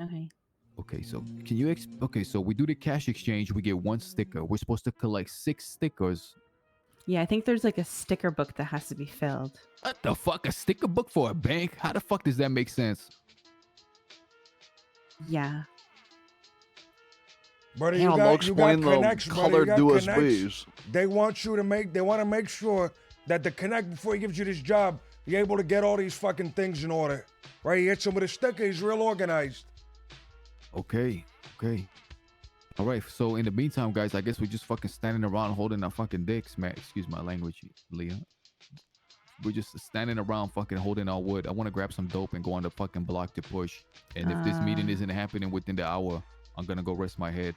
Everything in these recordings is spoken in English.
Okay. Okay, so can you okay, so we do the cash exchange, we get one sticker. We're supposed to collect 6 stickers. Yeah, I think there's like a sticker book that has to be filled. What the fuck? A sticker book for a bank? How the fuck does that make sense? Yeah. Brother, Hell no, you got explain the connects, brother. You colored got connects. USBs. They want to make sure that the connect before he gives you this job, you're able to get all these fucking things in order. Right? He hits him with a sticker, he's real organized. Okay, okay. All right, so in the meantime, guys, I guess we're just fucking standing around holding our fucking dicks, man. Excuse my language, Leah. We're just standing around fucking holding our wood. I want to grab some dope and go on the fucking block to push. And if this meeting isn't happening within the hour, I'm gonna go rest my head.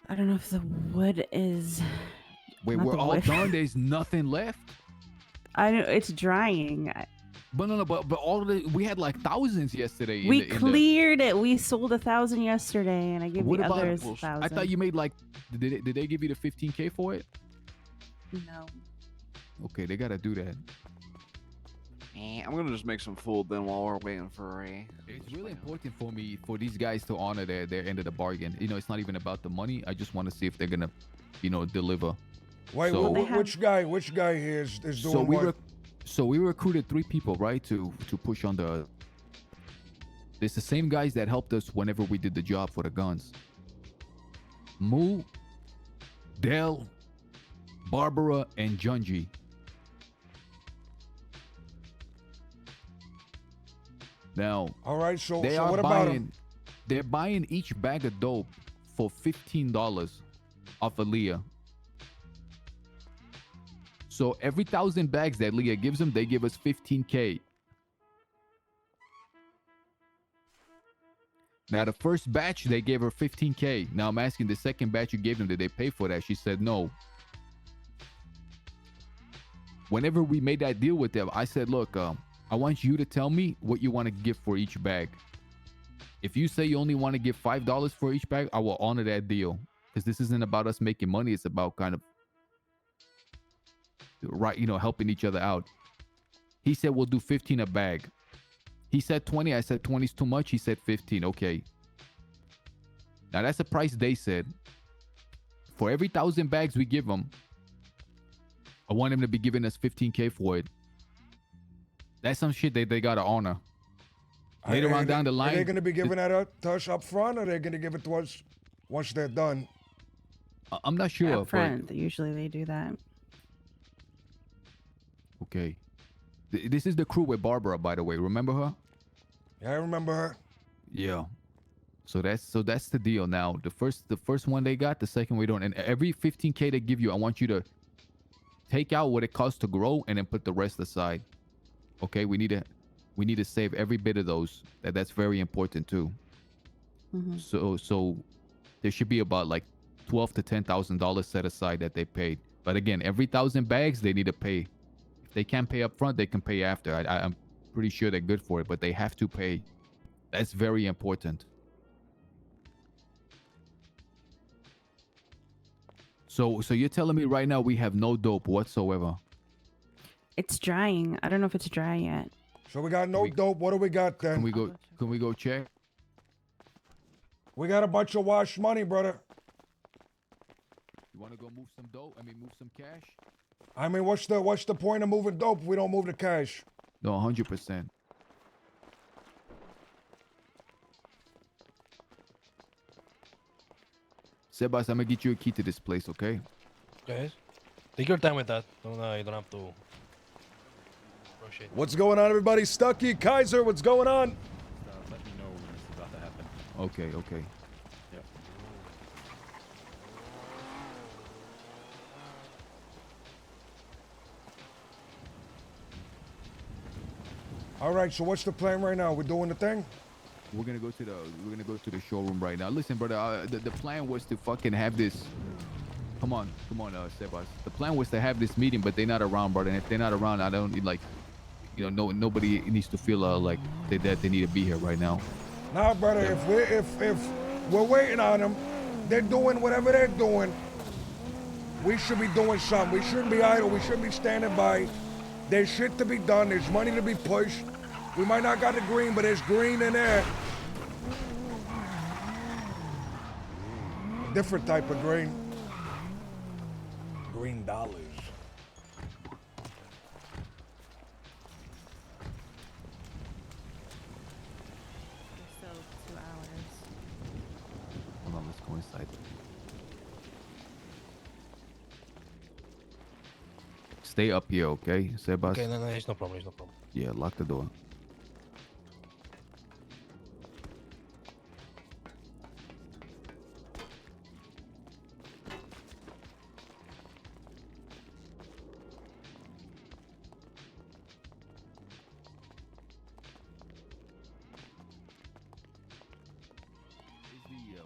I don't know if the wood is. Wait, Not we're the all wood. done. There's nothing left. I know it's drying. But no, but all of the, we had like thousands yesterday. We cleared it. We sold 1,000 yesterday, and I gave What the about- others I 1,000. thought you made like, did they give you the 15K for it? No. Okay, they gotta do that. I'm gonna just make some food then while we're waiting for Ray. It's really important for me, for these guys to honor their end of the bargain. You know, it's not even about the money. I just want to see if they're gonna, deliver. Wait, So- which guy here is doing what? So we recruited 3 people, right, to push on the. It's the same guys that helped us whenever we did the job for the guns. Moo, Dell, Barbara, and Junji. Now, All right, so they are what about buying. him? They're buying each bag of dope for $15 off of Leah. So every 1,000 bags that Leah gives them, they give us 15K. Now the first batch they gave her 15K. Now I'm asking the second batch you gave them, did they pay for that? She said no. Whenever we made that deal with them, I said, look, I want you to tell me what you want to give for each bag. If you say you only want to give $5 for each bag, I will honor that deal. Because this isn't about us making money. It's about kind of, right, helping each other out. He said, we'll do 15 a bag. He said 20. I said 20 is too much. He said 15. Okay. Now that's the price they said. For every 1,000 bags we give them, I want him to be giving us 15K for it. That's some shit they got to honor. Later on down the line. Are they going to be giving that to us up front, or are they going to give it to us once they're done? I'm not sure. Up front, usually they do that. Okay. This is the crew with Barbara, by the way. Remember her? Yeah, I remember her. Yeah. So that's the deal. Now the first one they got, the second we don't. And every 15K they give you, I want you to take out what it costs to grow and then put the rest aside. Okay, we need to save every bit of those. That's very important too. Mm-hmm. So there should be about like $12,000 to $10,000 set aside that they paid. But again, every 1,000 bags they need to pay. If they can't pay up front, they can pay after. I'm pretty sure they're good for it, but they have to pay. That's very important. So you're telling me right now we have no dope whatsoever? It's drying. I don't know if it's dry yet. So we got no dope. What do we got then? Can we go check? We got a bunch of wash money, brother. You want to go move some dope? Move some cash? I mean, what's the point of moving dope if we don't move the cash? No, 100%. Sebas, I'm gonna get you a key to this place, okay? Guys, take your time with that. You don't have to rush it. What's going on, everybody? Stucky, Kaiser, what's going on? Let me know when it's about to happen. Okay. Yep. All right, so what's the plan right now? We're doing the thing? We're gonna go to the showroom right now. Listen, brother, the plan was to fucking have this. Come on, Sebas. The plan was to have this meeting, but they're not around, brother. And if they're not around, I don't like, nobody needs to feel like they need to be here right now. Nah, brother. If we're waiting on them, they're doing whatever they're doing. We should be doing something. We shouldn't be idle. We shouldn't be standing by. There's shit to be done. There's money to be pushed. We might not got the green, but there's green in there. Different type of green. Green dollars. Still 2 hours. Hold on, let's go inside. Stay up here, okay, Sebas? Okay, no, it's no problem. It's no problem. Yeah, lock the door.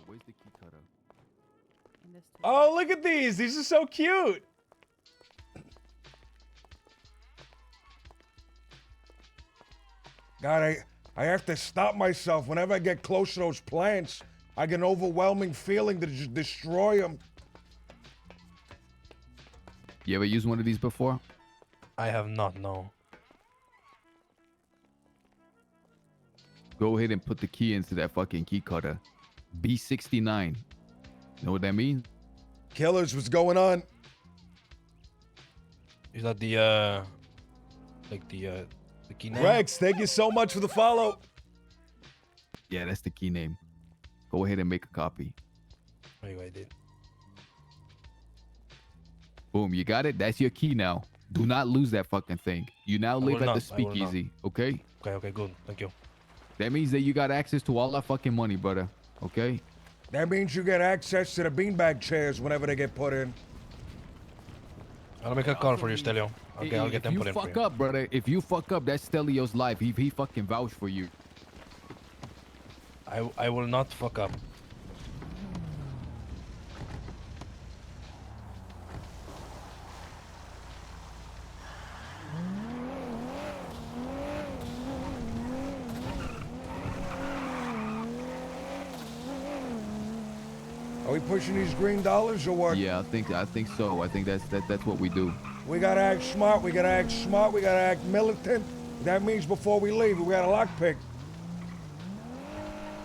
Where's the key cutter? In this too. Oh, look at these. These are so cute. God, I have to stop myself. Whenever I get close to those plants, I get an overwhelming feeling to just destroy them. You ever used one of these before? I have not, no. Go ahead and put the key into that fucking key cutter. B69. You know what that means? Killers, what's going on? Is that the key name? Rex, thank you so much for the follow. Yeah, that's the key name. Go ahead and make a copy. There you go, I did. Boom, you got it? That's your key now. Do not lose that fucking thing. You now live will at the not, I will not. speakeasy, okay? Okay, good. Thank you. That means that you got access to all that fucking money, brother. Okay? That means you get access to the beanbag chairs whenever they get put in. I'll make a call for you, Stelio. Okay, I'll get if them you put in for fuck you. up, brother, if you fuck up, that's Stelio's life. He fucking vouched for you. I will not fuck up. Are we pushing these green dollars or what? Yeah, I think so. I think that's what we do. We gotta act smart. We gotta act smart. We gotta act militant. That means before we leave, we got a lockpick.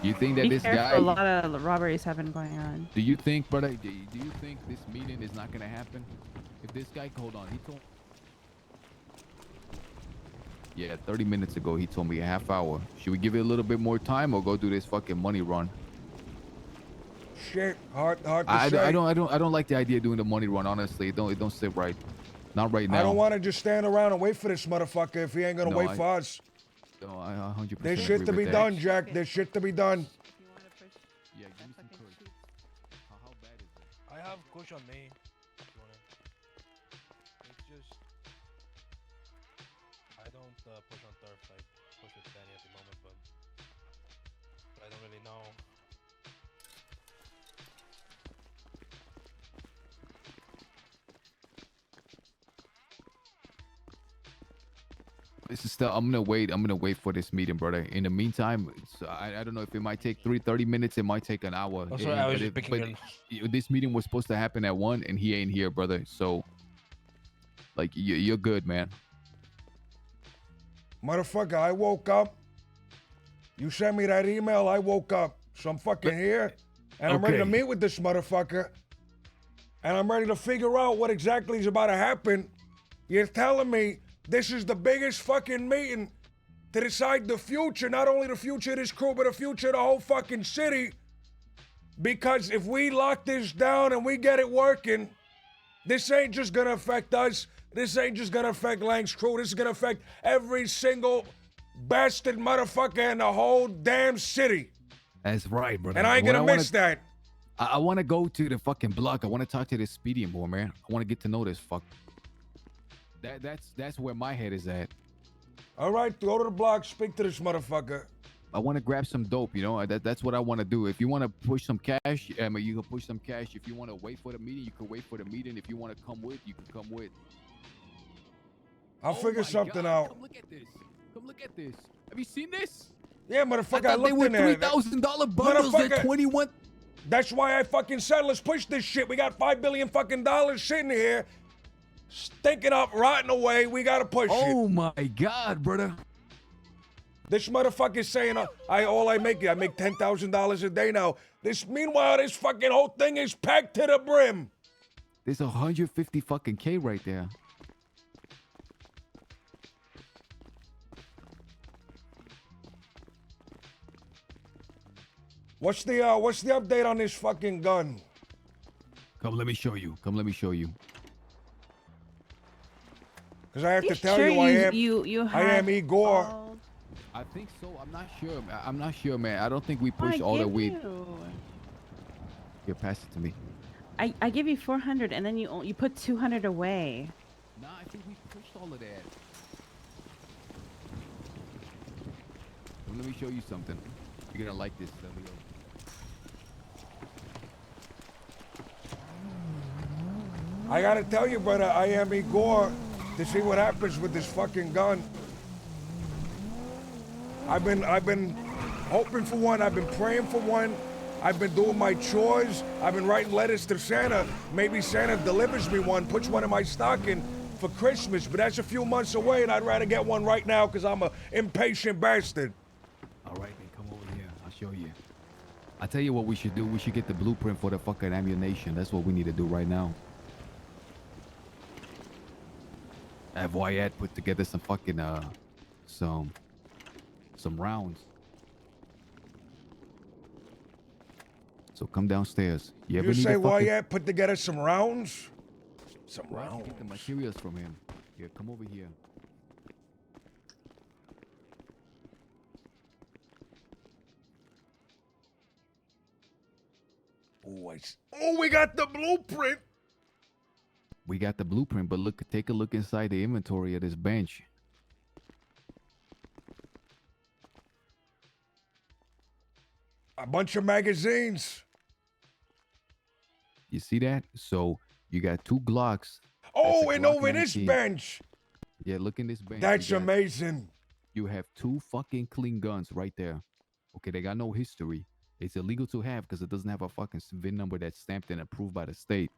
You think that Be this careful, guy? a lot of robberies have been going on. Do you think, brother? Do you think this meeting is not gonna happen? If this guy, hold on, he told. Yeah, 30 minutes ago he told me a half hour. Should we give it a little bit more time or go do this fucking money run? Shit, hard to I say. don't like the idea of doing the money run. Honestly, it don't sit right. Not right now. I don't want to just stand around and wait for this motherfucker if he ain't gonna No, wait for us. No, I 100%. There's agree shit to with be that. done, Jack. There's shit to be done. If you want to push Yeah, that give me some fucking courage. sheet. How bad is it? I have push on me. If you wanna. It's just I don't push on turf. I push with Danny at the moment, but I don't really know. This is still. I'm gonna wait for this meeting, brother. In the meantime, I don't know if it might take 30 minutes. It might take an hour. Oh, sorry, I was But just picking your... this meeting was supposed to happen at 1 and he ain't here, brother. So like you're good, man. Motherfucker, I woke up. You sent me that email. I woke up. So I'm fucking here. And I'm ready to Okay. meet with this motherfucker. And I'm ready to figure out what exactly is about to happen. You're telling me this is the biggest fucking meeting to decide the future, not only the future of this crew, but the future of the whole fucking city. Because if we lock this down and we get it working, this ain't just gonna affect us. This ain't just gonna affect Lang's crew. This is gonna affect every single bastard motherfucker in the whole damn city. That's right, brother. And I ain't When gonna wanna- miss that. I want to go to the fucking block. I want to talk to this Speedy more, man. I want to get to know this fuck. That's where my head is at. All right, go to the block, speak to this motherfucker. I want to grab some dope, you know. That's what I want to do. If you want to push some cash, I mean, you can push some cash. If you want to wait for the meeting, you can wait for the meeting. If you want to come with, you can come with. I'll figure my something God, out. Come look at this. Come look at this. Have you seen this? Yeah, I motherfucker, I thought they looked were in there. $3,000 bundles at Motherfucker. 21. That's why I fucking said, let's push this shit. We got $5 billion fucking dollars sitting here, stinking up, rotting away. We gotta push it. Oh my God, brother. This motherfucker's saying I make $10,000 a day now. Meanwhile, this fucking whole thing is packed to the brim. There's 150 fucking K right there. What's the update on this fucking gun? Come, let me show you. Come, let me show you. Because I have to tell sure you, I had am Igor. all- I think so. I'm not sure. I'm not sure, man. I don't think we Oh, I pushed all that give weed. you- Here, pass it to me. I give you 400, and then you put 200 away. Nah, I think we pushed all of that. Well, let me show you something. You're gonna like this, Leo. I gotta tell you, brother, I am Igor to see what happens with this fucking gun. I've been hoping for one. I've been praying for one. I've been doing my chores. I've been writing letters to Santa. Maybe Santa delivers me one, puts one in my stocking for Christmas, but that's a few months away, and I'd rather get one right now because I'm a impatient bastard. All right, then come over here. I'll show you. I'll tell you what we should do. We should get the blueprint for the fucking ammunition. That's what we need to do right now. Have Wyatt put together some fucking some rounds. So come downstairs. You ever You need say a fucking... Wyatt put together some rounds? Some Well, I have to rounds. get the materials from him. Here, come over here. Oh, we got the blueprint. We got the blueprint, but look, take a look inside the inventory of this bench. A bunch of magazines. You see that? So you got 2 Glocks. Oh, That's a and Glock over this 19. bench. Yeah, look in this bench. That's You got- amazing. You have 2 fucking clean guns right there. Okay, they got no history. It's illegal to have because it doesn't have a fucking VIN number that's stamped and approved by the state.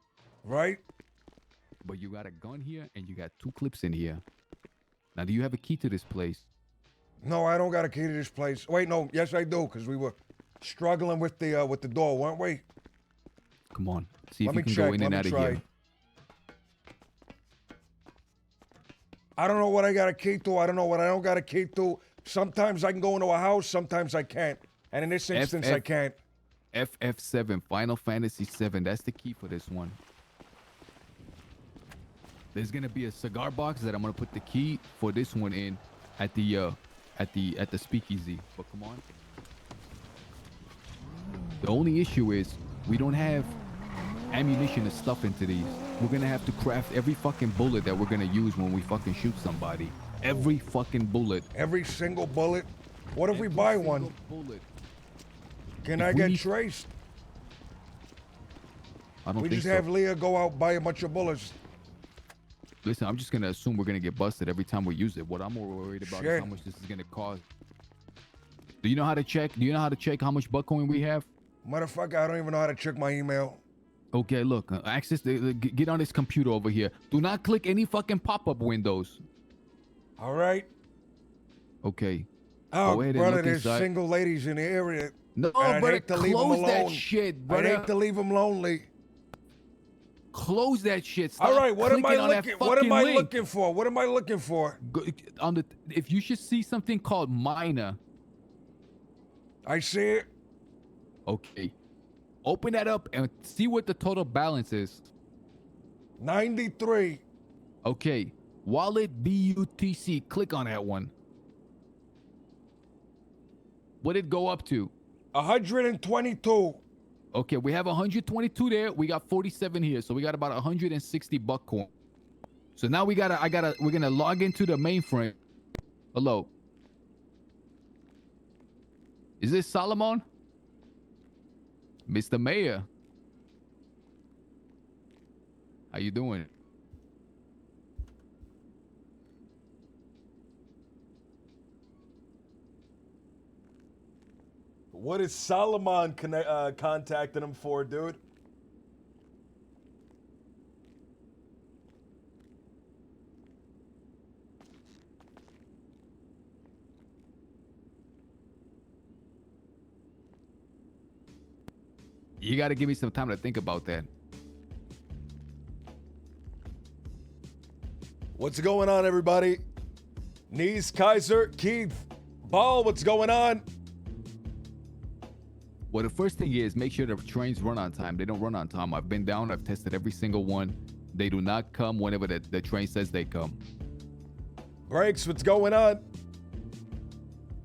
Right? But you got a gun here and you got 2 clips in here. Now, do you have a key to this place? No, I don't got a key to this place. Wait, no. Yes, I do, because we were struggling with the door, weren't we? Come on. See if Let you me can check. go in Let and me out of try. here. I don't know what I got a key to. I don't know what I don't got a key to. Sometimes I can go into a house. Sometimes I can't. And in this instance, I can't. FF7, Final Fantasy 7. That's the key for this one. There's gonna be a cigar box that I'm gonna put the key for this one in at the speakeasy. But come on. The only issue is we don't have ammunition to stuff into these. We're gonna have to craft every fucking bullet that we're gonna use when we fucking shoot somebody. Every fucking bullet. Every single bullet. What if we Every buy single one? bullet. Can If I we get need- traced? I don't We think just so. have Leah go out buy a bunch of bullets. Listen, I'm just gonna assume we're gonna get busted every time we use it. What I'm more worried about is Shit. how much this is gonna cost. Do you know how to check? Do you know how to check how much Bitcoin we have? Motherfucker, I don't even know how to check my email. Okay, look, access get on this computer over here. Do not click any fucking pop-up windows. All right. Okay. Oh, Go ahead and brother, look there's inside. single ladies in the area. No, And I'd brother, hate to leave 'em close that alone. shit, I'd brother. hate to leave them lonely. Close that shit. Stop All right, what am I clicking on that looking? What am fucking I link. looking for? What am I looking for? On the, if you should see something called Miner. I see it. Okay. Open that up and see what the total balance is. 93. Okay. Wallet BUTC. Click on that one. What did it go up to? 122. Okay, we have 122 there. We got 47 here. So we got about 160 Bitcoin. So now we're gonna log into the mainframe. Hello. Is this Solomon? Mr. Mayor. How you doing? What is Solomon contacting him for, dude? You got to give me some time to think about that. What's going on, everybody? Nies, Kaiser, Keith, Ball, what's going on? Well, the first thing is make sure the trains run on time. They don't run on time. I've been down. I've tested every single one. They do not come whenever the train says they come. Breaks, what's going on?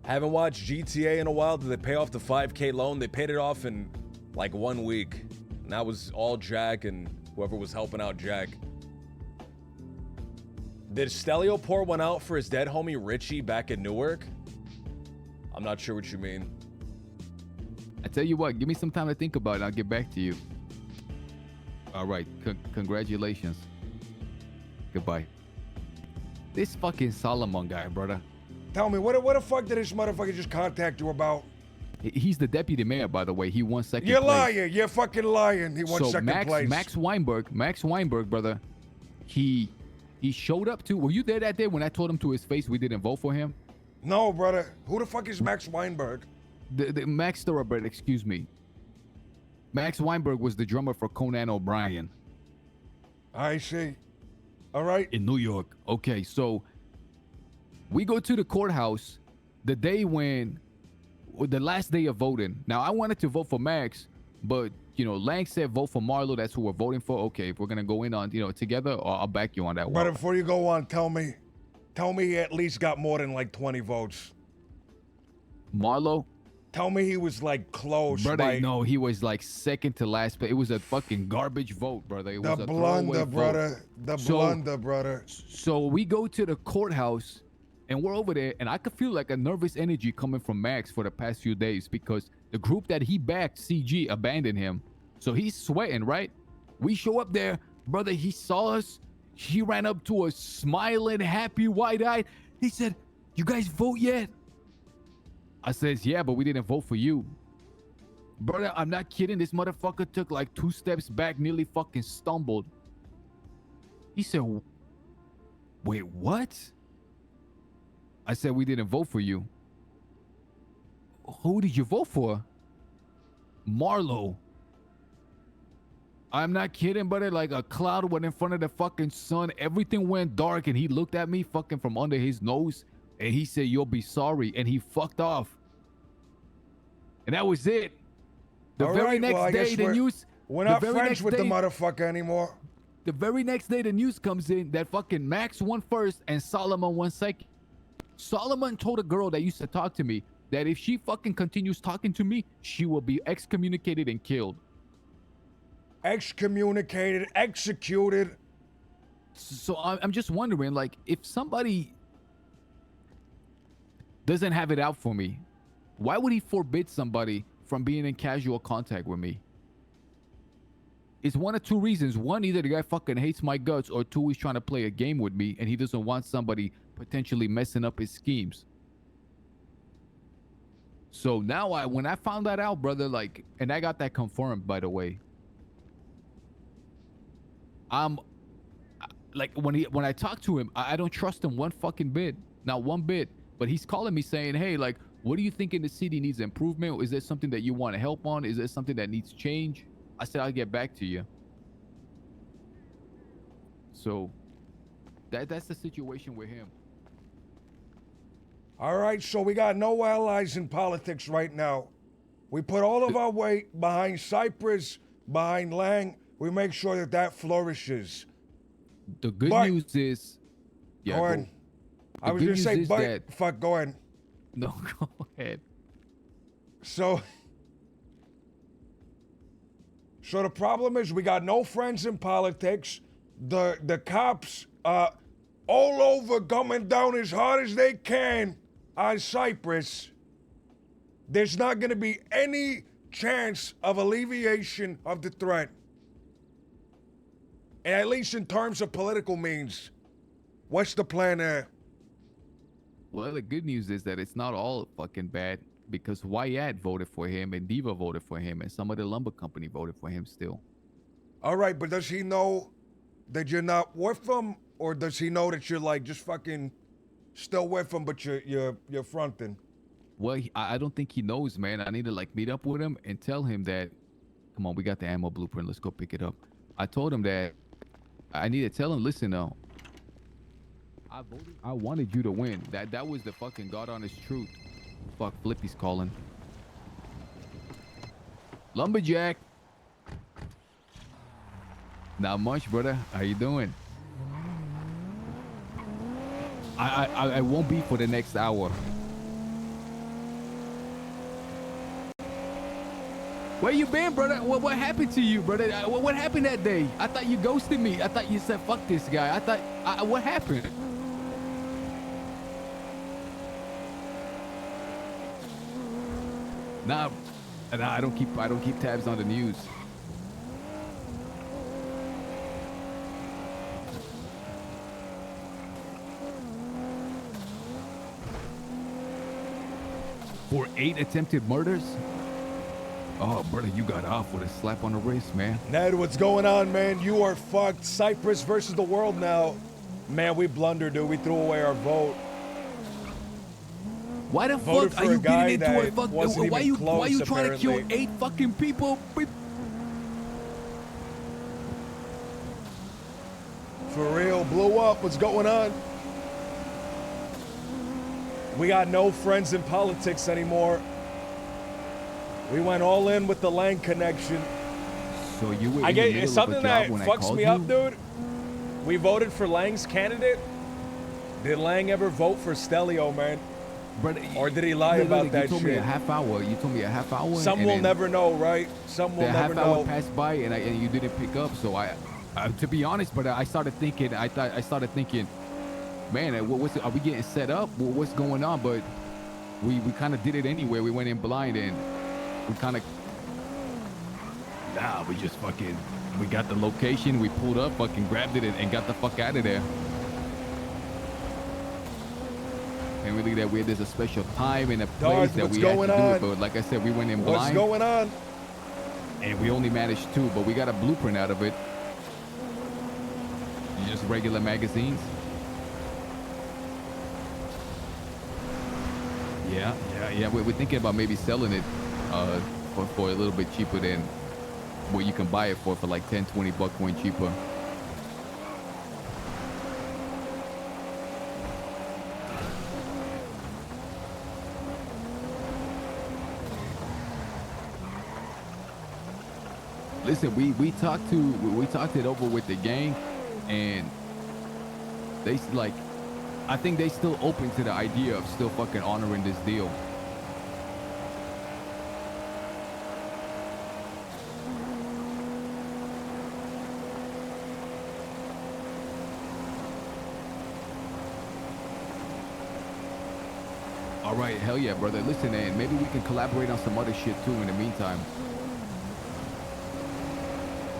Haven't watched GTA in a while. Did they pay off the 5K loan? They paid it off in like 1 week. And that was all Jack and whoever was helping out Jack. Did Stelio pour one out for his dead homie Richie back in Newark? I'm not sure what you mean. I tell you what, give me some time to think about it. I'll get back to you. All right. Congratulations. Goodbye. This fucking Solomon guy, brother. Tell me, what the fuck did this motherfucker just contact you about? He's the deputy mayor, by the way. He won second You're place. lying. You're fucking lying. He won So second place. Max Weinberg, brother, he showed up to. Were you there that day when I told him to his face we didn't vote for him? No, brother. Who the fuck is Max Weinberg? The Max Thoroughbred, excuse me. Max Weinberg was the drummer for Conan O'Brien I see. All right. in New York. Okay, so we go to the courthouse the day when, the last day of voting. Now, I wanted to vote for Max, but, you know, Lang said vote for Marlo. That's who we're voting for. Okay, if we're going to go in on, you know, together, I'll back you on that But one. before you go on, tell me he at least got more than like 20 votes. Marlo? Tell me he was like close. Brother, like, no, he was like second to last, but it was a fucking garbage vote, brother. It the was a blunder, throwaway brother. vote. The So- blunder, brother. So we go to the courthouse and we're over there, and I could feel like a nervous energy coming from Max for the past few days because the group that he backed, CG, abandoned him. So he's sweating, right? We show up there, brother. He saw us. He ran up to us, smiling, happy, wide-eyed. He said, "You guys vote yet?" I says, "Yeah, but we didn't vote for you." Brother, I'm not kidding. This motherfucker took like 2 steps back, nearly fucking stumbled. He said, "Wait, what?" I said, "We didn't vote for you." "Who did you vote for?" "Marlo." I'm not kidding, brother. Like a cloud went in front of the fucking sun. Everything went dark, and he looked at me fucking from under his nose, and he said, "You'll be sorry," and he fucked off. And that was it. The All very right, next well, I day, guess the news. We're the not very friends next with the day- motherfucker anymore. The very next day, the news comes in that fucking Max won first and Solomon won second. Solomon told a girl that used to talk to me that if she fucking continues talking to me, she will be excommunicated and killed. Excommunicated, executed. So I'm just wondering, like, if somebody doesn't have it out for me, why would he forbid somebody from being in casual contact with me? It's one of two reasons. One, either the guy fucking hates my guts, or two, he's trying to play a game with me and he doesn't want somebody potentially messing up his schemes. So now when I found that out, brother, like, and I got that confirmed, by the way. Like when I talk to him, I don't trust him one fucking bit, not one bit. But he's calling me saying, "Hey, like, what do you think in the city needs improvement? Is there something that you want to help on? Is there something that needs change?" I said, "I'll get back to you." So that's the situation with him. All right, so we got no allies in politics right now. We put all of our weight behind Cyprus, behind Lang. We make sure that that flourishes. The good But- news is, yeah, Go go. ahead. I The was good gonna news say, is but that- fuck, go ahead. No, go ahead. So the problem is we got no friends in politics. The cops are all over coming down as hard as they can on Cyprus. There's not going to be any chance of alleviation of the threat. And at least in terms of political means. What's the plan there? Well, the good news is that it's not all fucking bad because Wyatt voted for him and Diva voted for him and some of the lumber company voted for him still. All right, but does he know that you're not with him, or does he know that you're like just fucking still with him, but you're fronting? Well, I don't think he knows, man. I need to like meet up with him and tell him that come on, we got the ammo blueprint. Let's go pick it up. I told him that I need to tell him, listen, though. I wanted you to win. That was the fucking God honest truth. Fuck, Flippy's calling. Lumberjack. Not much, brother. How you doing? I won't be for the next hour. Where you been, brother? What happened to you, brother? What happened that day? I thought you ghosted me. I thought you said, fuck this guy. I thought, what happened? Nah, I don't keep tabs on the news. For 8 attempted murders? Oh, brother, you got off with a slap on the wrist, man. Ned, what's going on, man? You are fucked. Cyprus versus the world now. Man, we blundered, dude. We threw away our vote. Why the Voted fuck are for a you guy getting into that a fuck? wasn't Why even you close, trying to kill apparently. 8 fucking people? For real, blew up. What's going on? We got no friends in politics anymore. We went all in with the Lang connection. So you were I in the get middle something of a job that when I fucks called me you? up, dude. We voted for Lang's candidate. Did Lang ever vote for Stelio, man? Brother, Or did he lie about that you told me a shit? half hour. You told me a half hour. Some and will then never know, right? Some will the never half hour know. passed by and you didn't pick up. So to be honest, brother, I started thinking. I started thinking, man, are we getting set up? What's going on? But we kind of did it anyway. We went in blind and we kind of. Nah, we just fucking. We got the location. We pulled up, fucking grabbed it, and got the fuck out of there. And really, that way there's a special time and a place Darth, that what's we had to going do on? it. But like I said, we went in What's blind. going on? And we only managed 2, but we got a blueprint out of it. Just regular magazines. Yeah. We're thinking about maybe selling it for a little bit cheaper than what you can buy it for like 10, 20 bucks more cheaper. Listen, we talked it over with the gang, and they like, I think they still open to the idea of still fucking honoring this deal. All right, hell yeah, brother. Listen, and maybe we can collaborate on some other shit too in the meantime.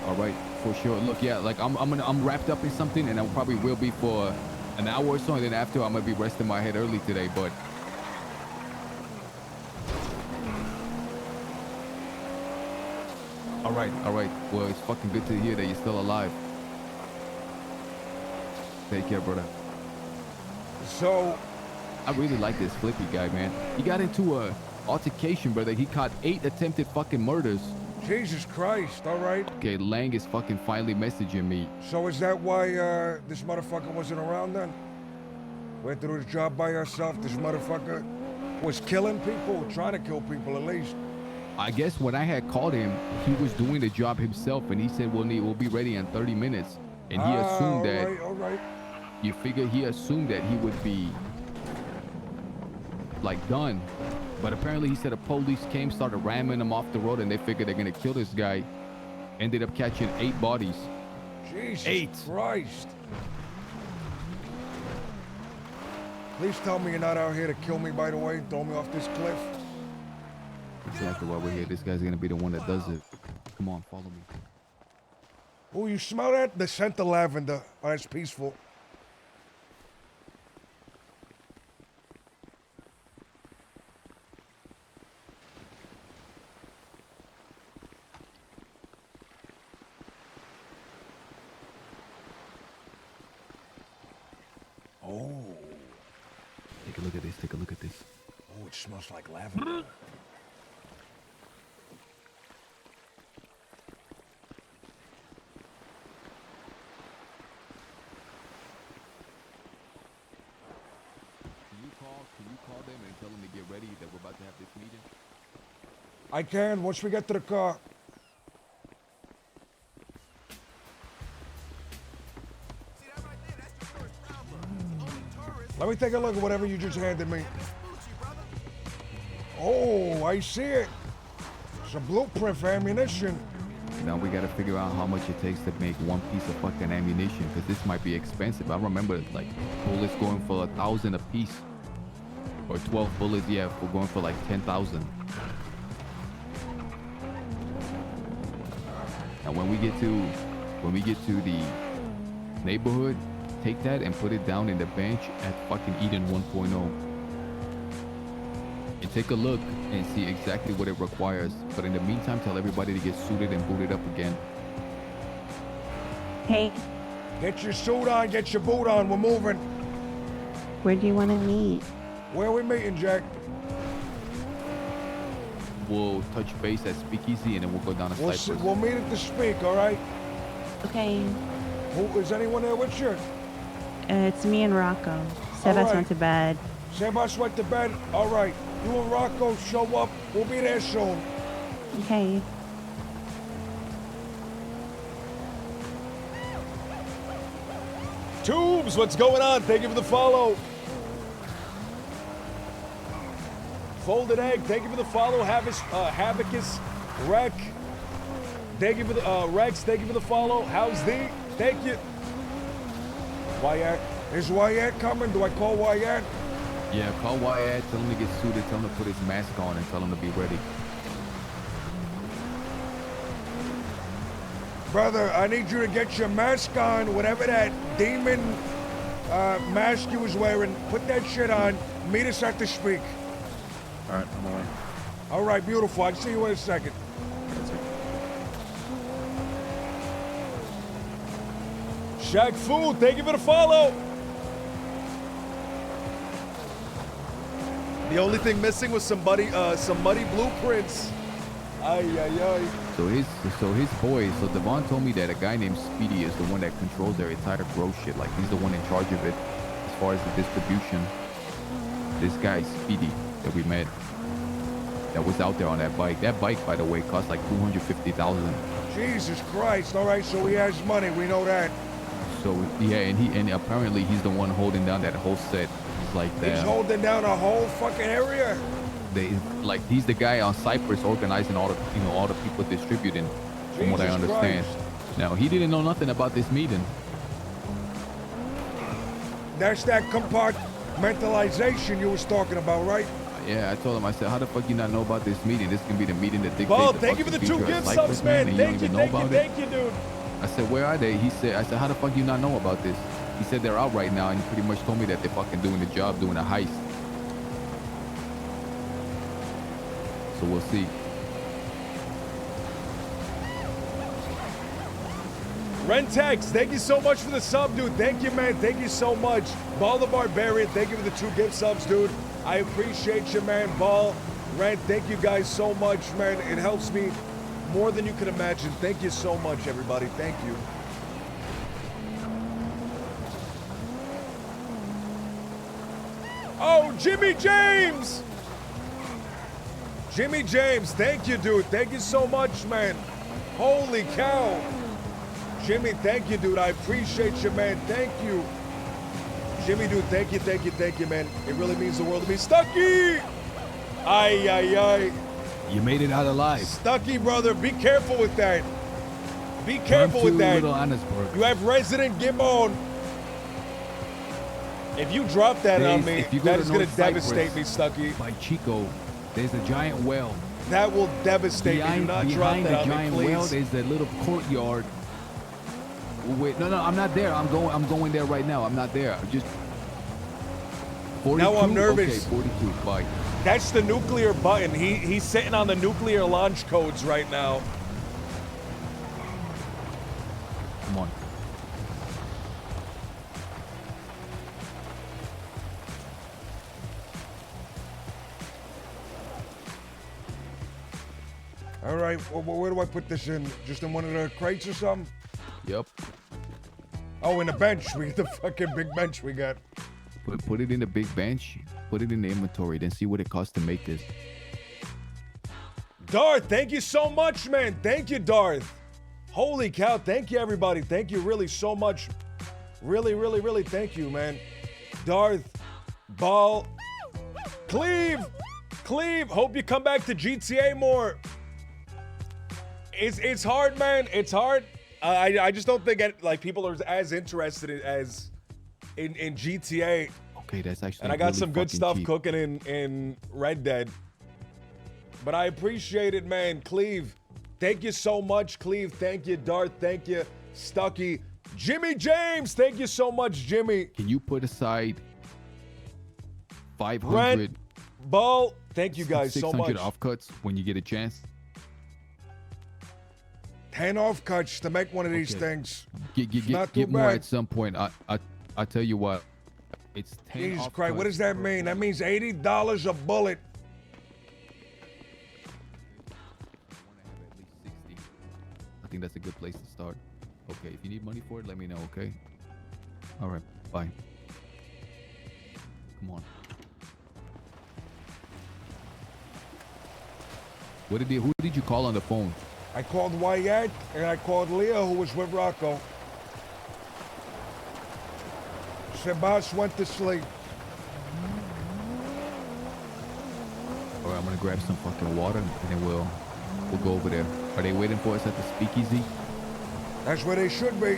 All right, for sure. Look, yeah, like I'm wrapped up in something, and I probably will be for an hour or so, and then after I'm gonna be resting my head early today. But all right. Well, it's fucking good to hear that you're still alive. Take care, brother. So, I really like this Flippy guy, man. He got into a altercation, brother. He caught 8 attempted fucking murders. Jesus Christ, all right. Okay, Lang is fucking finally messaging me. So is that why this motherfucker wasn't around then? Went through his job by herself. This motherfucker was killing people, trying to kill people at least. I guess when I had called him, he was doing the job himself, and he said we'll be ready in 30 minutes. And he assumed that. All right. You figure he assumed that he would be like done. But apparently he said the police came, started ramming him off the road, and they figured they're gonna kill this guy. Ended up catching 8 bodies. Jesus 8. Christ. Please tell me you're not out here to kill me, by the way. Throw me off this cliff. Exactly why we're here. This guy's gonna be the one that does it. Come on, follow me. Oh, you smell that? The scent of lavender. Oh, it's peaceful. Oh. Take a look at this. Take a look at this. Oh, it smells like lavender. I can once we get to the car. Let me take a look at whatever you just handed me. Oh, I see it. It's a blueprint for ammunition. Now we gotta figure out how much it takes to make one piece of fucking ammunition, because this might be expensive. I remember like bullets going for 1,000 a piece, or 12 bullets. Yeah, we're going for like 10,000. And when we get to the neighborhood, take that and put it down in the bench at fucking Eden 1.0. And take a look and see exactly what it requires. But in the meantime, tell everybody to get suited and booted up again. Hey, Get your suit on, get your boot on. We're moving. where do you want to meet? Where are we meeting, Jack? We'll touch base at Speakeasy and then we'll go down to Cypress. We'll meet at the Speak, all right? Okay, Is anyone there with you? it's me and Rocco. Sebas Alright. went to bed. Sebas went to bed. All right. You and Rocco show up. We'll be there soon. Okay. Tubes, what's going on? Thank you for the follow. Folded Egg, thank you for the follow. Havicus, Rec, thank you for the Rex, thank you for the follow. How's the? Thank you. Wyatt. Is Wyatt coming? Do I call Wyatt? Yeah, call Wyatt, tell him to get suited, tell him to put his mask on and tell him to be ready. Brother, I need you to get your mask on, whatever that demon mask you was wearing. Put that shit on. Meet us at the Speak. All right, I'm away. All right, beautiful. I'll see you in a second. That's it. Shaq Food, thank you for the follow. The only thing missing was some muddy blueprints. Ay, ay, ay. So his boys, so Devon told me that a guy named Speedy is the one that controls their entire grow shit. Like he's the one in charge of it as far as the distribution. This guy, Speedy, that we met, that was out there on that bike. That bike, by the way, cost like $250,000. Jesus Christ. All right, so he has money. We know that. So yeah, and apparently he's the one holding down that whole set. It's like that. He's holding down a whole fucking area. He's the guy on Cypress organizing all the people distributing, from what I Jesus understand. Christ. Now he didn't know nothing about this meeting. That's that compartmentalization you was talking about, right? Yeah, I told him, I said, how the fuck you not know about this meeting? This can be the meeting that dictates Ball, the thank you for the fucking 2 future of gift Cypress, subs, man. and you don't Thank you, even know thank you, about it. thank you, dude. I said, where are they? I said, how the fuck you not know about this? He said they're out right now, and he pretty much told me that they're fucking doing the job, doing a heist. So we'll see. Rentex, thank you so much for the sub, dude. Thank you, man. Thank you so much. Ball the Barbarian, thank you for the 2 gift subs, dude. I appreciate you, man. Ball, Rent, thank you guys so much, man. It helps me more than you can imagine. Thank you so much, everybody. Thank you. Oh, Jimmy James! Jimmy James, thank you, dude. Thank you so much, man. Holy cow. Jimmy, thank you, dude. I appreciate you, man. Thank you. Jimmy, dude, thank you, man. It really means the world to me. Stucky! Ay, ay, ay. You made it out alive. Stucky, brother, be careful with that. Be careful with that. Little Annesburg. You have Resident Gibbon. If you drop that on me, If you go that to is going to North devastate Cyprus, me, Stucky. By Chico, there's a giant well. That will devastate me. Do not drop Behind that the on giant me, well, please. there's that little courtyard. Wait, no, I'm not there. I'm going there right now. I'm not there. I'm just 42? Now I'm nervous. Okay, 42. Bye. That's the nuclear button. He's sitting on the nuclear launch codes right now. Come on. All right, where do I put this in? Just in one of the crates or something? Yep. Oh, in the bench. We get the fucking big bench we got. Put it in the big bench. Put it in the inventory. Then see what it costs to make this. Darth, thank you so much, man. Thank you, Darth. Holy cow. Thank you, everybody. Thank you really so much. Really, really, really thank you, man. Darth, Ball, Cleve, hope you come back to GTA more. It's hard, man. It's hard. I just don't think like people are as interested as in GTA. Okay, that's actually. And I got really some good fucking stuff cheap. cooking in Red Dead. But I appreciate it, man. Cleve, thank you so much. Cleve, thank you. Darth, thank you. Stucky. Jimmy James, thank you so much, Jimmy. Can you put aside 500, Brent, Ball, thank you guys so 600 much. offcuts when you get a chance? 10 offcuts to make one of these Okay. things. Get not too more bad. at some point. I tell you what, it's 10 Jesus offcuts Christ, what does that per- mean? That means $80 a bullet. I think that's a good place to start. Okay, if you need money for it, let me know, okay? All right, bye. Come on. Who did you call on the phone? I called Wyatt and I called Leah, who was with Rocco. Sebas went to sleep. All right, I'm gonna grab some fucking water and then we'll go over there. Are they waiting for us at the speakeasy? That's where they should be.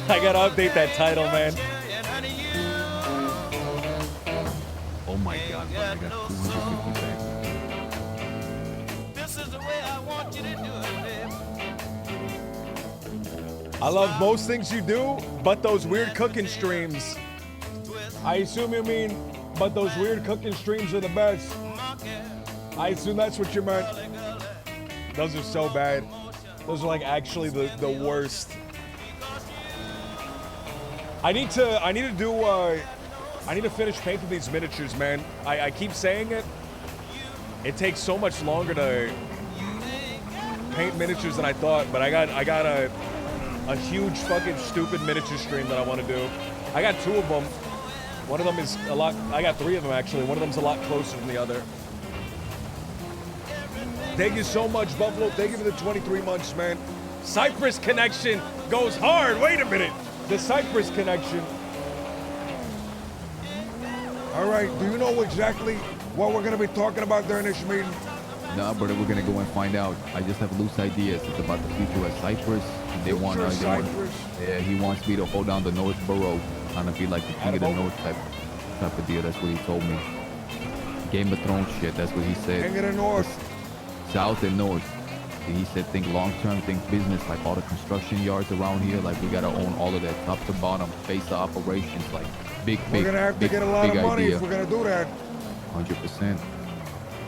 I gotta update that title, man. Oh my god, bro, I got 250 bags. I love most things you do, but those weird cooking streams. I assume you mean, but those weird cooking streams are the best. I assume that's what you meant. Those are so bad. Those are like actually the worst. I need to finish painting these miniatures, man. I keep saying it. It takes so much longer to paint miniatures than I thought, but I got a huge fucking stupid miniature stream that I want to do. I got 2 of them. One of them is a lot. I got 3 of them actually. One of them's a lot closer than the other. Thank you so much, Buffalo. Thank you for the 23 months, man. Cypress Connection goes hard. Wait a minute. The Cypress Connection. All right, do you know exactly what we're going to be talking about during this meeting? Nah, brother, we're gonna go and find out. I just have loose ideas. It's about the future of Cyprus. They want, Cyprus. yeah, he wants me to hold down the North Borough, kind of be like the king of the North type of deal. That's what he told me. Game of Thrones shit. That's what he said. King of the North. South and North. And he said, think long term, think business, like all the construction yards around here. Like we gotta own all of that, top to bottom, face of operations, like big. We're going to have to get a lot of money idea. if we're going to do that. 100%.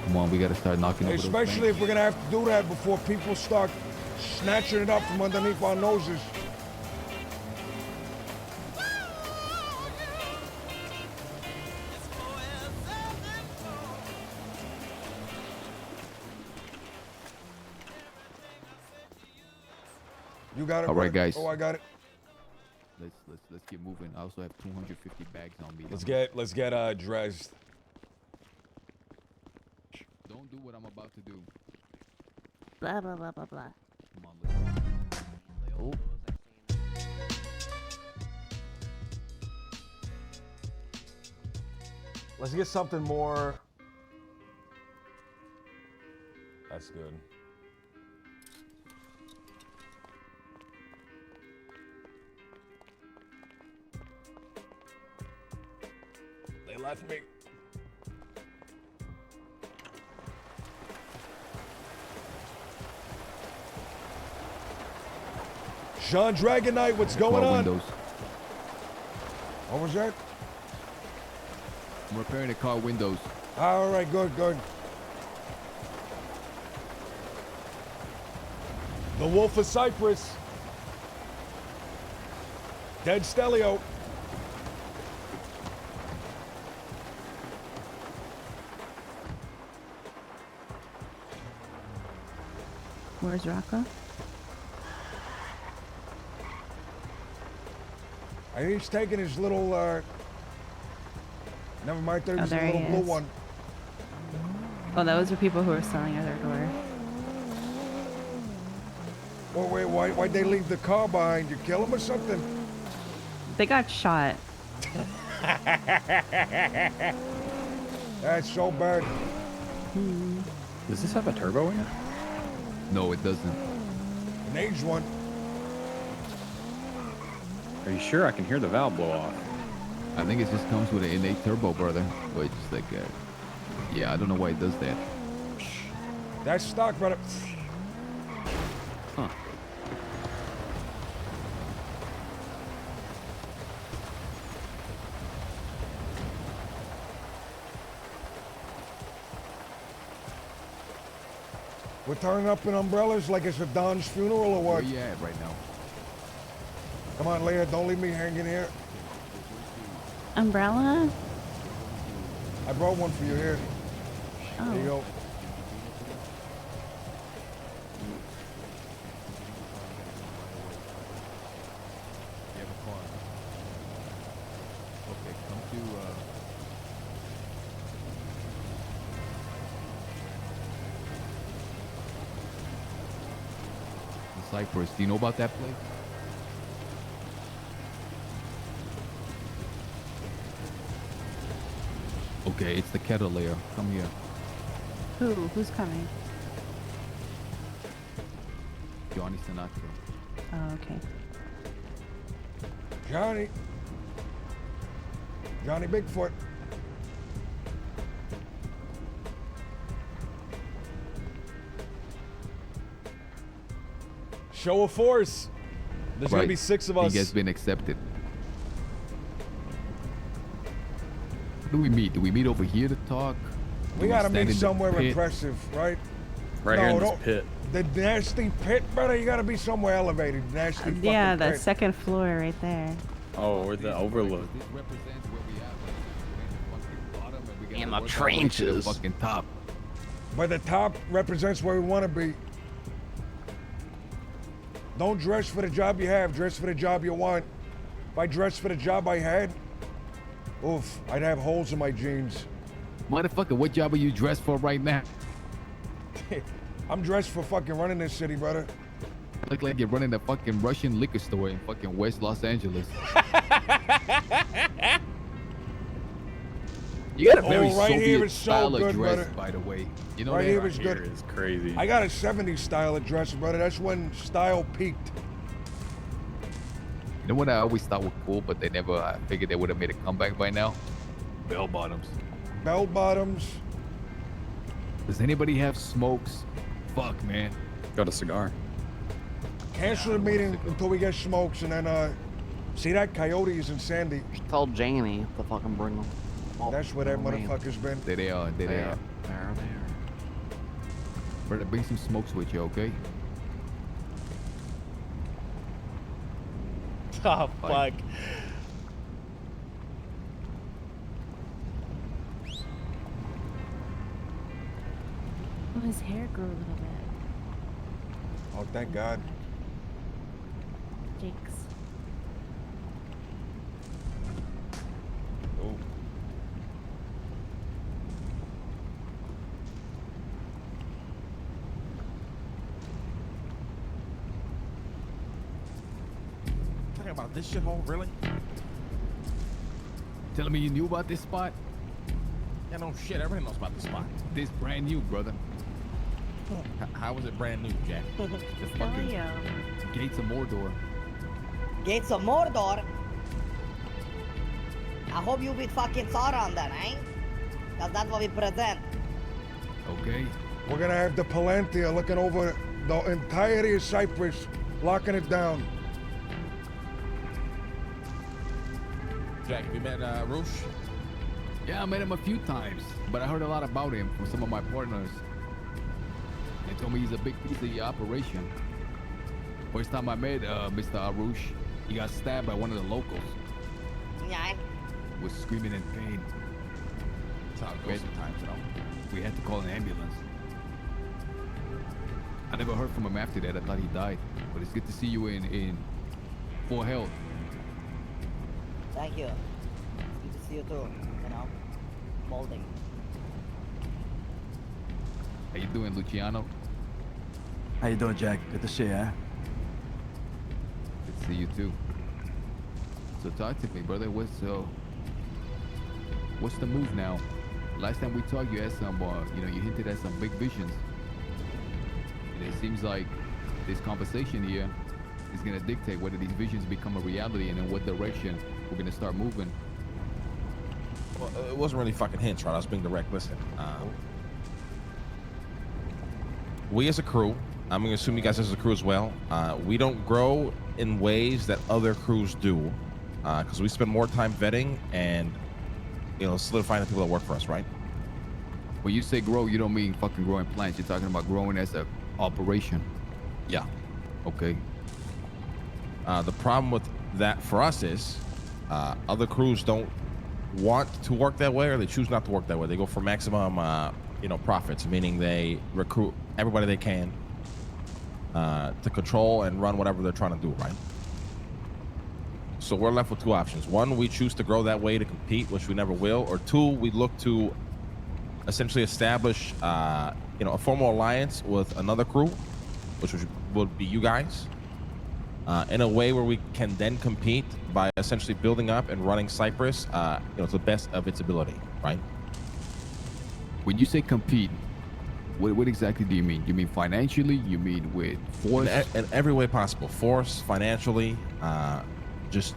Come on, we gotta start knocking over those Especially banks. if we're going to have to do that before people start snatching it up from underneath our noses. You got it. All right, Brett? guys. Oh, I got it. Let's get moving. I also have 250 bags on me. Let's get dressed. Don't do what I'm about to do. Blah blah blah blah blah. Come on, let's go. Oh. Let's get something more. That's good. that's me. Sean Dragon Knight, what's going Car on? windows. What was that? I'm repairing the car windows. All right, good, good. The Wolf of Cyprus. Dead Stelio. Where's Rocco? I think he's taking his little, never mind, there's a there little he blue is. one. Oh, those are people who are selling at their door. Oh, wait, why'd they leave the car behind? You kill him or something? They got shot. That's so bad. Does this have a turbo in it? No, it doesn't. An aged one. Are you sure? I can hear the valve blow off. I think it just comes with an innate turbo, brother. Which is like, yeah, I don't know why it does that. That's stock, brother. Huh. We're turning up in umbrellas like it's a Don's funeral or Where what? you at right now? Come on, Leah, don't leave me hanging here. Umbrella? I brought one for you here. There you Oh. go. You have a car. Okay, come to, the Cypress. Do you know about that place? Okay, it's the kettle layer. Come here. Who's coming? Johnny Sinatra. Oh, okay. Johnny. Johnny Bigfoot. Show of force. There's gonna Right. be 6 of us. He has been accepted. Where do we meet? Do we meet over here to talk? We Do gotta stand meet in the somewhere pit? impressive, right? Right here in this don't- pit. The nasty pit, brother. You gotta be somewhere elevated. Nasty fucking Yeah, the pit. second floor right there. Oh, or the overlook. This represents where we at. Like, we're in the fucking bottom and we gotta In the work our way to the trenches. fucking top. But the top represents where we want to be. Don't dress for the job you have. Dress for the job you want. If I dressed for the job I had, oof, I'd have holes in my jeans. Motherfucker, what job are you dressed for right now? I'm dressed for fucking running this city, brother. Look like you're running a fucking Russian liquor store in fucking West Los Angeles. You got a very Oh, right Soviet here is so style good, of dress, brother. by the way. You know Right that? here is Here good. is crazy. I got a 70s style of dress, brother. That's when style peaked. You know what I always thought was cool, but they never. I figured they would have made a comeback by now. Bell bottoms. Bell bottoms. Does anybody have smokes? Fuck, man. Got a cigar. Cancel the meeting until we get smokes, and then see that coyote is in Sandy. Tell Janie to fucking bring them. Oh, That's where that oh, man. motherfucker's been. There they are. There they There, are. there. Brother, bring some smokes with you, okay? Oh, fuck. Oh, his hair grew a little bit. Oh, thank God. Jake's. Oh. Talking about this shithole, really? Telling me you knew about this spot? Yeah, no shit. Everybody knows about the spot. This brand new, brother. How is it brand new, Jack? The fucking Stelio. Gates of Mordor. Gates of Mordor. I hope you be fucking Sauron then, eh? Cause that's what we present. Okay. We're gonna have the Palantir looking over the entirety of Cyprus, locking it down. Jack, have you met Roosh? Yeah, I met him a few times, but I heard a lot about him from some of my partners. They told me he's a big piece of your operation. First time I met Mr. Arush, he got stabbed by one of the locals. Yeah. Was screaming in pain. That's how it goes sometimes, you know. We had to call an ambulance. I never heard from him after that. I thought he died. But it's good to see you in full health. Thank you. Good to see you too. You know, molding. How you doing, Luciano? How you doing, Jack? Good to see you, huh? Good to see you too. So talk to me, brother. What's the move now? Last time we talked, you had some, you hinted at some big visions. And it seems like this conversation here is gonna dictate whether these visions become a reality and in what direction we're gonna start moving. Well, it wasn't really fucking hints, right? I was being direct. Listen, we as a crew, I'm gonna assume you guys as a crew as well, we don't grow in ways that other crews do, because we spend more time vetting and, solidifying the people that work for us, right? When you say grow, you don't mean fucking growing plants. You're talking about growing as a operation. Yeah. Okay. The problem with that for us is other crews don't want to work that way, or they choose not to work that way. They go for maximum, profits, meaning they recruit everybody they can to control and run whatever they're trying to do, right? So we're left with two options. One, we choose to grow that way to compete, which we never will. Or two, we look to essentially establish, a formal alliance with another crew, which would be you guys, in a way where we can then compete by essentially building up and running Cyprus, to the best of its ability, right? When you say compete, what exactly do you mean? You mean financially? You mean with force? In every way possible. Force, financially, just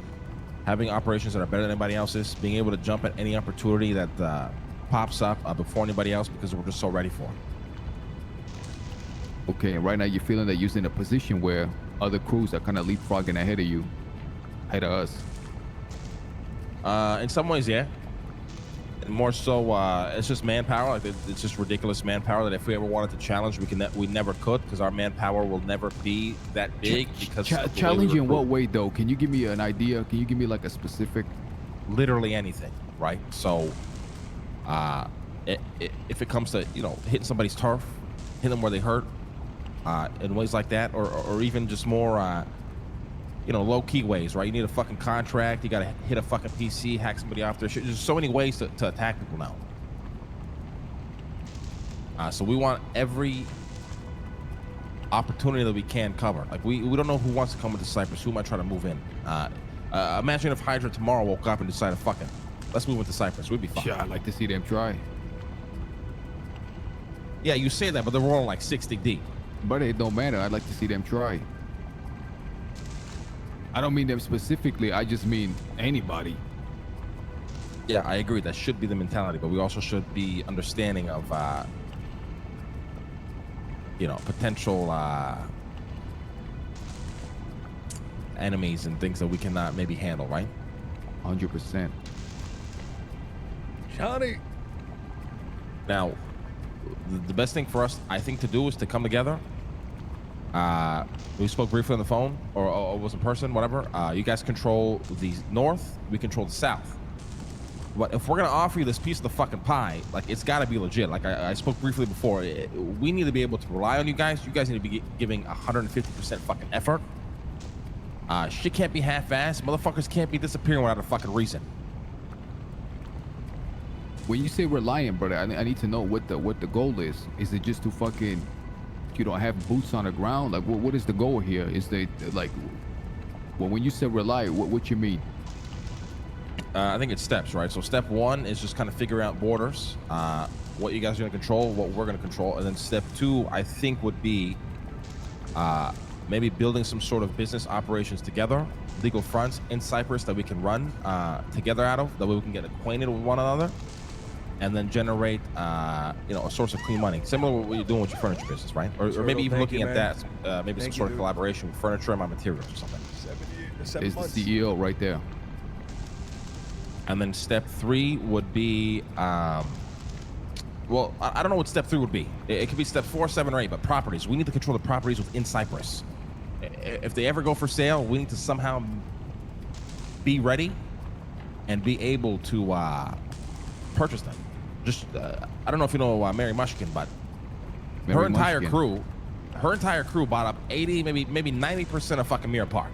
having operations that are better than anybody else's, being able to jump at any opportunity that pops up before anybody else because we're just so ready for it. Okay, and right now you're feeling that you're in a position where other crews are kind of leapfrogging ahead of you, ahead of us. In some ways, yeah. And more so, it's just manpower. Like it's just ridiculous manpower that if we ever wanted to challenge, we never could, because our manpower will never be that big. Because challenge in what way though? Can you give me an idea? Can you give me like a specific? Literally anything, right? So, if it comes to hitting somebody's turf, hitting them where they hurt, in ways like that, or even just more low-key ways, right? You need a fucking contract, you gotta hit a fucking PC, hack somebody off their shit. There's so many ways to attack people now. So we want every opportunity that we can cover. Like we don't know who wants to come into Cyprus, who might try to move in. Imagine if Hydra tomorrow woke up and decided, fucking, let's move into Cyprus. We'd be fine. Yeah, I'd like to see them try. Yeah, you say that, but they're rolling like 60 deep. But it don't matter. I'd like to see them try. I don't mean them specifically. I just mean anybody. Yeah, I agree. That should be the mentality, but we also should be understanding of, potential enemies and things that we cannot maybe handle, right? 100%. Johnny. Now, the best thing for us, I think, to do is to come together. We spoke briefly on the phone, or it was in person, whatever. You guys control the north, we control the south. But if we're gonna offer you this piece of the fucking pie, like, it's gotta be legit. Like I spoke briefly before, we need to be able to rely on you guys. You guys need to be giving 150% fucking effort. Shit can't be half-assed. Motherfuckers can't be disappearing without a fucking reason. When you say reliant, brother, I need to know what the goal is. Is it just to fucking, have boots on the ground? Like, what is the goal here? Is they like, well, when you say rely, what you mean? I think it's steps, right? So step one is just kind of figure out borders, what you guys are gonna control, what we're gonna control, and then step two, I think, would be maybe building some sort of business operations together, legal fronts in Cyprus that we can run together out of. That way we can get acquainted with one another, and then generate, you know, a source of clean money, similar to what you're doing with your furniture business, right? Or maybe even thank looking you, at man. that, maybe some Thank you, sort of dude. collaboration with furniture and my materials or something. 7 It's months. the CEO right there. And then step 3 would be, well, I don't know what step 3 would be. It could be step 4, 7, or 8, but properties. We need to control the properties within Cyprus. If they ever go for sale, we need to somehow be ready and be able to purchase them. Just, I don't know if you know Mary Mushkin, but Mary her entire Mushkin. crew bought up 80, maybe 90% of fucking Mirror Park.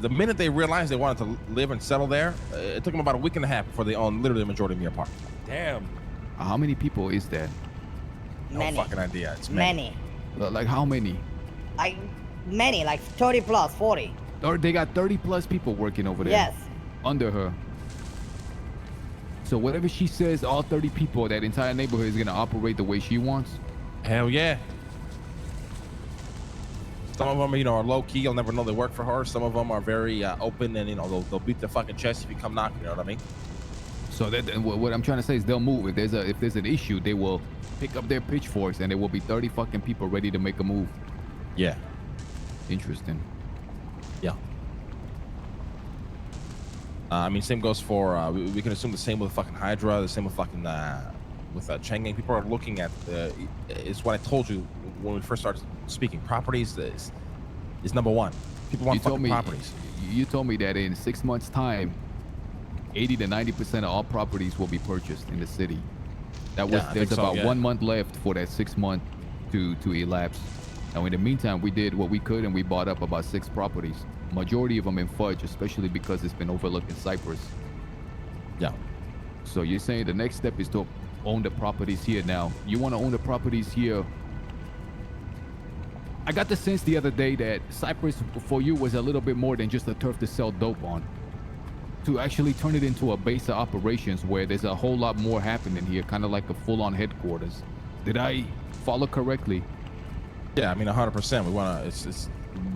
The minute they realized they wanted to live and settle there, it took them about a week and a half before they owned literally the majority of Mirror Park. Damn. How many people is that? No Many. fucking idea. It's Many. Like how many? Many, like 30 plus, 40. Or they got 30 plus people working over there. Yes. Under her. So whatever she says, all 30 people, that entire neighborhood is gonna operate the way she wants. Hell yeah. Some of them, you know, are low key. You'll never know they work for her. Some of them are very open, and you know they'll beat the fucking chest if you come knocking. You know what I mean? So that what I'm trying to say is they'll move. If there's an issue, they will pick up their pitchforks, and there will be 30 fucking people ready to make a move. Yeah. Interesting. Yeah. I mean, same goes for we can assume the same with fucking Hydra, the same with fucking with Chang'e. People are looking at it's what I told you when we first started speaking. Properties is number one. People want fucking properties. You told me that in 6 months' time, 80 to 90% of all properties will be purchased in the city. That was Yeah, I there's think so, about yeah. 1 month left for that 6 month to elapse. Now in the meantime, we did what we could and we bought up about 6 properties. Majority of them in Fudge, especially because it's been overlooked in Cyprus. Yeah. So you're saying the next step is to own the properties here. Now you want to own the properties here. I got the sense the other day that Cyprus for you was a little bit more than just a turf to sell dope on. To actually turn it into a base of operations where there's a whole lot more happening here, kind of like a full-on headquarters. Did I follow correctly? Yeah, I mean 100%.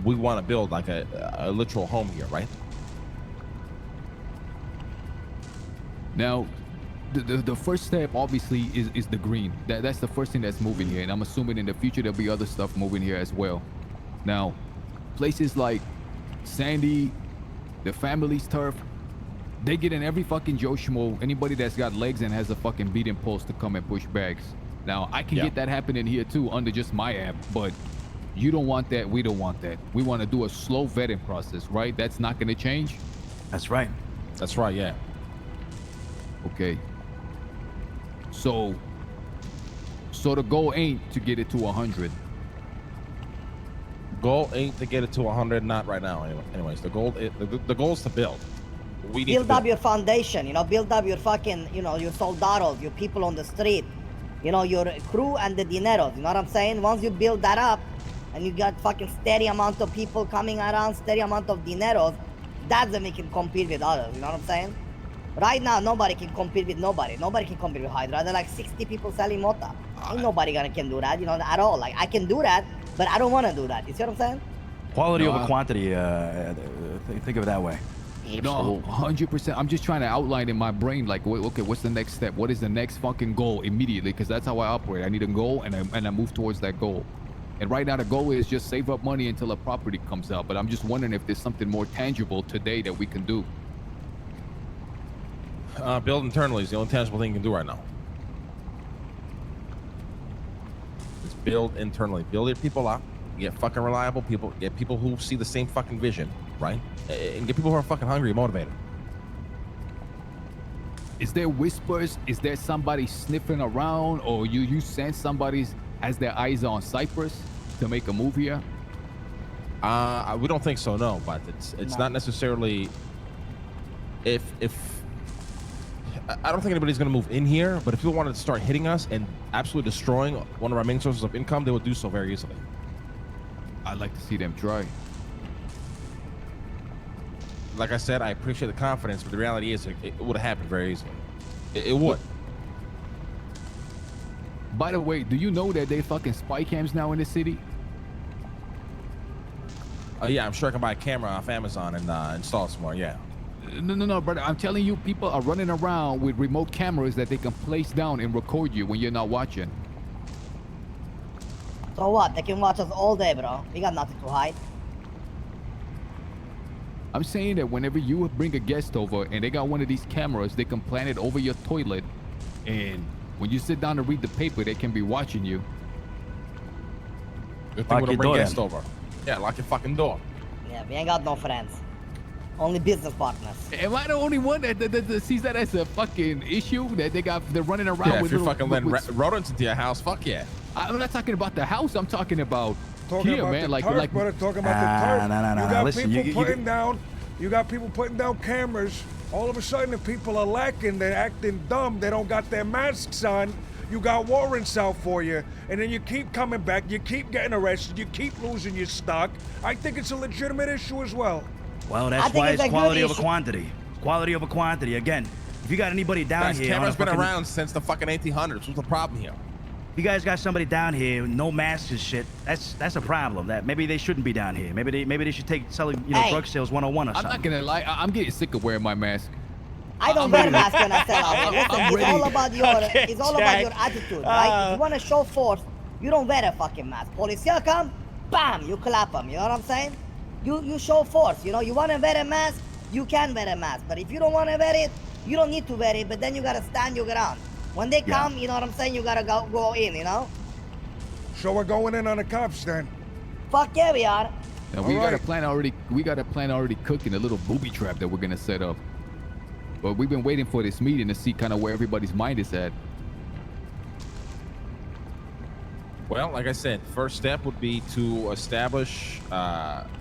We want to build like a literal home here, right? Now, the first step obviously is the green. That's the first thing that's moving here, and I'm assuming in the future there'll be other stuff moving here as well. Now, places like Sandy, the family's turf, they get in every fucking Joe Schmo, anybody that's got legs and has a fucking beating post to come and push bags. Now, I can get that happening here too under just my app, but you don't want that, we don't want that. We want to do a slow vetting process, right? That's not going to change? That's right. That's right, yeah. Okay. So the goal ain't to get it to 100. Goal ain't to get it to 100, not right now. Anyways, the goal is to build. We need Build up your foundation, you know, build up your fucking, you know, your soldados, your people on the street, you know, your crew and the dineros, you know what I'm saying? Once you build that up and you got fucking steady amount of people coming around, steady amount of dineros, that's when we can compete with others, you know what I'm saying? Right now, nobody can compete with nobody. Nobody can compete with Hydra. There are like 60 people selling Mota. Ain't nobody can do that, you know, at all. Like, I can do that, but I don't want to do that. You see what I'm saying? Quality No, over quantity. Think of it that way. No, 100%. I'm just trying to outline in my brain, like, okay, what's the next step? What is the next fucking goal immediately? Because that's how I operate. I need a goal, and I move towards that goal. And right now, the goal is just save up money until a property comes out. But I'm just wondering if there's something more tangible today that we can do. Build internally is the only tangible thing you can do right now. Just build internally. Build your people up. Get fucking reliable people. Get people who see the same fucking vision, right? And get people who are fucking hungry and motivated. Is there whispers? Is there somebody sniffing around? Or you sense somebody's has their eyes on Cyprus to make a move here? We don't think so, no. But it's not necessarily. If I don't think anybody's gonna move in here, but if people wanted to start hitting us and absolutely destroying one of our main sources of income, they would do so very easily. I'd like to see them try. Like I said, I appreciate the confidence, but the reality is it would have happened very easily. It would. By the way, do you know that they fucking spy cams now in the city? Yeah, I'm sure I can buy a camera off Amazon and install it somewhere. Yeah. No, brother. I'm telling you, people are running around with remote cameras that they can place down and record you when you're not watching. So what? They can watch us all day, bro. We got nothing to hide. I'm saying that whenever you bring a guest over and they got one of these cameras, they can plant it over your toilet, and when you sit down to read the paper, they can be watching you. Good thing we Lock don't your bring door guests then. over. Yeah, lock your fucking door. Yeah, we ain't got no friends. Only business partners. Am I the only one that sees that as a fucking issue that they're running around Yeah, if with you're little, fucking letting with- rodents into your house, fuck yeah. I'm not talking about the house. I'm talking about Talking here, about man. the Like, turf, brother. Talking about the turf. No. You got Listen, people you putting down. You got people putting down cameras. All of a sudden, if people are lacking, they're acting dumb. They don't got their masks on. You got warrants out for you, and then you keep coming back. You keep getting arrested. You keep losing your stock. I think it's a legitimate issue as well. Well, I that's think why it's it's a good quality over issue. quantity. Quality over quantity. Again, if you got anybody down Guys, here, on a camera's been fucking- around since the fucking 1800s. What's the problem here? If you guys got somebody down here, no masks and shit, that's a problem. That maybe they shouldn't be down here. Maybe they should take selling Hey. drug sales 101 or I'm something. not gonna lie. I'm getting sick of wearing my mask. I don't I'm wear ready. mask when I sell out here. Listen, I'm it's all ready. about your Okay, it's all about your Jack. attitude, right? If you want to show force, you don't wear a fucking mask. Policia come, bam, you clap them. You know what I'm saying? You show force. You know, you want to wear a mask, you can wear a mask. But if you don't want to wear it, you don't need to wear it. But then you gotta stand your ground. When they come, you know what I'm saying? You gotta go in. You know? So we're going in on the cops then. Fuck yeah, we are. Now, we got a Alright. plan already. We got a plan already cooking, a little booby trap that we're gonna set up. But we've been waiting for this meeting to see kind of where everybody's mind is at. Well, like I said, first step would be to establish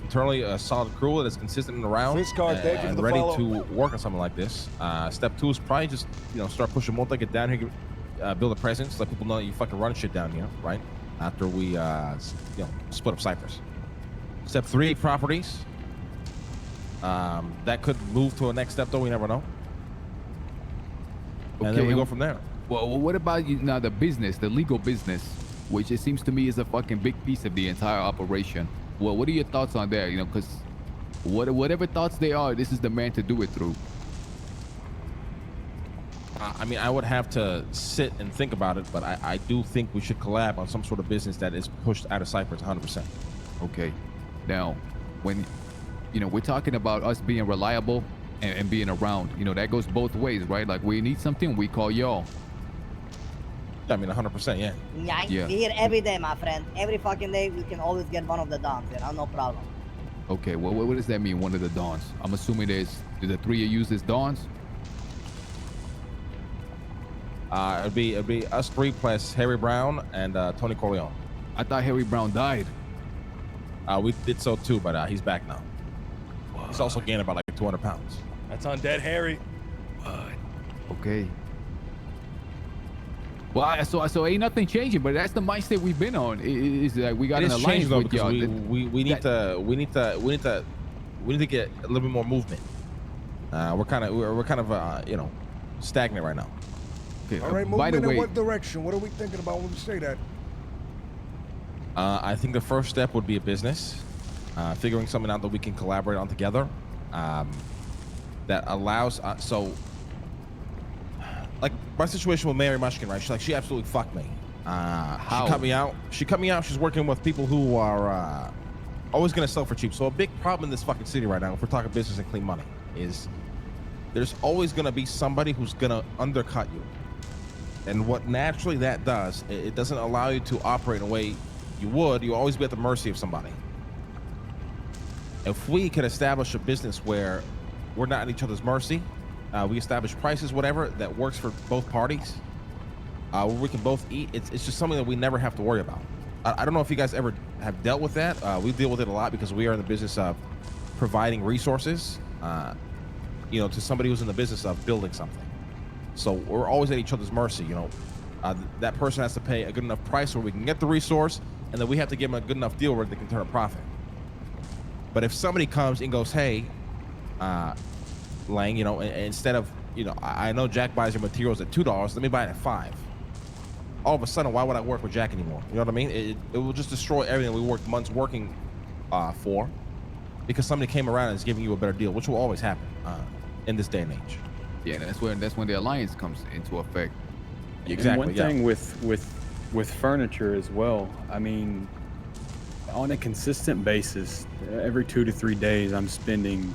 internally a solid crew that is consistent and around Fist card, thank you for and the ready follow. to work on something like this. Step 2 is probably just start pushing multi, get down here, build a presence, let people know that you fucking run shit down here, right? After we split up Cyprus. Step 3, properties. That could move to a next step though. We never know. And then we go from there. Well, what about now the business, the legal business, which it seems to me is a fucking big piece of the entire operation. Well, what are your thoughts on that? Because whatever thoughts they are, this is the man to do it through. I mean, I would have to sit and think about it, but I do think we should collab on some sort of business that is pushed out of Cyprus 100%. Okay. Now, when we're talking about us being reliable and being around, that goes both ways, right? Like we need something, we call y'all. I mean, 100%, yeah. Yeah. We here every day, my friend. Every fucking day, we can always get one of the dons. You know, no problem. Okay, well, what does that mean, one of the dons? I'm assuming do the three of you use as dons? It'd be us three plus Harry Brown and Tony Corleone. I thought Harry Brown died. We did so too, but he's back now. He's also gained about like 200 pounds. That's on Dead Harry. Okay. Well, so ain't nothing changing, but that's the mindset we've been on. Is that we got It an is alliance changed though with because y'all. we need to get a little bit more movement. We're kind of stagnant right now. Okay. All right, by the moving in way, what direction? What are we thinking about when we say that? I think the first step would be a business, figuring something out that we can collaborate on together, that allows. So, like my situation with Mary Mushkin, right? She absolutely fucked me. How? She cut me out. She's working with people who are always gonna sell for cheap. So a big problem in this fucking city right now, if we're talking business and clean money, is there's always gonna be somebody who's gonna undercut you. And what naturally that does, it doesn't allow you to operate in a way you would. You'll always be at the mercy of somebody. If we could establish a business where we're not at each other's mercy, we establish prices, whatever, that works for both parties, where we can both eat, it's just something that we never have to worry about. I don't know if you guys ever have dealt with that. We deal with it a lot because we are in the business of providing resources, to somebody who's in the business of building something. So we're always at each other's mercy. That person has to pay a good enough price where we can get the resource, and then we have to give them a good enough deal where they can turn a profit. But if somebody comes and goes, hey, Lang, instead of, I know Jack buys your materials at $2, let me buy it at $5. All of a sudden, why would I work with Jack anymore? You know what I mean? It will just destroy everything we worked months working for, because somebody came around and is giving you a better deal, which will always happen in this day and age. Yeah, that's when the alliance comes into effect. Exactly. And one yeah. thing with furniture as well. I mean, on a consistent basis, every 2 to 3 days, I'm spending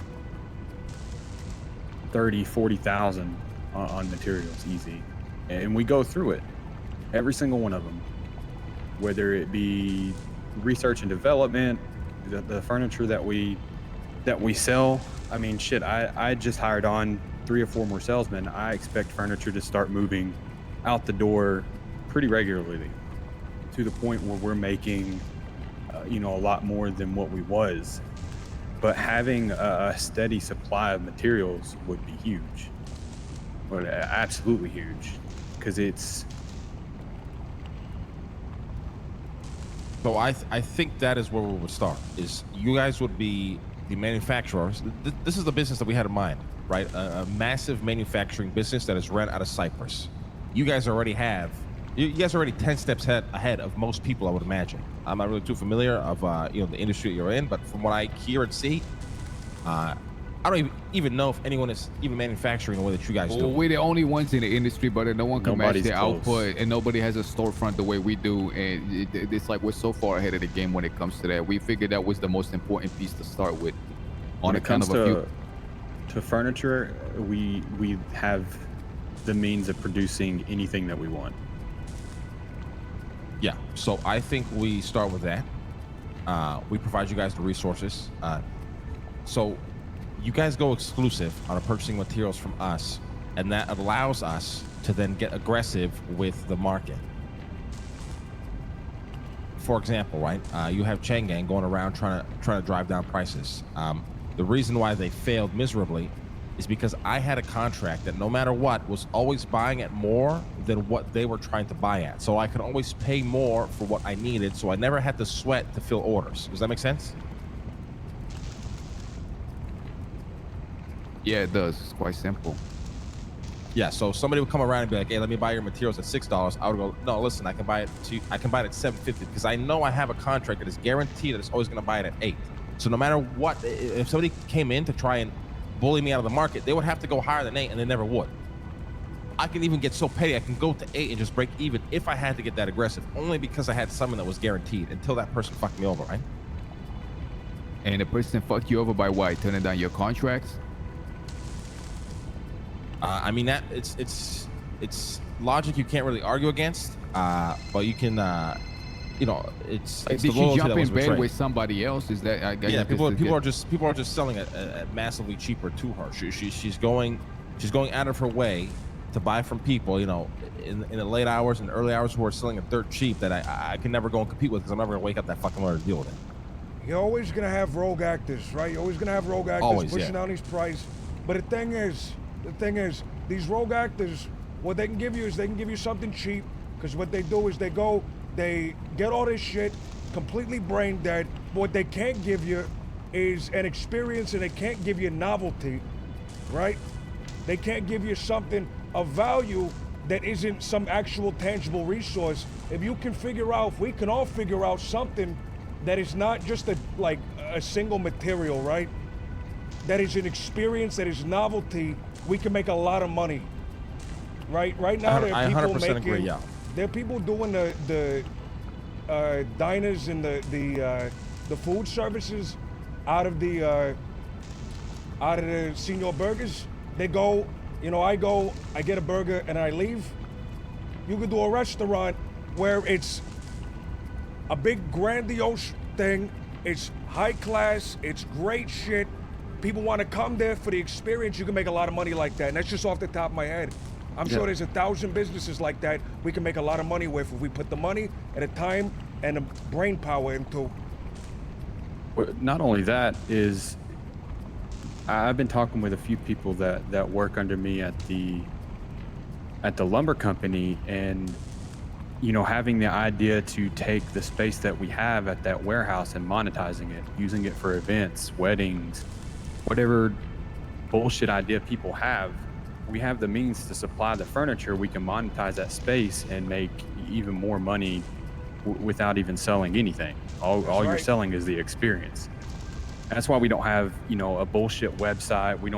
30,000-40,000 on materials, easy, and we go through it, every single one of them, whether it be research and development, the furniture that we sell. I mean, shit, I just hired on 3 or 4 more salesmen. I expect furniture to start moving out the door pretty regularly, to the point where we're making a lot more than what we was. But having a steady supply of materials would be huge, but absolutely huge, because it's. So I think that is where we would start. Is you guys would be the manufacturers. This is the business that we had in mind, right? A massive manufacturing business that is run out of Cyprus. You guys already have. You guys are already 10 steps ahead of most people, I would imagine. I'm not really too familiar of the industry you're in, but from what I hear and see, I don't even know if anyone is even manufacturing the way that you guys do. Well, we're the only ones in the industry, but no one can match Nobody's the close. output, and nobody has a storefront the way we do. And it's like we're so far ahead of the game when it comes to that. We figured that was the most important piece to start with. When it comes to furniture, we have the means of producing anything that we want. Yeah, so I think we start with that. We provide you guys the resources. So you guys go exclusive on purchasing materials from us, and that allows us to then get aggressive with the market. For example, right, you have Chang'an going around trying to drive down prices. The reason why they failed miserably is because I had a contract that no matter what was always buying at more than what they were trying to buy at. So I could always pay more for what I needed, so I never had to sweat to fill orders. Does that make sense? Yeah, it does. It's quite simple. Yeah, so somebody would come around and be like, "Hey, let me buy your materials at $6." I would go, "No, listen, I can buy it at $7.50 because I know I have a contract that is guaranteed that it's always going to buy it at $8." So no matter what, if somebody came in to try and bully me out of the market, they would have to go higher than $8, and they never would. I can even get so petty, I can go to $8 and just break even if I had to get that aggressive, only because I had something that was guaranteed until that person fucked me over, right? And the person fucked you over by what? Turning down your contracts? I mean, that it's logic you can't really argue against, but you can, it's Did the she loyalty jump that was in bed betrayed. with somebody else? Is that? I guess Yeah, this is people are just selling it at massively cheaper to her. She's going out of her way to buy from people, in the late hours and early hours who are selling it dirt cheap that I can never go and compete with because I'm never gonna wake up that fucking morning to deal with it. You're always gonna have rogue actors, right? You're always gonna have rogue actors Always, pushing yeah. down these prices. But the thing is, these rogue actors, what they can give you is they can give you something cheap, because what they do is they get all this shit completely brain dead. But what they can't give you is an experience, and they can't give you novelty, right? They can't give you something of value that isn't some actual tangible resource. If you can figure out, if we can all figure out something that is not just a single material, right? That is an experience, that is novelty, we can make a lot of money, right? Right now, there are people 100% making. agree, yeah. There are people doing the diners and the food services out of the Senor Burgers. They go, I get a burger and I leave. You could do a restaurant where it's a big grandiose thing. It's high class. It's great shit. People want to come there for the experience. You can make a lot of money like that. And that's just off the top of my head. I'm sure there's 1,000 businesses like that we can make a lot of money with if we put the money and the time and the brain power into. Not only that, is I've been talking with a few people that work under me at the lumber company, and having the idea to take the space that we have at that warehouse and monetizing it, using it for events, weddings, whatever bullshit idea people have. We have the means to supply the furniture. We can monetize that space and make even more money without even selling anything. All you're right. selling is the experience. That's why we don't have, you know, a bullshit website. We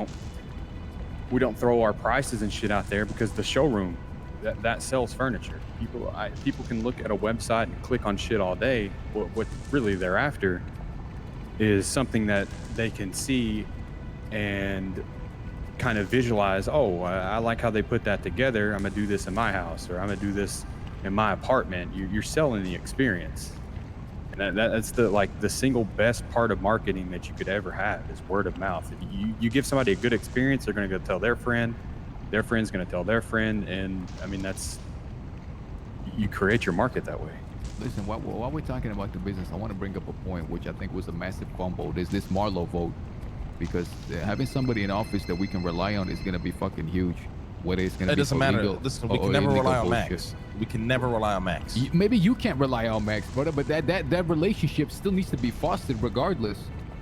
don't throw our prices and shit out there, because the showroom that sells furniture. People can look at a website and click on shit all day. What really they're after is something that they can see and kind of visualize. Oh, I like how they put that together. I'm gonna do this in my house, or I'm gonna do this in my apartment. You're selling the experience. And that's the single best part of marketing that you could ever have is word of mouth. If you give somebody a good experience, they're going to go tell their friend's going to tell their friend, and I mean you create your market that way. Listen, while we're talking about the business, I want to bring up a point which I think was a massive fumble. There's this Marlowe vote, because having somebody in office that we can rely on is going to be fucking huge. Whether it's going to be doesn't matter. legal Listen, we or can never illegal rely on bullshit. Max. We can never rely on Max. Maybe you can't rely on Max, brother, but that relationship still needs to be fostered regardless.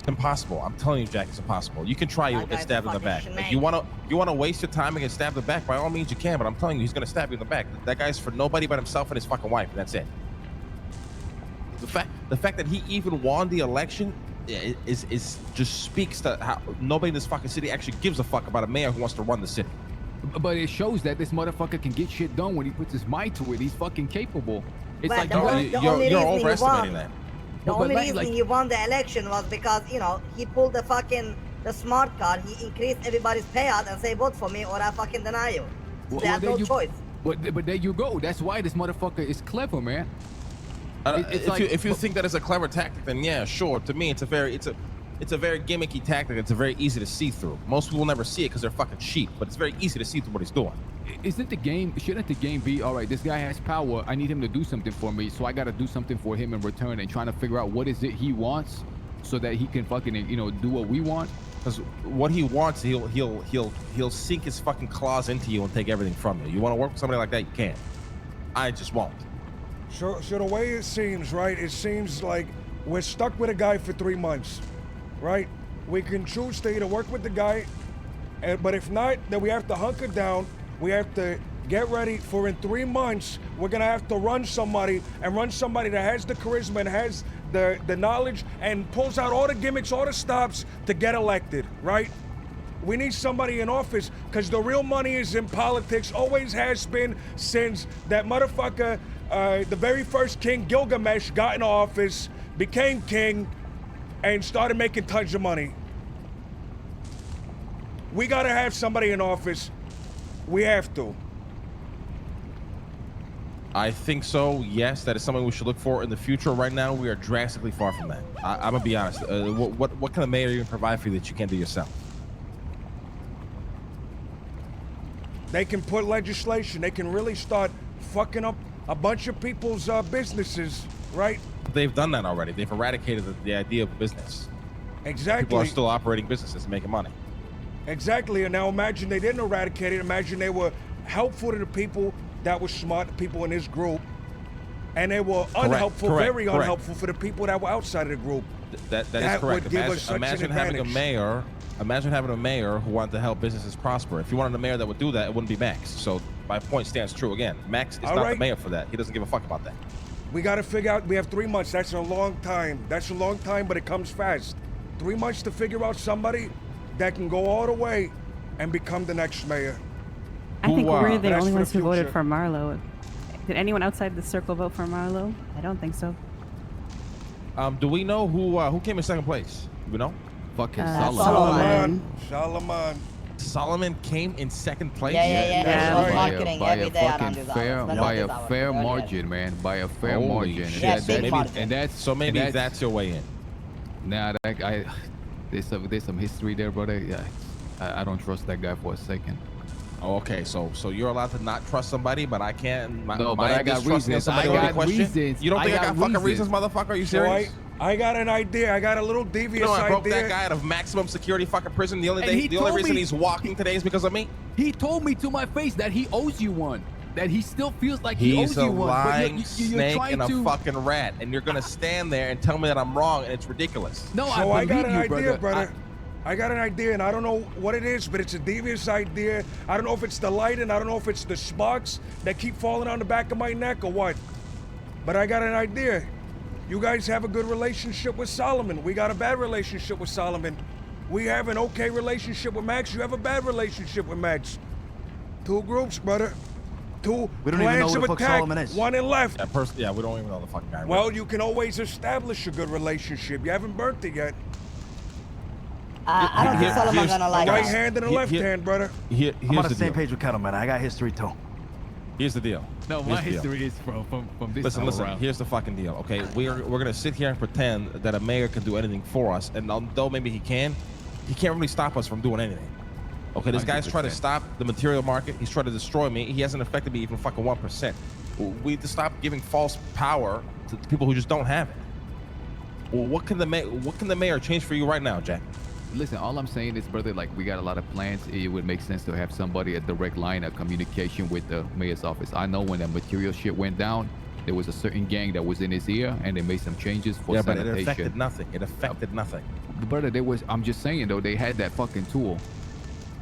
Impossible. I'm telling you, Jack, it's impossible. You can try, you'll That get guy's stabbed in the fucking back. Like, schmeg. you wanna waste your time and get stabbed in the back, by all means you can, but I'm telling you, he's gonna stab you in the back. That guy's for nobody but himself and his fucking wife, and that's it. The fact that he even won the election is just speaks to how nobody in this fucking city actually gives a fuck about a mayor who wants to run the city. But it shows that this motherfucker can get shit done when he puts his mind to it. He's fucking capable. It's Well, like the only You're reason he overestimating won- that. The But only like- reason like- he won the election was because, you know, he pulled the smart card. He increased everybody's payout and say, vote for me or I fucking deny you. So they have there no you- choice. But there you go. That's why this motherfucker is clever, man. If you think that is a clever tactic, then yeah, sure. To me, it's a very gimmicky tactic. It's a very easy to see through. Most people never see it because they're fucking sheep, but it's very easy to see through what he's doing. Shouldn't the game be, all right, this guy has power, I need him to do something for me, so I got to do something for him in return, and trying to figure out what is it he wants so that he can fucking, do what we want? Because what he wants, he'll sink his fucking claws into you and take everything from you. You want to work with somebody like that, you can't. I just won't. So the way it seems, right? It seems like we're stuck with a guy for 3 months, right? We can choose to either work with the guy, but if not, then we have to hunker down. We have to get ready for in 3 months, we're gonna have to run somebody that has the charisma and has the knowledge and pulls out all the gimmicks, all the stops to get elected, right? We need somebody in office because the real money is in politics, always has been since that motherfucker, the very first king, Gilgamesh, got in office, became king, and started making tons of money. We gotta have somebody in office. We have to. I think so, yes. That is something we should look for in the future. Right now, we are drastically far from that. I'm going to be honest. What kind of mayor are you going to provide for you that you can't do yourself? They can put legislation. They can really start fucking up a bunch of people's businesses, right? They've done that already. They've eradicated the idea of business. Exactly. People are still operating businesses and making money. Exactly. And now imagine they didn't eradicate it. Imagine they were helpful to the people that were smart, the people in this group, and they were unhelpful, very unhelpful for the people that were outside of the group. That is correct. Would give us such Imagine an having a advantage. mayor. Imagine having a mayor who wanted to help businesses prosper. If you wanted a mayor that would do that, it wouldn't be Max. So my point stands true again. Max is All not right. the mayor for that. He doesn't give a fuck about that. We got to figure out, we have 3 months. That's a long time. That's a long time, but it comes fast. 3 months to figure out somebody that can go all the way and become the next mayor. I think we're the That's only for ones the who voted future. for Marlowe. Did anyone outside the circle vote for Marlowe? I don't think so. Do we know who came in second place? Do we know? Fucking Solomon. Solomon. Solomon came in second place. Yeah. Yeah. It's marketing by every a day fucking around this fair, hour. by That's a our fair earlier. margin, man. By a fair Holy margin. shit. Yeah, big margin. And that's So maybe and that's your way in. Nah, there's some history there, brother. Yeah, I don't trust that guy for a second. Oh, okay, so you're allowed to not trust somebody, but I can't. No, but I got distrusting reasons. somebody I without got question? reasons. You don't think I got fucking reasons. reasons, motherfucker? Are you So serious? I got an idea. I got a little devious You know, I broke idea. that guy out of maximum security fucking prison. The only And he only told reason me- he's walking today is because of me. He told me to my face that he owes you one. That he still feels like he He's owes a you one. lying You're snake trying and a to. fucking rat, and you're gonna stand there and tell me that I'm wrong, and it's ridiculous. No, So I I believe got an you, idea, brother. brother. I got an idea, and I don't know what it is, but it's a devious idea. I don't know if it's the lighting. I don't know if it's the sparks that keep falling on the back of my neck or what. But I got an idea. You guys have a good relationship with Solomon. We got a bad relationship with Solomon. We have an okay relationship with Max. You have a bad relationship with Max. Two groups, brother. Two We don't even know plans who of the fuck attack. Solomon is. One in left. Yeah, we don't even know the fucking guy. Well, you can always establish a good relationship. You haven't burnt it yet. I don't think Solomon's gonna like Right that. hand and a left hand, brother. Here's I'm on the the same deal. page with Kettleman. I got history too. Here's the deal. No, Here's my the deal. history is from this Listen, time listen. around. Here's the fucking deal. Okay, we're gonna sit here and pretend that a mayor can do anything for us, and although maybe he can't really stop us from doing anything. Okay, this guy's trying to 100%. stop the material market. He's trying to destroy me. He hasn't affected me even fucking 1%. We need to stop giving false power to people who just don't have it. Well, what can the mayor change for you right now, Jack? Listen, all I'm saying is, brother, like, we got a lot of plans. It would make sense to have somebody, a direct line of communication with the mayor's office. I know when the material shit went down, there was a certain gang that was in his ear, and they made some changes for Yeah, but sanitation. it affected nothing. It affected nothing. Brother, I'm just saying, though, they had that fucking tool.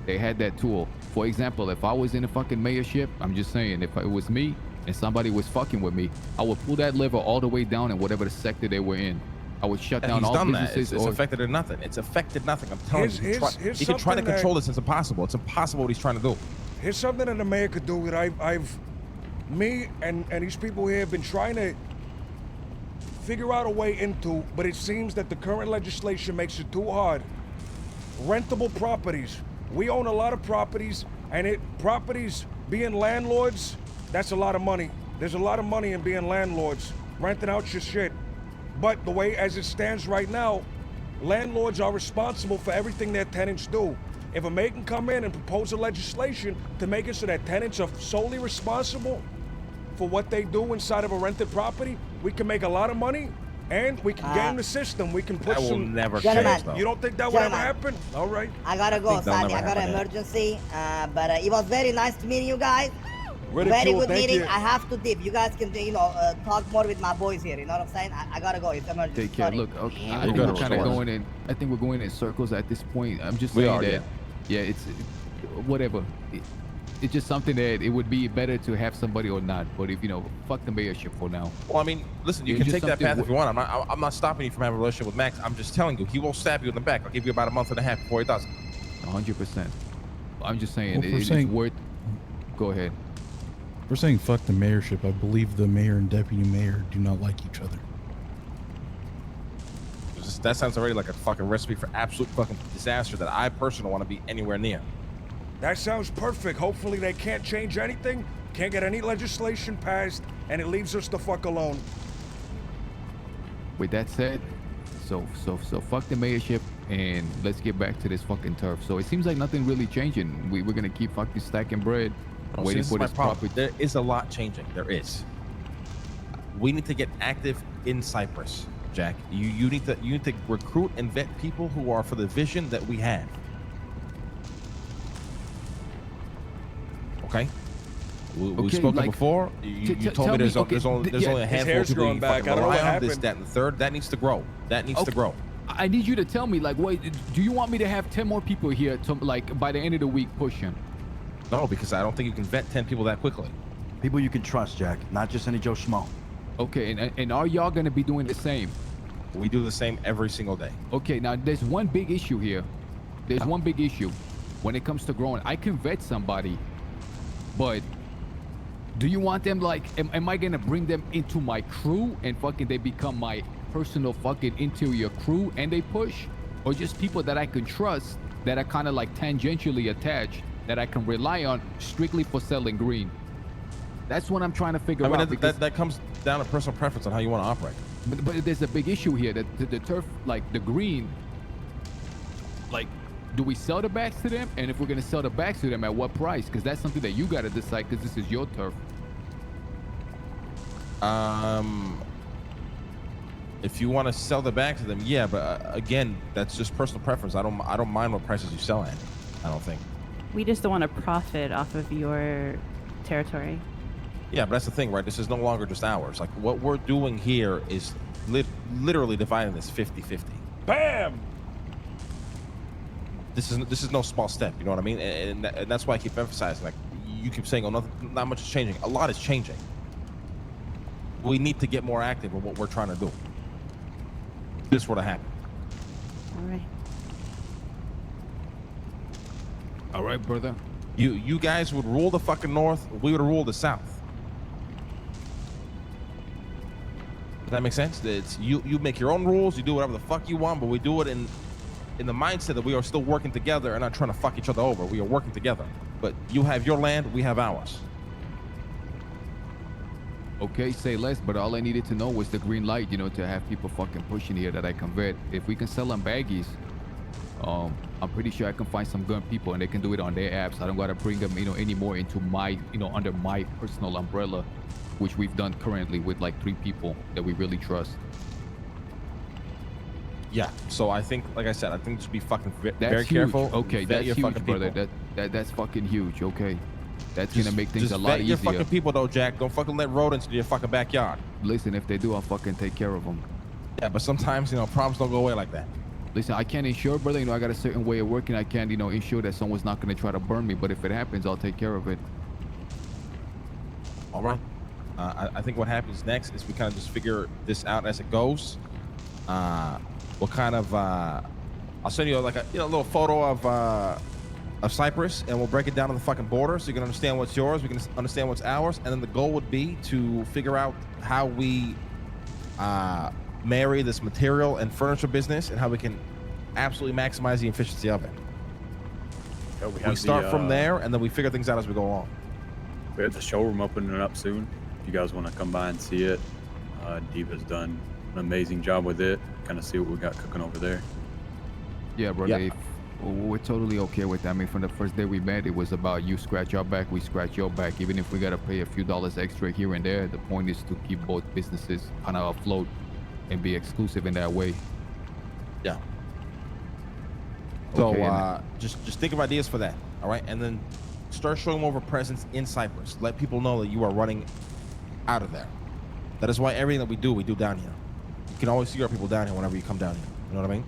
They had that tool. For example, if I was in a fucking mayorship, I'm just saying, if it was me and somebody was fucking with me, I would pull that lever all the way down in whatever the sector they were in. I would shut down He's all done that. businesses. It's affected it nothing. It's affected nothing. I'm telling you. Here's He can try to something control that- this. It's impossible. It's impossible what he's trying to do. Here's something that the mayor could do that me and these people here have been trying to figure out a way into, but it seems that the current legislation makes it too hard. Rentable properties. We own a lot of properties, and properties being landlords, that's a lot of money. There's a lot of money in being landlords, renting out your shit. But the way as it stands right now, landlords are responsible for everything their tenants do. If a mayor can come in and propose a legislation to make it so that tenants are solely responsible for what they do inside of a rented property, we can make a lot of money and we can game the system. We can put That will some. never Gentlemen. change, though. You don't think that would ever Gentlemen. happen? All right. I gotta go, think that'll Sandy. I never got an happen, yeah. emergency. But it was very nice to meet you guys. Ridicule, Very good thank meeting. you. I have to dip. You guys can, talk more with my boys here. You know what I'm saying? I gotta go. It's emergency. Take care. Sorry. Look, okay, I You're think good, we're kind of Roland. going in. I think we're going in circles at this point. I'm just We saying are, that. Yeah, it's whatever. It's just something that it would be better to have somebody or not. But if fuck the mayorship for now. Well, I mean, listen, you It's can just take that something path if you want. I'm not stopping you from having a relationship with Max. I'm just telling you, he will stab you in the back. I'll give you about a month and a half before he does. 100%. I'm just saying Well, if we're it's saying- worth. Go ahead. If we're saying fuck the mayorship, I believe the mayor and deputy mayor do not like each other. That sounds already like a fucking recipe for absolute fucking disaster that I personally want to be anywhere near. That sounds perfect. Hopefully they can't change anything, can't get any legislation passed, and it leaves us the fuck alone. With that said, so fuck the mayorship and let's get back to this fucking turf. So it seems like nothing really changing. We're gonna keep fucking stacking bread, See, waiting this for is my this problem. property. There is a lot changing. There is. We need to get active in Cyprus, Jack. You need to recruit and vet people who are for the vision that we have. Okay. We've Okay, spoken like, before. You t- told tell me there's me, only yeah, a his handful hair's of people growing you back. fucking I don't know rely what on. This, happened. that, and the third. That needs to grow. That needs to Okay. grow. I need you to tell me, like, wait, do you want me to have 10 more people here to, like, by the end of the week pushing? No, because I don't think you can vet 10 people that quickly. People you can trust, Jack, not just any Joe Schmo. Okay, and are y'all gonna be doing the same? We do the same every single day. Okay, now there's one big issue here. There's one big issue when it comes to growing. I can vet somebody, but do you want them, like, am I gonna bring them into my crew and fucking they become my personal fucking interior crew and they push? Or just people that I can trust that are kind of like tangentially attached that I can rely on strictly for selling green? That's what I'm trying to figure I mean, out. because- that comes down to personal preference on how you want to operate. but there's a big issue here that the turf, like the green, like, do we sell the bags to them? And if we're gonna sell the bags to them, at what price? Because that's something that you gotta decide. Because this is your turf. If you want to sell the bag to them, yeah, but again, that's just personal preference. I don't mind what prices you sell at. I don't think. We just don't want to profit off of your territory. Yeah, but that's the thing, right? This is no longer just ours. Like, what we're doing here is literally dividing this 50-50. Bam! This is no small step. You know what I mean? And that's why I keep emphasizing. Like, you keep saying, "Oh, not much is changing." A lot is changing. We need to get more active in what we're trying to do. this were to happen. All right. All right, brother. You guys would rule the fucking North. We would rule the South. Does that make sense? It's you make your own rules. You do whatever the fuck you want, but we do it in the mindset that we are still working together and not trying to fuck each other over. We are working together. But you have your land, we have ours. Okay, say less, but all I needed to know was the green light, you know, to have people fucking pushing here that I convert. If we can sell them baggies, I'm pretty sure I can find some gun people and they can do it on their apps. I don't gotta bring them, you know, anymore into my, you know, under my personal umbrella, which we've done currently with like 3 people that we really trust. Yeah. So I think, like I said, I think just be fucking That's very huge. careful. Okay, Vet that's your huge, fucking brother. people. That's fucking huge. Okay, that's Just- gonna make things just a lot vet your easier. fucking people though, Jack. Don't fucking let rodents into your fucking backyard. Listen, if they do, I'll fucking take care of them. Yeah, but sometimes, you know, problems don't go away like that. Listen, I can't insure, brother. You know, I got a certain way of working. I can't, you know, ensure that someone's not gonna try to burn me. But if it happens, I'll take care of it. All right. I think what happens next is we kind of just figure this out as it goes. We'll kind of, I'll send you like a little photo of Cyprus, and we'll break it down to the fucking border so you can understand what's yours, we can understand what's ours, and then the goal would be to figure out how we marry this material and furniture business and how we can absolutely maximize the efficiency of it. Yeah, We start from there, and then we figure things out as we go along. We have the showroom opening up soon. If you guys want to come by and see it, Diva's done an amazing job with it. Kind of see what we got cooking over there. Yeah, brother. Yeah. We're totally okay with that. I mean, from the first day we met, it was about you scratch our back, we scratch your back. Even if we gotta pay a few dollars extra here and there, the point is to keep both businesses kind of afloat and be exclusive in that way. Yeah. So Okay, and- just think of ideas for that, all right? And then start showing more of a presence in Cyprus. Let people know that you are running out of there. That is why everything that we do down here. You can always see our people down here whenever you come down here. You know what I mean?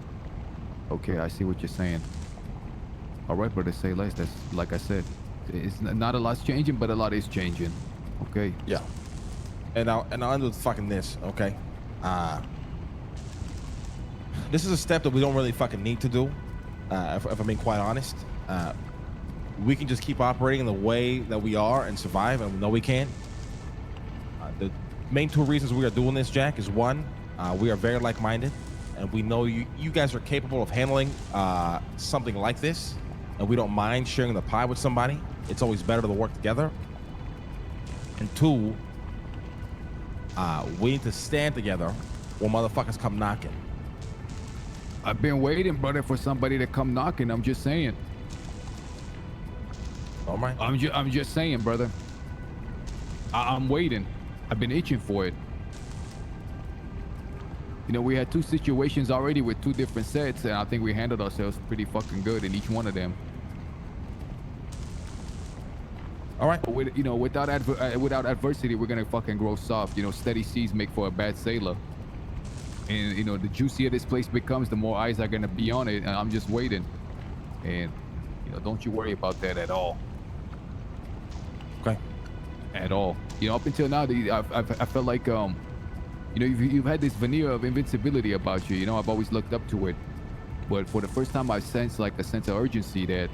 Okay, I see what you're saying. All right, brother, say less. That's like I said, it's not a lot's changing, but a lot is changing. Okay. Yeah. And I'll end with fucking this, okay? This is a step that we don't really fucking need to do, if I'm being quite honest. We can just keep operating the way that we are and survive, and we know we can. The main 2 reasons we are doing this, Jack, is 1, we are very like-minded, and we know you guys are capable of handling something like this, and we don't mind sharing the pie with somebody. It's always better to work together. And 2, we need to stand together when motherfuckers come knocking. I've been waiting, brother, for somebody to come knocking. I'm just saying. All right. I'm just saying, brother. I'm waiting. I've been itching for it. You know, we had 2 situations already with 2 different sets, and I think we handled ourselves pretty fucking good in each one of them. All right. But with, you know, without adversity, we're gonna fucking grow soft. You know, steady seas make for a bad sailor. And you know, the juicier this place becomes, the more eyes are gonna be on it. And I'm just waiting. And you know, don't you worry about that at all. Okay. At all. You know, up until now, I felt like you know, you've had this veneer of invincibility about you. You know, I've always looked up to it. But for the first time, I sensed like a sense of urgency that,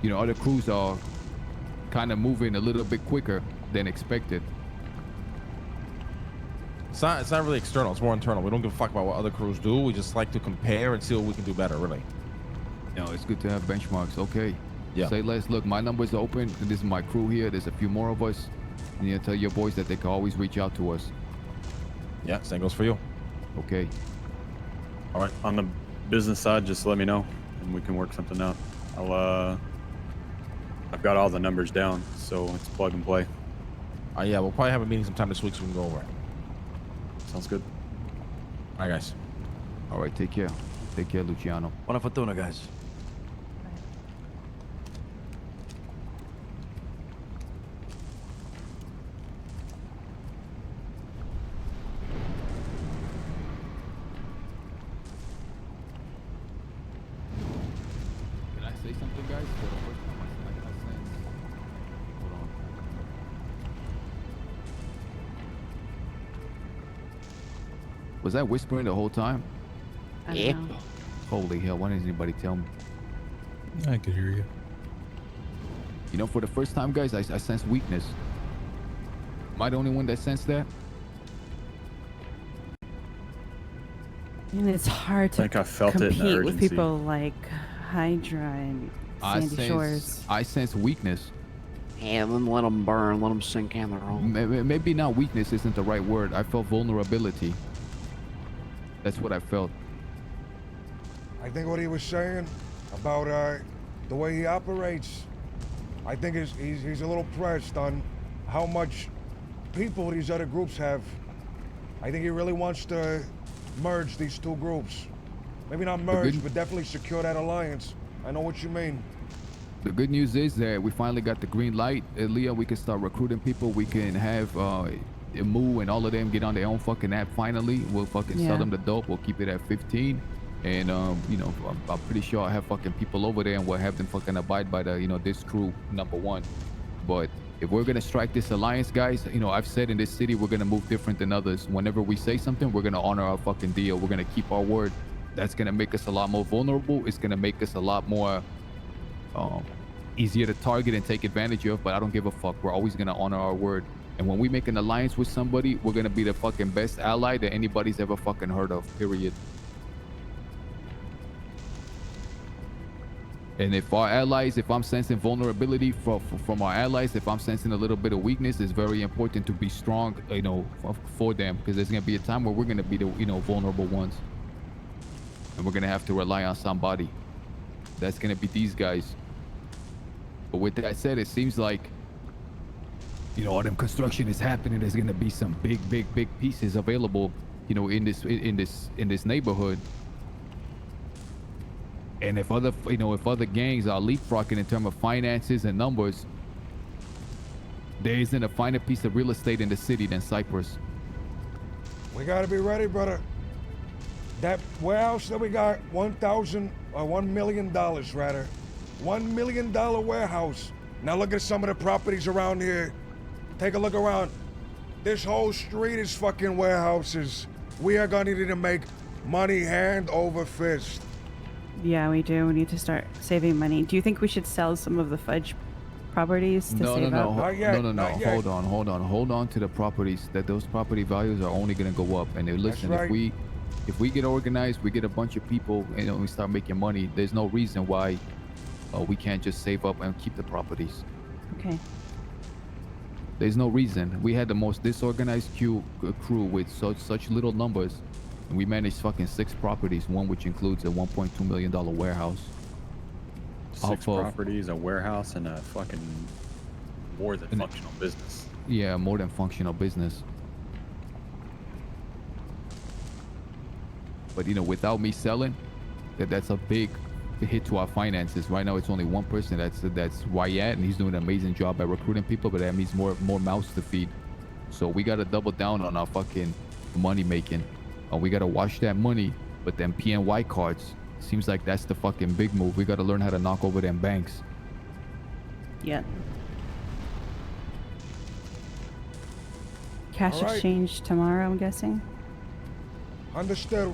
you know, other crews are kind of moving a little bit quicker than expected. It's not really external. It's more internal. We don't give a fuck about what other crews do. We just like to compare and see what we can do better, really. You know, it's good to have benchmarks. Okay. Yeah. Say less. Look, my number's open. This is my crew here. There's a few more of us. And you tell your boys that they can always reach out to us. Yeah, same goes for you. Okay. All right. On the business side, just let me know and we can work something out. I've got all the numbers down, so it's plug and play. Yeah, we'll probably have a meeting sometime this week so we can go over it. Sounds good. All right, guys. All right. Take care. Take care, Luciano. Buona fortuna, guys. Can I say something, guys? For the first time, I sense. Hold on. Was I whispering the whole time? I don't know. Holy hell! Why didn't anybody tell me? I could hear you. You know, for the first time, guys, I sense weakness. Am I the only one that sensed that? And it's hard to think I felt it in the compete with urgency. people like Hydra and Sandy Shores. I sense weakness. Yeah, then let them burn. Let them sink in their own. Maybe not weakness isn't the right word. I felt vulnerability. That's what I felt. I think what he was saying about the way he operates, I think he's a little pressed on how much people these other groups have. I think he really wants to merge these two groups. Maybe not merge, but definitely secure that alliance. I know what you mean. The good news is that we finally got the green light. Leah, we can start recruiting people. We can have Moo and all of them get on their own fucking app finally. We'll fucking sell them the dope. We'll keep it at 15. And, you know, I'm pretty sure I have fucking people over there and we'll have them fucking abide by the, you know, this crew, #1. But if we're going to strike this alliance, guys, you know, I've said in this city, we're going to move different than others. Whenever we say something, we're going to honor our fucking deal. We're going to keep our word. That's going to make us a lot more vulnerable. It's going to make us a lot more easier to target and take advantage of, but I don't give a fuck. We're always going to honor our word. And when we make an alliance with somebody, we're going to be the fucking best ally that anybody's ever fucking heard of, period. And if our allies, if I'm sensing vulnerability from our allies, if I'm sensing a little bit of weakness, it's very important to be strong, you know, for them, because there's going to be a time where we're going to be the, you know, vulnerable ones. And we're going to have to rely on somebody. That's going to be these guys. But with that said, it seems like, you know, all them construction is happening. There's going to be some big pieces available, you know, in this neighborhood. And if other gangs are leapfrogging in terms of finances and numbers, there isn't a finer piece of real estate in the city than Cypress. We gotta be ready, brother. That warehouse that we got, $1 million rather. $1 million warehouse. Now look at some of the properties around here. Take a look around. This whole street is fucking warehouses. We are gonna need to make money hand over fist. Yeah, we do. We need to start saving money. Do you think we should sell some of the fudge properties to save up? Not yet, No. not yet. Hold on to the properties. That those property values are only gonna go up. And listen, That's right. if we get organized, we get a bunch of people, and we start making money. There's no reason why we can't just save up and keep the properties. Okay. There's no reason. We had the most disorganized crew with such little numbers, and we managed fucking 6 properties, one which includes a $1.2 million warehouse. 6 properties, a warehouse, and a fucking more than functional business. Yeah, more than functional business. But you know, without me selling, that's a big hit to our finances. Right now, it's only one person. That's Wyatt, and he's doing an amazing job at recruiting people. But that means more mouths to feed. So we gotta double down on our fucking money making. We gotta wash that money. But then PNY cards seems like that's the fucking big move. We gotta learn how to knock over them banks. Yeah. Cash All right. exchange tomorrow, I'm guessing. Understood.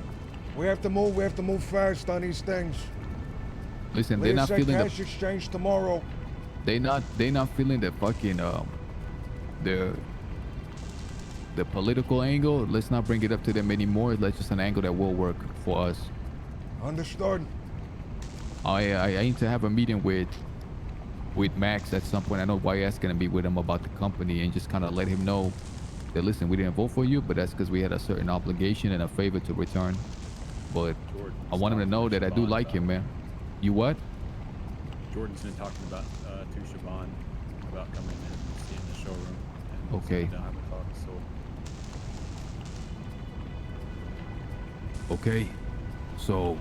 We have to move. We have to move fast on these things. Listen, Leah they're not said feeling cash exchange tomorrow. They not feeling the fucking the political angle. Let's not bring it up to them anymore. Let's just an angle that will work for us. Understood. I aim to have a meeting with Max at some point. I know Wyatt's gonna be with him about the company and just kind of let him know that, listen, we didn't vote for you, but that's because we had a certain obligation and a favor to return. But I want him to know that I do like him, man. You what? Jordan's been talking about to Siobhan about coming in and seeing the showroom. And Okay. sitting down having a talk, so Okay. So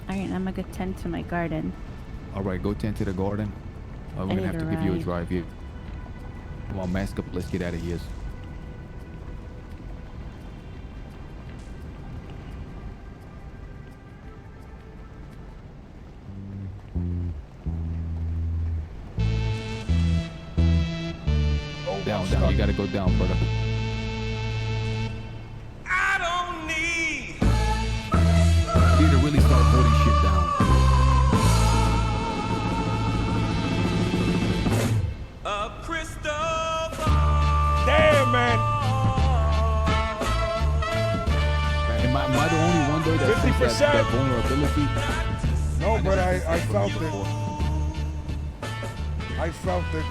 Alright, I'm gonna go tend to my garden. all right, go tend to the garden. We're I gonna need have to a give you a ride. drive here. Come on, mask up. Let's get out of here. Down. You gotta go down, brother. Damn, man. Am I the only one though that sees that vulnerability? No, but I felt it. I felt it.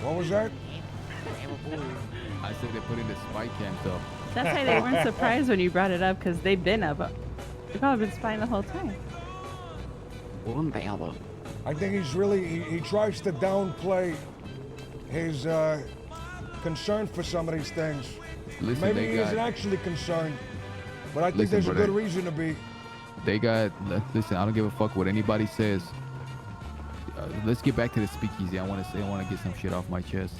What was that? I said they put in the spy cams up. That's why they weren't surprised when you brought it up, because they've been up. They've probably been spying the whole time. I think he's really, he tries to downplay his concern for some of these things. Listen, Maybe they he got- isn't actually concerned, but I think Listen, there's a brother. good reason to be. They got. Listen, I don't give a fuck what anybody says. Let's get back to the speakeasy. I want to get some shit off my chest.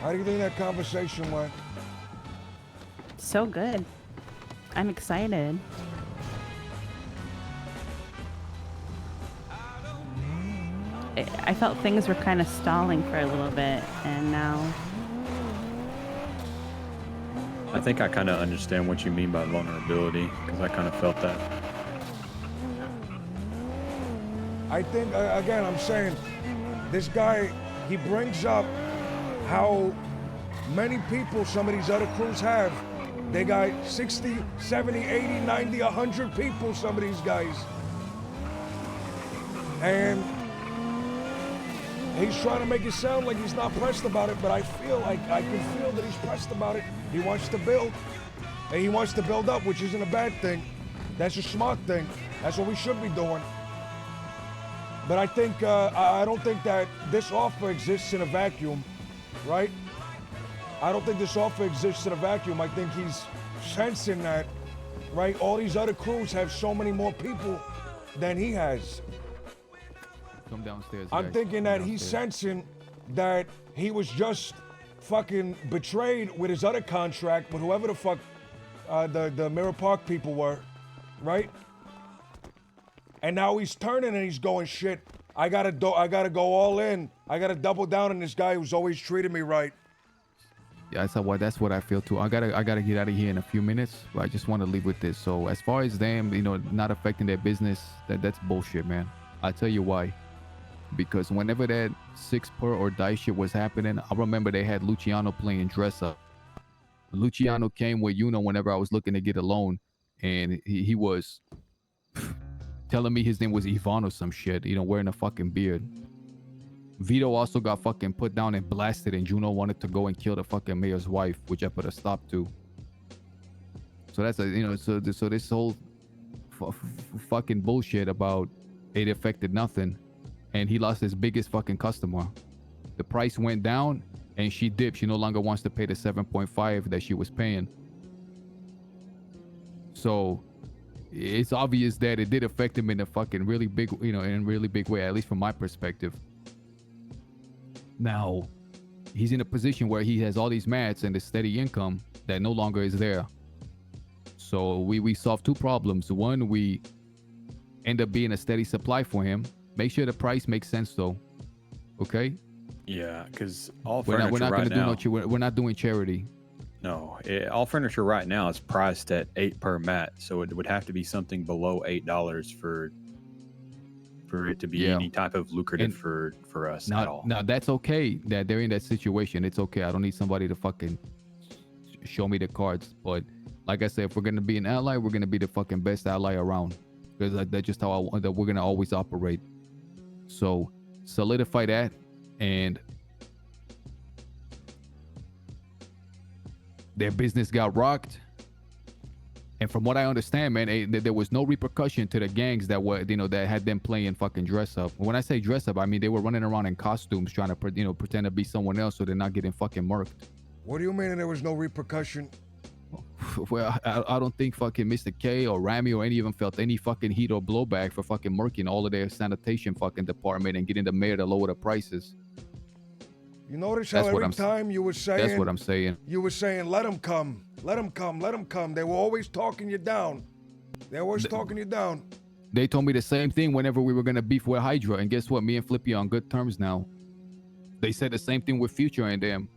How do you think that conversation went? So good. I'm excited. I felt things were kind of stalling for a little bit, and now I think I kind of understand what you mean by vulnerability because I kind of felt that. I think, again, I'm saying, this guy, he brings up how many people some of these other crews have. They got 60, 70, 80, 90, 100 people, some of these guys. And he's trying to make it sound like he's not pressed about it, but I feel like I can feel that he's pressed about it. He wants to build, and he wants to build up, which isn't a bad thing. That's a smart thing. That's what we should be doing. But I think, I don't think that this offer exists in a vacuum, right? I don't think this offer exists in a vacuum. I think he's sensing that, right? All these other crews have so many more people than he has. Come downstairs. I'm guys. thinking Come that he's downstairs. sensing that he was just fucking betrayed with his other contract with whoever the fuck the Mirror Park people were, right? And now he's turning and he's going, shit, I gotta go all in. I gotta double down on this guy who's always treated me right. Yeah, that's what I feel too. I gotta get out of here in a few minutes, but I just want to leave with this. So as far as them, not affecting their business, that's bullshit, man. I'll tell you why. Because whenever that 6 per or die shit was happening, I remember they had Luciano playing dress up. Luciano came with whenever I was looking to get a loan, and he was telling me his name was Ivan or some shit, wearing a fucking beard. Vito also got fucking put down and blasted, and Juno wanted to go and kill the fucking mayor's wife, which I put a stop to. So that's so this whole fucking bullshit about it affected nothing, and he lost his biggest fucking customer. The price went down, and she dipped. She no longer wants to pay the 7.5 that she was paying. So it's obvious that it did affect him in a fucking really big, in a really big way, at least from my perspective. Now, he's in a position where he has all these mats and a steady income that no longer is there. So we solved 2 problems. One, we end up being a steady supply for him. Make sure the price makes sense, though. Okay? Yeah, because all We're furniture not right gonna now. do we're not doing charity. No, all furniture right now is priced at 8 per mat, so it would have to be something below $8 for it to be Yeah. any type of lucrative And for us at all. Now that's okay that they're in that situation. It's okay. I don't need somebody to fucking show me the cards. But like I said, if we're gonna be an ally, we're gonna be the fucking best ally around, because that's just how that we're gonna always operate. So solidify that, and their business got rocked. And from what I understand, man, there was no repercussion to the gangs that were, that had them playing fucking dress up. When I say dress up, I mean they were running around in costumes trying to, pretend to be someone else so they're not getting fucking murked. What do you mean there was no repercussion? Well, I don't think fucking Mr. K or Rami or any of them felt any fucking heat or blowback for fucking murking all of their sanitation fucking department and getting the mayor to lower the prices. You notice how That's what every time you were saying, That's what I'm saying. you were saying, let them come, let them come, let them come. They were always talking you down. They were always talking you down. They told me the same thing whenever we were gonna beef with Hydra, and guess what? Me and Flippy are on good terms now. They said the same thing with Future and them.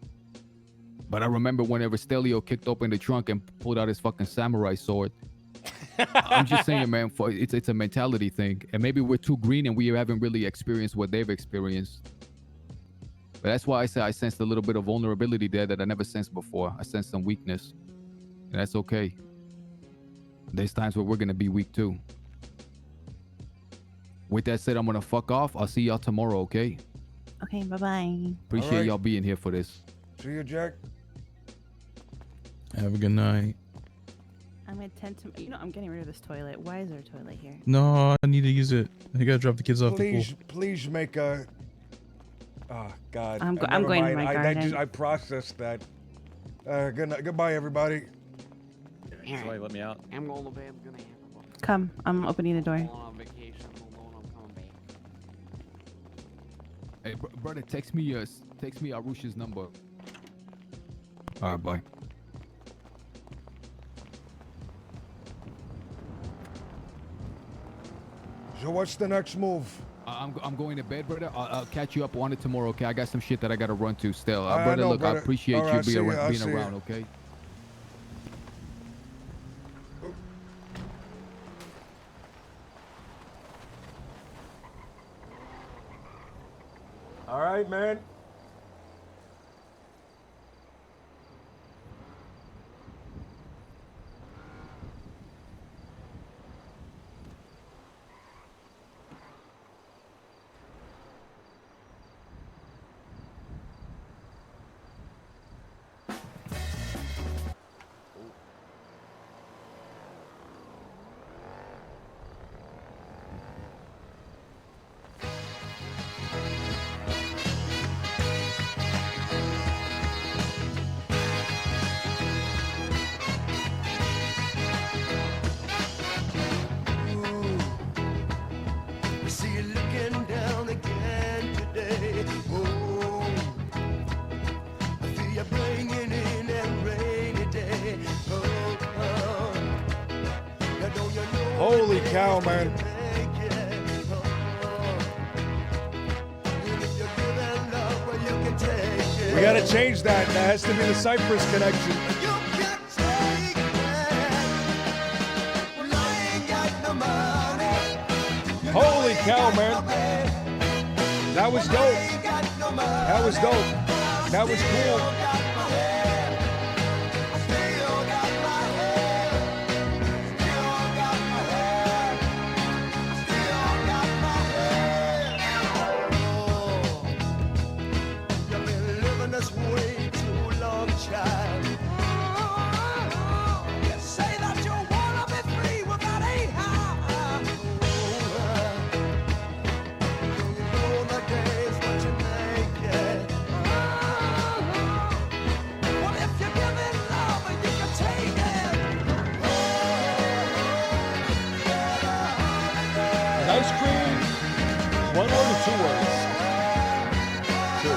But I remember whenever Stelio kicked open the trunk and pulled out his fucking samurai sword. I'm just saying, man, it's a mentality thing. And maybe we're too green and we haven't really experienced what they've experienced. But that's why I say I sensed a little bit of vulnerability there that I never sensed before. I sensed some weakness. And that's okay. There's times where we're going to be weak too. With that said, I'm going to fuck off. I'll see y'all tomorrow, okay? Okay, bye-bye. Appreciate y'all being here for this. See you, Jack. Have a good night. I'm gonna tend to. You know, I'm getting rid of this toilet. Why is there a toilet here? No, I need to use it. I gotta drop the kids off the pool. Please make a. Oh God. I'm Never going to mind. my garden. I processed that. Good night. Goodbye, everybody. Zoe, let me out. I'm going to bed. I'm gonna have a Come, I'm opening the door. on vacation. Hold on, I'm coming back. Hey, brother, text me Arusha's number. All right, bye. So what's the next move? I'm going to bed, brother. I'll catch you up on it tomorrow, okay? I got some shit that I got to run to still. I Brother, know, look, brother. I appreciate All right, you I'll being see you. around, okay? All right, man. Holy cow, man. We gotta change that. That has to be the Cypress connection. Holy cow, man. That was dope. That was dope. That was cool. Ice cream, one word or 2 words? 2.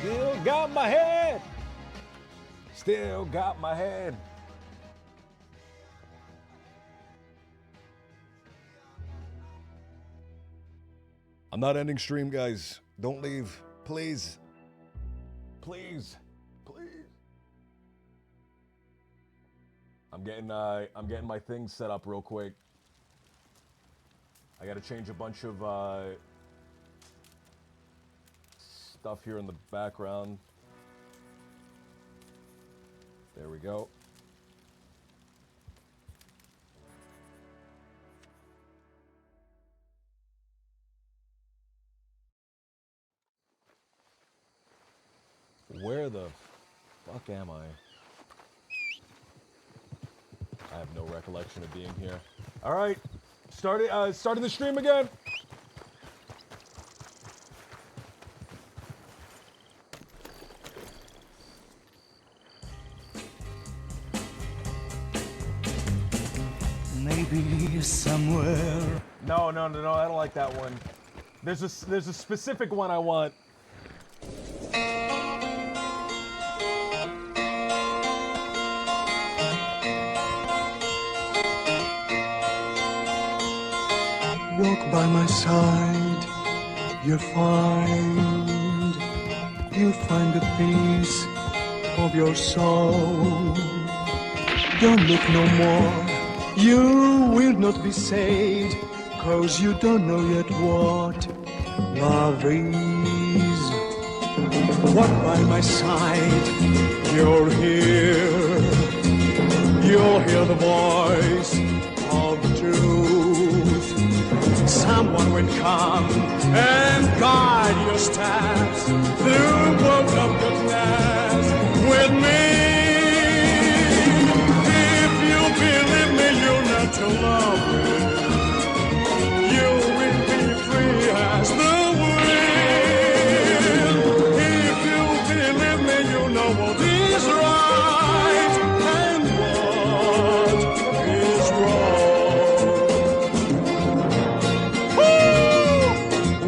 Still got my head. Still got my head. I'm not ending stream, guys. Don't leave. Please. Please. Please. I'm getting my things set up real quick. I gotta change a bunch of stuff here in the background. There we go. Where the fuck fuck am I? I have no recollection of being here. All right, starting the stream again. Maybe somewhere. No, I don't like that one. There's a specific one I want. Walk by my side, you'll find the peace of your soul. Don't look no more. You will not be saved, 'cause you don't know yet what love is. Walk by my side, you'll hear the voice of truth. Someone will come and guide your steps through both of goodness with me. To love me, you will be free as the wind. If you believe me, you know what is right and what is wrong.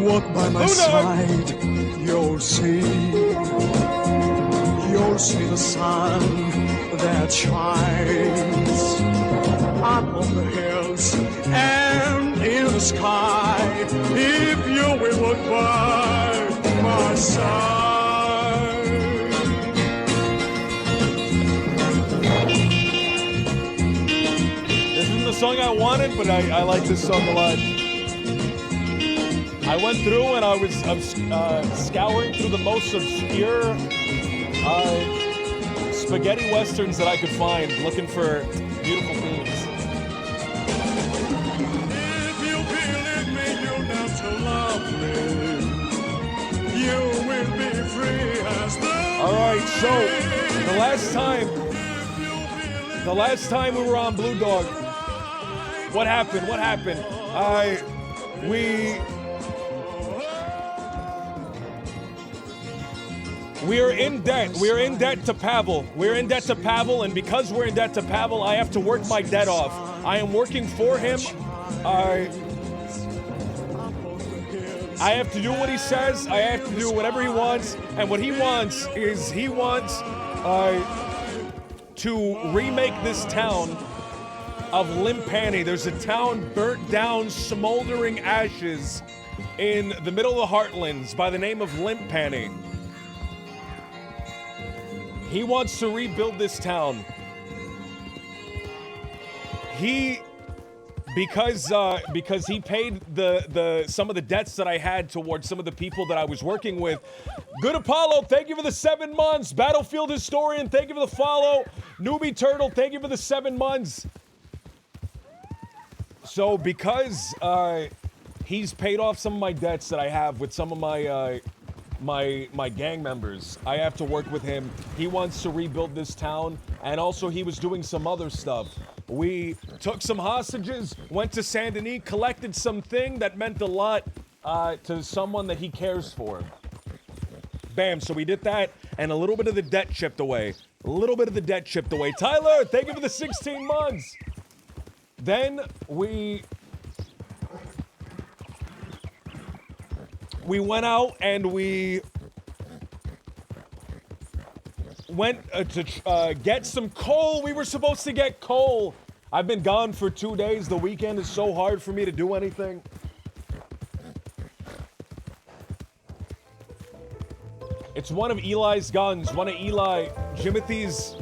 Walk by my side, you'll see the sun that shines up on the hills and in the sky. If you will look by my side. This isn't the song I wanted, but I like this song a lot. I went through and I was scouring through the most obscure spaghetti westerns that I could find, looking for beautiful themes. If you believe me, you know to love me. You will be free as the All right, so the last time we were on Blue Dog, what happened? We are in debt. We are in debt to Pavel. We're in debt to Pavel, and because we're in debt to Pavel, I have to work my debt off. I am working for him. I have to do what he says. I have to do whatever he wants. And what he wants is to remake this town of Limpani. There's a town burnt down, smoldering ashes in the middle of the Heartlands by the name of Limpani. He wants to rebuild this town. Because he paid the some of the debts that I had towards some of the people that I was working with. Good Apollo, thank you for the 7 months. Battlefield Historian, thank you for the follow. Newbie Turtle, thank you for the 7 months. So because he's paid off some of my debts that I have with some of my gang members, I have to work with him. He wants to rebuild this town, and also he was doing some other stuff. We took some hostages, went to Saint Denis, collected something that meant a lot to someone that he cares for. Bam, so we did that, and a little bit of the debt chipped away. Tyler, thank you for the 16 months. Then we went out and we went to get some coal. We were supposed to get coal. I've been gone for 2 days. The weekend is so hard for me to do anything. It's one of Eli's guns, one of Jimothy's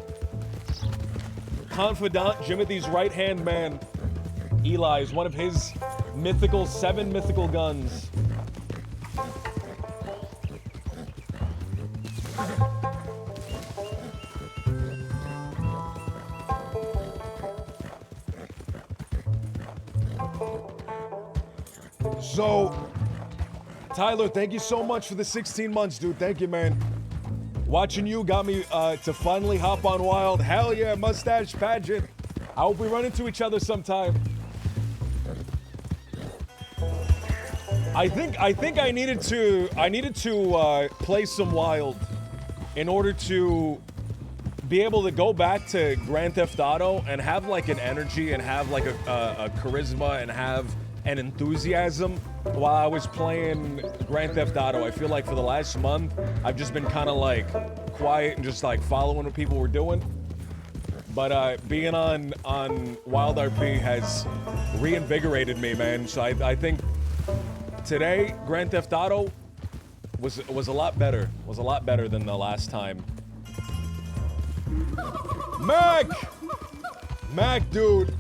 confidant, Jimothy's right-hand man. Eli is one of his 7 mythical guns. So, Tyler, thank you so much for the 16 months, dude. Thank you, man. Watching you got me to finally hop on Wild. Hell yeah, mustache pageant. I hope we run into each other sometime. I think I needed to play some Wild in order to be able to go back to Grand Theft Auto and have like an energy and have like a charisma and have an enthusiasm while I was playing Grand Theft Auto. I feel like for the last month, I've just been kind of like quiet and just like following what people were doing. But being on Wild RP has reinvigorated me, man. So I think today Grand Theft Auto was a lot better. Was a lot better than the last time. Mac, dude.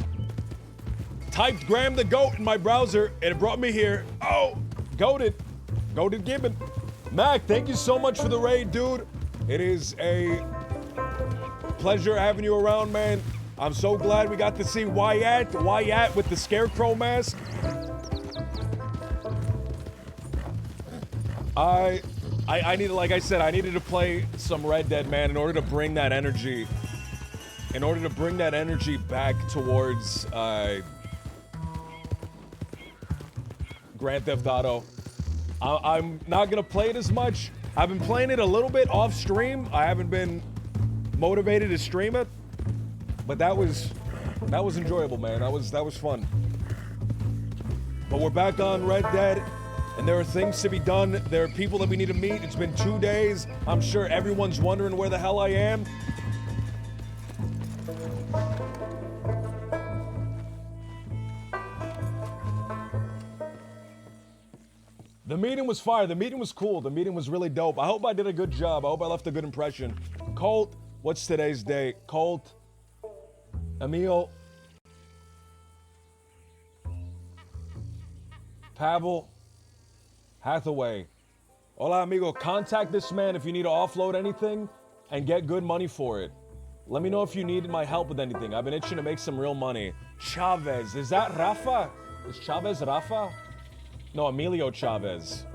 Typed Graham the Goat in my browser and it brought me here. Oh, goated Gibbon. Mac, thank you so much for the raid, dude. It is a pleasure having you around, man. I'm so glad we got to see Wyatt with the scarecrow mask. I needed, like I said, I needed to play some Red Dead, man, in order to bring that energy. In order to bring that energy back towards Grand Theft Auto. I'm not gonna play it as much. I've been playing it a little bit off stream. I haven't been motivated to stream it, but that was enjoyable, man. That was fun. But we're back on Red Dead, and there are things to be done. There are people that we need to meet. It's been 2 days. I'm sure everyone's wondering where the hell I am. The meeting was fire. The meeting was cool. The meeting was really dope. I hope I did a good job. I hope I left a good impression. Colt, what's today's date? Colt, Emil, Pavel, Hathaway. Hola, amigo. Contact this man if you need to offload anything and get good money for it. Let me know if you need my help with anything. I've been itching to make some real money. Chavez. Is that Rafa? Is Chavez Rafa? No, Emilio Chavez.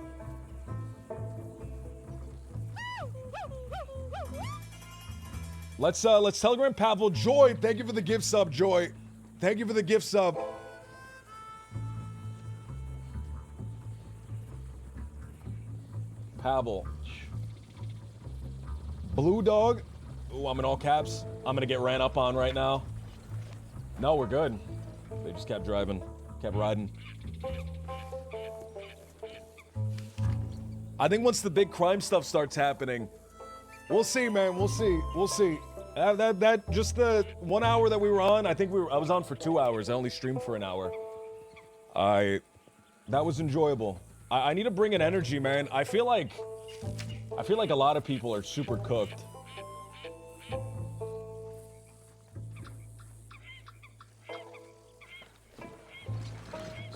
Let's telegram Pavel. Joy, thank you for the gift sub, Joy. Thank you for the gift sub. Pavel. Blue Dog. Ooh, I'm in all caps. I'm gonna get ran up on right now. No, we're good. They just kept driving, kept riding. I think once the big crime stuff starts happening, we'll see, man. We'll see. We'll see. That just the 1 hour that we were on. I was on for 2 hours. I only streamed for an hour. That was enjoyable. I need to bring in energy, man. I feel like a lot of people are super cooked.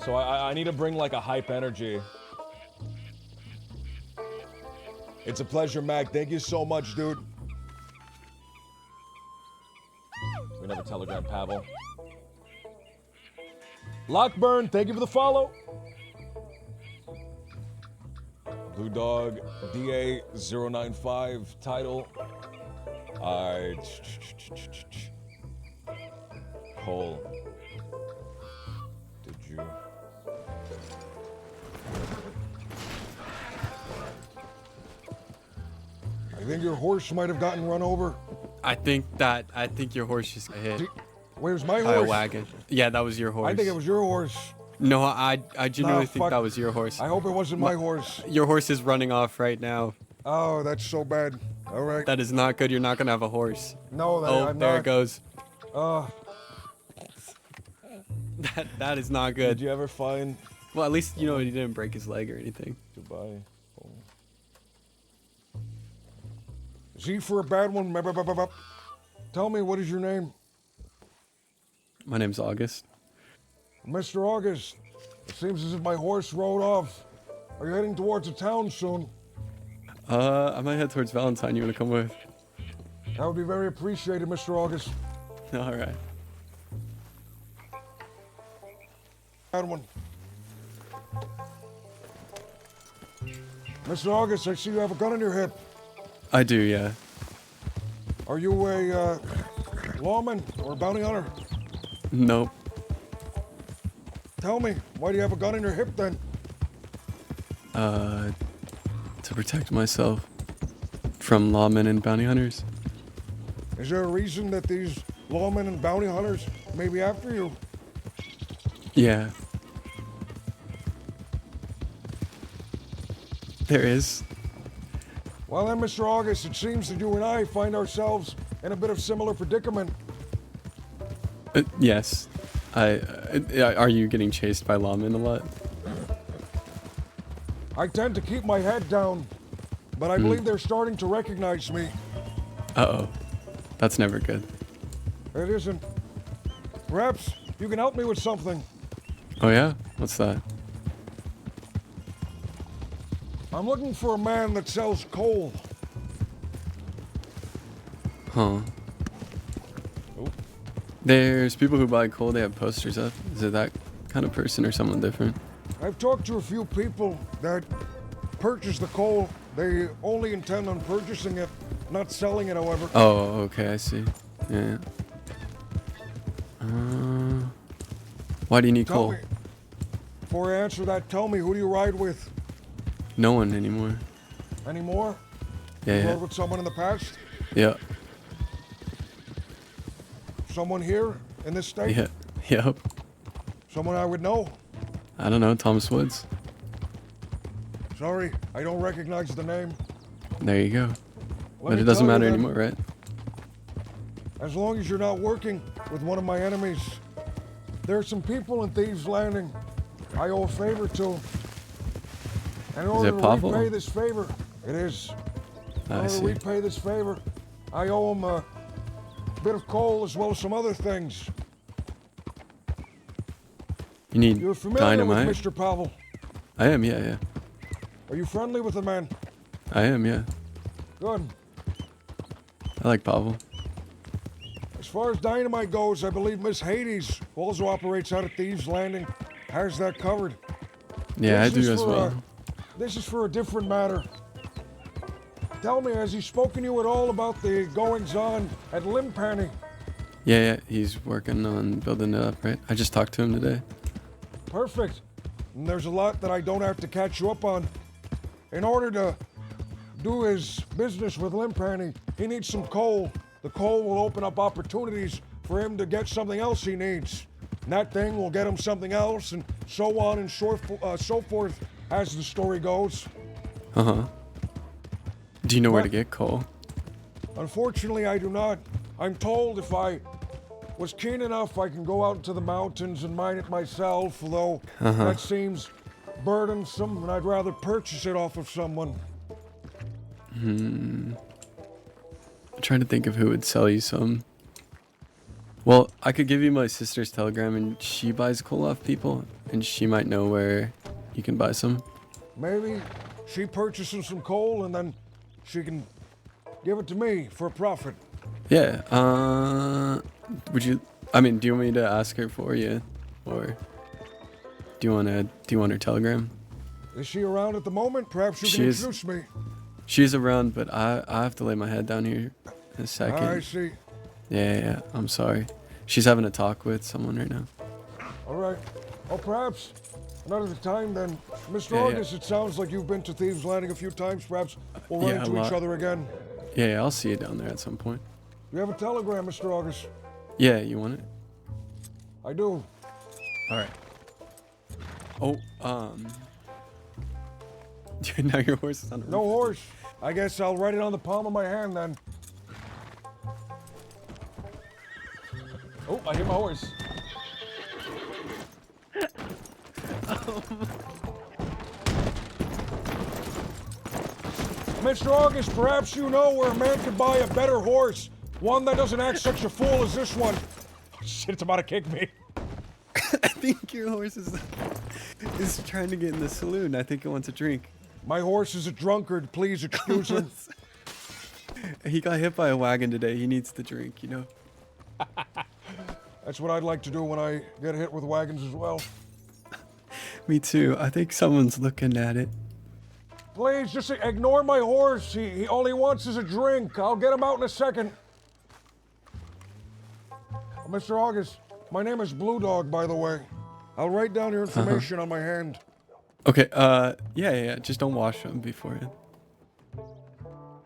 So I need to bring like a hype energy. It's a pleasure, Mac. Thank you so much, dude. We never telegram Pavel. Lockburn, thank you for the follow. Blue Dog, DA095 title. Cole. Did you? I think your horse might have gotten run over. I think your horse just got hit. Where's my By a horse? wagon. Yeah, that was your horse. I think it was your horse. No, I genuinely think fuck. that was your horse. I hope it wasn't my horse. Your horse is running off right now. Oh, that's so bad. All right. That is not good. You're not gonna have a horse. No, I'm there not. it goes. That is not good. Did you ever find? Well, at least you know he didn't break his leg or anything. Goodbye. Z for a bad one. Tell me, what is your name? My name's August. Mr. August. It seems as if my horse rode off. Are you heading towards a town soon? I might head towards Valentine. You wanna come with? That would be very appreciated, Mr. August. All right. Bad one. Mr. August, I see you have a gun in your hip. I do, yeah. Are you a lawman or a bounty hunter? Nope. Tell me, why do you have a gun in your hip then? To protect myself from lawmen and bounty hunters. Is there a reason that these lawmen and bounty hunters may be after you? Yeah. There is. Well then, Mr. August, it seems that you and I find ourselves in a bit of similar predicament. Yes. Are you getting chased by lawmen a lot? I tend to keep my head down, but I believe they're starting to recognize me. Uh-oh. That's never good. It isn't. Perhaps you can help me with something. Oh yeah? What's that? I'm looking for a man that sells coal. Huh. There's people who buy coal, they have posters up. Is it that kind of person or someone different? I've talked to a few people that purchase the coal. They only intend on purchasing it, not selling it, however. Oh, okay, I see. Yeah. Why do you need Tell coal? me, before I answer that, tell me, who do you ride with? No one anymore. Anymore? Yeah, You yeah. rode with someone in the past? Yeah. Someone here in this state? Yeah. Yep. Someone I would know? I don't know, Thomas Woods. Sorry, I don't recognize the name. There you go. Let But me it doesn't tell you matter then, anymore, right? As long as you're not working with one of my enemies, there are some people in Thieves Landing I owe a favor to. And in order it to Pavel? repay this favor, it is. In I order see. to repay this favor, I owe him a bit of coal as well as some other things. You need You're familiar dynamite? with Mr. Pavel. I am, yeah, yeah. Are you friendly with the man? I am, yeah. Good. I like Pavel. As far as dynamite goes, I believe Miss Hades, who also operates out of Thieves Landing, has that covered. Yeah, I This is do as for well. This is for a different matter. Tell me, has he spoken to you at all about the goings-on at Limpanny? Yeah, yeah, he's working on building it up, right? I just talked to him today. Perfect. And there's a lot that I don't have to catch you up on. In order to do his business with Limpanny, he needs some coal. The coal will open up opportunities for him to get something else he needs. And that thing will get him something else, and so on and so forth, as the story goes. Uh-huh. Do you know where to get coal? Unfortunately, I do not. I'm told if I was keen enough, I can go out into the mountains and mine it myself, although that seems burdensome, and I'd rather purchase it off of someone. I'm trying to think of who would sell you some. Well, I could give you my sister's telegram, and she buys coal off people, and she might know where you can buy some. Maybe she purchases some coal and then she can give it to me for a profit. Yeah, would you, I mean, do you want me to ask her for you? Or do you want her telegram? Is she around at the moment? Perhaps you She can is. introduce me. She's around, but I have to lay my head down here in a second. I see. Yeah, I'm sorry. She's having a talk with someone right now. All right. Oh, perhaps another time then. Mr. Yeah, August, it sounds like you've been to Thieves Landing a few times. Perhaps we'll run Yeah, a into each lot. other again. Yeah, I'll see you down there at some point. You have a telegram, Mr. August? Yeah, you want it? I do. All right. Oh, now your horse is on the No roof. horse. I guess I'll write it on the palm of my hand then. Oh, I hit my horse. Mr. August, perhaps you know where a man could buy a better horse. One that doesn't act such a fool as this one. Oh, shit, it's about to kick me. I think your horse is trying to get in the saloon. I think it wants a drink. My horse is a drunkard. Please excuse him. He got hit by a wagon today. He needs the drink, you know? That's what I'd like to do when I get hit with wagons as well. Me too. I think someone's looking at it. Please, just ignore my horse. He all he wants is a drink. I'll get him out in a second. Mr. August, my name is Blue Dog, by the way. I'll write down your information on my hand. Okay, yeah. Just don't wash them beforehand.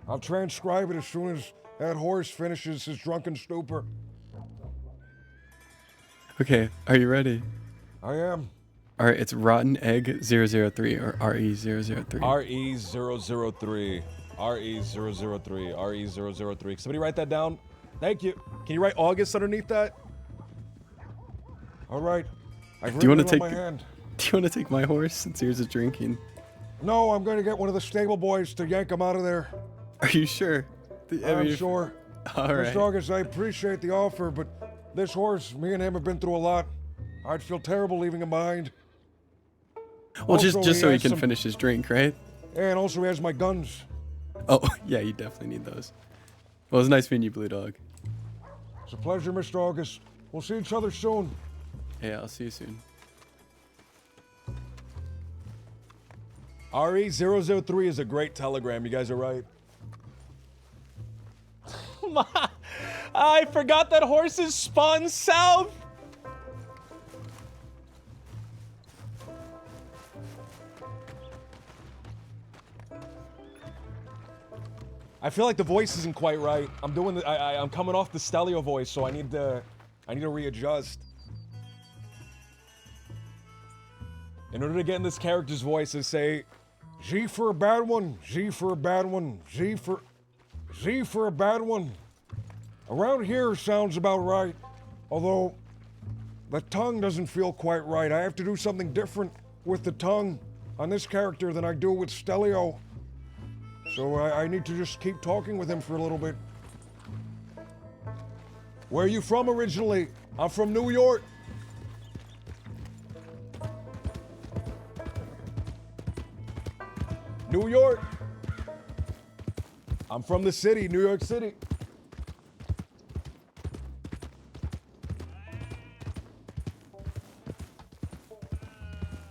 I'll transcribe it as soon as that horse finishes his drunken stupor. Okay, are you ready? I am. All right, it's Rotten Egg 003 or RE003. RE003. RE003. RE003. Can somebody write that down? Thank you. Can you write August underneath that? All right. I've Do you want written to it on take? my hand. Do you want to take my horse since yours is drinking? No, I'm going to get one of the stable boys to yank him out of there. Are you sure? I'm sure. All right. Mr. August, I appreciate the offer, but this horse, me and him have been through a lot. I'd feel terrible leaving him behind. Well, just Also, so he has can some- finish his drink, right? And also he has my guns. Oh, yeah, you definitely need those. Well, it was nice meeting you, Blue Dog. It's a pleasure, Mr. August. We'll see each other soon. Yeah, I'll see you soon. RE003 is a great telegram. You guys are right. I forgot that horses spawn south. I feel like the voice isn't quite right. I'm doing the, I'm coming off the Stelio voice, so I need to readjust. In order to get in this character's voice, I say, G for a bad one, G for a bad one, Z for a bad one. Around here sounds about right, although the tongue doesn't feel quite right. I have to do something different with the tongue on this character than I do with Stelio. So I need to just keep talking with him for a little bit. Where are you from originally? I'm from New York. New York. I'm from the city, New York City.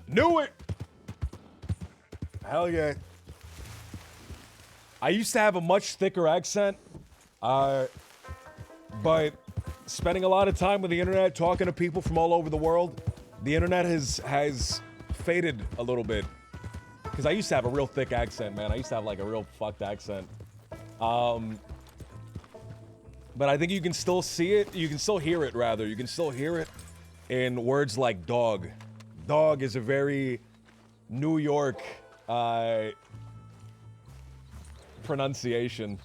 Knew it. Hell yeah. I used to have a much thicker accent, but spending a lot of time with the internet, talking to people from all over the world, the internet has faded a little bit. Because I used to have a real thick accent, man. I used to have like a real fucked accent. But I think you can still see it. You can still hear it, rather. You can still hear it in words like dog. Dog is a very New York pronunciation.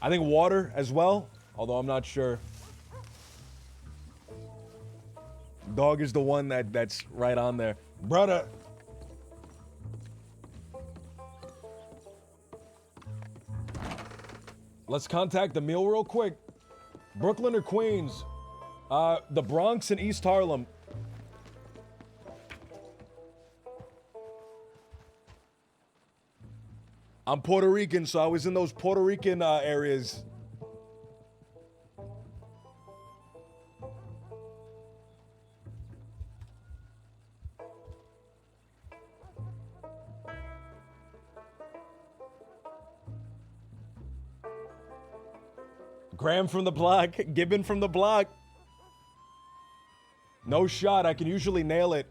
I think water as well, although I'm not sure. Dog is the one that's right on there. Brother. Let's contact the meal real quick. Brooklyn or Queens? The Bronx and East Harlem. I'm Puerto Rican, so I was in those Puerto Rican areas. Graham from the block, Gibbon from the block. No shot. I can usually nail it.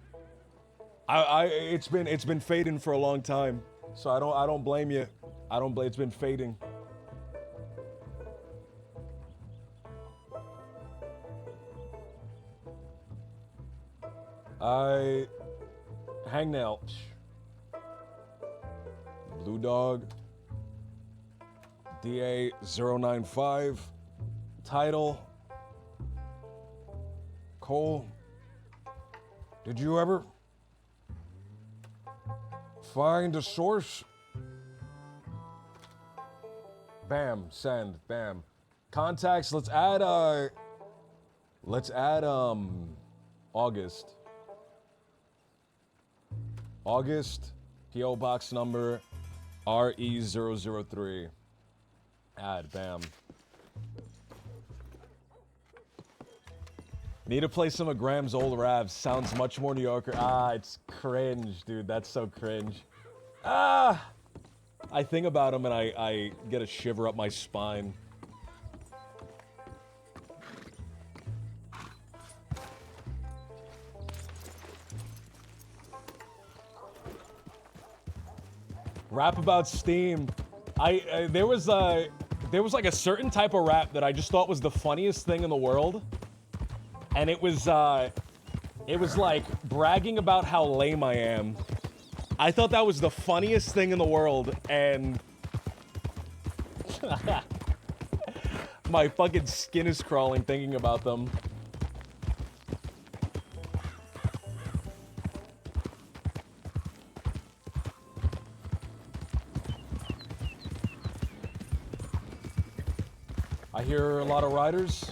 It's been fading for a long time, so I don't blame you. It's been fading. Hangnail. Blue Dog. DA095. Title. Cole, did you ever find a source? Bam, send, bam. Contacts, let's add August. August, PO box number RE003. Add, bam. Need to play some of Graham's old raps. Sounds much more New Yorker. Ah, it's cringe, dude. That's so cringe. I think about him and I get a shiver up my spine. Rap about Steam. There was like a certain type of rap that I just thought was the funniest thing in the world, and it was like bragging about how lame I am. I thought that was the funniest thing in the world, and my fucking skin is crawling thinking about them. I hear a lot of riders.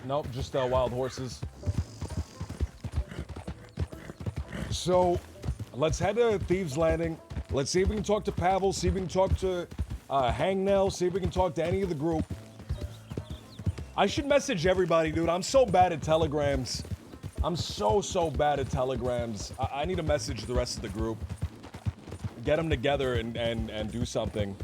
Nope, just wild horses. So, let's head to Thieves Landing. Let's see if we can talk to Pavel, see if we can talk to Hangnail, see if we can talk to any of the group. I should message everybody, dude. I'm so bad at telegrams. I'm so bad at telegrams. I need to message the rest of the group. Get them together and do something.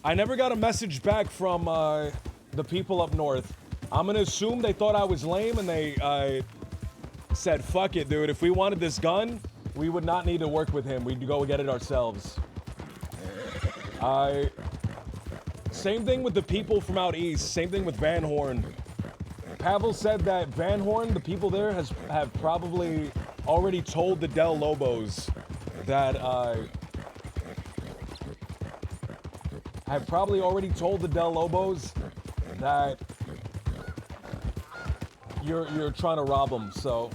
I never got a message back from the people up north. I'm gonna assume they thought I was lame and they said, fuck it, dude. If we wanted this gun, we would not need to work with him. We'd go get it ourselves. Same thing with the people from out east. Same thing with Van Horn. Pavel said that Van Horn, the people there, have probably already told the Del Lobos that have probably already told the Del Lobos that you're trying to rob them, so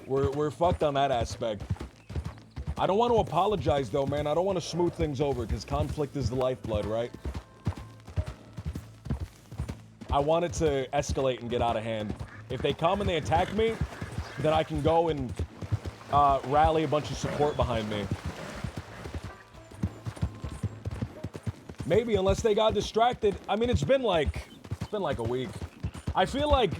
we're fucked on that aspect. I don't want to apologize though, man. I don't want to smooth things over because conflict is the lifeblood, right? I want it to escalate and get out of hand. If they come and they attack me, then I can go and rally a bunch of support behind me. Maybe, unless they got distracted. I mean, it's been like a week. I feel like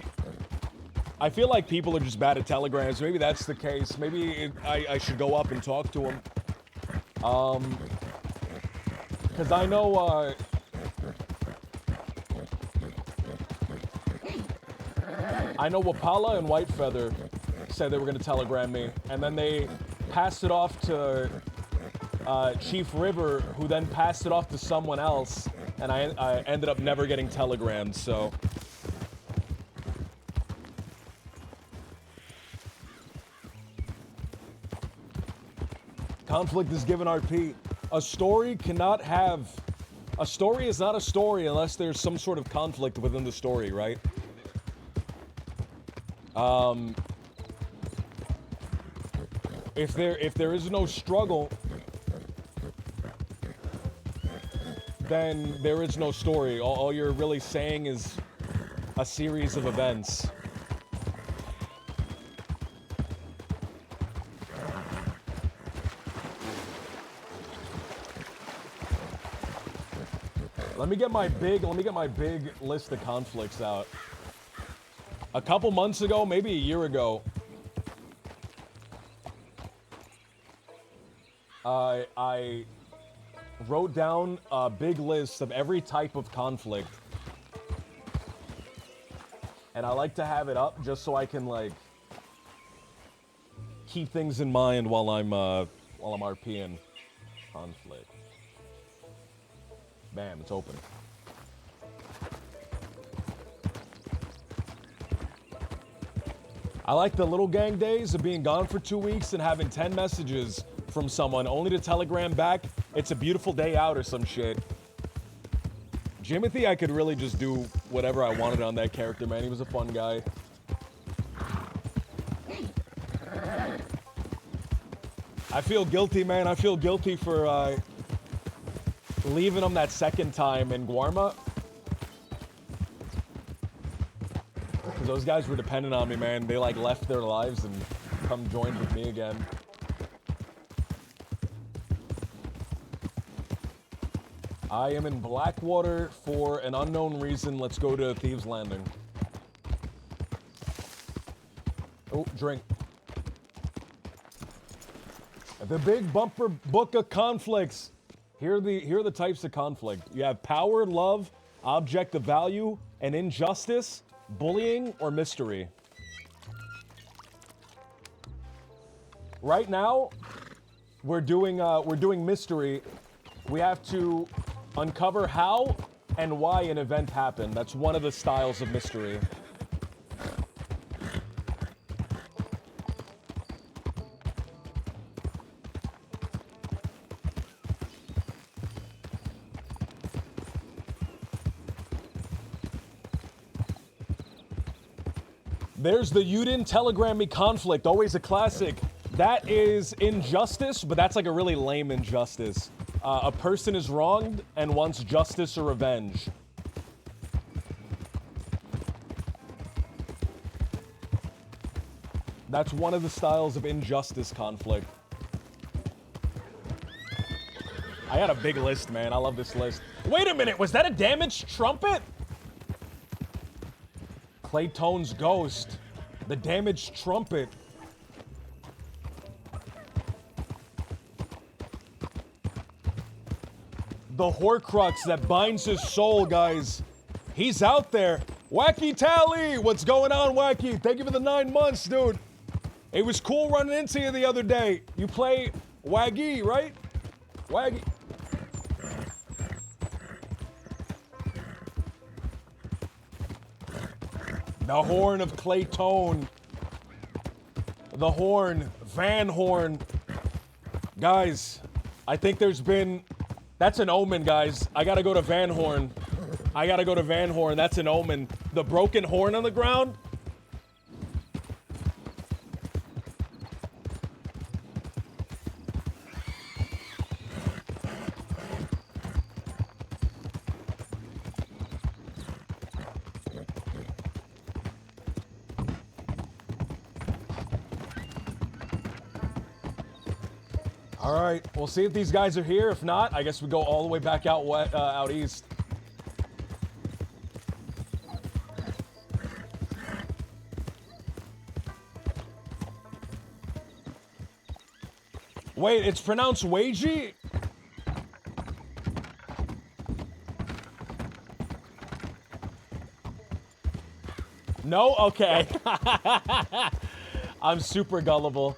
people are just bad at telegrams. Maybe that's the case. Maybe I should go up and talk to them. Because I know Wapala and Whitefeather said they were going to telegram me, and then they passed it off to Chief River, who then passed it off to someone else, and I ended up never getting telegrammed, so. Conflict is given RP. A story is not a story unless there's some sort of conflict within the story, right? If there is no struggle, then there is no story. All you're really saying is a series of events. Let me get my big list of conflicts out. A couple months ago, maybe a year ago, I wrote down a big list of every type of conflict. And I like to have it up just so I can like keep things in mind while I'm RPing. Conflict. Bam, it's open. I like the little gang days of being gone for 2 weeks and having 10 messages from someone only to telegram back, it's a beautiful day out or some shit. Jimothy, I could really just do whatever I wanted on that character, man. He was a fun guy. I feel guilty, man. I feel guilty for leaving him that second time in Guarma. Because those guys were dependent on me, man. They like left their lives and come joined with me again. I am in Blackwater for an unknown reason. Let's go to Thieves Landing. Oh, drink. The big bumper book of conflicts. Here are the types of conflict. You have power, love, object of value, and injustice, bullying, or mystery. Right now, we're doing mystery. We have to uncover how and why an event happened. That's one of the styles of mystery. There's the "you didn't telegram me" conflict, always a classic. That is injustice, but that's like a really lame injustice. A person is wronged and wants justice or revenge. That's one of the styles of injustice conflict. I had a big list, man. I love this list. Wait a minute, was that a damaged trumpet? Claytone's ghost. The damaged trumpet. The Horcrux that binds his soul, guys. He's out there. Wacky Tally! What's going on, Wacky? Thank you for the 9 months, dude. It was cool running into you the other day. You play Waggy, right? Waggy. The Horn of Claytone. The Horn. Van Horn. Guys, I think there's been... That's an omen, guys. I gotta go to Van Horn. I gotta go to Van Horn. That's an omen. The broken horn on the ground? All right, we'll see if these guys are here. If not, I guess we go all the way back out out east. Wait, it's pronounced Wagey? No? Okay. I'm super gullible.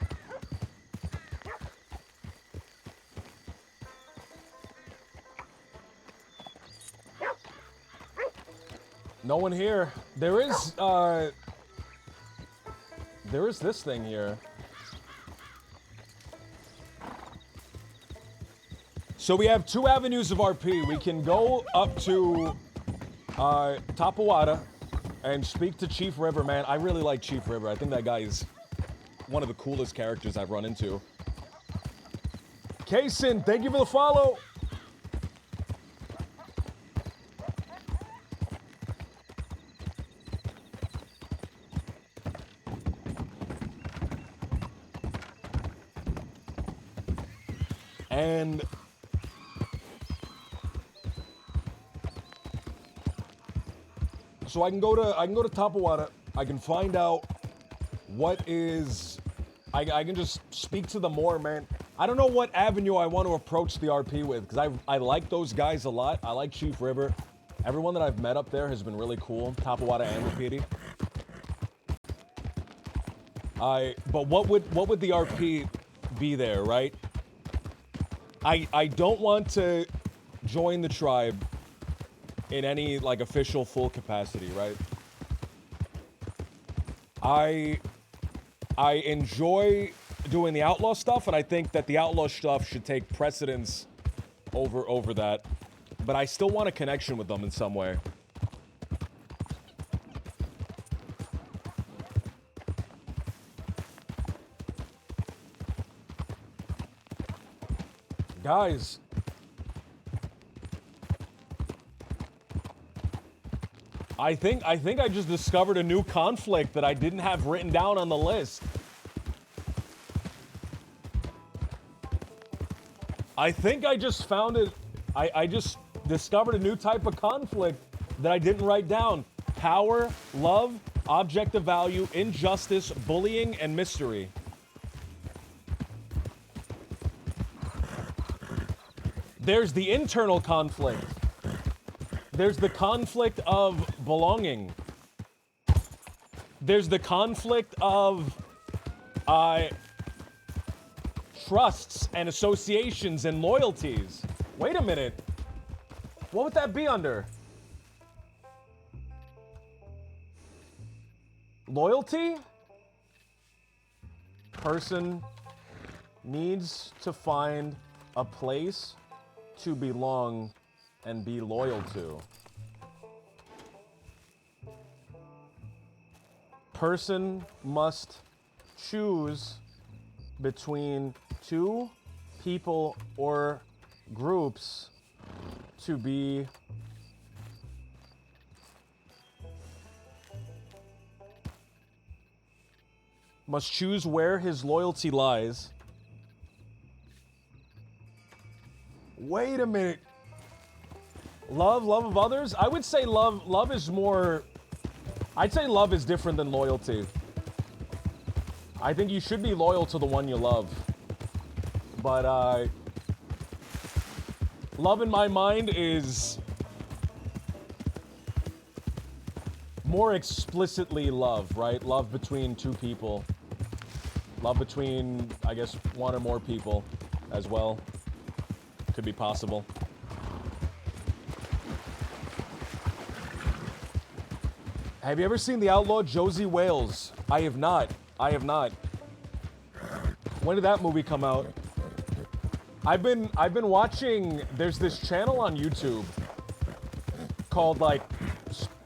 No one here. There is this thing here. So we have 2 avenues of RP. We can go up to Tapawada and speak to Chief River, man. I really like Chief River. I think that guy is one of the coolest characters I've run into. Kaysen, thank you for the follow. And so I can go to Tapawada. I can find out what is. I can just speak to them more, man. I don't know what avenue I want to approach the RP with, because I like those guys a lot. I like Chief River. Everyone that I've met up there has been really cool. Tapawada and Rapidi. But what would the RP be there, right? I don't want to join the tribe in any like official full capacity, right? I enjoy doing the outlaw stuff, and I think that the outlaw stuff should take precedence over that. But I still want a connection with them in some way. Guys, I think I just discovered a new conflict that I didn't have written down on the list. I think I just found it. I just discovered a new type of conflict that I didn't write down. Power, love, objective value, injustice, bullying, and mystery. There's the internal conflict. There's the conflict of belonging. There's the conflict of trusts and associations and loyalties. Wait a minute. What would that be under? Loyalty? Person needs to find a place to belong and be loyal to. Person must choose between two people or groups to be must choose where his loyalty lies. Wait a minute. Love of others? I would say love is more... I'd say love is different than loyalty. I think you should be loyal to the one you love. But, love in my mind is more explicitly love, right? Love between two people. Love between, I guess, one or more people as well. Could be possible. Have you ever seen the outlaw Josie Wales? I have not. I have not. When did that movie come out? I've been watching, there's this channel on YouTube called like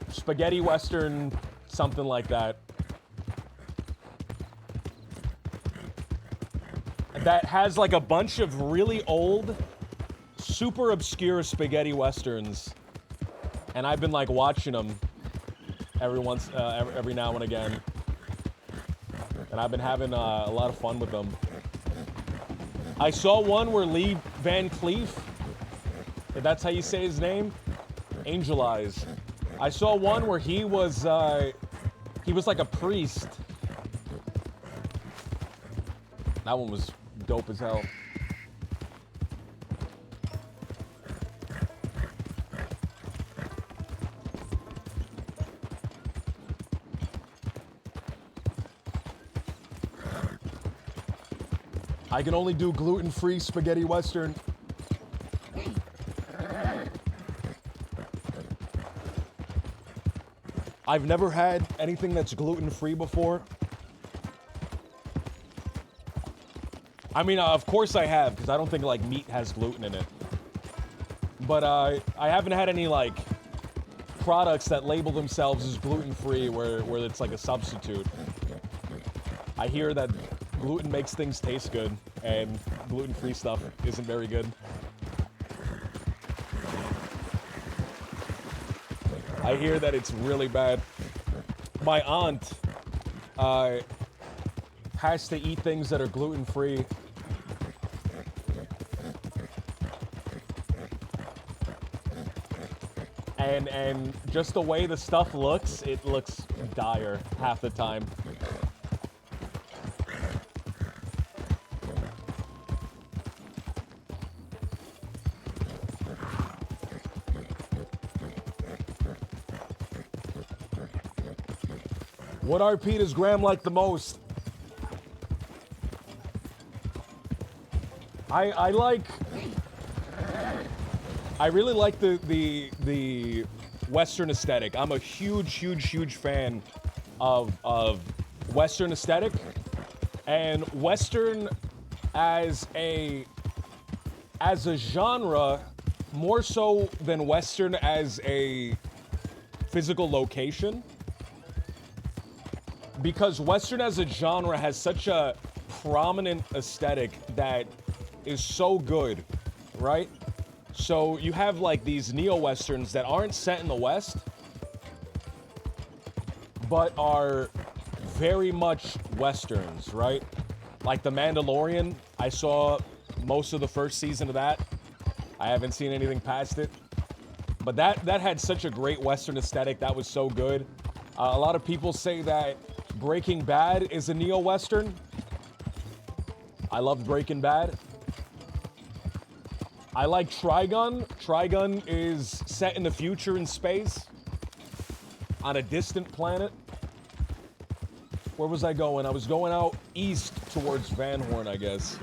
Spaghetti Western, something like that. That has like a bunch of really old, super obscure spaghetti westerns. And I've been like watching them every now and again. And I've been having a lot of fun with them. I saw one where Lee Van Cleef, if that's how you say his name, Angel Eyes. I saw one where he was like a priest. That one was dope as hell. I can only do gluten-free spaghetti western. I've never had anything that's gluten-free before. I mean, of course I have, because I don't think like meat has gluten in it. But I haven't had any like products that label themselves as gluten-free where it's like a substitute. I hear that gluten makes things taste good, and gluten-free stuff isn't very good. I hear that it's really bad. My aunt has to eat things that are gluten-free. And just the way the stuff looks, it looks dire half the time. What RP does Graham like the most? I really like the Western aesthetic. I'm a huge fan of Western aesthetic, and Western as a genre more so than Western as a physical location. Because Western as a genre has such a prominent aesthetic that is so good, right? So you have like these neo-Westerns that aren't set in the West, but are very much Westerns, right? Like The Mandalorian, I saw most of the first season of that. I haven't seen anything past it. But that had such a great Western aesthetic. That was so good. A lot of people say that Breaking Bad is a neo-western. I loved Breaking Bad. I like Trigun. Trigun is set in the future in space on a distant planet. Where was I going? I was going out east towards Van Horn, I guess.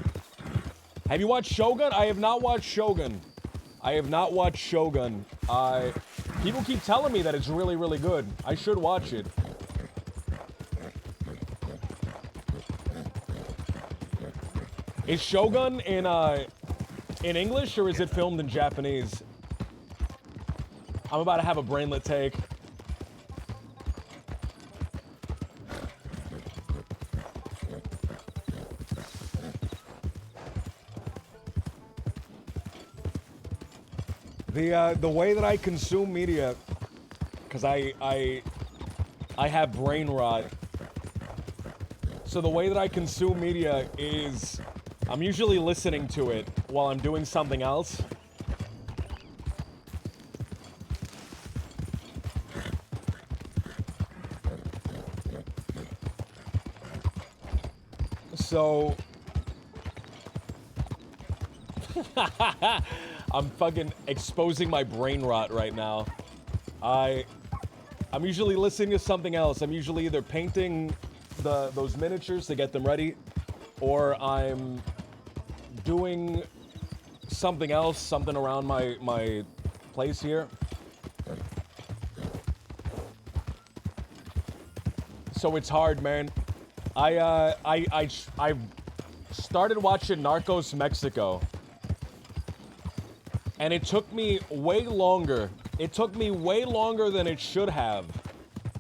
Have you watched Shogun? I have not watched Shogun. I have not watched Shogun. People keep telling me that it's really, really good. I should watch it. Is Shogun in English or is it filmed in Japanese? I'm about to have a brainlet take. The way that I consume media, because I have brain rot. So the way that I consume media is I'm usually listening to it while I'm doing something else. So I'm fucking exposing my brain rot right now. I'm usually listening to something else. I'm usually either painting those miniatures to get them ready, or I'm doing something else, something around my place here. So it's hard, man. I started watching Narcos Mexico, and it took me way longer. It took me way longer than it should have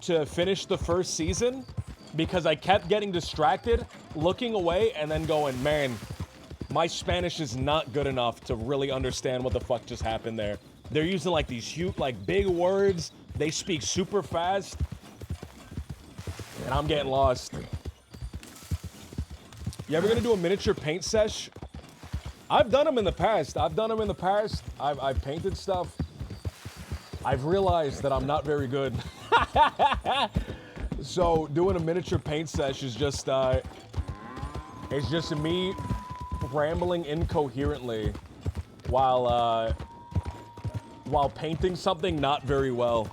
to finish the first season because I kept getting distracted, looking away, and then going, man, my Spanish is not good enough to really understand what the fuck just happened there. They're using like these huge, like big words. They speak super fast, and I'm getting lost. You ever gonna do a miniature paint sesh? I've done them in the past. I've painted stuff. I've realized that I'm not very good. So doing a miniature paint sesh is just it's just me rambling incoherently while painting something not very well.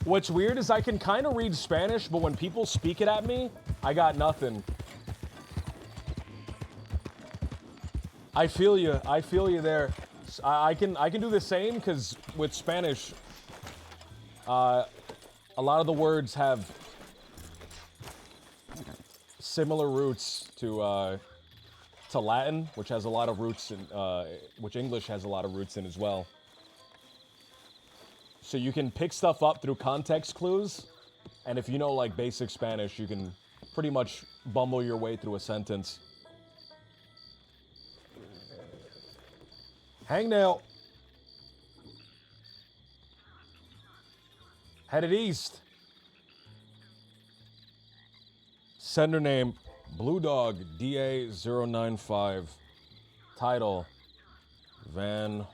What's weird is I can kind of read Spanish, but when people speak it at me, I got nothing. I feel you there. I can do the same because with Spanish, a lot of the words have similar roots to Latin, which has a lot of roots in, which English has a lot of roots in as well. So you can pick stuff up through context clues, and if you know like basic Spanish, you can pretty much bumble your way through a sentence. Hangnail. Headed east. Sender name, Blue Dog DA095. Title, Van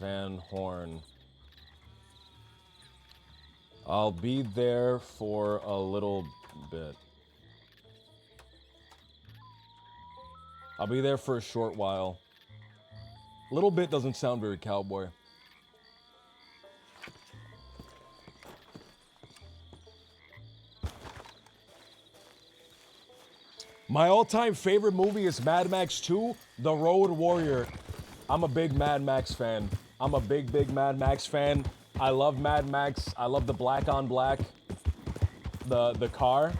Horn. I'll be there for a little bit. I'll be there for a short while. Little bit doesn't sound very cowboy. My all-time favorite movie is Mad Max 2, The Road Warrior. I'm a big Mad Max fan. I'm a big Mad Max fan. I love Mad Max. I love the black on black, the car.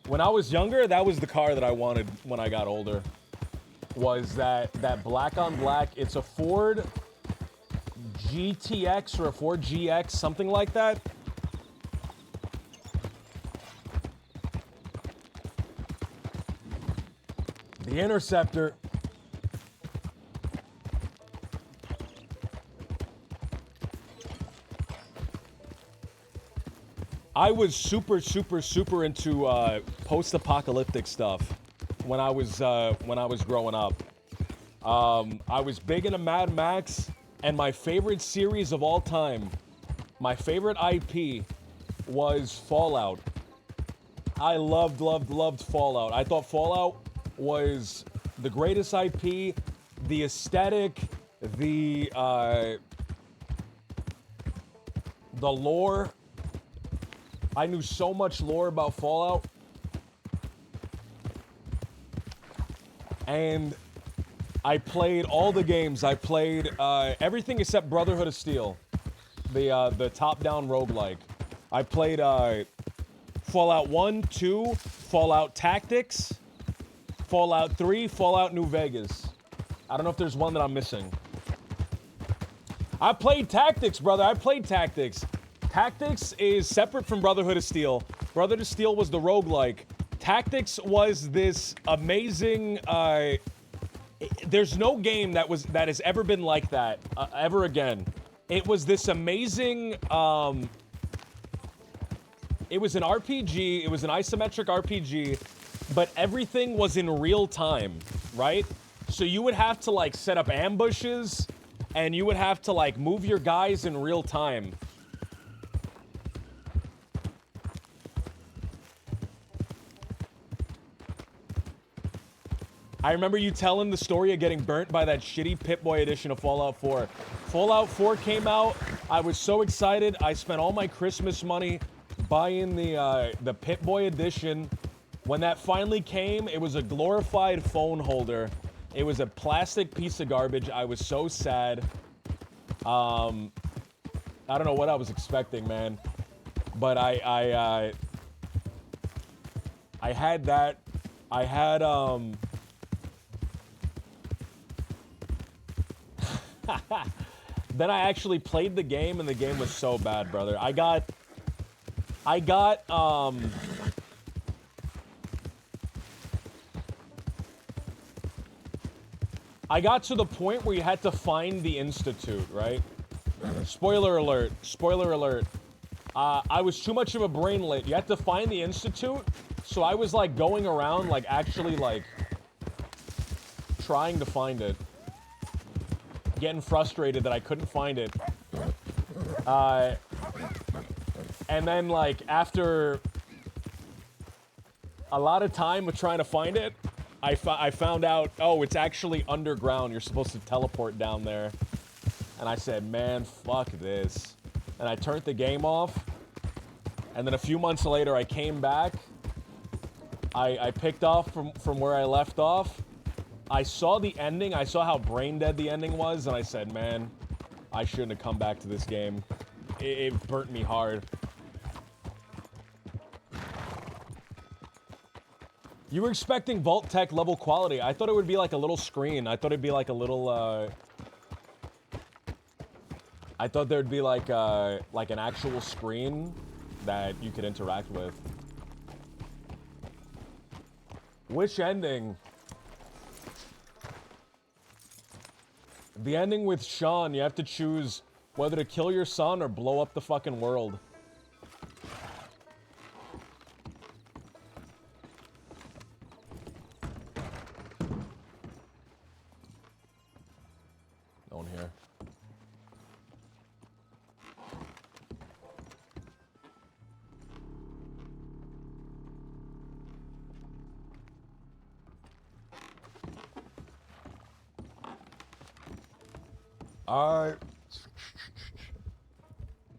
When I was younger, that was the car that I wanted when I got older. Was that black on black. It's a Ford GTX or a Ford GX, something like that. The Interceptor. I was super into post-apocalyptic stuff when I was growing up. I was big into Mad Max, and my favorite series of all time My favorite IP was Fallout. I loved Fallout. I thought Fallout was the greatest IP, the aesthetic, the lore. I knew so much lore about Fallout. And I played all the games. I played everything except Brotherhood of Steel, the top-down roguelike. I played Fallout 1, 2, Fallout Tactics, Fallout 3, Fallout New Vegas. I don't know if there's one that I'm missing. I played Tactics, brother. I played Tactics. Tactics is separate from Brotherhood of Steel. Brotherhood of Steel was the roguelike. Tactics was this amazing... there's no game that has ever been like that ever again. It was this amazing... it was an RPG. It was an isometric RPG, but everything was in real time, right? So you would have to like set up ambushes, and you would have to like move your guys in real time. I remember you telling the story of getting burnt by that shitty Pip-Boy edition of Fallout 4. Fallout 4 came out. I was so excited. I spent all my Christmas money buying the Pip-Boy edition. When that finally came, it was a glorified phone holder. It was a plastic piece of garbage. I was so sad. I don't know what I was expecting, man. But I had that. I had then I actually played the game, and the game was so bad, brother. I got to the point where you had to find the Institute, right? Spoiler alert. Spoiler alert. I was too much of a brainlet. You had to find the Institute, so I was like going around, like actually like trying to find it. Getting frustrated that I couldn't find it. And then like after a lot of time of trying to find it, I found out, oh, it's actually underground. You're supposed to teleport down there. And I said, man, fuck this. And I turned the game off. And then a few months later, I came back. I picked off from where I left off. I saw the ending. I saw how brain dead the ending was. And I said, man, I shouldn't have come back to this game. It burnt me hard. You were expecting Vault-Tec level quality. I thought it would be like a little screen. I thought it'd be like a little, I thought there'd be like an actual screen that you could interact with. Which ending? The ending with Sean, you have to choose whether to kill your son or blow up the fucking world. No one here. Alright.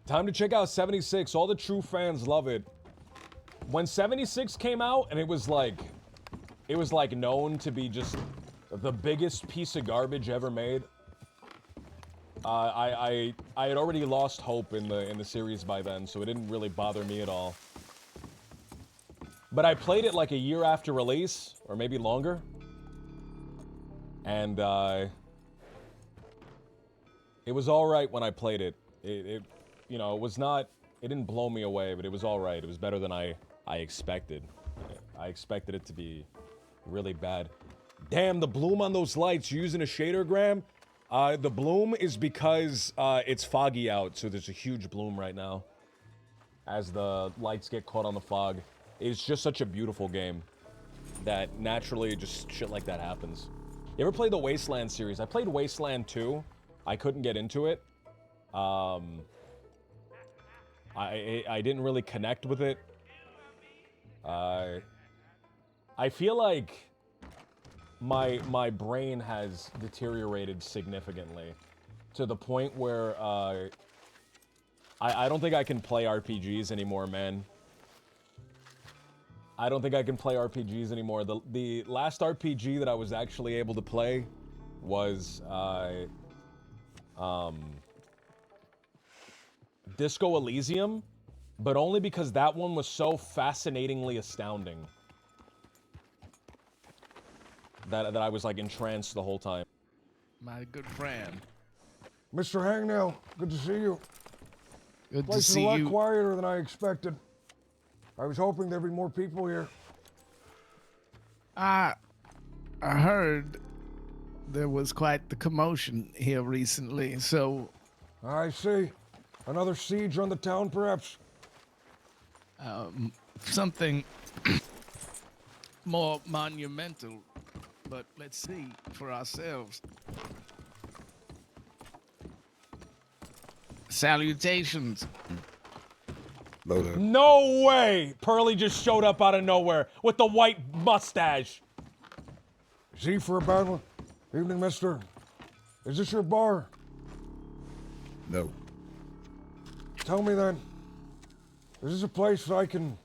Time to check out 76. All the true fans love it. When 76 came out, and it was like known to be just the biggest piece of garbage ever made. I had already lost hope in the series by then, so it didn't really bother me at all. But I played it like a year after release, or maybe longer. And it was alright when I played it. It you know, it was not, it didn't blow me away, but it was alright. It was better than I expected. I expected it to be really bad. Damn, the bloom on those lights, you're using a shader, Graham? The bloom is because it's foggy out, so there's a huge bloom right now. As the lights get caught on the fog. It's just such a beautiful game that naturally just shit like that happens. You ever play the Wasteland series? I played Wasteland 2. I couldn't get into it. I didn't really connect with it. I feel like my brain has deteriorated significantly to the point where I don't think I can play RPGs anymore, man. I don't think I can play RPGs anymore. The last RPG that I was actually able to play was Disco Elysium, but only because that one was so fascinatingly astounding that I was like entranced the whole time. My good friend. Mr. Hangnail, good to see you. Good Place to is see a lot you. quieter than I expected. I was hoping there'd be more people here. I heard there was quite the commotion here recently, so... I see. Another siege on the town, perhaps? Something more monumental, but let's see for ourselves. Salutations. No way! Pearly just showed up out of nowhere with the white mustache. Z for a bad one. Evening, mister. Is this your bar? No. Tell me then, is this a place that I can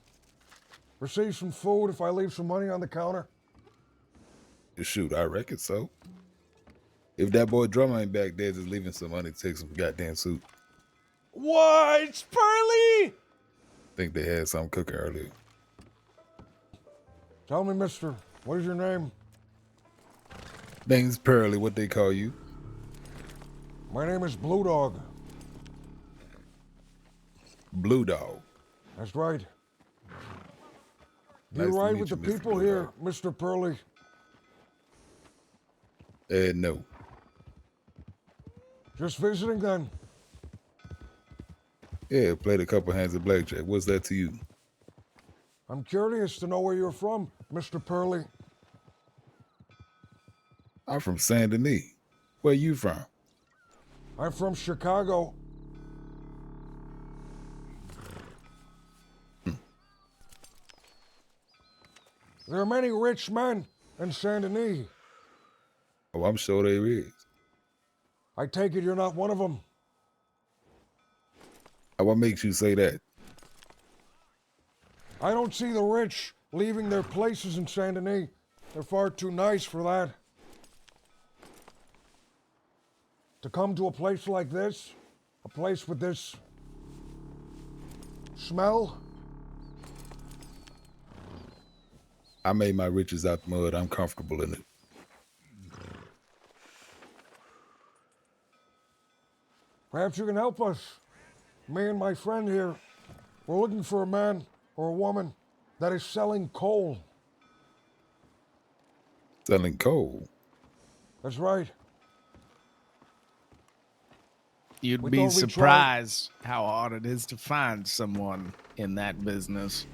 receive some food if I leave some money on the counter? Shoot, I reckon so. If that boy drummer ain't back there just leaving some money to take some goddamn soup. What? Pearly? Think they had something cooking earlier. Tell me, mister, what is your name? Name's Pearly, what they call you? My name is Blue Dog. Blue Dog. That's right. Do Nice you to ride meet with you, the Mr. people Blue here, Dog. Mr. Pearly? No. Just visiting then? Yeah, played a couple hands of blackjack. What's that to you? I'm curious to know where you're from, Mr. Pearly. I'm from Saint Denis. Where you from? I'm from Chicago. There are many rich men in Saint Denis. Oh, I'm sure there is. I take it you're not one of them. What makes you say that? I don't see the rich leaving their places in Saint Denis. They're far too nice for that. To come to a place like this, a place with this smell, I made my riches out the mud. I'm comfortable in it. perhaps you can help us. Me and my friend here, we're looking for a man or a woman that is selling coal. Selling coal? That's right. You'd We be thought we'd try- surprised how hard it is to find someone in that business.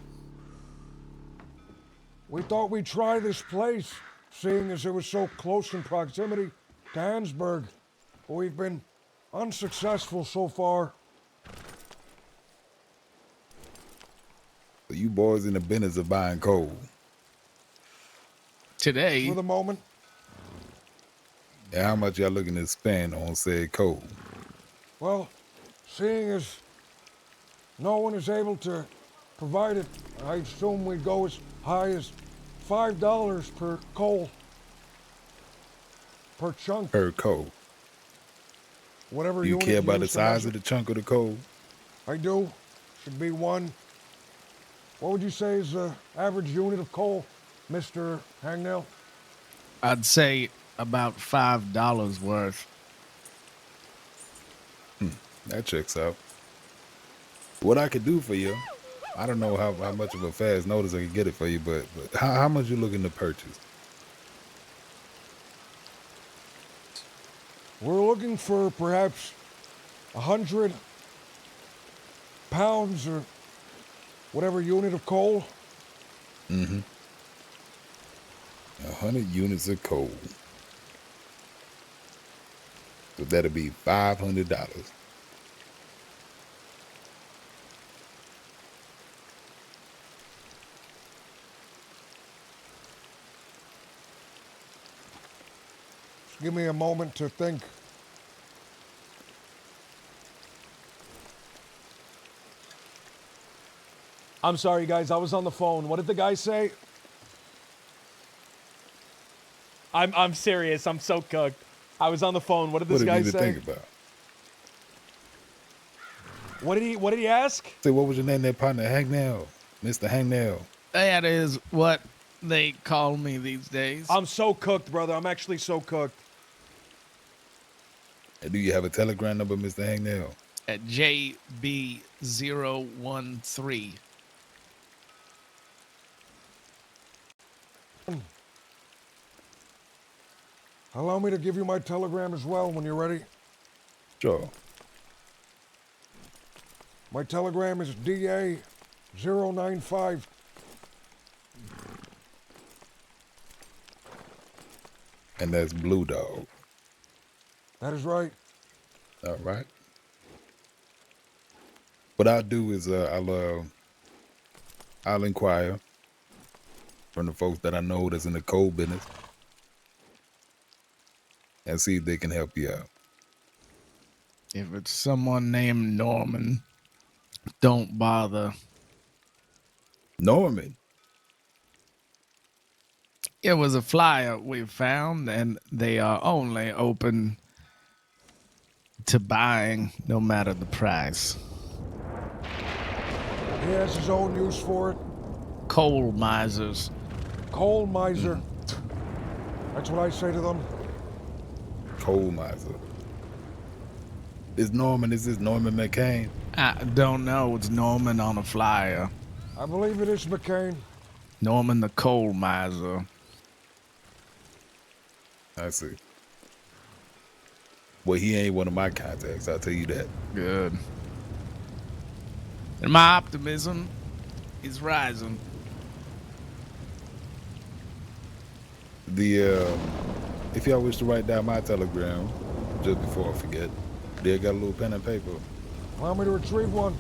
We thought we'd try this place, seeing as it was so close in proximity to Hansburg. But we've been unsuccessful so far. So you boys in the business of buying coal? Today? For the moment. And how much y'all looking to spend on said coal? Well, seeing as no one is able to provide it, I assume we'd go as high as $5 per coal. Per chunk. Per coal. Whatever Do you unit care about the use to size measure. of the chunk of the coal? I do. Should be one. What would you say is the average unit of coal, Mr. Hangnail? I'd say about $5 worth. That checks out. What I could do for you, I don't know how much of a fast notice I can get it for you, but how much you looking to purchase? We're looking for perhaps 100 pounds or whatever unit of coal. Mm-hmm. 100 units of coal. So that'll be $500. Give me a moment to think. I'm sorry, guys. I was on the phone. What did the guy say? I'm serious. I'm so cooked. I was on the phone. What did this guy say? Think about? What did he ask? Say, what was your name, that partner? Hangnail, Mr. Hangnail. That is what they call me these days. I'm so cooked, brother. I'm actually so cooked. And do you have a telegram number, Mr. Hangnail? At JB013. Allow me to give you my telegram as well when you're ready. Sure. My telegram is DA095. And that's Blue Dog. That is right. All right. What I'll do is I'll inquire from the folks that I know that's in the coal business and see if they can help you out. If it's someone named Norman, don't bother. Norman? It was a flyer we found, and they are only open to buying no matter the price. He has his own use for it. Coal misers. Coal miser. That's what I say to them. Coal miser. Is this Norman McCain? I don't know. It's Norman on a flyer. I believe it is McCain. Norman the coal miser. I see. Well, he ain't one of my contacts, I'll tell you that. Good. And my optimism is rising. If y'all wish to write down my telegram, just before I forget, they got a little pen and paper. Allow me to retrieve one.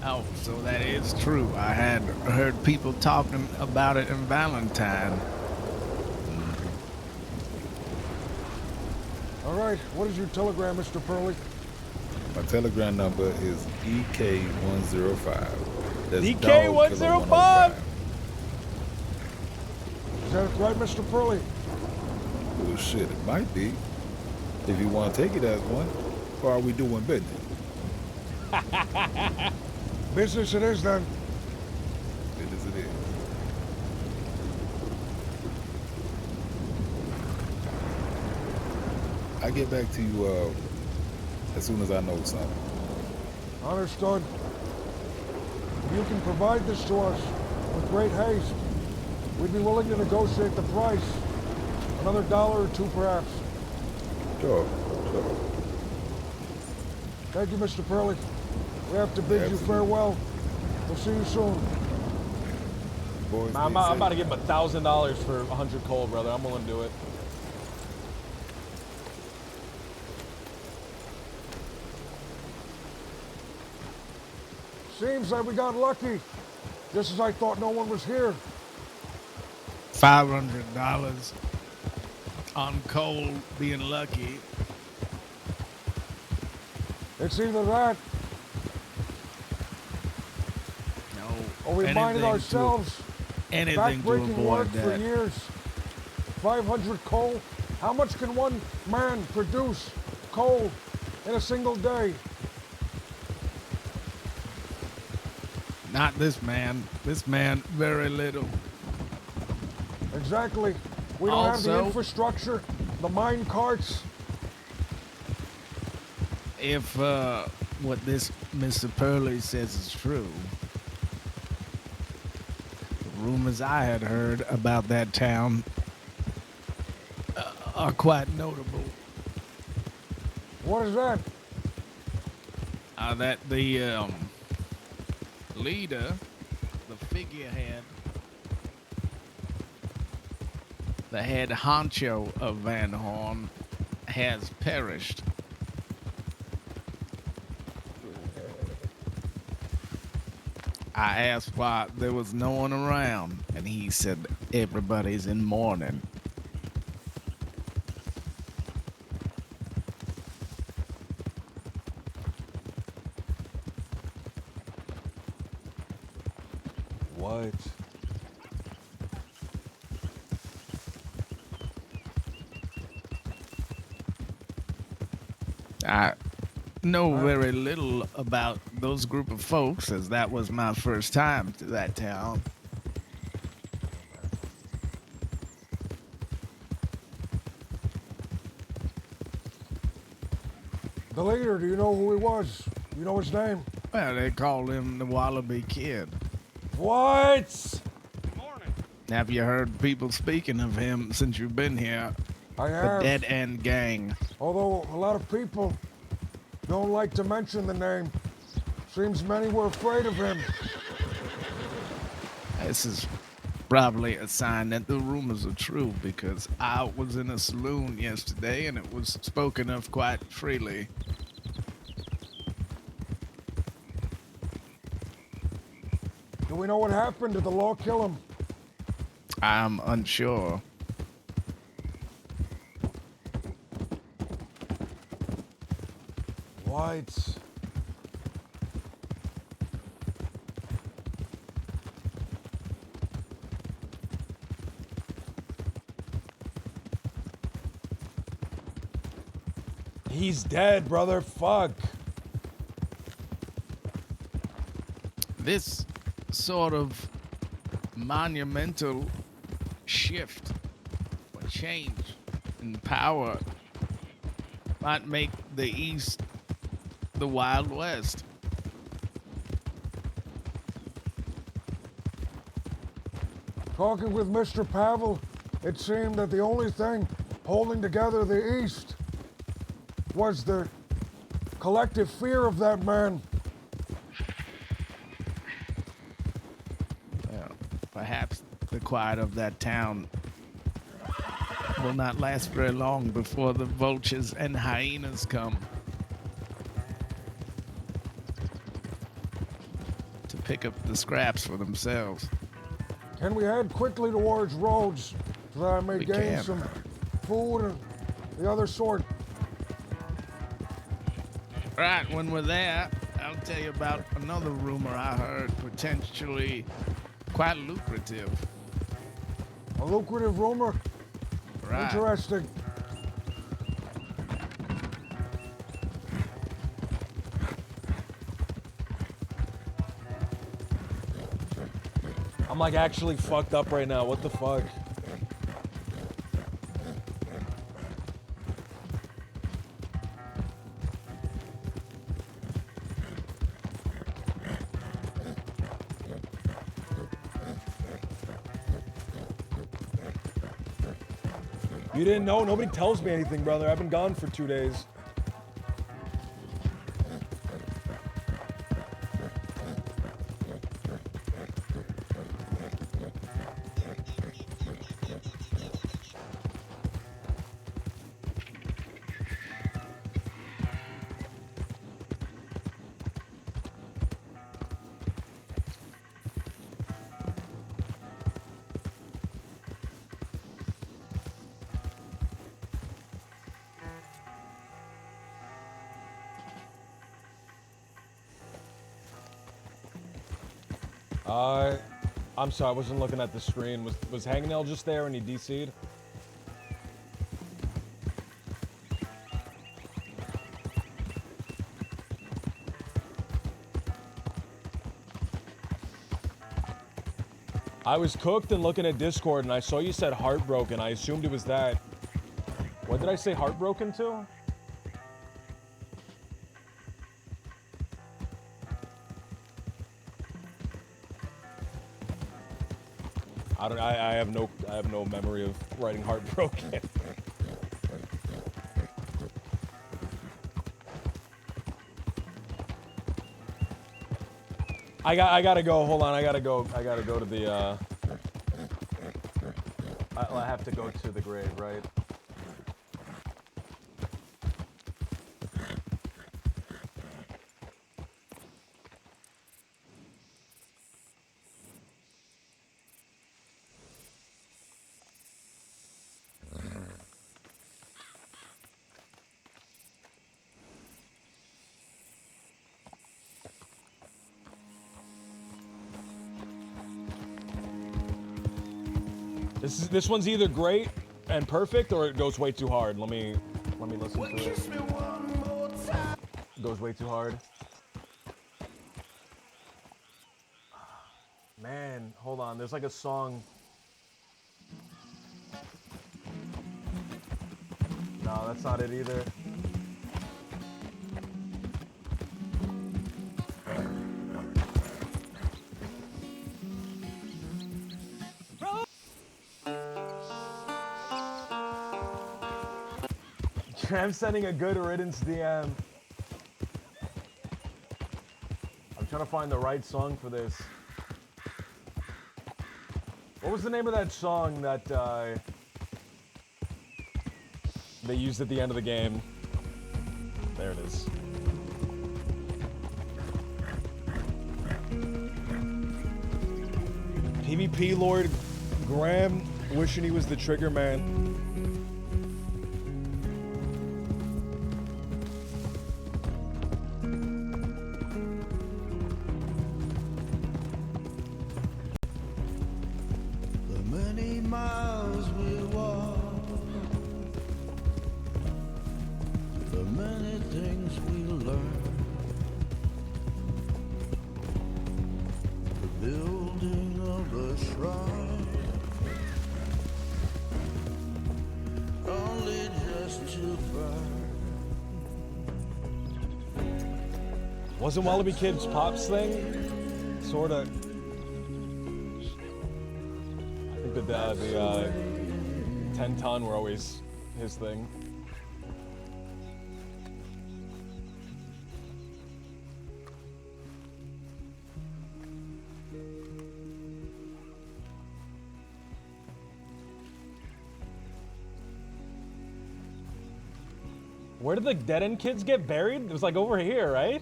Oh, so that is true. I had heard people talking about it in Valentine. All right, what is your telegram, Mr. Pearly? My telegram number is EK105. That's EK105? Is that right, Mr. Pearly? Well, shit, it might be. If you want to take it as one, or are we doing business? Business it is, then. Business it is. I'll get back to you as soon as I know something. Understood. You can provide this to us with great haste. We'd be willing to negotiate the price. Another $1 or $2, perhaps. Sure. Thank you, Mr. Pearly. We have to bid you farewell. We'll see you soon. Boys, I'm about to give him $1,000 for 100 coal, brother. I'm willing to do it. Seems like we got lucky. Just as I thought no one was here. $500 on coal being lucky. It's either that or we minded ourselves. Anything to backbreaking work avoid for that. years. 500 coal. How much can one man produce coal in a single day? Not this man. This man, very little. Exactly. We don't have the Also- infrastructure, the mine carts. If what this Mr. Pearly says is true, the rumors I had heard about that town are quite notable. What is that? That the leader, the figurehead, the head honcho of Van Horn has perished I asked why there was no one around, and he said everybody's in mourning. What? I know very little about those group of folks, as that was my first time to that town. The leader, do you know who he was? You know his name? Well, they call him the Wallaby Kid. What? Have you heard people speaking of him since you've been here? I The have. Dead End Gang. Although a lot of people don't like to mention the name. Seems many were afraid of him. This is probably a sign that the rumors are true, because I was in a saloon yesterday and it was spoken of quite freely. Do we know what happened? Did the law kill him? I'm unsure. Whites. He's dead, brother. Fuck. This sort of monumental shift or change in power might make the East the Wild West. Talking with Mr. Pavel, it seemed that the only thing holding together the East was the collective fear of that man. Well, perhaps the quiet of that town will not last very long before the vultures and hyenas come to pick up the scraps for themselves. Can we head quickly towards Rhodes so that I may We gain can. some food and the other sort? Right, when we're there, I'll tell you about another rumor I heard, potentially quite lucrative. A lucrative rumor? Right. Interesting. I'm like actually fucked up right now. What the fuck? You didn't know? Nobody tells me anything, brother. I've been gone for 2 days. I'm sorry, I wasn't looking at the screen. Was Hangnail just there and he DC'd? I was cooked and looking at Discord and I saw you said heartbroken. I assumed it was that. What did I say heartbroken to? I have no memory of writing heartbroken. I gotta go. Hold on. I gotta go to the. I have to go to the grave, right? This one's either great and perfect, or it goes way too hard. Let me listen to it. It goes way too hard. Man, hold on. There's like a song. No, that's not it either. I'm sending a good riddance DM. I'm trying to find the right song for this. What was the name of that song that they used at the end of the game? There it is. PvP Lord Graham wishing he was the trigger man. Wasn't Wallaby Kids Pop's thing? Sorta. I think the 10 ton were always his thing. Where did the dead end kids get buried? It was like over here, right?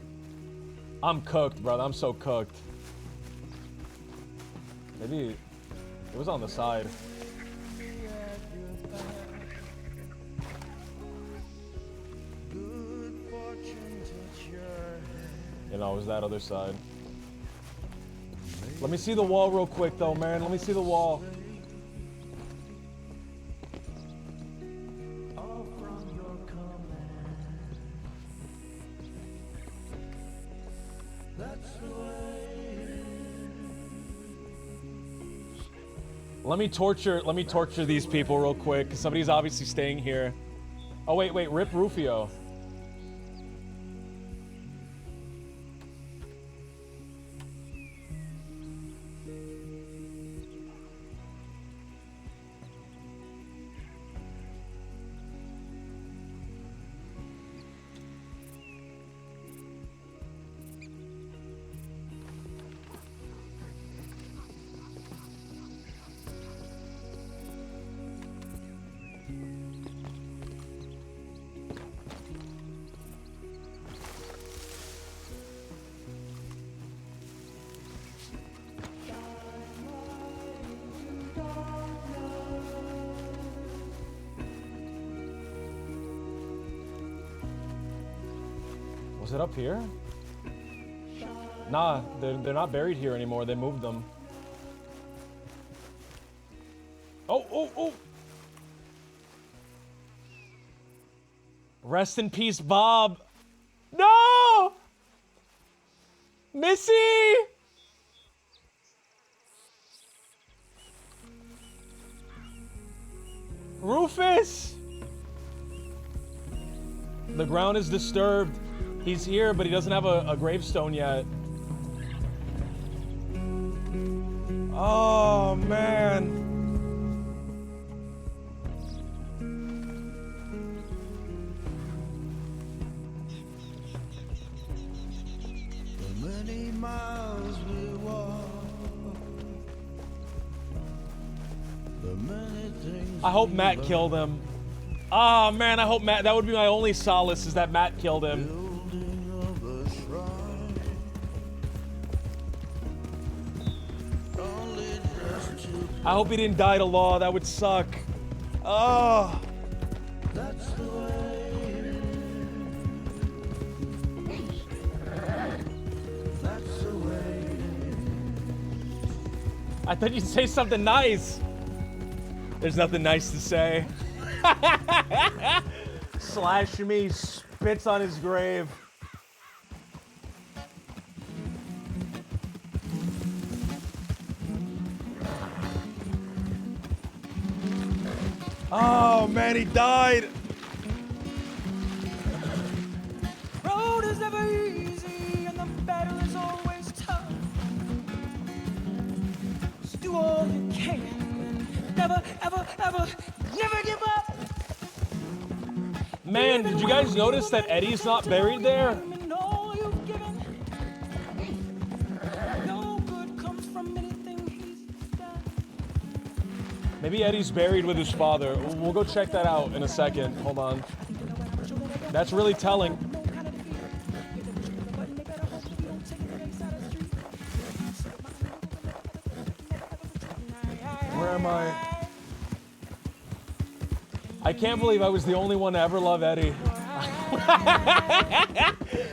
I'm cooked, brother. I'm so cooked. Maybe it was on the side. You know, it was that other side. Let me see the wall real quick, though, man. Let me see the wall. Let me torture these people real quick, because somebody's obviously staying here. Oh, wait, Rip Rufio. Was it up here? Nah, they're not buried here anymore. They moved them. Oh! Rest in peace, Bob. No! Missy! Rufus! The ground is disturbed. He's here, but he doesn't have a gravestone yet. Oh, man. The many miles we walk, the many things I hope we Matt learn. killed him. Oh, man, I hope Matt... That would be my only solace, is that Matt killed him. I hope he didn't die to law. That would suck. Oh. That's the way. That's the way. I thought you'd say something nice. There's nothing nice to say. Slash me, spits on his grave. Oh man, he died. Road is never easy and the battle is always tough. Just do all you can and never, ever, ever, never give up. Man, did you guys notice that Eddie's not buried there? And all you've given, no good comes from anything he's done. Maybe Eddie's buried with his father. We'll go check that out in a second. Hold on. That's really telling. Where am I? I can't believe I was the only one to ever love Eddie.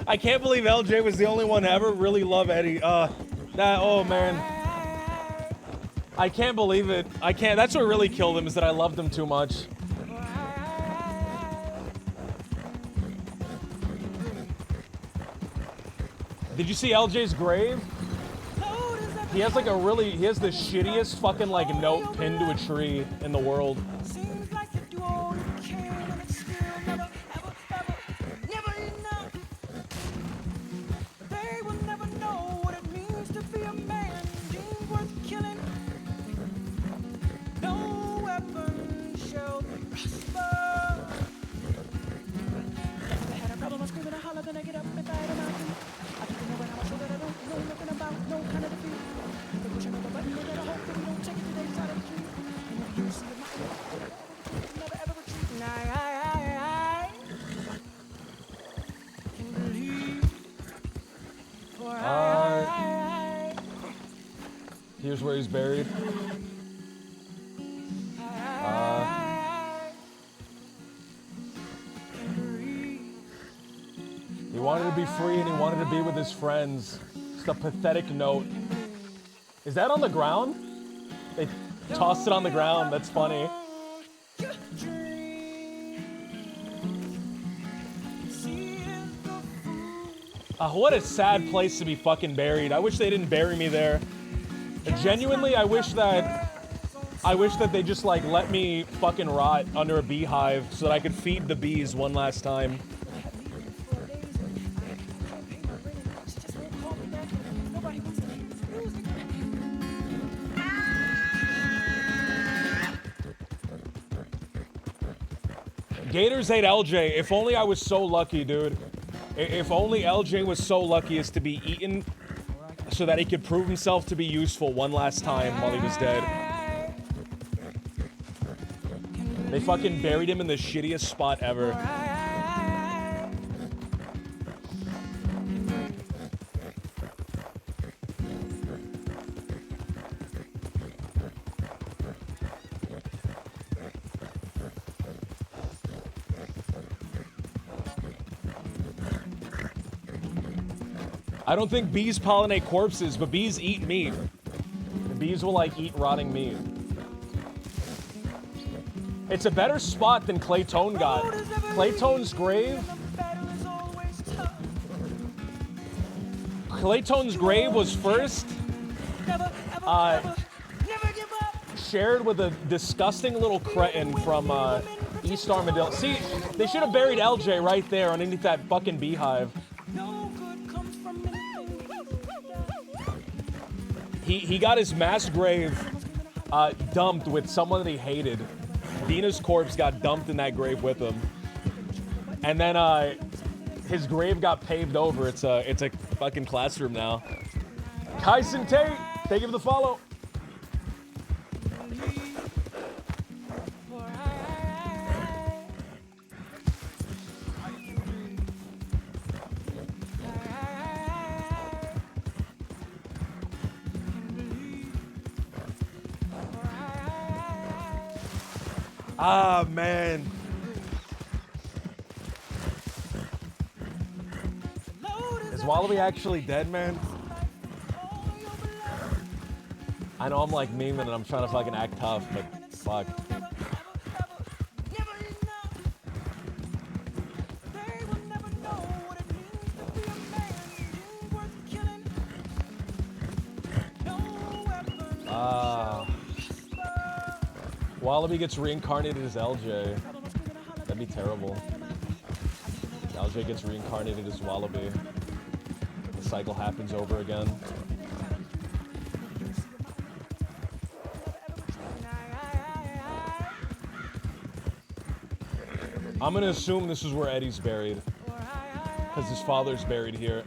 I can't believe LJ was the only one to ever really love Eddie. Oh man. I can't believe it. I can't. That's what really killed him, is that I loved him too much. Did you see LJ's grave? He has like he has the shittiest fucking like note pinned to a tree in the world. Seems like you do all you can and it's still never, ever, ever, never enough. They will never know what it means to be a man deemed worth killing. No weapon shall prosper. If I had a problem, I scream and I holler, then I get up and fight a mountain. I keep it when I'm sure that I don't know nothing about no kind of defeat. They push another button, they gotta hope that we don't take it to their side of the street. And if you see the never ever retreat. I can believe. For Here's where he's buried. He wanted to be free and he wanted to be with his friends. Just a pathetic note. Is that on the ground? They tossed it on the ground. That's funny. What a sad place to be fucking buried. I wish they didn't bury me there. Genuinely, I wish that they just like let me fucking rot under a beehive so that I could feed the bees one last time. Gators ate LJ. If only I was so lucky, dude. If only LJ was so lucky as to be eaten so that he could prove himself to be useful one last time while he was dead. They fucking buried him in the shittiest spot ever. I don't think bees pollinate corpses, but bees eat meat. The bees will like eat rotting meat. It's a better spot than Claytone got. Claytone's grave. Claytone's grave was first shared with a disgusting little cretin from East Armadillo. See, they should have buried LJ right there underneath that fucking beehive. He got his mass grave dumped with someone that he hated. Dina's corpse got dumped in that grave with him. And then his grave got paved over. It's a fucking classroom now. Kyson Tate, thank you for the follow. Ah, man. Is Wallaby actually dead, man? I know I'm like memeing and I'm trying to fucking act tough, but fuck. Wallaby gets reincarnated as LJ. That'd be terrible. LJ gets reincarnated as Wallaby. The cycle happens over again. I'm gonna assume this is where Eddie's buried. Because his father's buried here.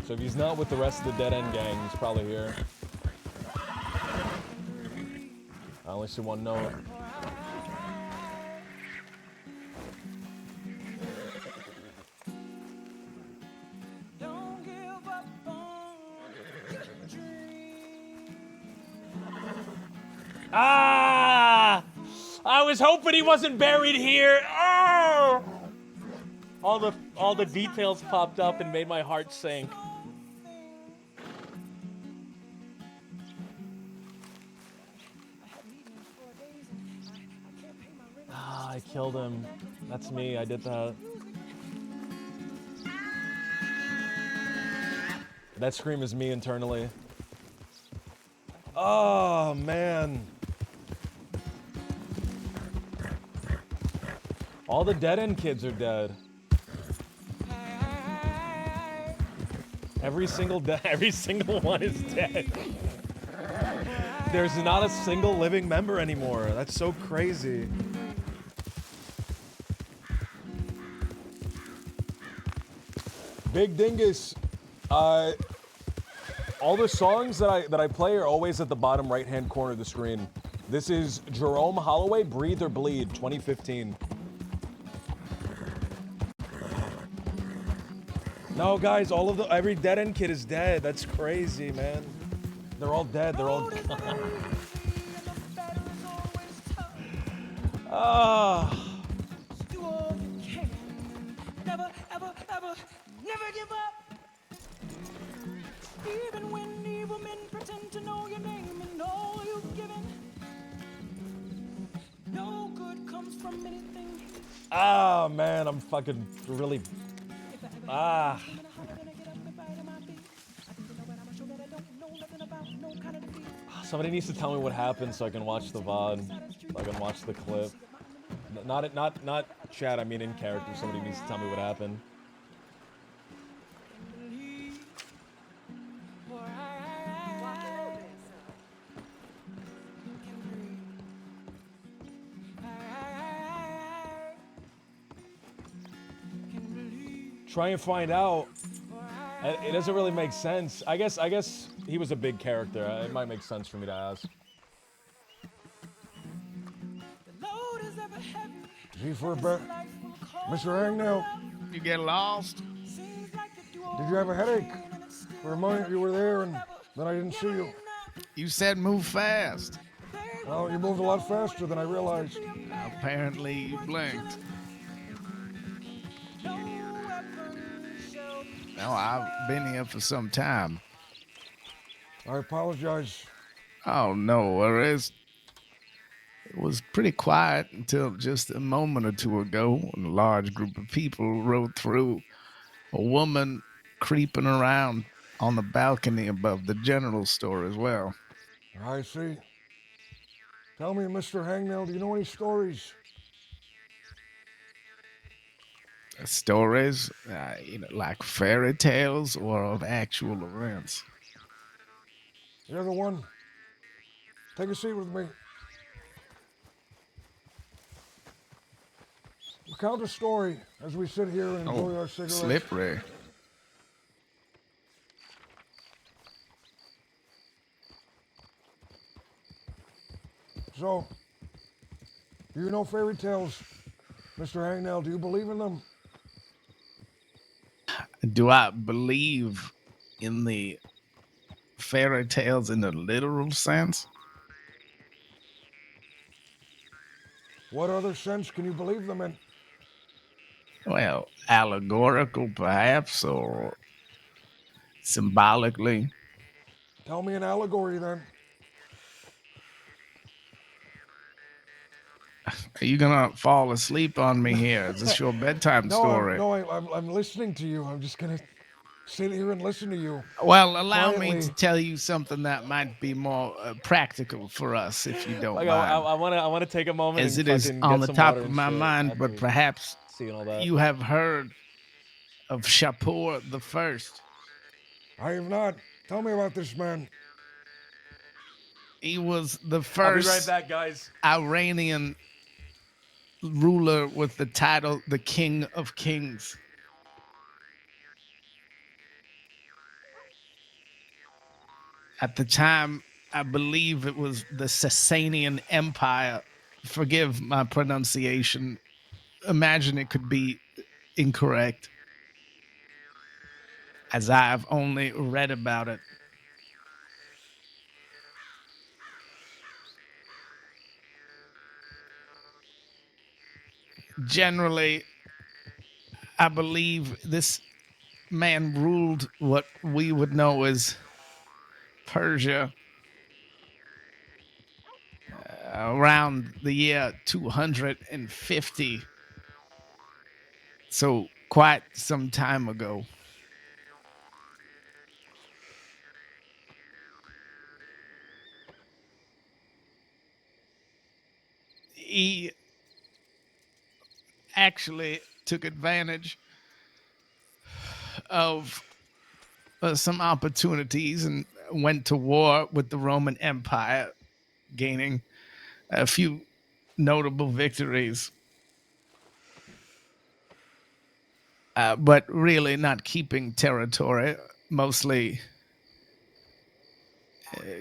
So if he's not with the rest of the Dead End gang, he's probably here. I only see one note. Ah! I was hoping he wasn't buried here. Oh! All the details popped up and made my heart sink. Ah, I killed him. That's me. I did that. That scream is me internally. Oh, man. All the Dead End kids are dead. Every single one is dead. There's not a single living member anymore. That's so crazy. Big Dingus. All the songs that I play are always at the bottom right-hand corner of the screen. This is Jerome Holloway, Breathe or Bleed, 2015. No, guys, every Dead End kid is dead. That's crazy, man. They're all dead. They're all gone. Ah. Never, ever, ever, never give up. Even when evil men pretend to know your name and all you've given. No good comes from anything. Ah, man, I'm fucking really. Ah. Somebody needs to tell me what happened so I can watch the VOD. So I can watch the clip. Not chat, I mean in character. Somebody needs to tell me what happened. Try and find out. It doesn't really make sense. I guess he was a big character. It might make sense for me to ask. G for a bet. Mr. Hangnail. You get lost? Did you have a headache? For a moment you were there and then I didn't see you. You said move fast. Well, you moved a lot faster than I realized. Apparently you blinked. No, I've been here for some time. I apologize. Oh, no worries. It was pretty quiet until just a moment or two ago when a large group of people rode through. A woman creeping around on the balcony above the general store as well. I see. Tell me, Mr. Hangnail, do you know any stories? Stories, like fairy tales or of actual events? You're the one. Take a seat with me. Recount a story as we sit here and enjoy our cigarettes. Slippery. So, do you know fairy tales, Mr. Hangnail? Do you believe in them? Do I believe in the fairy tales in the literal sense? What other sense can you believe them in? Well, allegorical perhaps, or symbolically. Tell me an allegory then. Are you gonna fall asleep on me here? Is this your bedtime story? No, I'm listening to you. I'm just gonna. sit here and listen to you. Well, allow me quietly. to tell you something that might be more practical for us, if you don't Like, mind. I want to take a moment As and it is fucking on get the some top water of and my shit mind, but after perhaps seeing all that. you have heard of Shapur the First. I have not. Tell me about this man. He was the I'll be first right back, guys. Iranian ruler with the title the King of Kings. At the time, I believe it was the Sasanian Empire. Forgive my pronunciation. Imagine it could be incorrect, as I've only read about it. Generally, I believe this man ruled what we would know as Persia around the year 250. So, quite some time ago. He actually took advantage of some opportunities and went to war with the Roman Empire, gaining a few notable victories, but really not keeping territory, mostly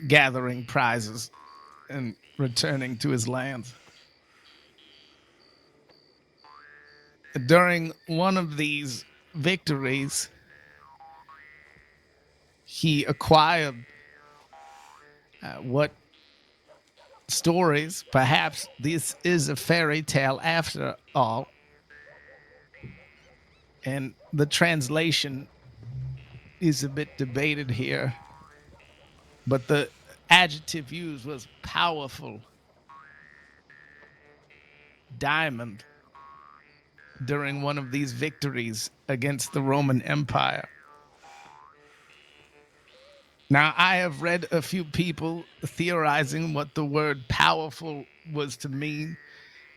gathering prizes and returning to his lands. During one of these victories, he acquired what stories, perhaps this is a fairy tale after all, and the translation is a bit debated here, but the adjective used was powerful diamond during one of these victories against the Roman Empire. Now, I have read a few people theorizing what the word powerful was to mean.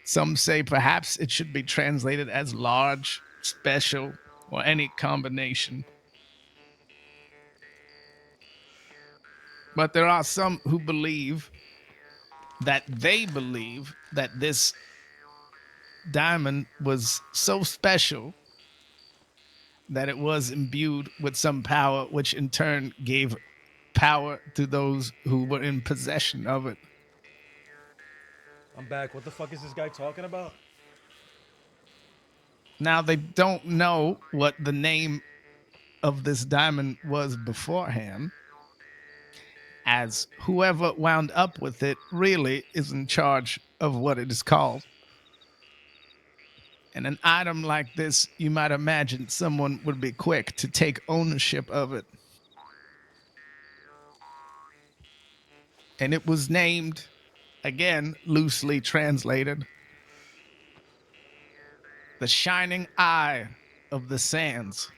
Some say perhaps it should be translated as large, special, or any combination. But there are some who believe that this diamond was so special that it was imbued with some power, which in turn gave power to those who were in possession of it. I'm back. What the fuck is this guy talking about? Now, they don't know what the name of this diamond was beforehand, as whoever wound up with it really is in charge of what it is called. And an item like this, you might imagine someone would be quick to take ownership of it. And it was named, again, loosely translated, the Shining Eye of the Sands.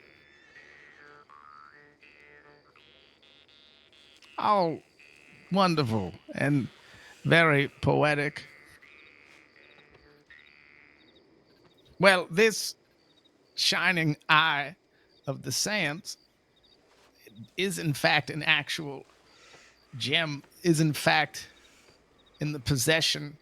Oh, wonderful and very poetic. Well, this Shining Eye of the Sands is in fact an actual gem, is in fact in the possession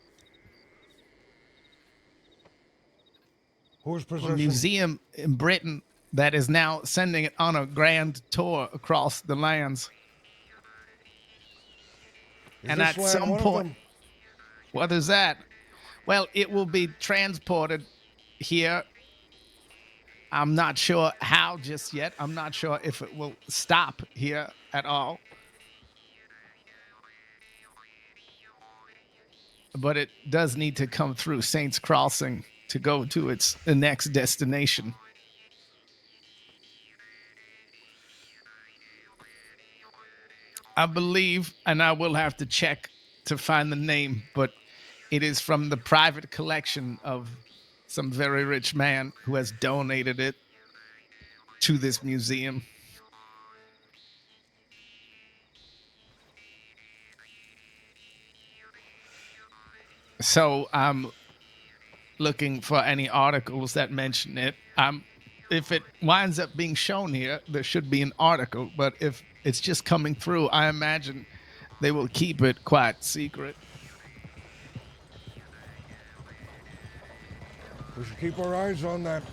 Whose of a possession? museum in Britain that is now sending it on a grand tour across the lands. Is And this at land some one of point, them? what is that? Well, it will be transported here. I'm not sure how just yet. I'm not sure if it will stop here at all. But it does need to come through Saints Crossing to go to its next destination. I believe, and I will have to check to find the name, but it is from the private collection of some very rich man who has donated it to this museum. So I'm looking for any articles that mention it. If it winds up being shown here, there should be an article. But if it's just coming through, I imagine they will keep it quite secret. We should keep our eyes on that.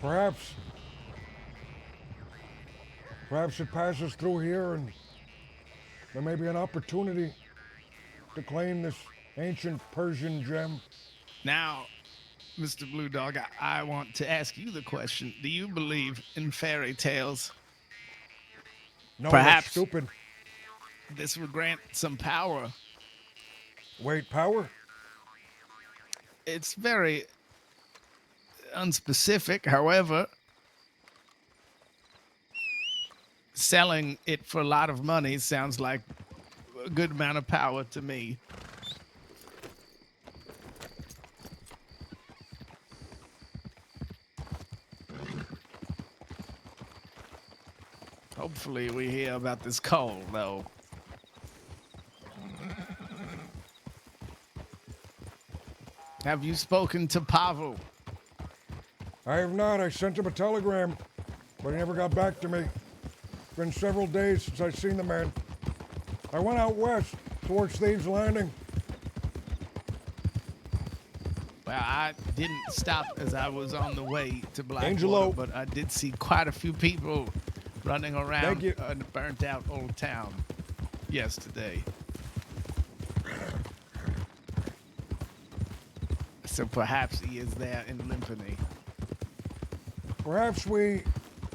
Perhaps it passes through here and there may be an opportunity to claim this ancient Persian gem. Now, Mr. Blue Dog, I want to ask you the question. Do you believe in fairy tales? No, Perhaps that's stupid. This would grant some power. Wait, power? It's very unspecific. However, selling it for a lot of money sounds like a good amount of power to me. Hopefully we hear about this coal, though. Have you spoken to Pavel? I have not. I sent him a telegram, but he never got back to me. It's been several days since I've seen the man. I went out west towards Thieves Landing. Well, I didn't stop as I was on the way to Blackwater, Angelo. but I did see quite a few people running around Thank you. a burnt-out old town yesterday. So perhaps he is there in Limpany. Perhaps we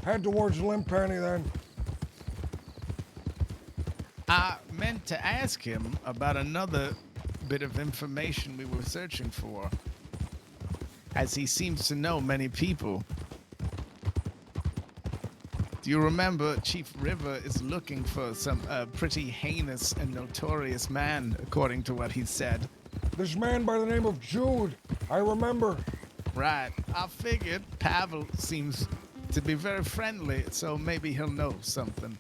head towards Limpany then. I meant to ask him about another bit of information we were searching for, as he seems to know many people. Do you remember Chief River is looking for some pretty heinous and notorious man, according to what he said? This man by the name of Jude, I remember. Right. I figured Pavel seems to be very friendly, so maybe he'll know something.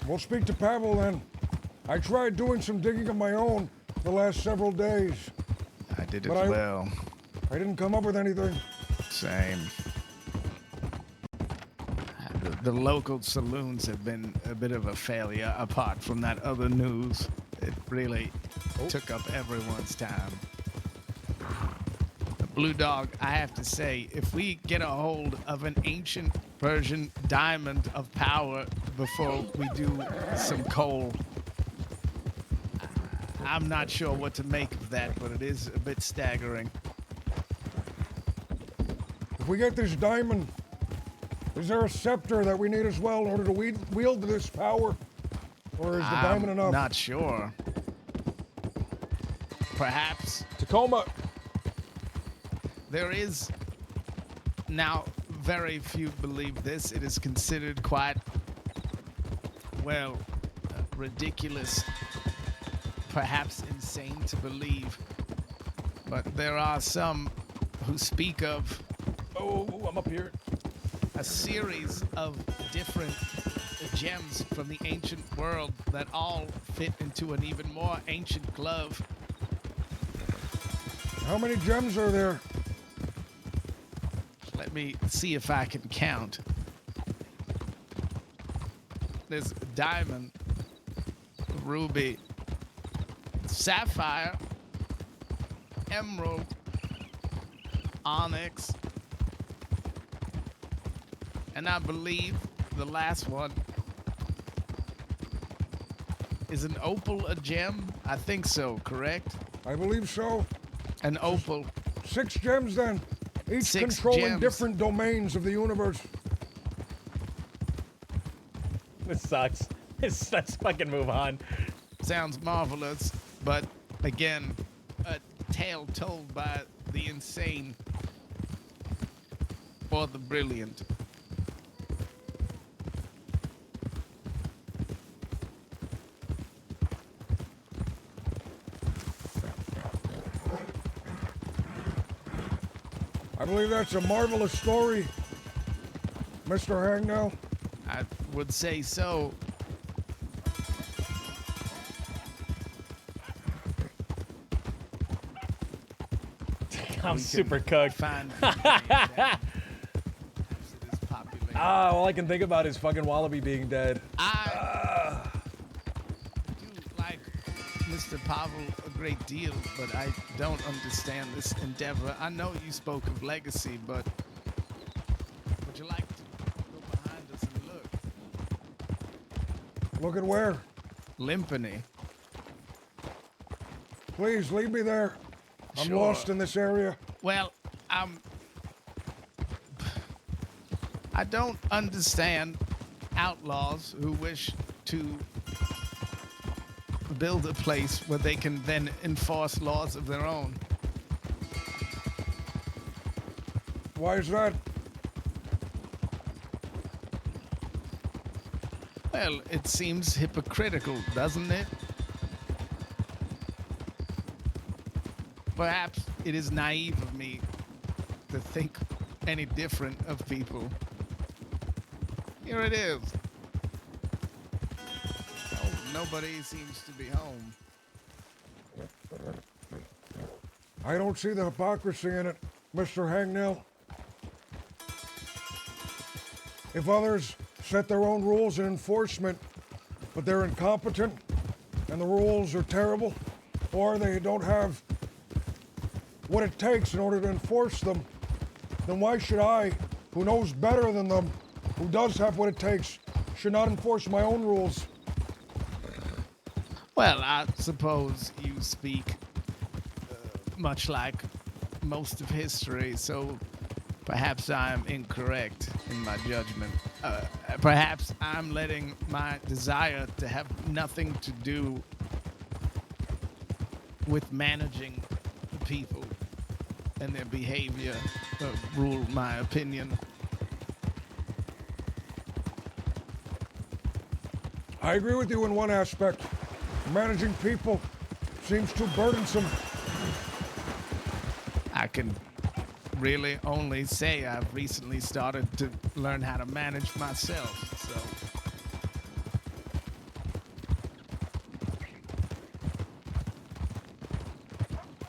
We'll speak to Pavel then. I tried doing some digging of my own the last several days. I did it but well. I didn't come up with anything. Same. The local saloons have been a bit of a failure apart from that other news. It really took up everyone's time. Blue Dog, I have to say, if we get a hold of an ancient Persian diamond of power before we do some coal, I'm not sure what to make of that, but it is a bit staggering. If we get this diamond, is there a scepter that we need as well in order to wield this power? Or is the diamond enough? Not sure. Perhaps. Tacoma. There is, now very few believe this, it is considered quite, well, ridiculous, perhaps insane to believe, but there are some who speak of, I'm up here, a series of different gems from the ancient world that all fit into an even more ancient glove. How many gems are there? Let me see if I can count. There's diamond, ruby, sapphire, emerald, onyx, and I believe the last one is an opal, a gem? I think so, correct? I believe so. An opal. 6 gems then. Each 6 controlling gems. different domains of the universe. This sucks. Let's fucking move on. Sounds marvelous, but again, a tale told by the insane or the brilliant. I I believe that's a marvelous story, Mr. Hangnail. I would say so. I'm super cooked. Find all I can think about is fucking Wallaby being dead. I do like Mr. Pavel a great deal, but I don't understand this endeavor. I know you spoke of legacy, but would you like to go behind us and look? Look at where? Limpany. Please leave me there. I'm Sure. lost in this area. Well, I don't understand outlaws who wish to build a place where they can then enforce laws of their own. Why is that? Well, it seems hypocritical, doesn't it? Perhaps it is naive of me to think any different of people. Here it is. Oh, nobody seems to be home. I don't see the hypocrisy in it, Mr. Hangnail. If others set their own rules and enforcement, but they're incompetent and the rules are terrible, or they don't have what it takes in order to enforce them, then why should I, who knows better than them, who does have what it takes, should not enforce my own rules? Well, I suppose you speak much like most of history, so perhaps I'm incorrect in my judgment. Perhaps I'm letting my desire to have nothing to do with managing the people and their behavior rule my opinion. I agree with you in one aspect. Managing people seems too burdensome. I can really only say I've recently started to learn how to manage myself, so.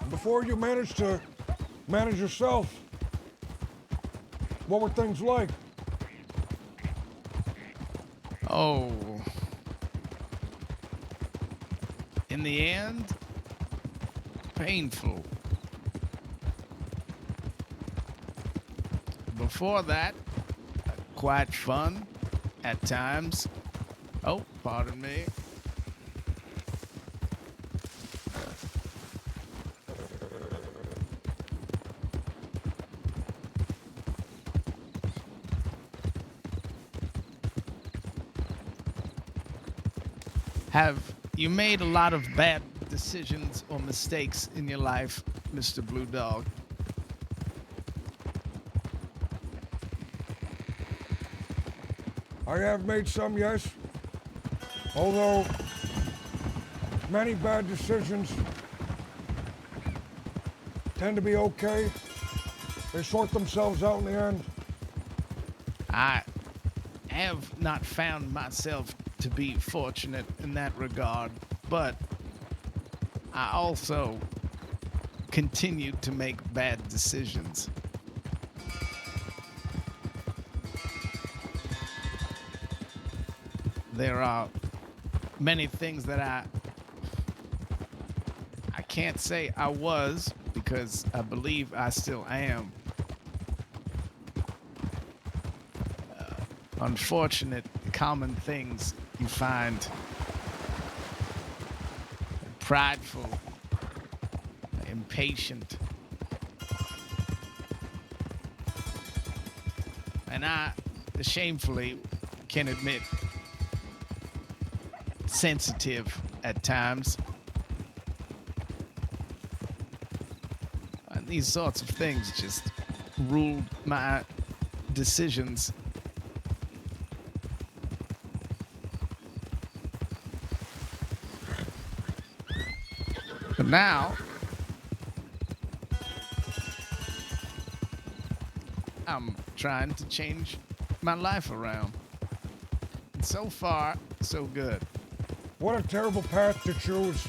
Before you managed to manage yourself, what were things like? Oh. In the end, painful. Before that, quite fun at times. Oh, pardon me. Have you made a lot of bad decisions or mistakes in your life, Mr. Blue Dog? I have made some, yes. Although many bad decisions tend to be okay. They sort themselves out in the end. I have not found myself to be fortunate in that regard, but I also continued to make bad decisions. There are many things that I can't say I was, because I believe I still am. Unfortunate, common things you find. Prideful, impatient. And I, shamefully, can admit, sensitive at times. And these sorts of things just ruled my decisions. But now, I'm trying to change my life around. And so far, so good. What a terrible path to choose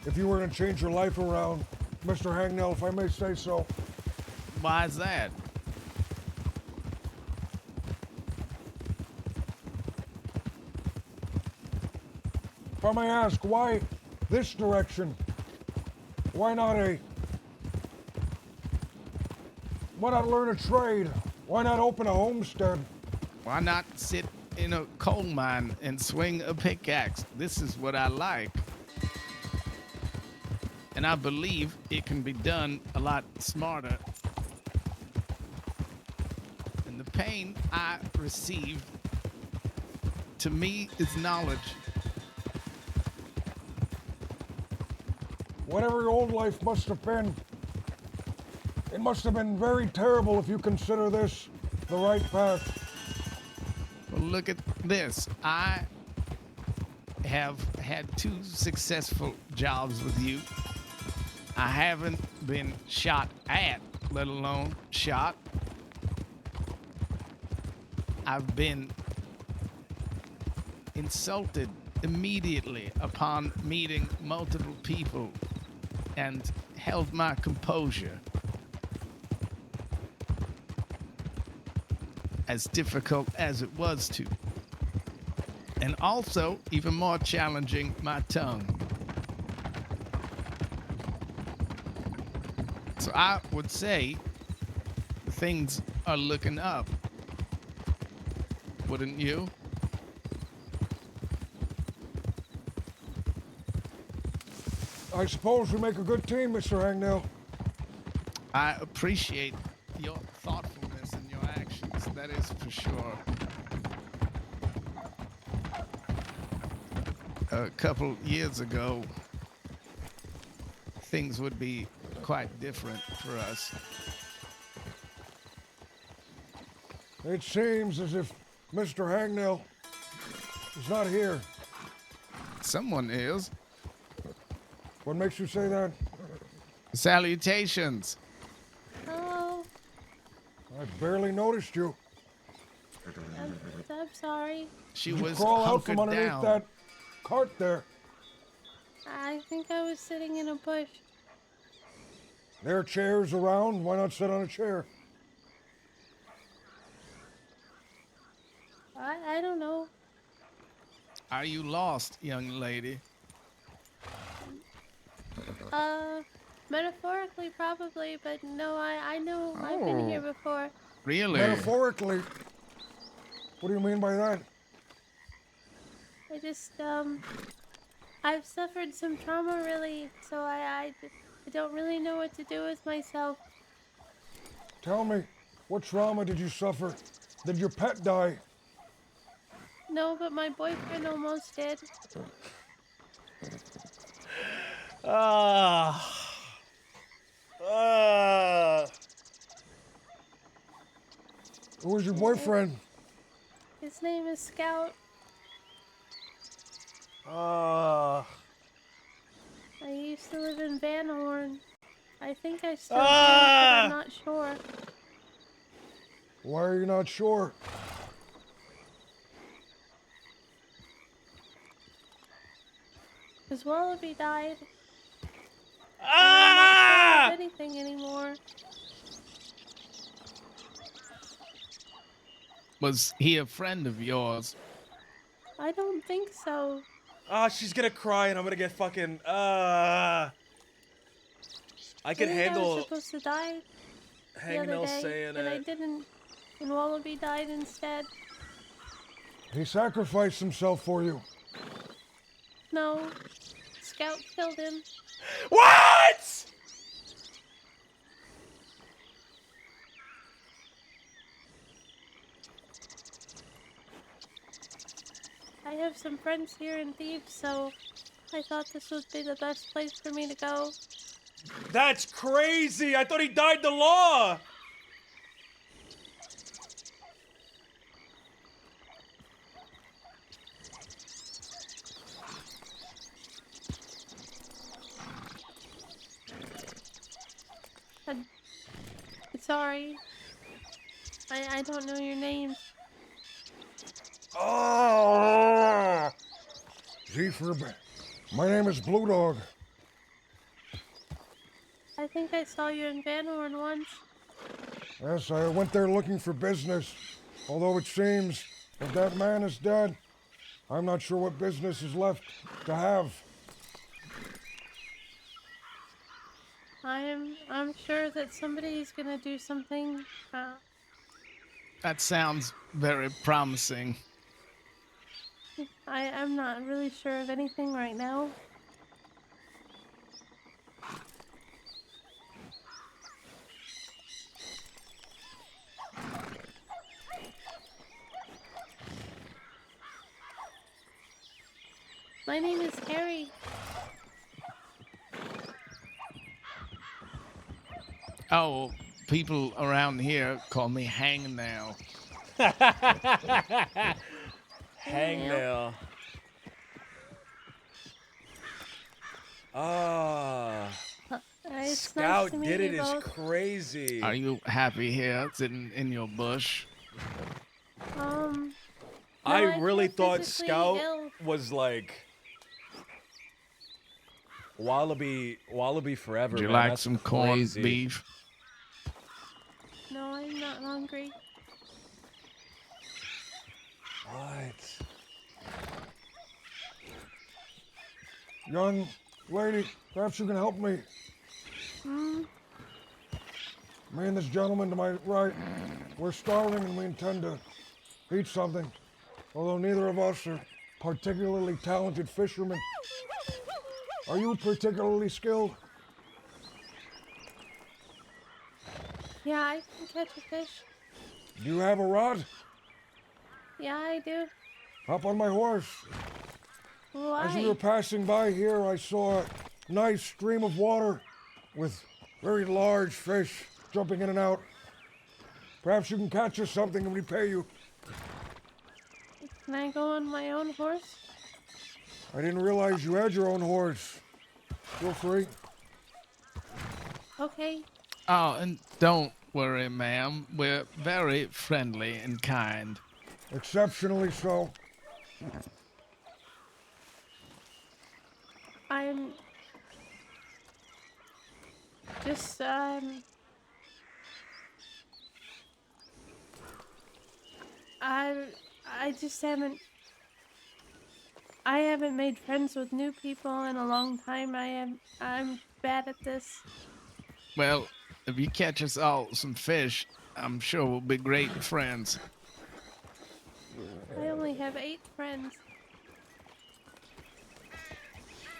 if you were to change your life around, Mr. Hangnell, if I may say so. Why is that? If I may ask, why this direction? Why not learn a trade? Why not open a homestead? Why not sit in a coal mine and swing a pickaxe? This is what I like. And I believe it can be done a lot smarter. And the pain I receive, to me, is knowledge. Whatever your old life must have been, it must have been very terrible if you consider this the right path. Well, look at this. I have had 2 successful jobs with you. I haven't been shot at, let alone shot. I've been insulted immediately upon meeting multiple people and held my composure. As difficult as it was to. And also, even more challenging, my tongue. So I would say things are looking up. Wouldn't you? I suppose we make a good team, Mr. Hangnell. I appreciate your thoughtfulness and your actions, that is for sure. A couple years ago, things would be quite different for us. It seems as if Mr. Hangnell is not here. Someone is. What makes you say that? Salutations. Hello. I barely noticed you. I'm sorry. She Did you was crawl out from hunkered underneath down. that cart there? I think I was sitting in a bush. There are chairs around. Why not sit on a chair? I don't know. Are you lost, young lady? Metaphorically probably, but no, I know I've been here before. Really? Metaphorically? What do you mean by that? I just, I've suffered some trauma really, so I don't really know what to do with myself. Tell me, what trauma did you suffer? Did your pet die? No, but my boyfriend almost did. Who was your boyfriend? His name is Scout. I used to live in Van Horn. I think I still do, but I'm not sure. Why are you not sure? Because Wallaby died. I'm not sure of anything anymore. Was he a friend of yours? I don't think so. Ah, she's gonna cry and I'm gonna get fucking. I could I handle was supposed to die the other Hangnell day, saying and I it. didn't. And Wallaby died instead. He sacrificed himself for you. No, Scout killed him. What? I have some friends here in Thebes, so I thought this would be the best place for me to go. That's crazy! I thought he died the law! I'm sorry. I don't know your name. Oh! G for my name is Blue Dog. I think I saw you in Van Horn once. Yes, I went there looking for business. Although it seems that that man is dead, I'm not sure what business is left to have. I'm sure that somebody's gonna do something. That sounds very promising. I'm not really sure of anything right now. My name is Harry. Oh, people around here call me Hangnail. Hangnail. Ah. It's Scout nice to meet did it you is both. crazy. Are you happy here, sitting in your bush? I I really feel thought physically Scout ill. was like Wallaby forever. Would you man. like That's some corned crazy. beef? No, I'm not hungry. What? Young lady, perhaps you can help me. Hmm? Me and this gentleman to my right, we're starving and we intend to eat something. Although neither of us are particularly talented fishermen. Are you particularly skilled? Yeah, I can catch a fish. Do you have a rod? Yeah, I do. Hop on my horse. As we Why? were passing by here, I saw a nice stream of water with very large fish jumping in and out. Perhaps you can catch us something and we pay you. Can I go on my own horse? I didn't realize you had your own horse. Feel free. Okay. Oh, and don't worry, ma'am. We're very friendly and kind. Exceptionally so. I'm just I just haven't made friends with new people in a long time. I'm bad at this. Well, if you catch us all some fish, I'm sure we'll be great friends. I only have 8 friends.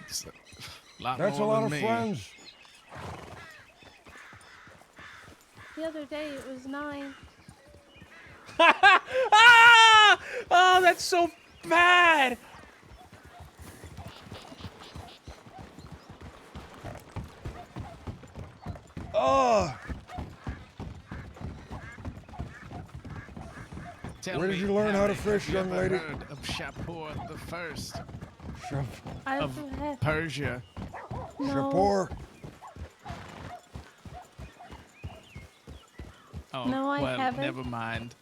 It's a lot That's a more lot than of me. friends. The other day it was 9. Ah! Oh, that's so bad. Oh. Tell Where did me, you learn how to Harry, fish, have you young ever lady? heard of Shapur the First I've of had Persia? no. Shapur. Oh, No, I well, haven't. never mind.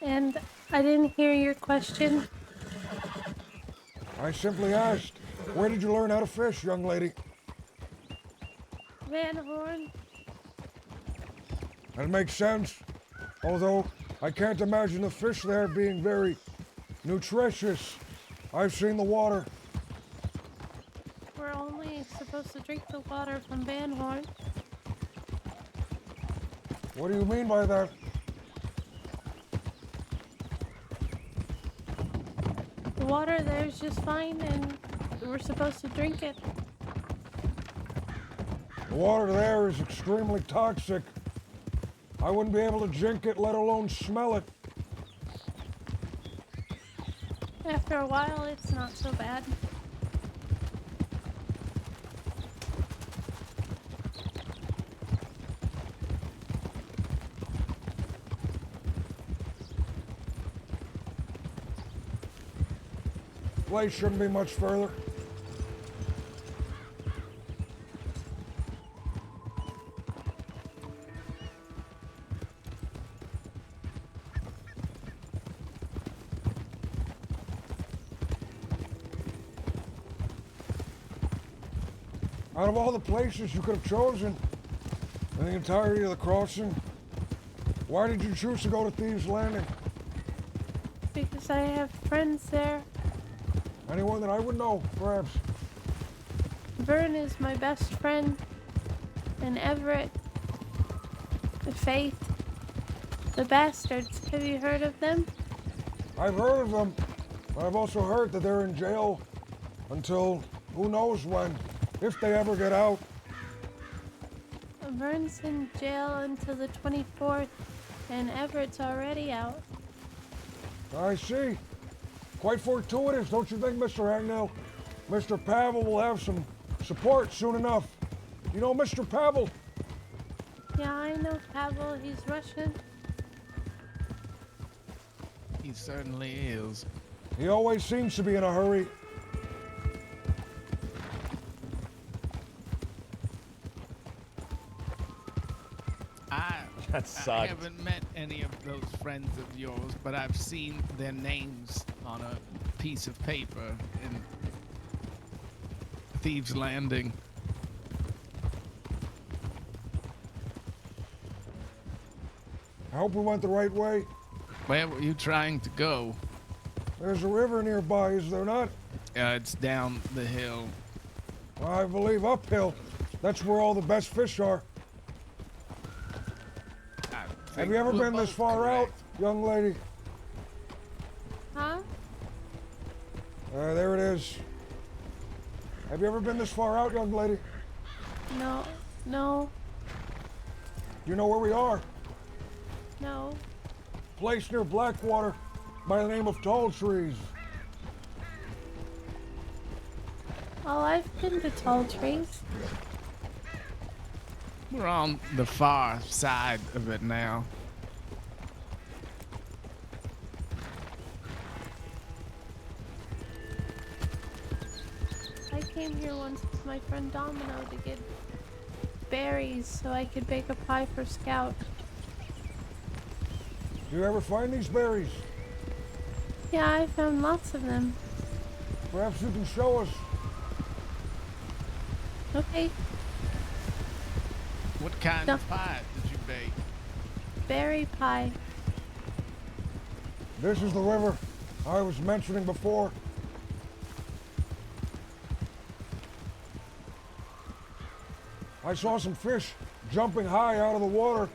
And I didn't hear your question. I simply asked, where did you learn how to fish, young lady? Van Horn. That makes sense. Although, I can't imagine the fish there being very nutritious. I've seen the water. We're only supposed to drink the water from Van Horn. What do you mean by that? The water there's just fine, and we're supposed to drink it. The water there is extremely toxic. I wouldn't be able to drink it, let alone smell it. After a while, it's not so bad. Place shouldn't be much further. Out of all the places you could have chosen in the entirety of the crossing, why did you choose to go to Thieves Landing? Because I have friends there. Anyone that I would know, perhaps? Vern is my best friend. And Everett. Faith. The Bastards. Have you heard of them? I've heard of them, but I've also heard that they're in jail until who knows when, if they ever get out. Vern's in jail until the 24th, and Everett's already out. I see. Quite fortuitous, don't you think, Mr. Hagnell? Mr. Pavel will have some support soon enough. You know Mr. Pavel? Yeah, I know Pavel. He's Russian. He certainly is. He always seems to be in a hurry. I sucked. haven't met any of those friends of yours, but I've seen their names on a piece of paper in Thieves Landing. I hope we went the right way. Where were you trying to go? There's a river nearby, is there not? It's down the hill. I believe uphill. That's where all the best fish are. Have you ever been this far out, young lady? Huh? There it is. Have you ever been this far out, young lady? No. No. You know where we are? No. Place near Blackwater by the name of Tall Trees. Oh, I've been to Tall Trees. We're on the far side of it now. I came here once with my friend Domino to get berries so I could bake a pie for Scout. Do you ever find these berries? Yeah, I found lots of them. Perhaps you can show us. Okay. What kind of pie did you bake? Berry pie. This is the river I was mentioning before. I saw some fish jumping high out of the water.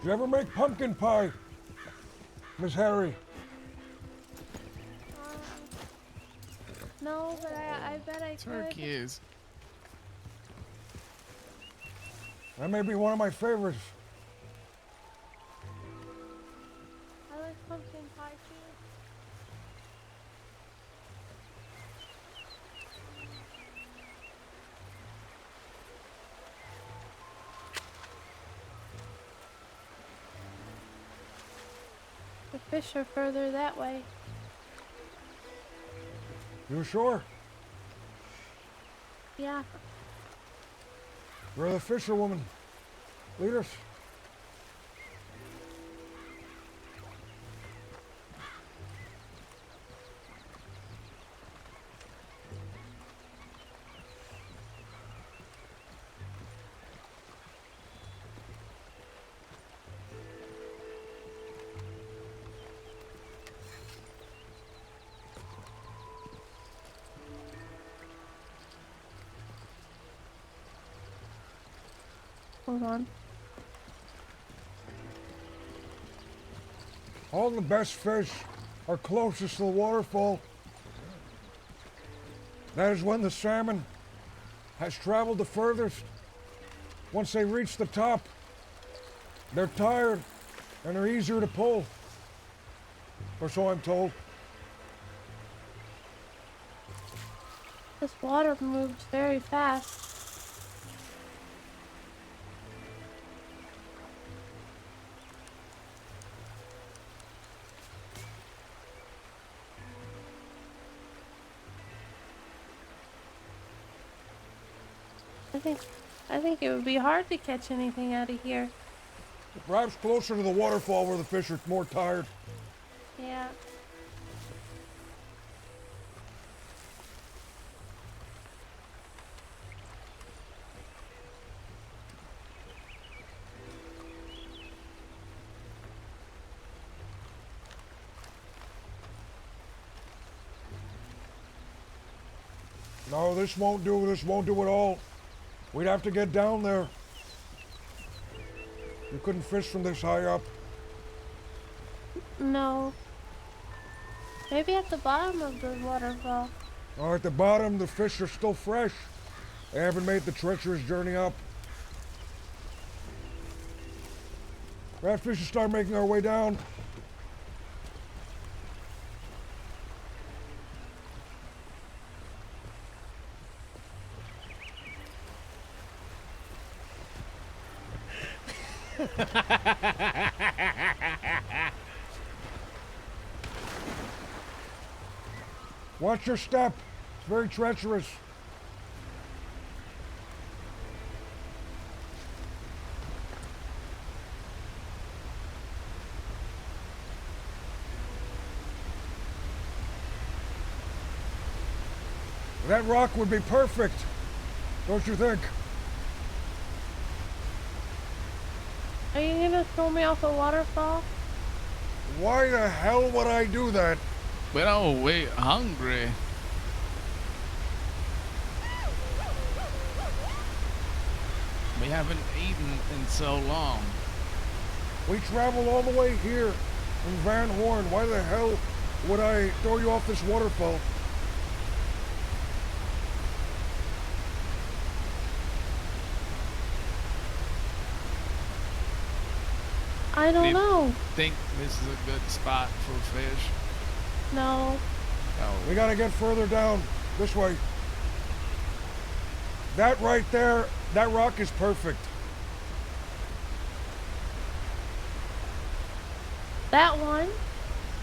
Did you ever make pumpkin pie, Miss Harry? No, but I bet I could. Turkey is. That may be one of my favorites. I like pumpkin pie too. The fish are further that way. You sure? Yeah. You're the fisherwoman. Lead us. Hold on. All the best fish are closest to the waterfall. That is when the salmon has traveled the furthest. Once they reach the top, they're tired and they're easier to pull. Or so I'm told. This water moves very fast. I think it would be hard to catch anything out of here. Perhaps closer to the waterfall where the fish are more tired. Yeah. No, this won't do. This won't do at all. We'd have to get down there. You couldn't fish from this high up. No. Maybe at the bottom of the waterfall. Oh, at the bottom, the fish are still fresh. They haven't made the treacherous journey up. Perhaps we should start making our way down. Watch your step. It's very treacherous. That rock would be perfect, don't you think? Are you gonna throw me off a waterfall? Why the hell would I do that? Well, we're hungry. We haven't eaten in so long. We traveled all the way here from Van Horn. Why the hell would I throw you off this waterfall? I don't know. Think this is a good spot for fish? No. We gotta get further down. This way. That right there, that rock is perfect. That one?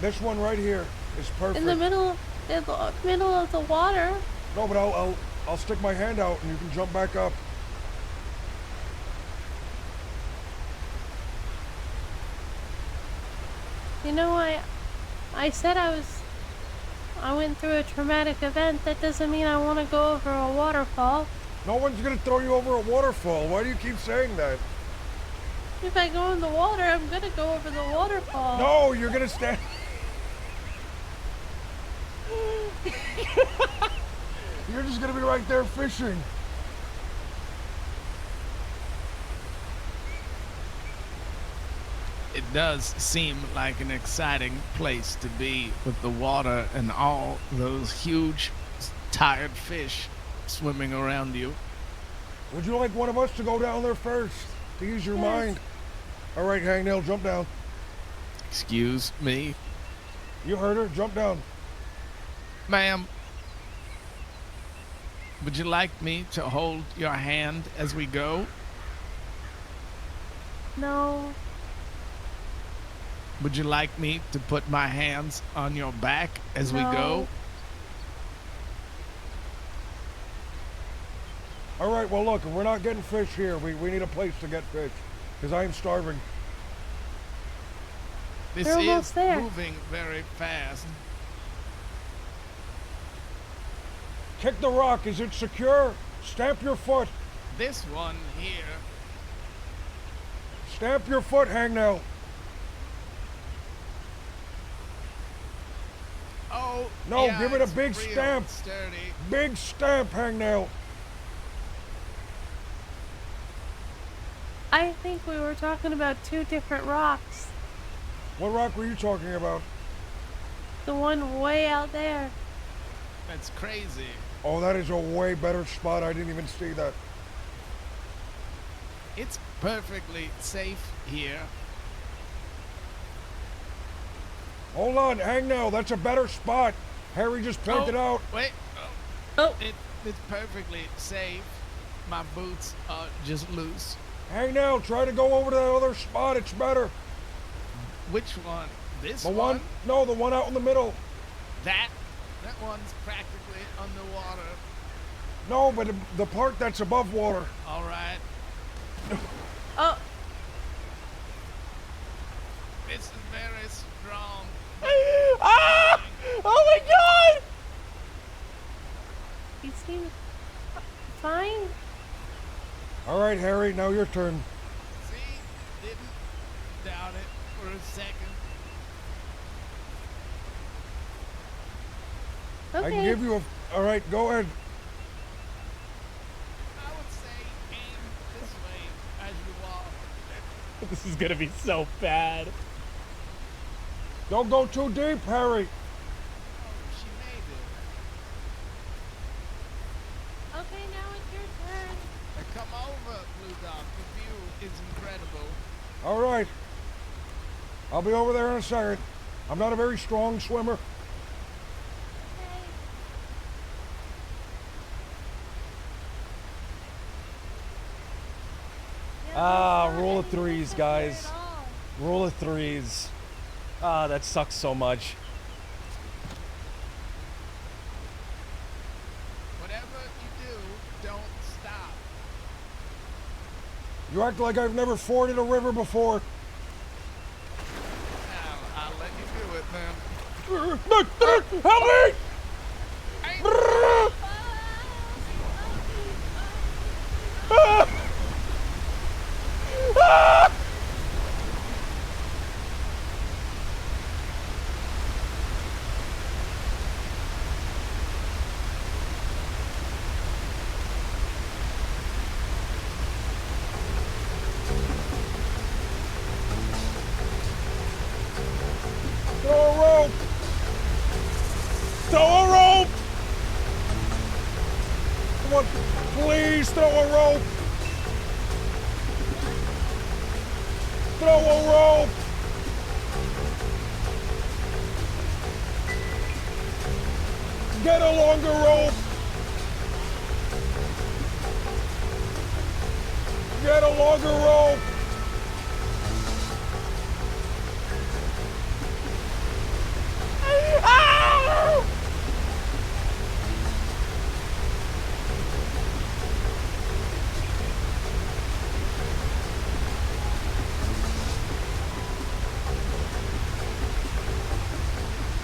This one right here is perfect. In the middle of the water. No, but I'll stick my hand out and you can jump back up. You know, I said I went through a traumatic event. That doesn't mean I want to go over a waterfall. No one's gonna throw you over a waterfall. Why do you keep saying that? If I go in the water, I'm gonna go over the waterfall. No, you're gonna stand. You're just gonna be right there fishing. It does seem like an exciting place to be with the water and all those huge, tired fish swimming around you. Would you like one of us to go down there first to ease your mind? All right, Hangnail, jump down. Excuse me? You heard her. Jump down. Ma'am, would you like me to hold your hand as we go? No. Would you like me to put my hands on your back as we go? All right, well, look, if we're not getting fish here, we need a place to get fish, because I am starving. This They're almost is there. moving very fast. Kick the rock. Is it secure? Stamp your foot. This one here. Stamp your foot, Hangnail. Oh, No, yeah, give it a it's big real stamp. Sturdy. Big stamp, Hangnail. I think we were talking about two different rocks. What rock were you talking about? The one way out there. That's crazy. Oh, that is a way better spot. I didn't even see that. It's perfectly safe here. Hold on, Hangnail. That's a better spot. Harry just pointed out. Wait. Oh. It's perfectly safe. My boots are just loose. Hangnail, try to go over to that other spot. It's better. Which one? This The one? No, the one out in the middle. That one's practically underwater. No, but the part that's above water. All right. Oh. This is very strong. Ah! Oh my god! You seem fine. All right, Harry, now your turn. See? Didn't doubt it for a second. I Okay. can give you a. All right, go ahead. I would say aim this way as you walk. This is gonna be so bad. Don't go too deep, Harry. She made it. Okay, now it's your turn. Come over, Blue Dog. The view is incredible. All right. I'll be over there in a second. I'm not a very strong swimmer. Ah, rule of threes, guys. Rule of threes. Ah, that sucks so much. Whatever you do, don't stop. You act like I've never forded a river before. I'll let you do it, man. Help me! Ah! Throw a rope! Throw a rope! Come on, please throw a rope! Throw a rope! Get a longer rope! Get a longer rope! Ah!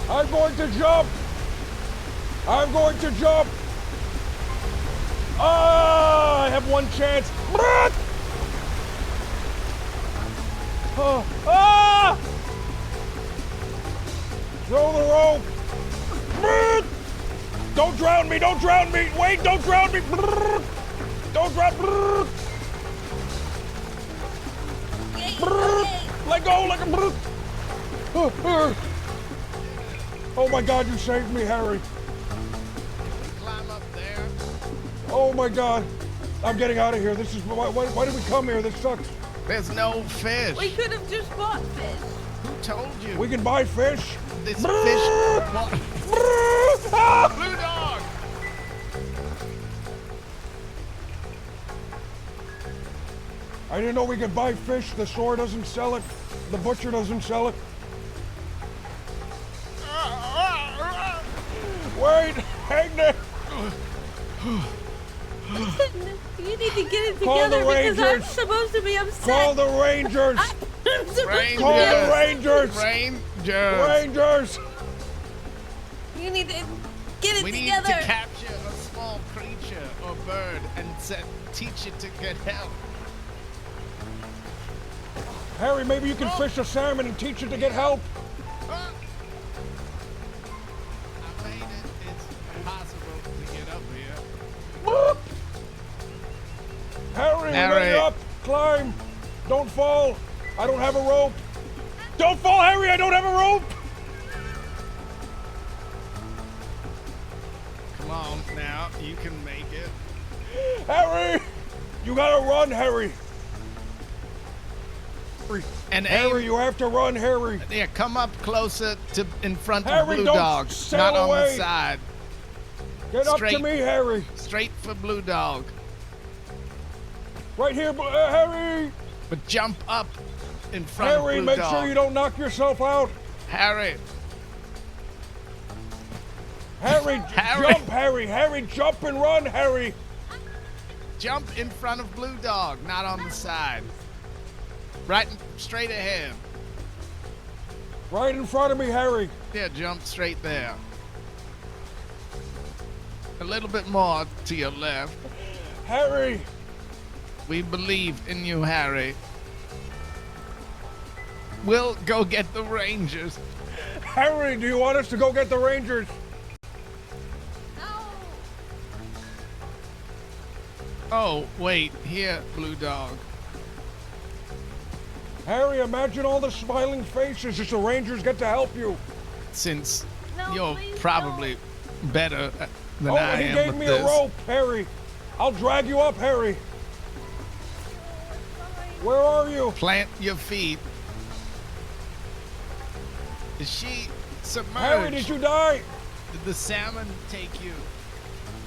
I'm going to jump! I'm going to jump! Ah! I have one chance. Ah! Throw the rope! Don't drown me! Don't drown me! Wait! Don't drown me! Don't drown! Let go! Let go! Oh my God, you saved me, Harry. Climb up there. Oh my God. I'm getting out of here. This is why did we come here? This sucks. There's no fish. We could have just bought fish. Who told you? We can buy fish. This fish. Blue Dog. I didn't know we could buy fish. The store doesn't sell it. The butcher doesn't sell it. Wait, hang there. You need to get it Call the together because I'm Rangers. supposed to be upset. Call the Rangers. I'm supposed to be Call the upset. Rangers. Rangers. Rangers. You need to get it We need together. to capture a small creature or bird and teach it to get help. Harry, maybe you can fish a salmon and teach it to get help. I made it. It's impossible to get up here. Harry, Harry. ready up. Climb. Don't fall. I don't have a rope. Don't fall, Harry. I don't have a rope. Come on now, you can make it. Harry, you gotta run, Harry. And Harry, you have to run, Harry. Yeah, come up closer to in front Harry, of Blue don't Dog, sail not on the away. side. Get up to Straight. me, Harry. Straight for Blue Dog. Right here, Harry. But jump up in front Harry, of Blue make Dog. sure you don't knock yourself out. Harry. Harry, Harry. jump, Harry. Harry, jump and run, Harry. Jump in front of Blue Dog, not on the side. Right straight ahead. Right in front of me, Harry. Yeah, jump straight there. A little bit more to your left. Harry! We believe in you, Harry. We'll go get the Rangers. Harry, do you want us to go get the Rangers? Oh, wait. Here, Blue Dog. Harry, imagine all the smiling faces as the Rangers get to help you. Since you're probably better than Oh, I he am gave with me this. a rope, Harry. I'll drag you up, Harry. Where are you? Plant your feet. Is she submerged? Harry, did you die? Did the salmon take you?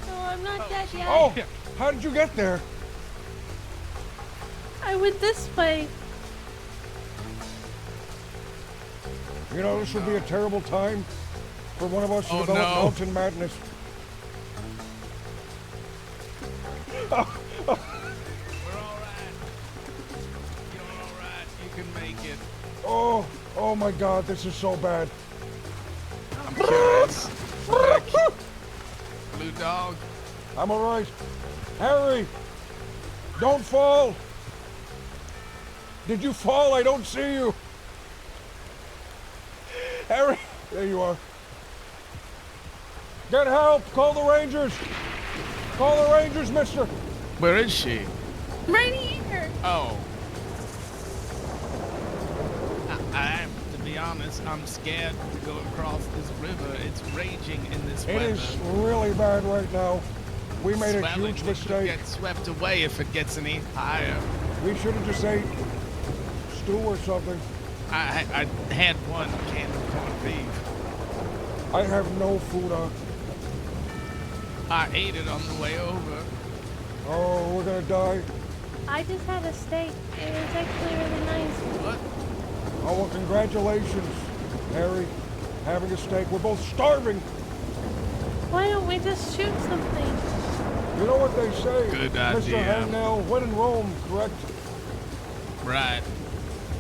No, I'm not dead yet. Oh, how did you get there? I went this way. You know, this would be a terrible time for one of us to Oh, develop no. mountain madness. We're all right. You're all right. You can make it. Oh my God, this is so bad. I'm curious. Blue Dog. I'm all right. Harry, don't fall. Did you fall? I don't see you. Harry, there you are. Get help. Call the Rangers. Call the Rangers, mister. Where is she? Right here. Oh. I have to be honest, I'm scared to go across this river. It's raging in this It weather. is really bad right now. We made a Swelling. huge We could mistake. get swept away if it gets any higher. We should have just ate stew or something. I had one can of corned beef. I have no food on. I ate it on the way over. Oh, we're gonna die. I just had a steak. It was actually really nice. What? Oh, well, congratulations, Harry. Having a steak. We're both starving. Why don't we just shoot something? You know what they say, Good Mr. idea. Hangnail, when in Rome, correct? Right.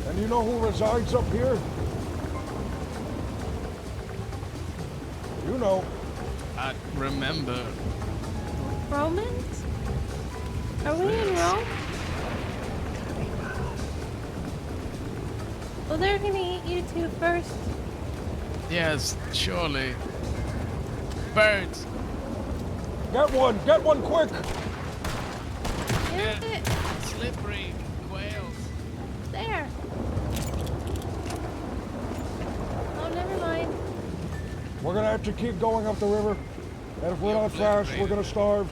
And you know who resides up here? You know. I remember. Romans? Are we in Rome? Well, they're gonna eat you two first. Yes, surely. Birds. Get one quick. Get it. Slippery. The whales. There. Oh, never mind. We're gonna have to keep going up the river. And if we're not fast, we're gonna starve.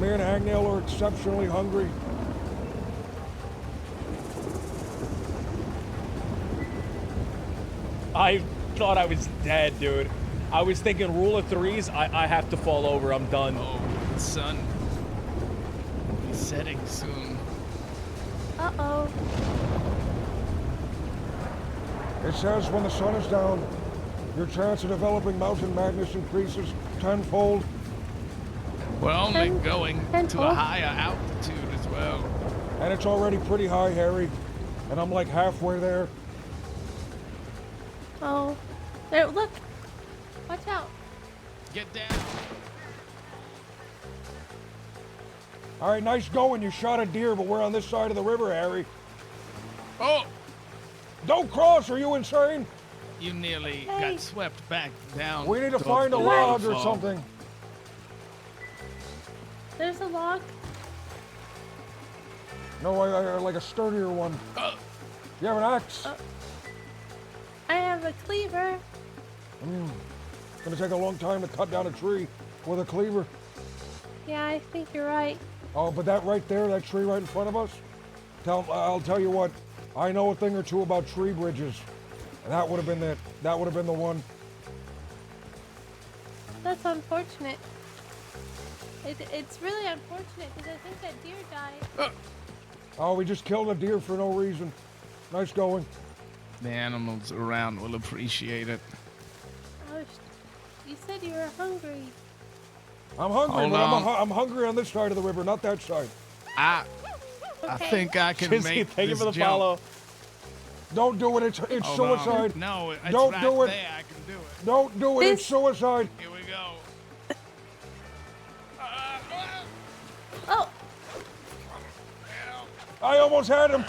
Me and Hangnail are exceptionally hungry. I thought I was dead, dude. I was thinking rule of threes. I have to fall over. I'm done. Oh, the sun will be setting soon. Uh-oh. It says when the sun is down, your chance of developing mountain madness increases tenfold. We're only going to a tenfold? higher altitude as well. And it's already pretty high, Harry. And I'm like halfway there. Oh. There, look. Watch out. Get down. All right, nice going. You shot a deer, but we're on this side of the river, Harry. Oh! Don't cross, are you insane? You nearly Hey. got swept back down. We need to towards find a the log or waterfall. something. There's a log. No, I like a sturdier one. You have an axe? I have a cleaver. It's gonna take a long time to cut down a tree with a cleaver. Yeah, I think you're right. Oh, but that right there, that tree right in front of us, I'll tell you what, I know a thing or two about tree bridges. That would have been it. That would have been the one. That's unfortunate. It's really unfortunate because I think that deer died. Oh, we just killed a deer for no reason. Nice going. The animals around will appreciate it. Oh, you said you were hungry. I'm hungry, Hold but on. I'm hungry on this side of the river, not that side. I think I can Chizzy, make thank you this for the jump. follow. Don't do it. It's Hold on. suicide. No, it's Don't right do it. there. I can do it. Don't do it. It's suicide. Here we go. Oh, I almost had him.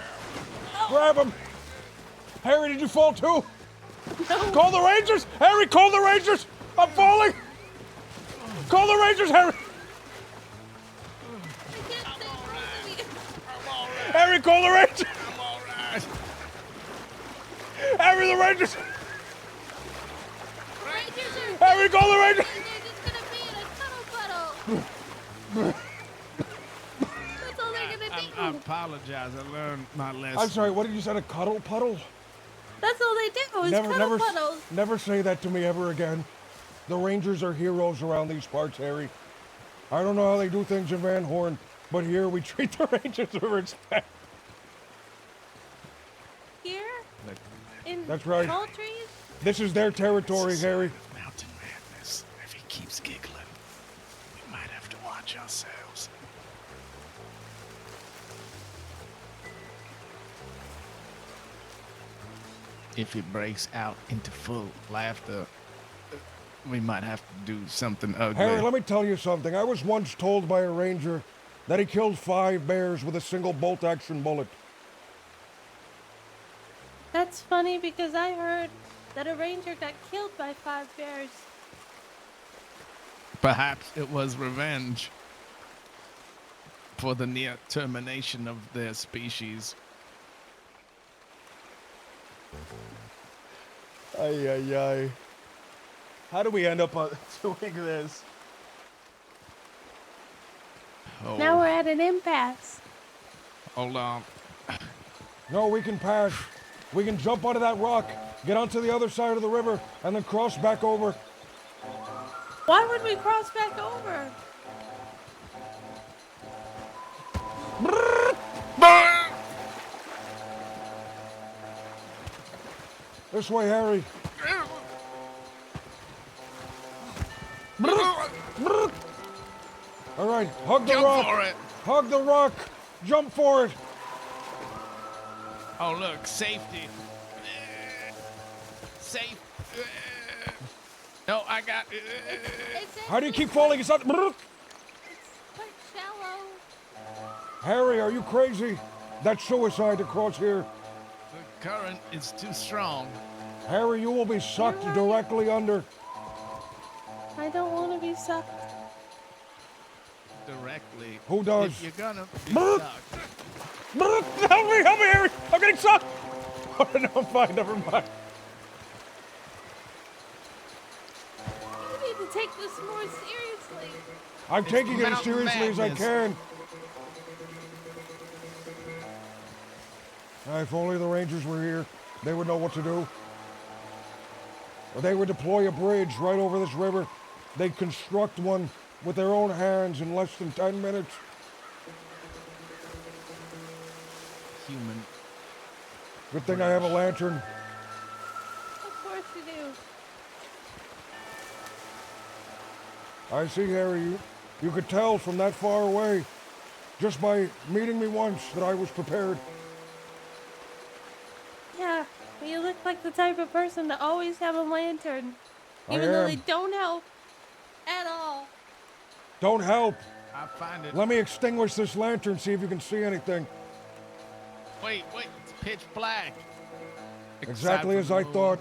Grab him. Harry, did you fall too? no. Call the Rangers. Harry, call the Rangers. I'm falling. Call the Rangers, Harry. Harry, call the Rangers. I'm all right. Harry, the Rangers. Rangers are Harry, call the Rangers. they're just gonna be in a tunnel puddle. That's all they're gonna be. I apologize. I learned my lesson. I'm sorry. What did you say? A cuddle puddle? That's all they do is cuddle puddles. Never say that to me ever again. The Rangers are heroes around these parts, Harry. I don't know how they do things in Van Horn, but here we treat the Rangers with respect. Here? In That's right. tall trees? This is their territory, Harry. Mountain madness. If he keeps giggling, we might have to watch ourselves. If he breaks out into full laughter, we might have to do something ugly. Harry, let me tell you something. I was once told by a ranger that he killed 5 bears with a single bolt-action bullet. That's funny because I heard that a ranger got killed by 5 bears. Perhaps it was revenge for the near termination of their species. Ay, ay, ay. How do we end up doing this? Oh, Now we're at an impasse. hold on. No, we can pass. We can jump onto that rock, get onto the other side of the river, and then cross back over. Why would we cross back over? This way, Harry. All right, hug the Jump rock. for it. Hug the rock. Jump for it. Oh, look, safety. Safe. No, I got. How do you keep falling? It's not. Quite shallow. Harry, are you crazy? That's suicide to cross here. The current is too strong. Harry, you will be sucked directly under. I don't want to be sucked. Directly. Who does? If you're gonna be Brrr. stuck. Help me, Harry! I'm getting sucked! Oh, no, I'm fine, never mind. You need to take this more seriously. I'm taking it as mountain seriously as I madness. can. If only the Rangers were here, they would know what to do. Or they would deploy a bridge right over this river. They'd construct one with their own hands in less than 10 minutes. Human. Good thing I have a lantern. Of course you do. I see, Harry, you could tell from that far away, just by meeting me once, that I was prepared. Yeah, you look like the type of person to always have a lantern. I Even though am. they don't help at all. Don't help. I find it. Let me extinguish this lantern, see if you can see anything. Wait, it's pitch black. Exactly as I thought.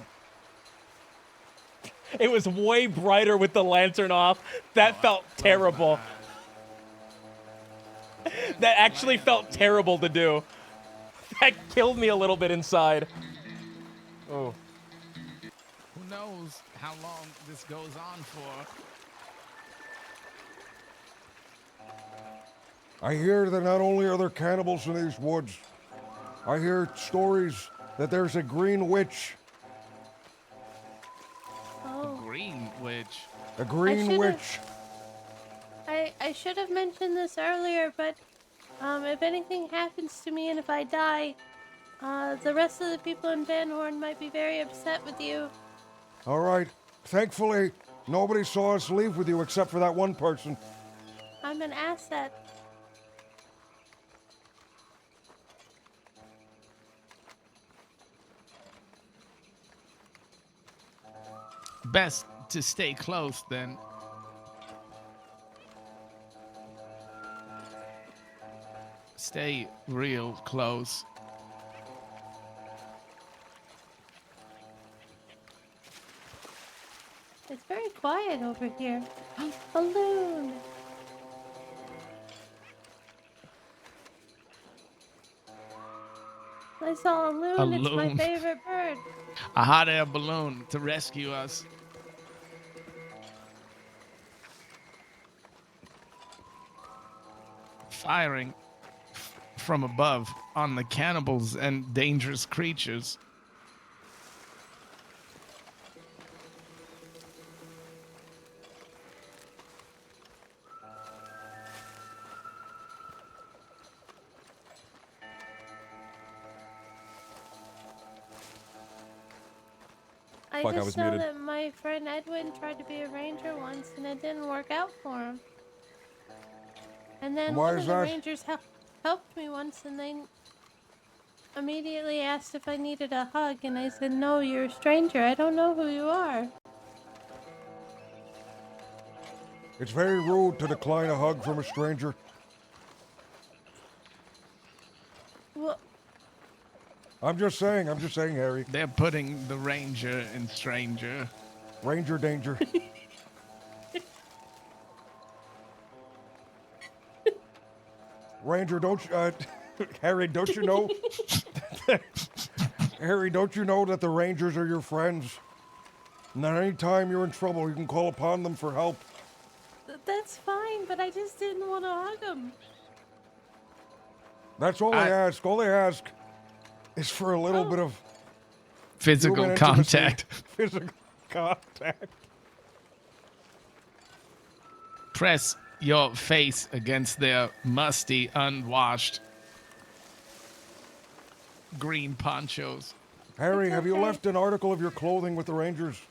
It was way brighter with the lantern off. That felt terrible. That actually felt terrible to do. That killed me a little bit inside. Oh. Who knows how long this goes on for? I hear that not only are there cannibals in these woods, I hear stories that there's a green witch. Oh. Green witch. A green should've- witch. I should have mentioned this earlier, but if anything happens to me and if I die, the rest of the people in Van Horn might be very upset with you. All right. Thankfully, Nobody saw us leave with you except for that one person. I'm an asset. Best to stay close then. Stay real close. It's very quiet over here. Balloon. I saw a loon. It's my loon. favorite bird. A hot air balloon to rescue us. Firing from above on the cannibals and dangerous creatures. I Fuck, I just was know muted. that my friend Edwin tried to be a ranger once and it didn't work out for him. And then Why one is of the that? rangers helped me once and they immediately asked if I needed a hug and I said, no, you're a stranger. I don't know who you are. It's very rude to decline a hug from a stranger. Well, I'm just saying, Harry. They're putting the ranger in stranger. Ranger danger. Ranger, don't you, Harry, don't you know? Harry, don't you know that the Rangers are your friends? And that any time you're in trouble, you can call upon them for help. that's fine, but I just didn't want to hug him. That's all they ask. All they ask is for a little bit of Physical human intimacy. contact. Physical contact. Press your face against their musty, unwashed green ponchos. Harry, It's have you okay. left an article of your clothing with the Rangers?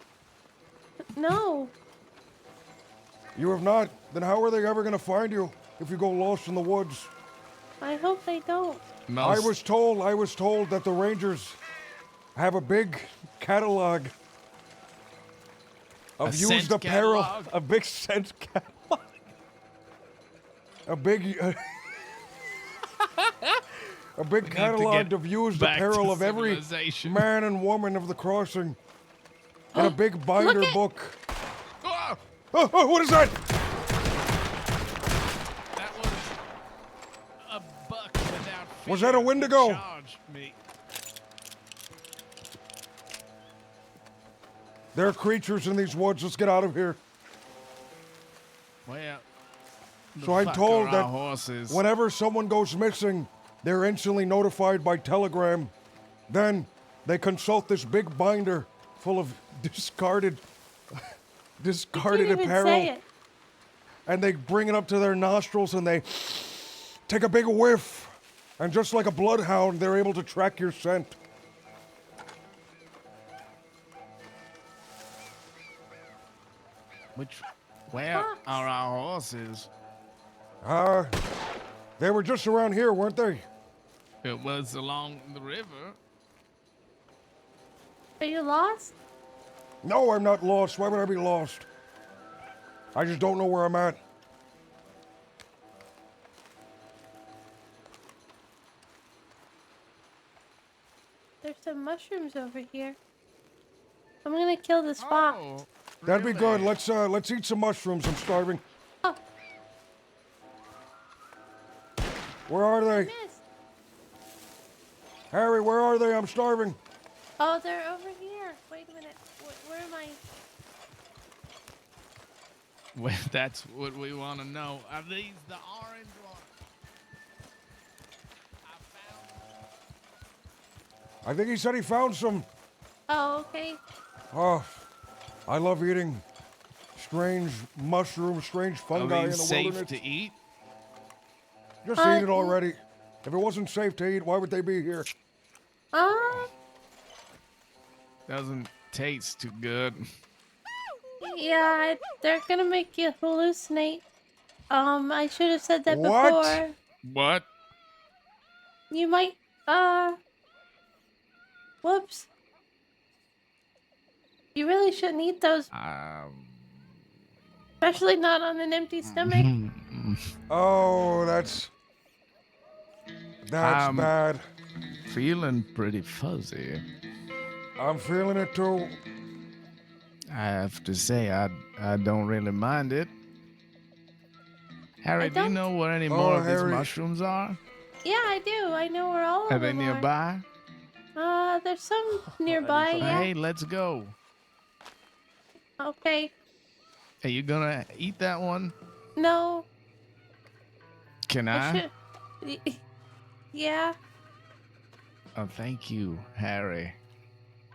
No. You have not. Then how are they ever going to find you if you go lost in the woods? I hope they don't. I was told that the Rangers have a big catalog of A used scent apparel, catalog? a big scent catalog, a big a big to catalog get of used back apparel to of every civilization. man and woman of the crossing, and a big binder book. Oh, what is that? That was a buck without fear. Was that a Wendigo? Charged me. There are creatures in these woods. Let's get out of here. Well, the So I'm fuck told are that our horses? whenever someone goes missing, they're instantly notified by telegram. Then they consult this big binder full of discarded You can't even apparel. say it. And they bring it up to their nostrils and they take a big whiff. And just like a bloodhound, they're able to track your scent. Where are our horses? They were just around here, weren't they? It was along the river. Are you lost? No, I'm not lost. Why would I be lost? I just don't know where I'm at. There's some mushrooms over here. I'm gonna kill this fox. That'd be good. Let's eat some mushrooms. I'm starving. Oh. Where are they? Missed. Harry, where are they? I'm starving. Oh, they're over here. Wait a minute. Where am I? Well, that's what we want to know. Are these the orange ones? I think he said he found some. Oh, okay. Oh, I love eating strange mushrooms, strange fungi Are in the these safe wilderness. to eat? Just eat it already. If it wasn't safe to eat, why would they be here? Doesn't taste too good. Yeah, they're gonna make you hallucinate. I should have said that What? before. What? You might, whoops. You really shouldn't eat those, especially not on an empty stomach. Oh, that's bad. Feeling pretty fuzzy. I'm feeling it too. I have to say, I don't really mind it. Harry, do you know where any more of these Harry. mushrooms are? Yeah, I do. I know where all Are of they them nearby? are. There's some nearby. Yeah. Hey, let's go. Okay. Are you gonna eat that one? No. Can I? Yeah. Oh, thank you, Harry.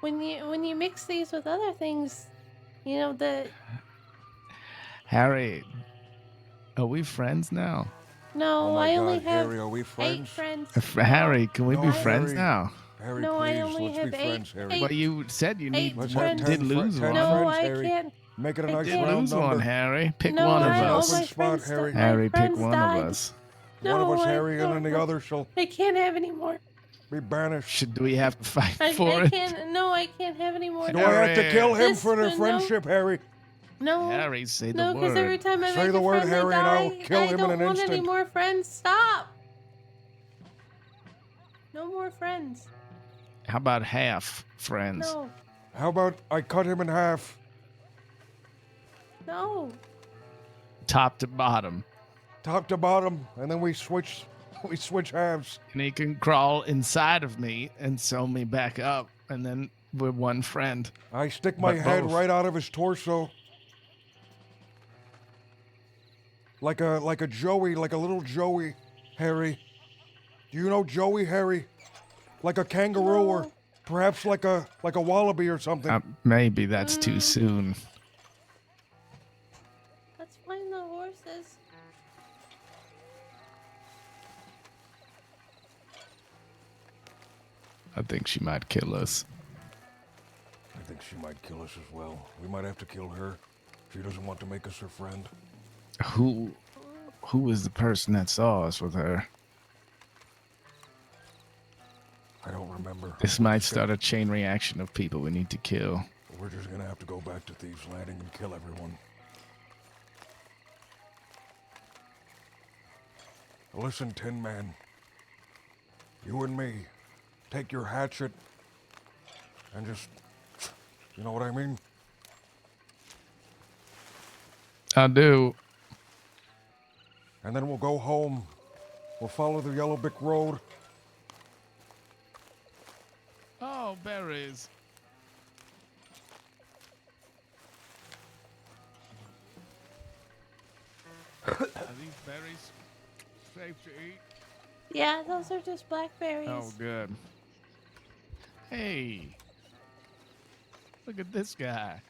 When you mix these with other things, you know the. Harry, are we friends now? No, Oh my I only God, have Harry, are we 8 friends? friends. Harry, can we No, be friends Harry. now? Harry, No, please, I only let's have be friends, Harry. Well, you said you need Let's one. have 10 Did lose fri- 10 one. No, friends, I Harry. can't. Make it a I nice Did can't. round lose number. one, Harry. Pick No, one of all us. my Spot, friends, Harry. my Harry, pick friends one died. of us. One of No, us, I Harry, and then don't the know. other shall I can't have any more. be banished. Should we have to fight for I it? can't. No, I can't have any more. Do I have to kill him This for their one, friendship, Harry? No. Harry, say the No, because word. every time I Say make the a word, friend, Harry, they and die. I'll kill I him in don't an want any instant. more friends. Stop. No more friends. How about half friends? No. How about I cut him in half? No. Top to bottom. Top to bottom, and then we switch halves. And he can crawl inside of me and sew me back up, and then we're one friend. I stick my But head both. right out of his torso. Like a Joey, like a little Joey, Harry. Do you know Joey, Harry? Like a kangaroo or perhaps like a wallaby or something. Maybe that's too soon. Let's find the horses. I think she might kill us. I think she might kill us as well. We might have to kill her. She doesn't want to make us her friend. Who was the person that saw us with her? I don't remember. This might start a chain reaction of people we need to kill. We're just gonna have to go back to Thieves Landing and kill everyone. Listen, Tin Man. You and me, take your hatchet and just, you know what I mean? I do. And then we'll go home. We'll follow the Yellow Brick Road. Oh, berries. Are these berries safe to eat? Yeah, those are just blackberries. Oh, good. Hey. Look at this guy.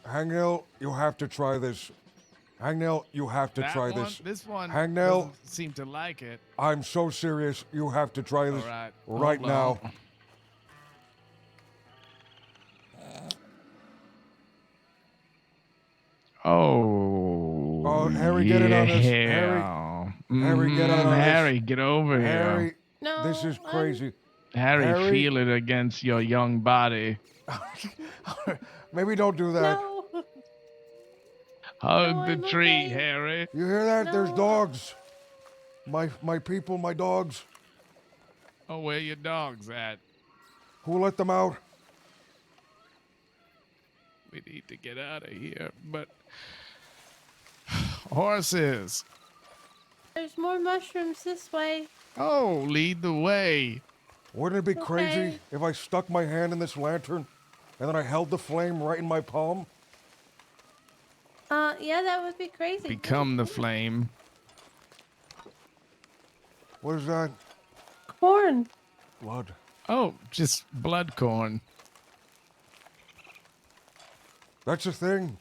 Hangnell, you have to try this. Hangnell, you have to That try one- this. This one Hangnell, doesn't seem to like it. I'm so serious. You have to try this right. right Hold now. on. Oh. Oh, Harry, get in on this. Harry. Harry, get on this. Harry, get over Harry, here. No, this is crazy. Harry, feel it against your young body. Maybe don't do that. No. Hug No, the I'm tree, okay. Harry. You hear that? There's No. dogs. My people, my dogs. Oh, where your dogs at? Who let them out? We need to get out of here, but horses. There's more mushrooms this way. Oh, lead the way. Wouldn't it be crazy Okay. if I stuck my hand in this lantern and then I held the flame right in my palm? Yeah, that would be crazy. Become the flame. What is that? Corn. Blood. Oh, just blood corn. That's a thing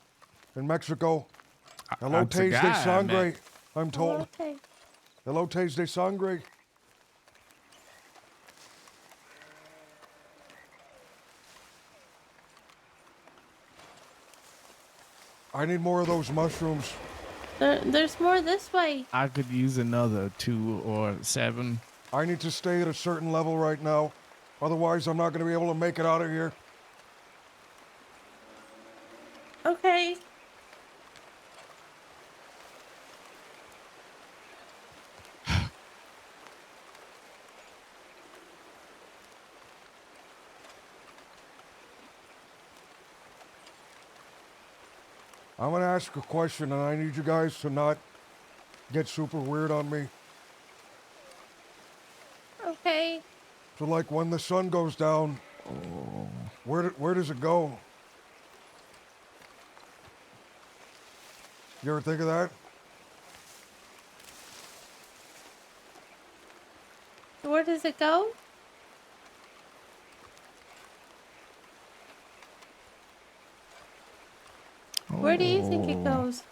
in Mexico. Elotes That's a de guy I sangre, met. I'm told. Okay. Elotes de sangre. I need more of those mushrooms. There's more this way. I could use another 2 or 7. I need to stay at a certain level right now. Otherwise, I'm not going to be able to make it out of here. Okay. I'm going to ask a question, and I need you guys to not get super weird on me. Okay. So, like, when the sun goes down, where does it go? You ever think of that? Where does it go? Where do you think it goes?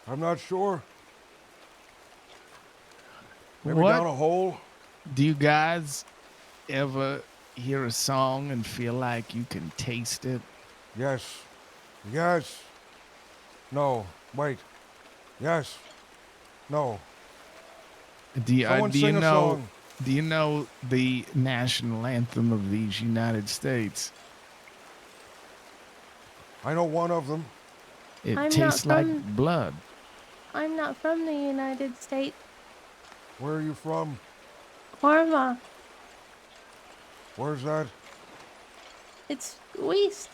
I'm not sure. Maybe What? down a hole? Do you guys ever hear a song and feel like you can taste it? Yes. Yes. No. Wait. Yes. No. Do you, Someone sing a know? song. Do you know the national anthem of these United States? I know one of them. It I'm tastes not like from- blood. I'm not from the United States. Where are you from? Parma. Where's that? It's west.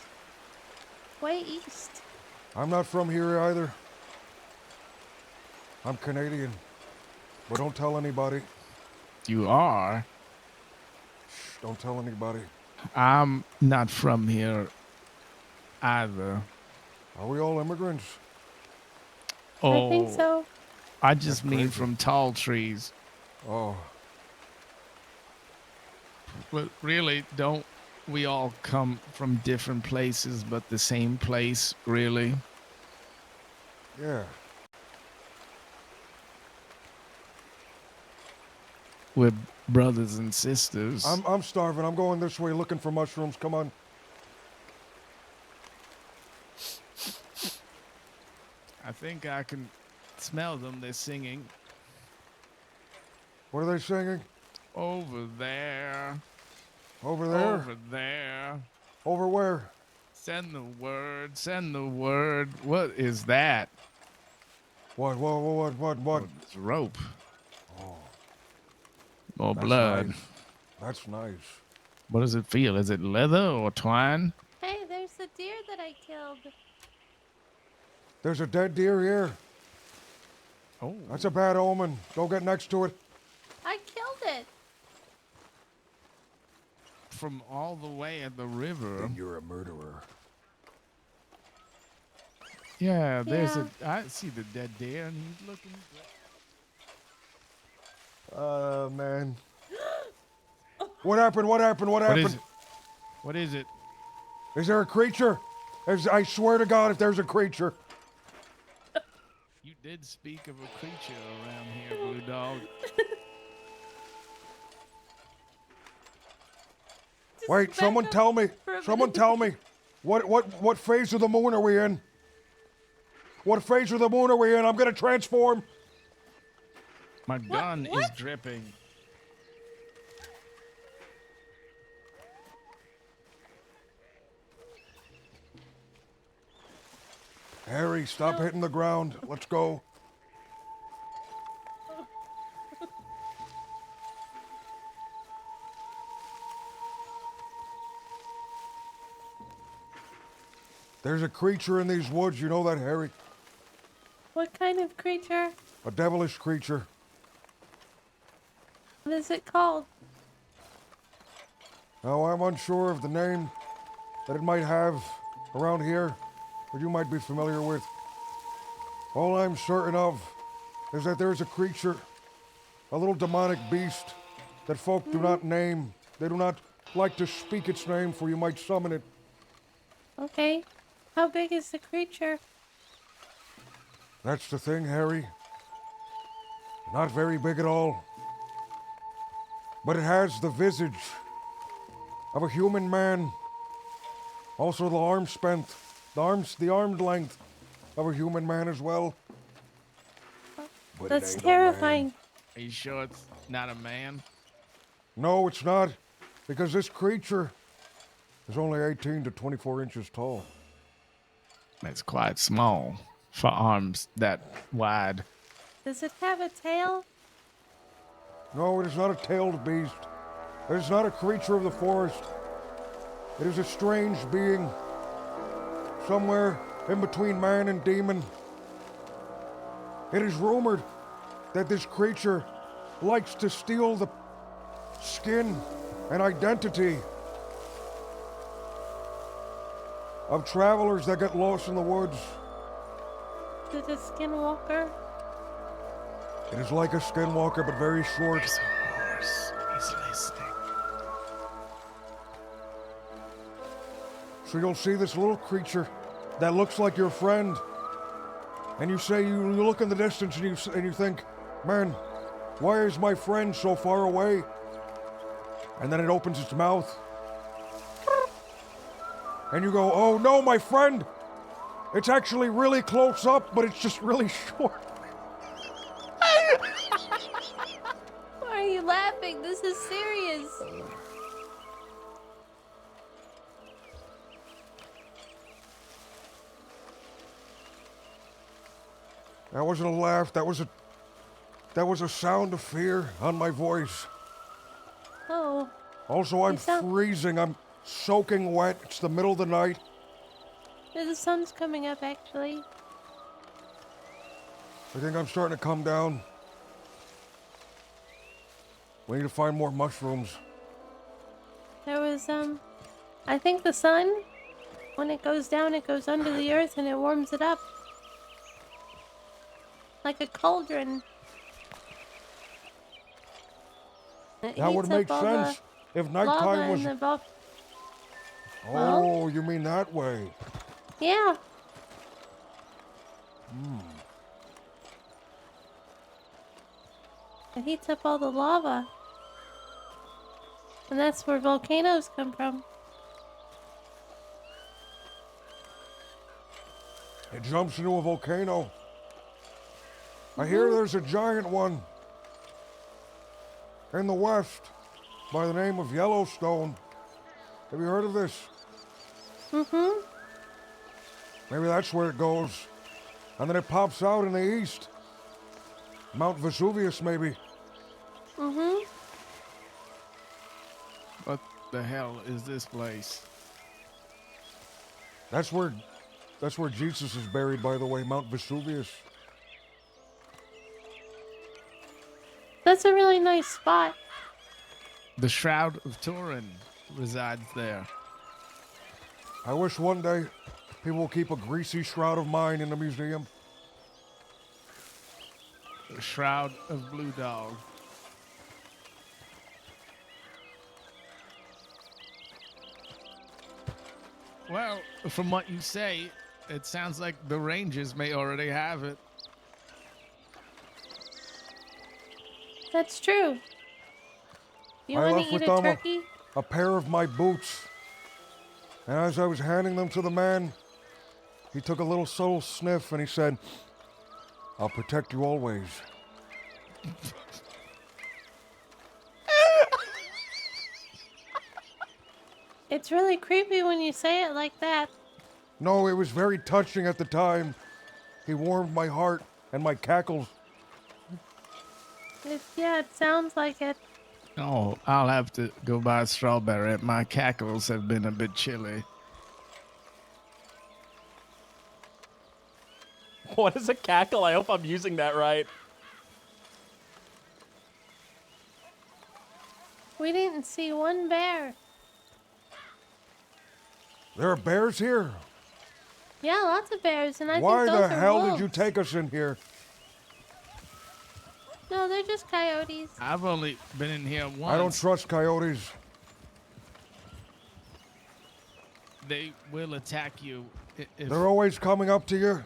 Way east. I'm not from here either. I'm Canadian. But don't tell anybody. You are. Shh, don't tell anybody. I'm not from here either. Are we all immigrants? Oh, I think so. I just mean crazy. from tall trees. Oh, But really, don't we all come from different places, but the same place, really? yeah. We're brothers and sisters. I'm starving. I'm going this way looking for mushrooms. Come on. I think I can smell them. They're singing. What are they singing? Over there. Over there? Over there. Over where? Send the word. Send the word. What is that? What? What? It's rope. Oh, More that's blood. nice. That's nice. What does it feel? Is it leather or twine? Hey, there's the deer that I killed. There's a dead deer here. Oh. That's a bad omen. Don't get next to it. I killed it. From all the way at the river. Then you're a murderer. Yeah, there's I see the dead deer and he's looking. Man. What happened? What happened? What happened? Is it? What is it? Is there a creature? I swear to God, if there's a creature. You did speak of a creature around here, Blue Dog. Wait, someone tell me. Someone tell me. What phase of the moon are we in? What phase of the moon are we in? I'm gonna transform. My gun is dripping. Harry, stop hitting the ground. Let's go. There's a creature in these woods. You know that, Harry? What kind of creature? A devilish creature. What is it called? Now, I'm unsure of the name that it might have around here, or you might be familiar with. All I'm certain of is that there's a creature, a little demonic beast, that folk do not name. They do not like to speak its name, for you might summon it. Okay. How big is the creature? That's the thing, Harry. Not very big at all. But it has the visage of a human man. Also the arm strength, the armed length of a human man as well. But it That's ain't no man. terrifying. Are you sure it's not a man? No, it's not, because this creature is only 18 to 24 inches tall. That's quite small for arms that wide. Does it have a tail? No, it is not a tailed beast. It is not a creature of the forest. It is a strange being, somewhere in between man and demon. It is rumored that this creature likes to steal the skin and identity of travelers that get lost in the woods. Is it a skinwalker? It is like a skinwalker, but very short. There's a horse. He's listening. So you'll see this little creature that looks like your friend, and you say, you look in the distance and you think, man, why is my friend so far away? And then it opens its mouth, and you go, oh no, my friend, it's actually really close up, but it's just really short. Why are you laughing? This is serious. That wasn't a laugh, that was a sound of fear on my voice. Oh. Also, I'm freezing, I'm soaking wet, it's the middle of the night. The sun's coming up, actually. I think I'm starting to come down. We need to find more mushrooms. There was, I think the sun, when it goes down, it goes under the earth and it warms it up. Like a cauldron. It That would heats make up all sense the if lava nighttime was. in the vol- Oh, you mean that way? Yeah. It heats up all the lava. And that's where volcanoes come from. It jumps into a volcano. I hear there's a giant one in the west by the name of Yellowstone. Have you heard of this? Mm-hmm. Maybe that's where it goes. And then it pops out in the east. Mount Vesuvius, maybe. Mm-hmm. What the hell is this place? That's where Jesus is buried, by the way, Mount Vesuvius. That's a really nice spot. The Shroud of Turin resides there. I wish one day people will keep a greasy shroud of mine in the museum. The Shroud of Blue Dog. Well, from what you say, it sounds like the Rangers may already have it. That's true. You I want left to eat with a them turkey? a pair of my boots. And as I was handing them to the man, he took a little subtle sniff and he said, I'll protect you always. It's really creepy when you say it like that. No, it was very touching at the time. He warmed my heart and my cackles. Yeah, it sounds like it. Oh, I'll have to go buy a strawberry. My cackles have been a bit chilly. What is a cackle? I hope I'm using that right. We didn't see one bear. There are bears here. Yeah, lots of bears, and I Why think the those are hell wolves. did you take us in here? No, they're just coyotes. I've only been in here once. I don't trust coyotes. They will attack you if They're always coming up to you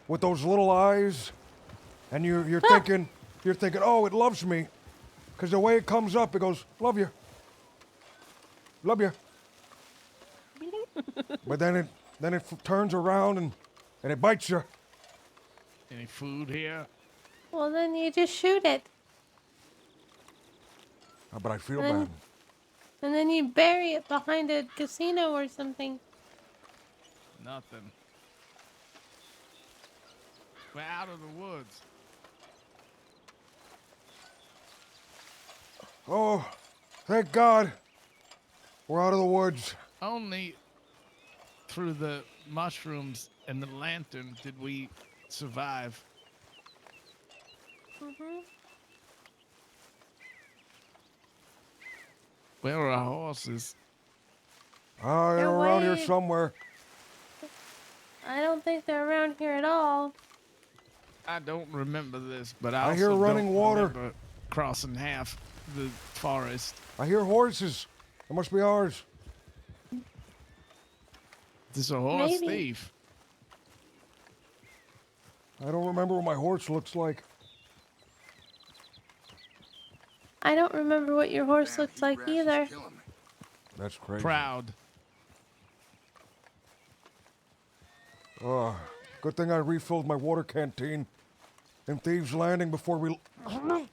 with those little eyes, and you're thinking, oh, it loves me, because the way it comes up, it goes, love you. Love you. But then it turns around and it bites you. Any food here? Well, then you just shoot it. Oh, but I feel And- bad. And then you bury it behind a casino or something. Nothing. We're out of the woods. Oh, thank God. We're out of the woods. Only through the mushrooms and the lantern did we survive. Mm-hmm. Where are our horses? They're They're around here way- somewhere. I don't think they're around here at all. I don't remember this, but I I also hear running don't water. remember crossing half the forest. I hear horses. It must be ours. This is a horse Maybe. thief. I don't remember what my horse looks like. I don't remember what your horse looks like either. That's crazy. Proud. Oh, good thing I refilled my water canteen in Thieves Landing before we... I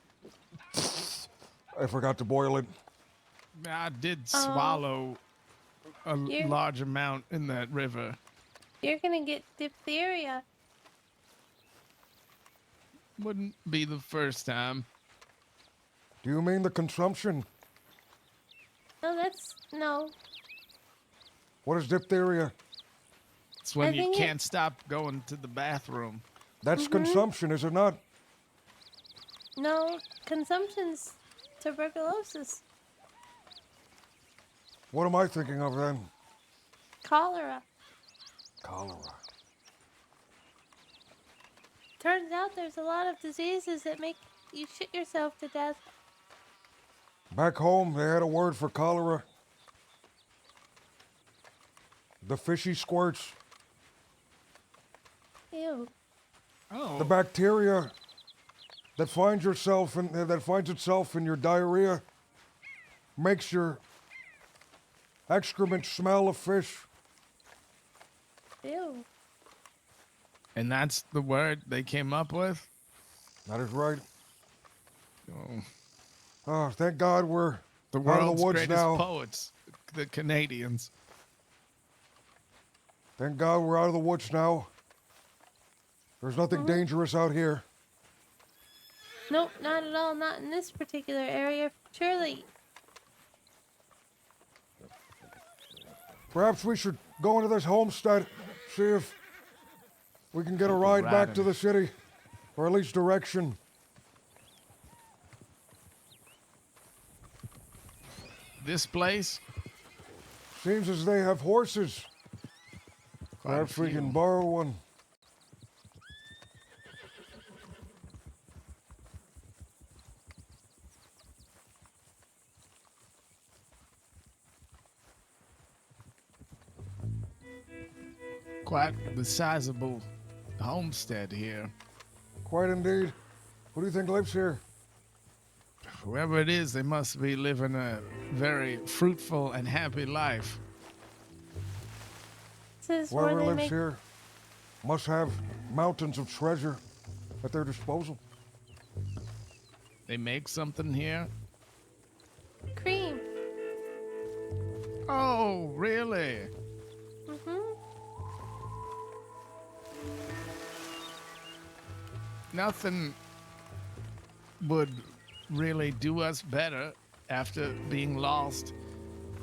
forgot to boil it. I did Oh. swallow a You're- large amount in that river. You're gonna get diphtheria. Wouldn't be the first time. Do you mean the consumption? No. What is diphtheria? It's when I you think can't stop going to the bathroom. That's consumption, is it not? No, consumption's tuberculosis, What am I thinking of then? cholera. Cholera. Turns out there's a lot of diseases that make you shit yourself to death. Back home, they had a word for cholera. The fishy squirts. Ew. Oh. The bacteria that finds itself in your diarrhea makes your excrement smell of fish. Ew. And that's the word they came up with? That is right. Oh. Oh, thank God we're The out of world's the woods greatest now. poets, the Canadians. Thank God we're out of the woods now. There's nothing dangerous out here. Nope, not at all. Not in this particular area. Surely. Perhaps we should go into this homestead, see if we can get a ride back to the city, or at least direction. This place? Seems as they have horses. Quite a Perhaps we few. can borrow one. Quite the sizable homestead here. Quite indeed. Who do you think lives here? Whoever it is, they must be living a very fruitful and happy life. This is where Whoever they lives make here must have mountains of treasure at their disposal. They make something here? cream. Oh, really? Mm-hmm. Nothing would really do us better after being lost,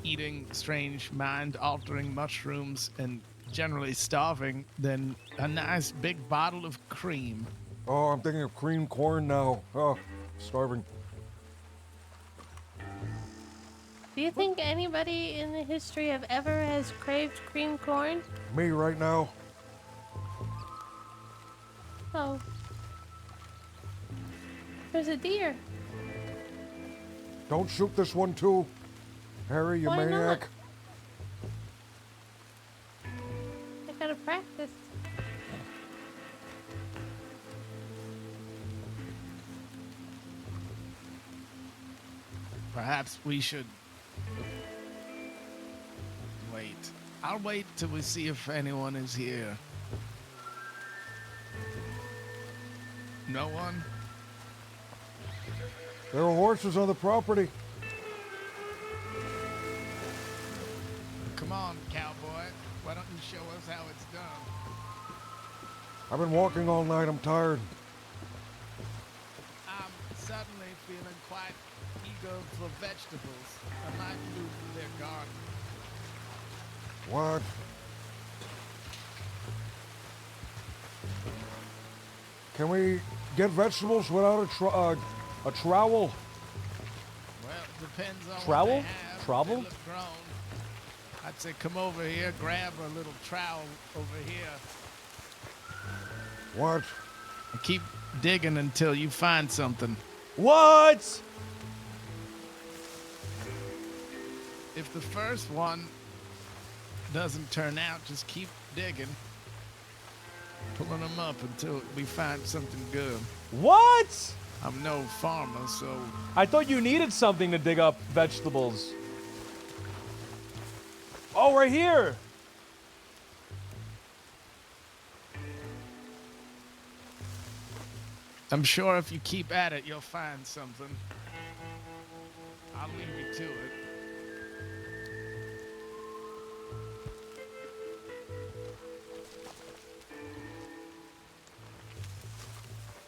eating strange mind-altering mushrooms, and generally starving than a nice big bottle of cream. Oh, I'm thinking of cream corn now. Oh, starving. Do you think anybody in the history of ever has craved cream corn? Me right now. Oh. There's a deer. Don't shoot this one too, Harry, you Why not? maniac. I gotta practice. Perhaps we should I'll wait till we see if anyone is here. No one? There are horses on the property. Come on, cowboy. Why don't you show us how it's done? I've been walking all night. I'm tired. I'm suddenly feeling quite eager for vegetables. I might move to their garden. What? Can we get vegetables without a trowel? Well, it depends on Trowel? what they have. Trowel? They look grown. I'd say come over here, grab a little trowel over here. What? And keep digging until you find something. What? If the first one doesn't turn out, just keep digging. Pulling them up until we find something good. What? I'm no farmer, so... I thought you needed something to dig up vegetables. Oh, right here. I'm sure if you keep at it, you'll find something. I'll leave you to it.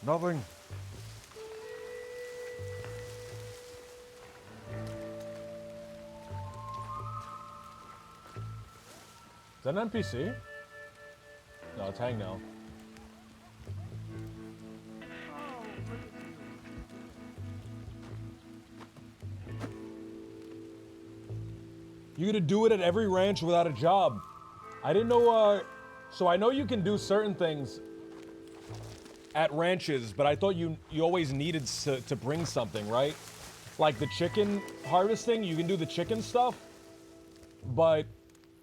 Nothing. Is that an NPC? No, it's Hang now. You gotta do it at every ranch without a job. I didn't know, so I know you can do certain things at ranches, but I thought you always needed to bring something, right? Like the chicken harvesting, you can do the chicken stuff, but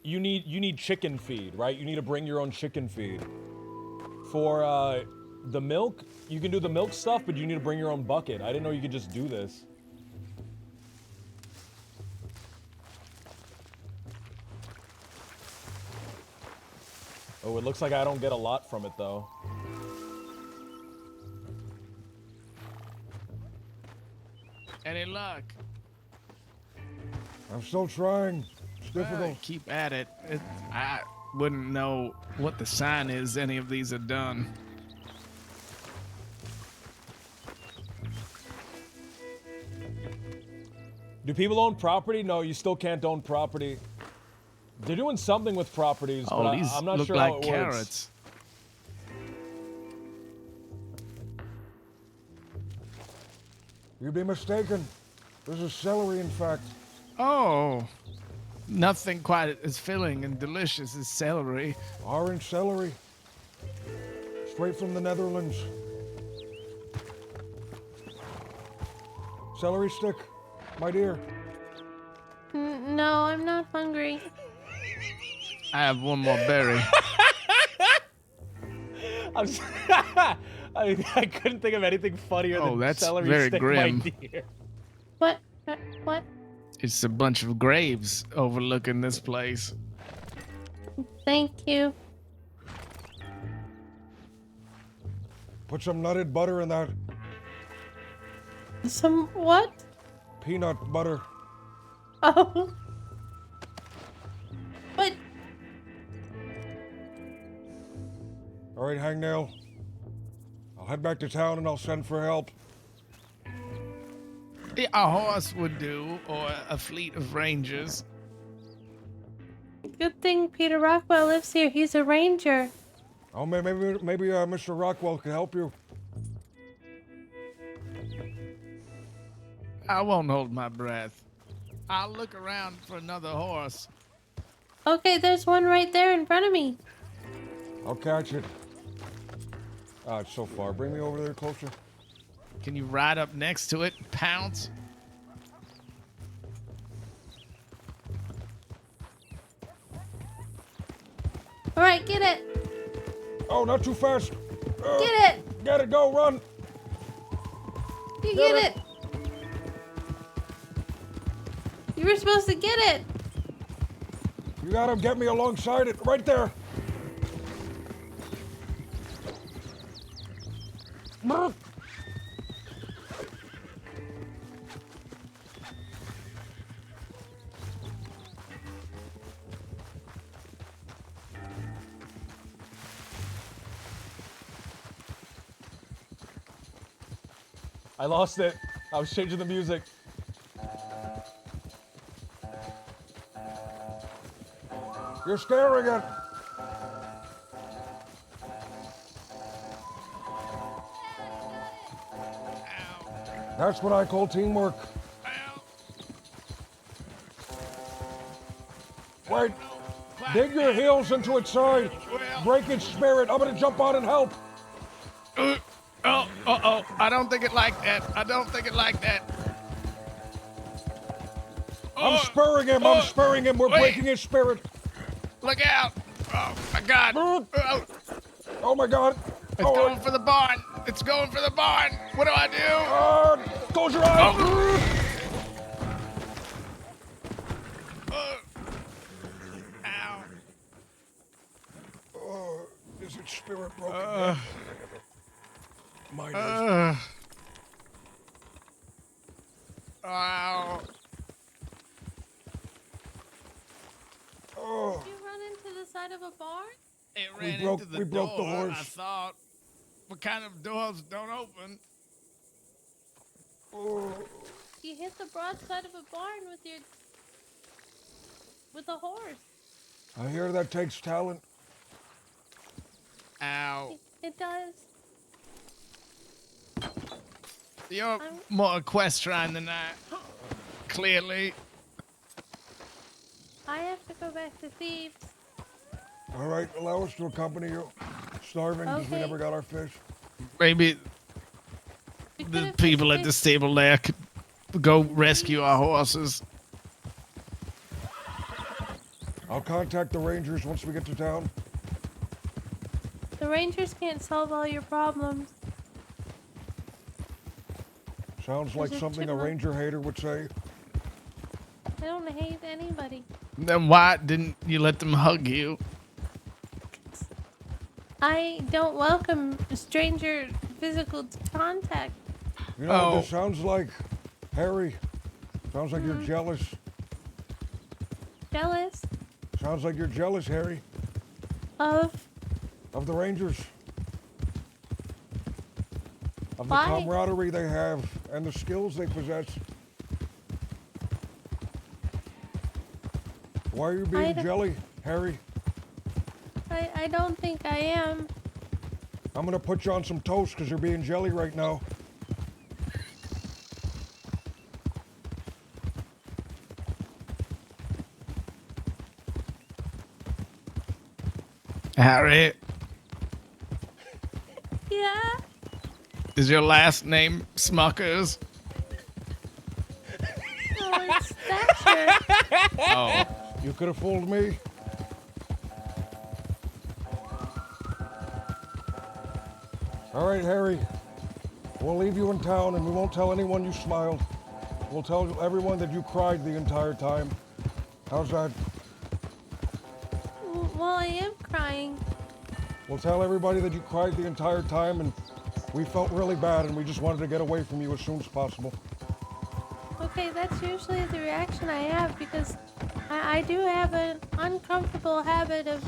you need chicken feed, right? You need to bring your own chicken feed. For the milk, you can do the milk stuff, but you need to bring your own bucket. I didn't know you could just do this. Oh, it looks like I don't get a lot from it, though. Any luck? I'm still trying. It's difficult. Keep at it. I wouldn't know what the sign is any of these are done. Do people own property? No, you still can't own property. They're doing something with properties, Oh, but these I'm not look sure like how it carrots. works. You'd be mistaken. This is celery, in fact. Oh, nothing quite as filling and delicious as celery. Orange celery. Straight from the Netherlands. Celery stick, my dear. No, I'm not hungry. I have one more berry. I couldn't think of anything funnier Oh, than that's celery very stick, grim. my dear. What? What? It's a bunch of graves overlooking this place. Thank you. Put some nutted butter in that. Some what? Peanut butter. Oh. But All right, Hangnail. I'll head back to town and I'll send for help. Yeah, a horse would do, or a fleet of rangers. good thing Peter Rockwell lives here. He's a ranger. Oh, maybe Mr. Rockwell can help you. I won't hold my breath. I'll look around for another horse. Okay, there's one right there in front of me. I'll catch it. Ah, it's so far. Bring me over there closer. Can you ride up next to it and pounce? All right, get it. Oh, not too fast. Get it. Get it. Go. Run. You get it. You were supposed to get it. You gotta get me alongside it, right there. I lost it. I was changing the music. You're scaring it. That's what I call teamwork. Wait. Dig your heels into its side. Break its spirit. I'm gonna jump on and help. Uh-oh. I don't think it like that. I don't think it like that. I'm spurring him. I'm spurring him. We're wait. breaking his spirit. Look out. Oh, my God. Oh, my God. It's going for the barn. It's going for the barn. What do I do? Close your eyes. Ow. Is its spirit broken? Mine is. Ow. Oh. Did you run into the side of a barn? It We ran broke- into the we broke the door, and I horse. thought, what kind of doors don't open? You hit the broadside of a barn with a horse. I hear that takes talent. Ow. It does. You're more equestrian than I. Clearly. I have to go back to Thieves. All right, allow us to accompany you. Starving because we Okay. never got our fish. Maybe the people at the stable there could go rescue our horses. I'll contact the rangers once we get to town. The Rangers can't solve all your problems. Sounds like There's a something a chipmunk. ranger hater would say. I don't hate anybody. Then why didn't you let them hug you? I don't welcome stranger physical contact. You know what this sounds like, Harry? Sounds like you're jealous. Jealous Sounds like you're jealous, Harry, of of the rangers. Of the Why? camaraderie they have and the skills they possess. Why are you being don't- jelly, Harry? I don't think I am. I'm gonna put you on some toast because you're being jelly right now. Harry, Yeah. is your last name Smuckers? No, it's Thatcher. Oh. You could have fooled me. All right, Harry. We'll leave you in town and we won't tell anyone you smiled. We'll tell everyone that you cried the entire time. How's that? Well, I am crying. We'll tell everybody that you cried the entire time and we felt really bad and we just wanted to get away from you as soon as possible. Okay, that's usually the reaction I have because I do have an uncomfortable habit of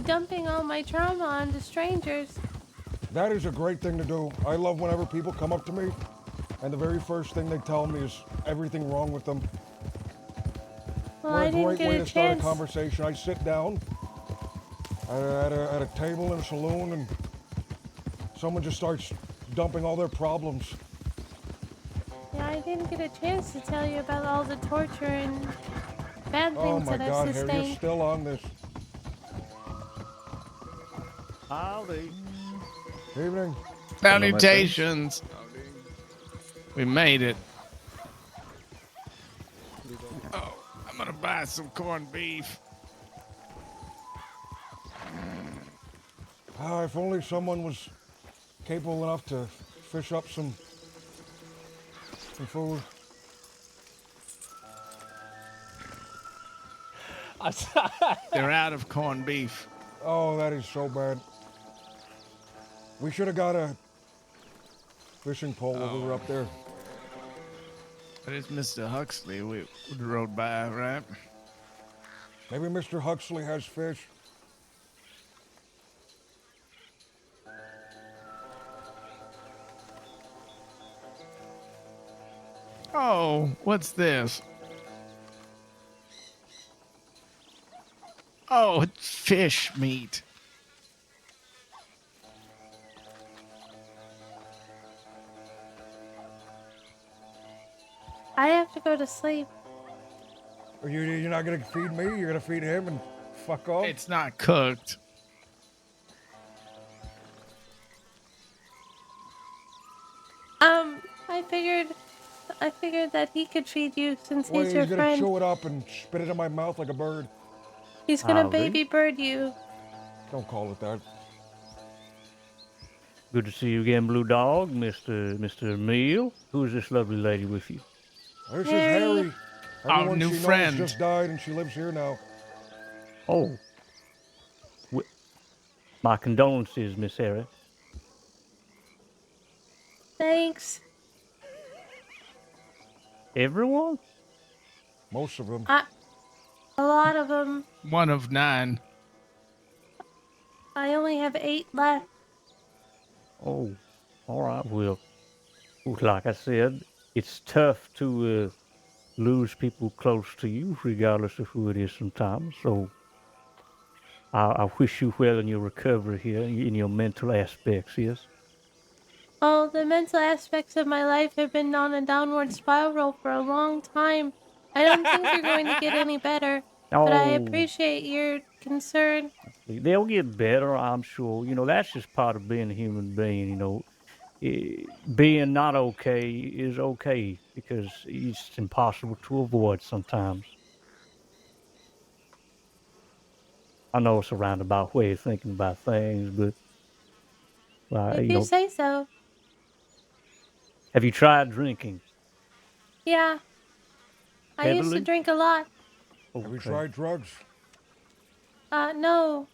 dumping all my trauma onto strangers. That is a great thing to do. I love whenever people come up to me and the very first thing they tell me is everything wrong with them. Well, What I a didn't great get way a to start a chance. conversation. I sit down at a table in a saloon and someone just starts dumping all their problems. Yeah, I didn't get a chance to tell you about all the torture and bad things Oh my that God, I've Harry, sustained. you're still on this. Howdy. Evening. Salutations. We made it. Oh, I'm gonna buy some corned beef. If only someone was capable enough to fish up some food. They're out of corned beef. Oh, that is so bad. We should have got a fishing pole when we were up there. But it's Mr. Huxley we rode by, right? Maybe Mr. Huxley has fish. Oh, what's this? Oh, it's fish meat. I have to go to sleep. You're not gonna feed me? You're gonna feed him and fuck off? It's not cooked. I figured that he could feed you since Well, he's your gonna friend. chew it up and spit it in my mouth like a bird. He's gonna baby bird you. Don't call it that. Good to see you again, Blue Dog, Mr. Meal. Who's this lovely lady with you? This is Harry. Our Everyone new she knows friend. just died and she lives here now. Oh. My condolences, Miss Harry. Thanks. Uh, Everyone? Most of them. A lot of them. One of 9. I only have 8 left. Oh, all right. Well, like I said, it's tough to lose people close to you, regardless of who it is sometimes. So I wish you well in your recovery here, in your mental aspects, yes? Oh, the mental aspects of my life have been on a downward spiral for a long time. I don't think they're going to get any better. But I Oh. appreciate your concern. They'll get better, I'm sure. You know, that's just part of being a human being, you know. Being not okay is okay because it's impossible to avoid sometimes. I know it's a roundabout way of thinking about things, but If you you know, say so. have you tried drinking? Yeah. I used to Heavily? drink a lot. Have you Okay. tried drugs? No.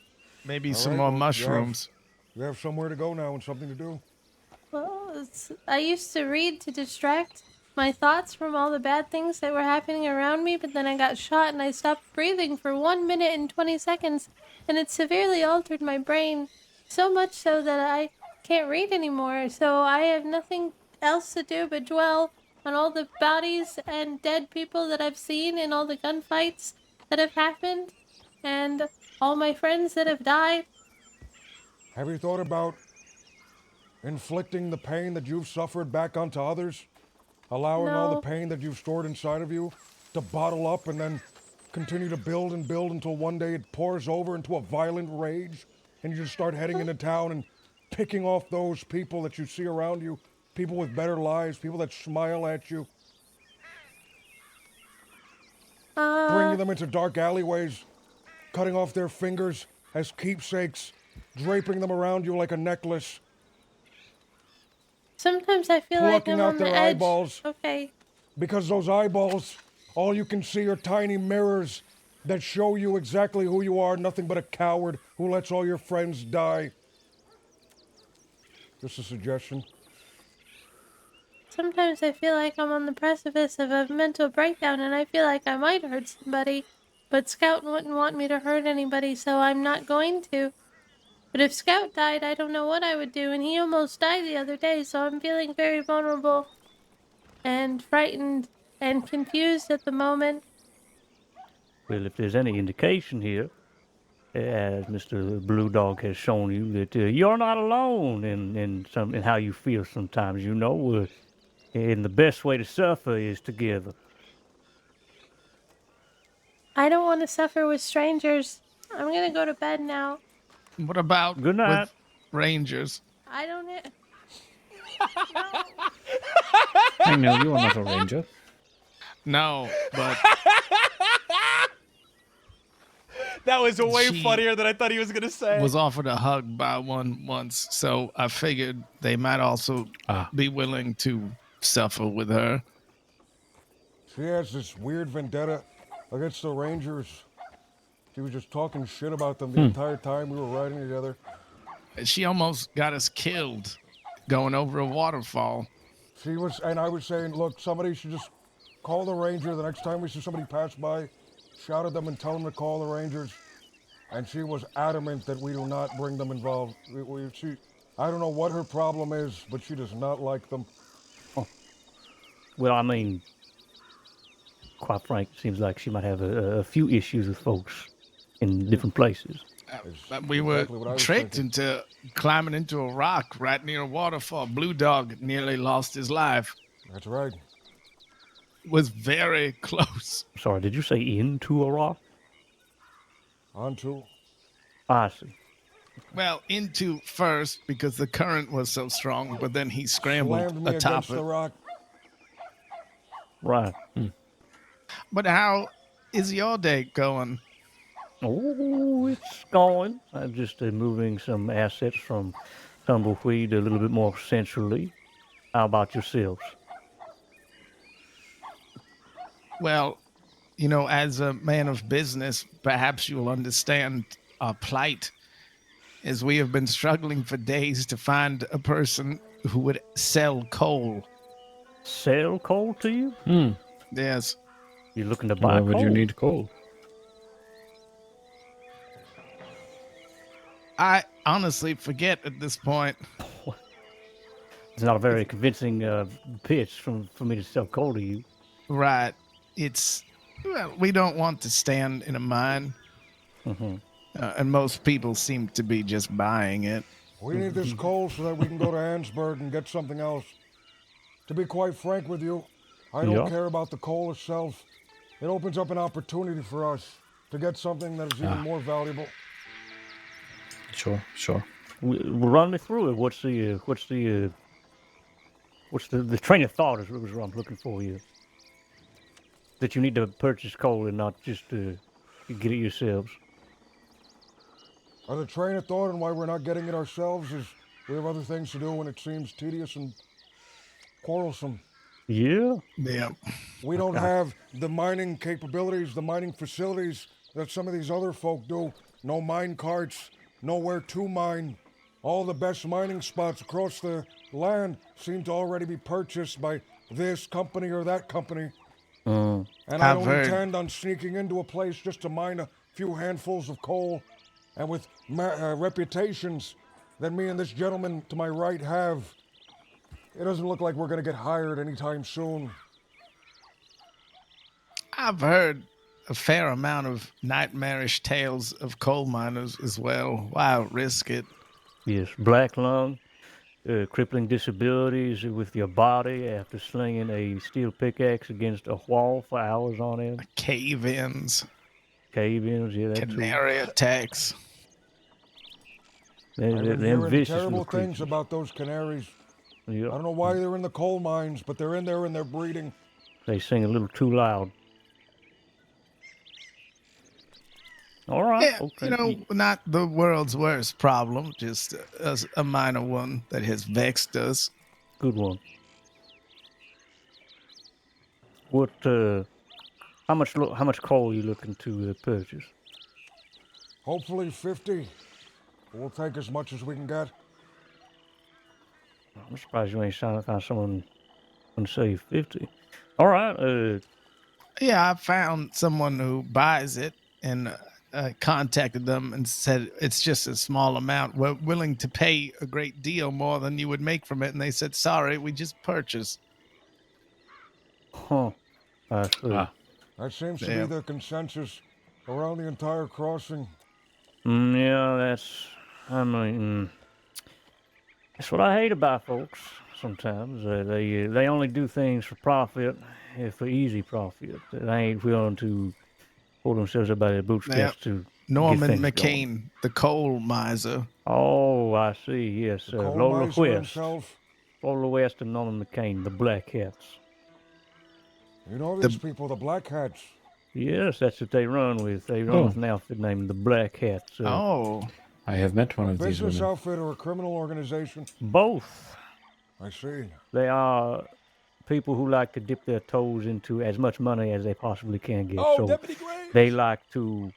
Maybe All some right, more well, mushrooms. You have somewhere to go now and something to do. Well, I used to read to distract my thoughts from all the bad things that were happening around me, but then I got shot and I stopped breathing for 1 minute and 20 seconds, and it severely altered my brain. So much so that I can't read anymore, so I have nothing else to do but dwell on all the bodies and dead people that I've seen and all the gunfights that have happened, and all my friends that have died. Have you thought about inflicting the pain that you've suffered back onto others? Allowing all No. the pain that you've stored inside of you to bottle up and then continue to build and build until one day it pours over into a violent rage and you just start heading into town and picking off those people that you see around you, people with better lives, people that smile at you, bringing them into dark alleyways, cutting off their fingers as keepsakes, draping them around you like a necklace, Sometimes I feel like plucking I'm out on the their edge. eyeballs. Okay. Because those eyeballs, all you can see are tiny mirrors that show you exactly who you are, nothing but a coward who lets all your friends die. Just a suggestion. Sometimes I feel like I'm on the precipice of a mental breakdown and I feel like I might hurt somebody, but Scout wouldn't want me to hurt anybody, so I'm not going to. But if Scout died, I don't know what I would do, and he almost died the other day, so I'm feeling very vulnerable and frightened and confused at the moment. Well, if there's any indication here, as Mr. Blue Dog has shown you, that you're not alone in how you feel sometimes. You know, and the best way to suffer is together. I don't want to suffer with strangers. I'm gonna go to bed now. What about Good night. with Rangers? I don't. I know you are not a ranger. No, but That was way She funnier than I thought he was gonna say. was offered a hug by one once, so I figured they might also be willing to suffer with her. She has this weird vendetta against the Rangers. She was just talking shit about them the entire time we were riding together. She almost got us killed going over a waterfall. She was, and I was saying, look, somebody should just call the ranger the next time we see somebody pass by, shout at them and tell them to call the rangers. And she was adamant that we do not bring them involved. I don't know what her problem is, but she does not like them. Well, I mean, quite frank, it seems like she might have a few issues with folks in different places. We were exactly what I was tricked thinking. into climbing into a rock right near a waterfall. Blue Dog nearly lost his life. That's right. Was very close. Sorry, did you say into a rock? Onto. I see. Well, into first because the current was so strong, but then he scrambled Slammed me atop against it. the rock. Right. But how is your day going? Oh, it's going. I'm just moving some assets from Tumbleweed a little bit more centrally. How about yourselves? Well, you know, as a man of business, perhaps you'll understand our plight, as we have been struggling for days to find a person who would sell coal. Sell coal to you? Yes. You're looking to buy Why would you need coal? I honestly forget at this point. It's not a very convincing pitch for me to sell coal to you. Right. It's, well, we don't want to stand in a mine. And most people seem to be just buying it. We need this coal so that we can go to Ansburg and get something else. To be quite frank with you, I don't care about the coal itself. It opens up an opportunity for us to get something that is even more valuable. Sure. Run me through it. What's the train of thought is what I'm looking for here. That you need to purchase coal and not just get it yourselves. The train of thought and why we're not getting it ourselves is we have other things to do and it seems tedious and quarrelsome. Yeah? Yeah. We don't have the mining capabilities, the mining facilities that some of these other folk do. No mine carts, nowhere to mine. All the best mining spots across the land seem to already be purchased by this company or that company. And I don't intend on sneaking into a place just to mine a few handfuls of coal. And with reputations that me and this gentleman to my right have, it doesn't look like we're going to get hired anytime soon. I've heard a fair amount of nightmarish tales of coal miners as well. Why risk it? Yes, black lung, crippling disabilities with your body after slinging a steel pickaxe against a wall for hours on end. Cave-ins. Cave-ins, yeah, that's Canary attacks. I've been hearing vicious terrible little things creatures. about those canaries. Yep. I don't know why they're in the coal mines, but they're in there and they're breeding. They sing a little too loud. All right. Yeah, okay. you know, not the world's worst problem, just a minor one that has vexed us. Good one. What? How much coal are you looking to purchase? Hopefully 50. We'll take as much as we can get. I'm surprised you ain't found someone who say 50. All right. Yeah, I found someone who buys it and contacted them and said it's just a small amount. We're willing to pay a great deal more than you would make from it. And they said, sorry, we just purchased. Huh. I see. That seems to be the consensus around the entire crossing. Yeah, that's what I hate about folks sometimes. They only do things for profit, for easy profit. They ain't willing to pull themselves up by their bootstraps to Norman get things McCain, going. the coal miser. Oh, I see. Yes, coal Lola miser West. himself. Lola West and Norman McCain, the Black Hats. You know these people, the Black Hats. Yes, that's what they run with. They run with an outfit named the Black Hats. I have met one of these Business women. outfit or a criminal organization? Both. I see. They are people who like to dip their toes into as much money as they possibly can get. Oh, so Deputy Graves! they like to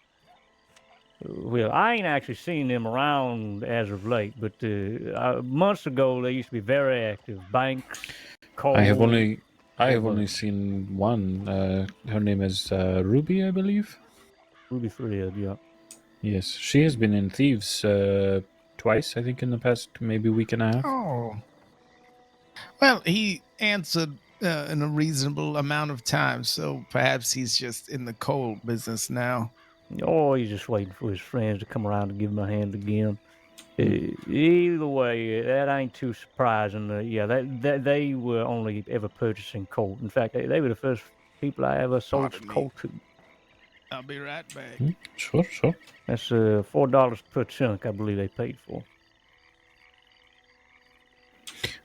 Well, I ain't actually seen them around as of late, but months ago they used to be very active. Banks, coal. I have only seen one. Her name is Ruby, I believe. Ruby Fred, yeah. Yes, she has been in Thieves twice, I think, in the past maybe week and a half. Oh. Well, he answered in a reasonable amount of time, so perhaps he's just in the coal business now. Oh, he's just waiting for his friends to come around to give him a hand again. Either way, that ain't too surprising. Yeah, they were only ever purchasing coal. In fact, they were the first people I ever sold Pardon me. coal to. I'll be right back. Sure. That's $4 per chunk, I believe they paid for.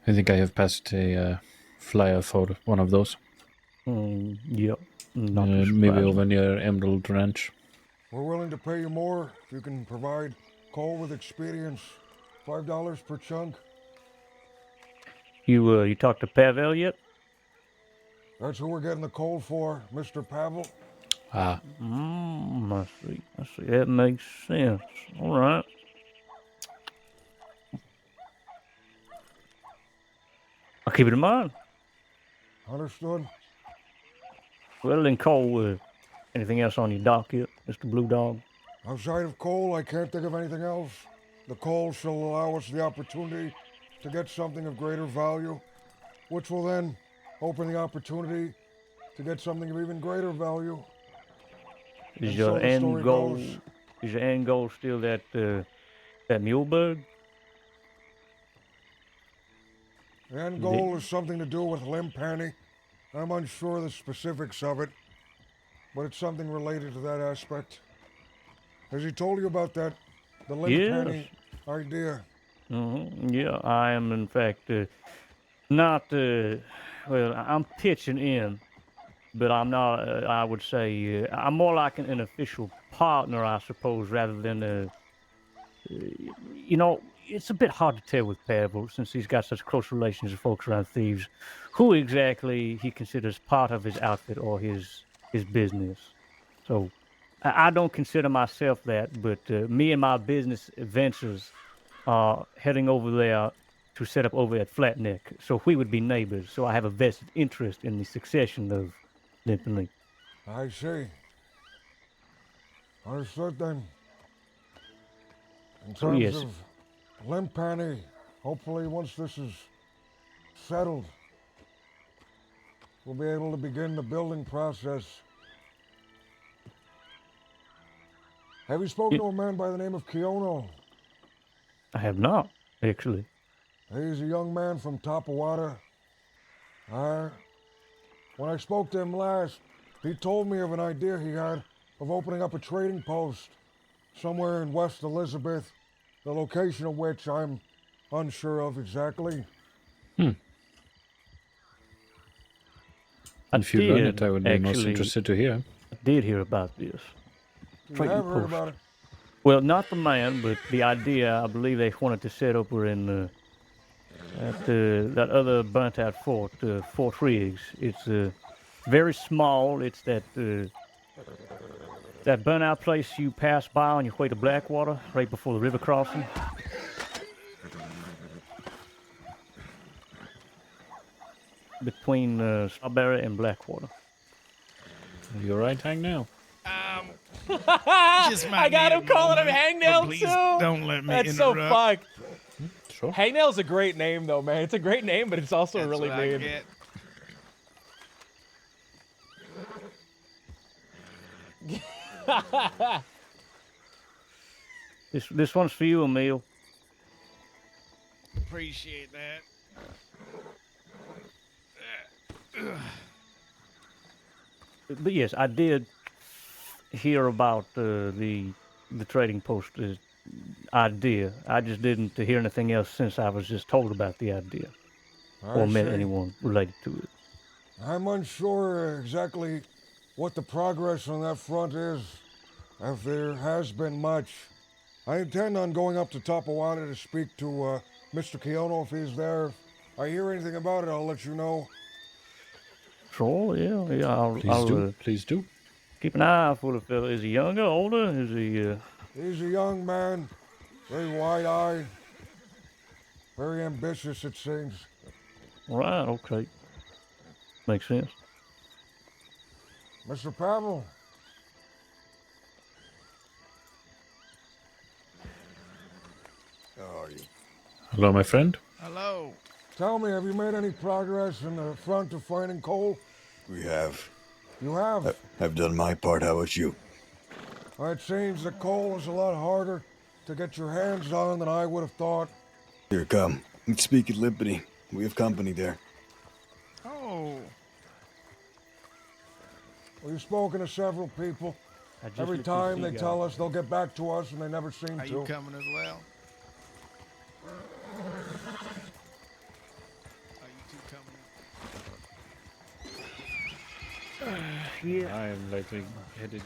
I think I have passed a flyer for one of those. Yep. Not too Maybe surprising. over near Emerald Ranch. We're willing to pay you more if you can provide coal with experience. $5 per chunk. You talked to Pavel yet? That's who we're getting the coal for, Mr. Pavel. Ah. I see. That makes sense. All right. I'll keep it in mind. Understood. Well, then, Cole, anything else on your docket, Mr. Blue Dog? Outside of coal, I can't think of anything else. The coal shall allow us the opportunity to get something of greater value, which will then open the opportunity to get something of even greater value. Is And your so the end story goal? goes. Is your end goal still that Muleberg? The end goal is something to do with Limpanny. I'm unsure of the specifics of it, but it's something related to that aspect. Has he told you about that? The Limpanny idea? Yeah, I am, in fact, not, well, I'm pitching in, but I'm not, I would say, I'm more like an official partner, I suppose, rather than you know, it's a bit hard to tell with Pavel, since he's got such close relations with folks around Thieves, who exactly he considers part of his outfit or his business. So I don't consider myself that, but me and my business ventures are heading over there to set up over at Flatneck. So we would be neighbors. So I have a vested interest in the succession of Limpanny. I see. Understood then. In So, terms yes. of Limpanny, hopefully once this is settled, we'll be able to begin the building process. Have you spoken to a man by the name of Kiono? I have not, actually. He's a young man from Tapawada. When I spoke to him last, he told me of an idea he had of opening up a trading post somewhere in West Elizabeth, the location of which I'm unsure of exactly. If you run it, I would be most interested to hear. I did hear about this. You Trading have heard post. about it? Well, not the man, but the idea. I believe they wanted to set up in at that other burnt-out fort, Fort Riggs. It's very small. It's that burnt-out place you pass by on your way to Blackwater, right before the river crossing. Between Strawberry and Blackwater. You're right, Hang now. I got him calling him Hangnail please too. don't let me That's so interrupt. fucked. Sure. Hangnail's a great name though, man. It's a great name, but it's also really what I mean. get. This one's for you, Emil. Appreciate that. But yes, I did hear about the trading post idea. I just didn't hear anything else since I was just told about the idea or met see. anyone related to it. I'm unsure exactly what the progress on that front is, if there has been much. I intend on going up to Tapawada to speak to Mr. Kiono if he's there. If I hear anything about it, I'll let you know. Sure, yeah. Please do. Please do. Keep an eye out for the fella. Is he younger, older? Is he He's a young man, very wide-eyed, very ambitious, it seems. Right, okay. Makes sense. Mr. Pavel. How are you? Hello, my friend. Hello. Tell me, have you made any progress in the front of finding coal? We have. You have? I've done my part. How about you? It seems the coal is a lot harder to get your hands on than I would have thought. Here, come. Let's speak at Limpany. We have company there. Oh. We've spoken to several people. Every time they tell us they'll get back to us, and they never seem Are to. you coming as well? Yeah. I am likely headed.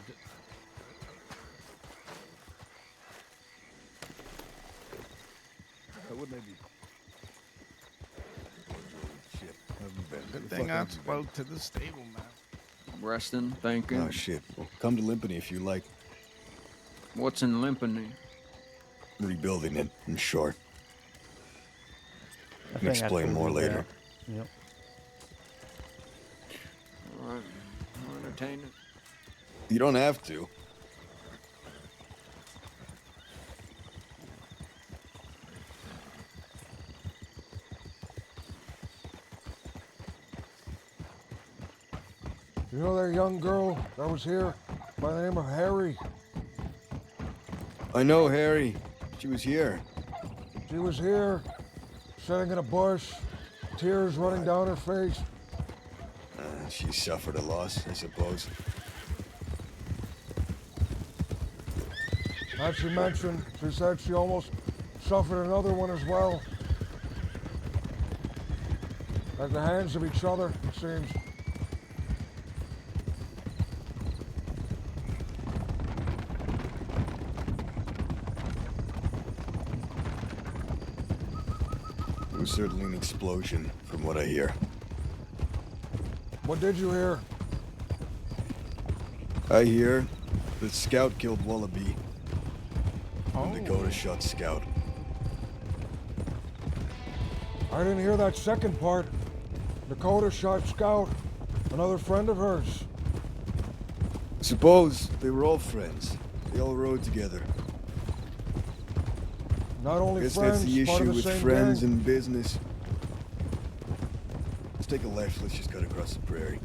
Good thing I spoke to the stable man. Resting, thinking. Oh, shit. Well, come to Limpany if you like. What's in Limpany? Rebuilding it, in short. I Can explain more later. Yep. Alright, I'll entertain it. You don't have to. You know that young girl that was here by the name of Harry? I know, Harry. She was here. She was here, sitting in a bush, tears running down her face. She suffered a loss, I suppose. As she mentioned, she said she almost suffered another one as well. At the hands of each other, it seems. It was certainly an explosion, from what I hear. What did you hear? I hear that Scout killed Wallaby. Dakota shot Scout. I didn't hear that second part. Dakota shot Scout, another friend of hers. Suppose they were all friends. They all rode together. Not only Guess friends, that's the part issue of the with same friends gang. and business. Let's take a left. Let's just cut across the prairie.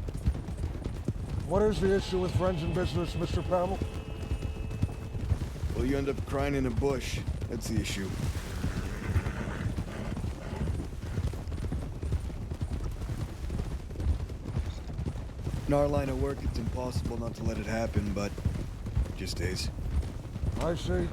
What is the issue with friends and business, Mr. Pavel? Well, you end up crying in a bush. That's the issue. In our line of work, it's impossible not to let it happen, but it just is. I see.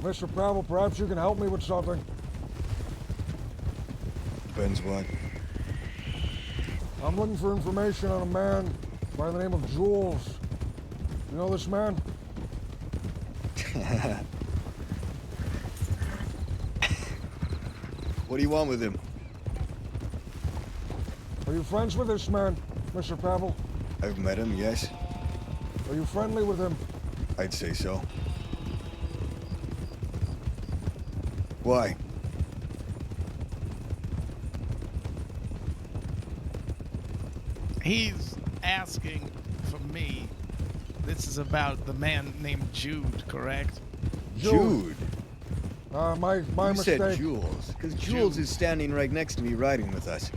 Mr. Pavel, perhaps you can help me with something. Depends what. I'm looking for information on a man by the name of Jules. You know this man? What do you want with him? Are you friends with this man, Mr. Pavel? I've met him, yes. Are you friendly with him? I'd say so. Why? He's asking for me. This is about the man named Jude, correct? Jude? My You mistake. said Jules, because Jules is standing right next to me riding with us.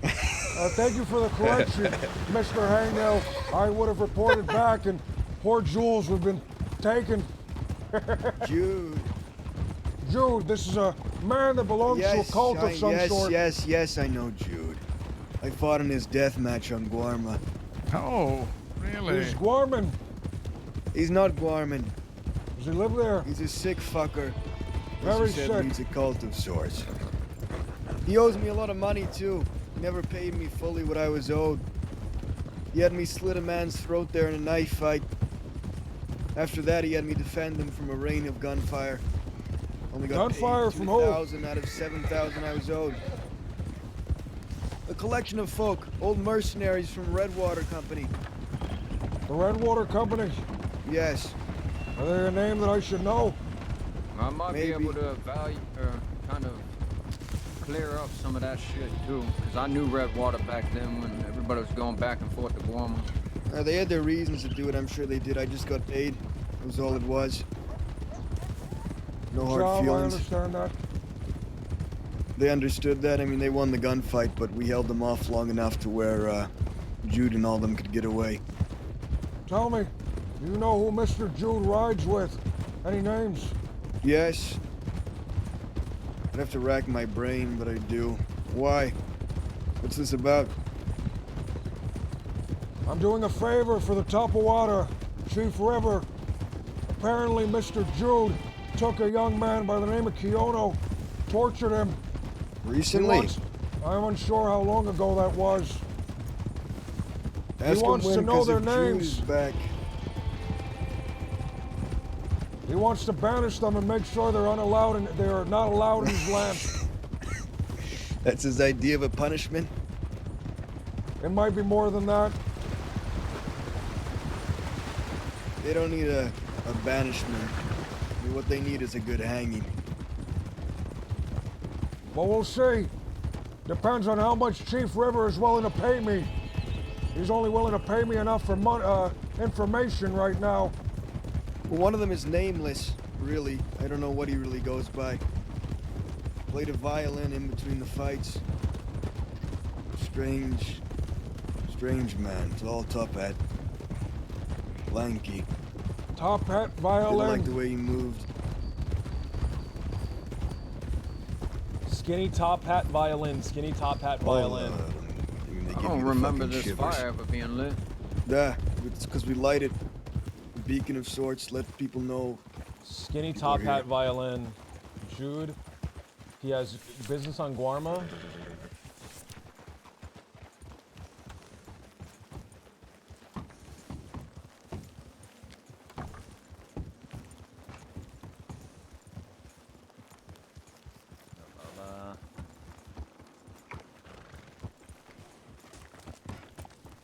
Thank you for the correction, Mr. Hangnail. I would have reported back, and poor Jules would have been taken. Jude. Jude, this is a man that belongs to a cult of some sort. Yes, I know Jude. I fought in his death match on Guarma. Oh, really? He's Guarman. He's not Guarman. Does he live there? He's a sick fucker. Very He said sick. Leads a cult of sorts. He owes me a lot of money, too. He never paid me fully what I was owed. He had me slit a man's throat there in a knife fight. After that, he had me defend him from a rain of gunfire. Only got Gunfire paid from who? 2,000 out of 7,000 I was owed. A collection of folk, old mercenaries from Redwater Company. The Redwater Company? Yes. Are they a name that I should know? I might Maybe. be able to kind of clear up some of that shit too, because I knew Redwater back then when everybody was going back and forth to Guarma. They had their reasons to do it, I'm sure they did. I just got paid. That was all it was. No hard Job, I feelings. understand that. They understood that. I mean, they won the gunfight, but we held them off long enough to where Jude and all them could get away. Tell me, you know who Mr. Jude rides with? Any names? Yes. I'd have to rack my brain, but I do. Why? What's this about? I'm doing a favor for the Topawata, Chief River. Apparently, Mr. Jude took a young man by the name of Kiono, tortured him. Recently? I'm unsure how long ago that was. Ask he wants him to when, know 'cause their if names. Jude's back. He wants to banish them and make sure they're unallowed and they are not allowed in his land. That's his idea of a punishment? It might be more than that. They don't need a banishment. I mean, what they need is a good hanging. Well, we'll see. Depends on how much Chief River is willing to pay me. He's only willing to pay me enough for information right now. Well, one of them is nameless, really. I don't know what he really goes by. Played a violin in between the fights. Strange man. Tall, top hat. Lanky. Top hat, Didn't violin. like the way he moved. Skinny top hat violin, skinny top hat violin. I don't remember this fire ever being lit. Yeah, it's because we light it. A beacon of sorts, let people know. Skinny People are top hat here. violin. Jude. He has business on Guarma.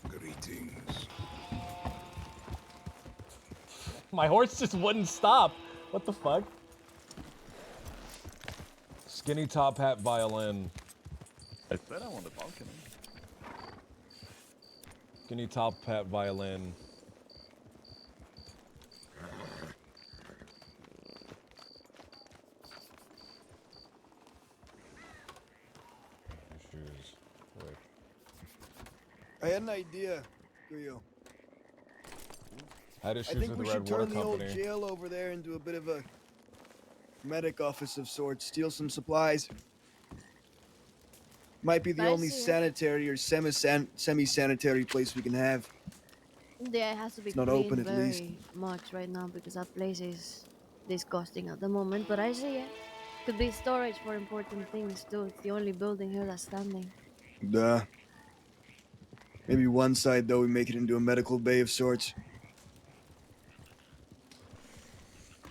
Greetings. My horse just wouldn't stop. What the fuck? Skinny top hat violin. I said I wanted balcony. Skinny top hat violin. Shoes. Wait. I had an idea, Guyo. Had I issues think with we the should Redwater turn the old Company. jail over there into a bit of a medic office of sorts. Steal some supplies. Might be the I only see. sanitary or semi-sanitary place we can have. Yeah, it has to be It's not cleaned open, at very least. much right now because that place is disgusting at the moment. But I see it. Could be storage for important things too. It's the only building here that's standing. Duh. Maybe one side though we make it into a medical bay of sorts.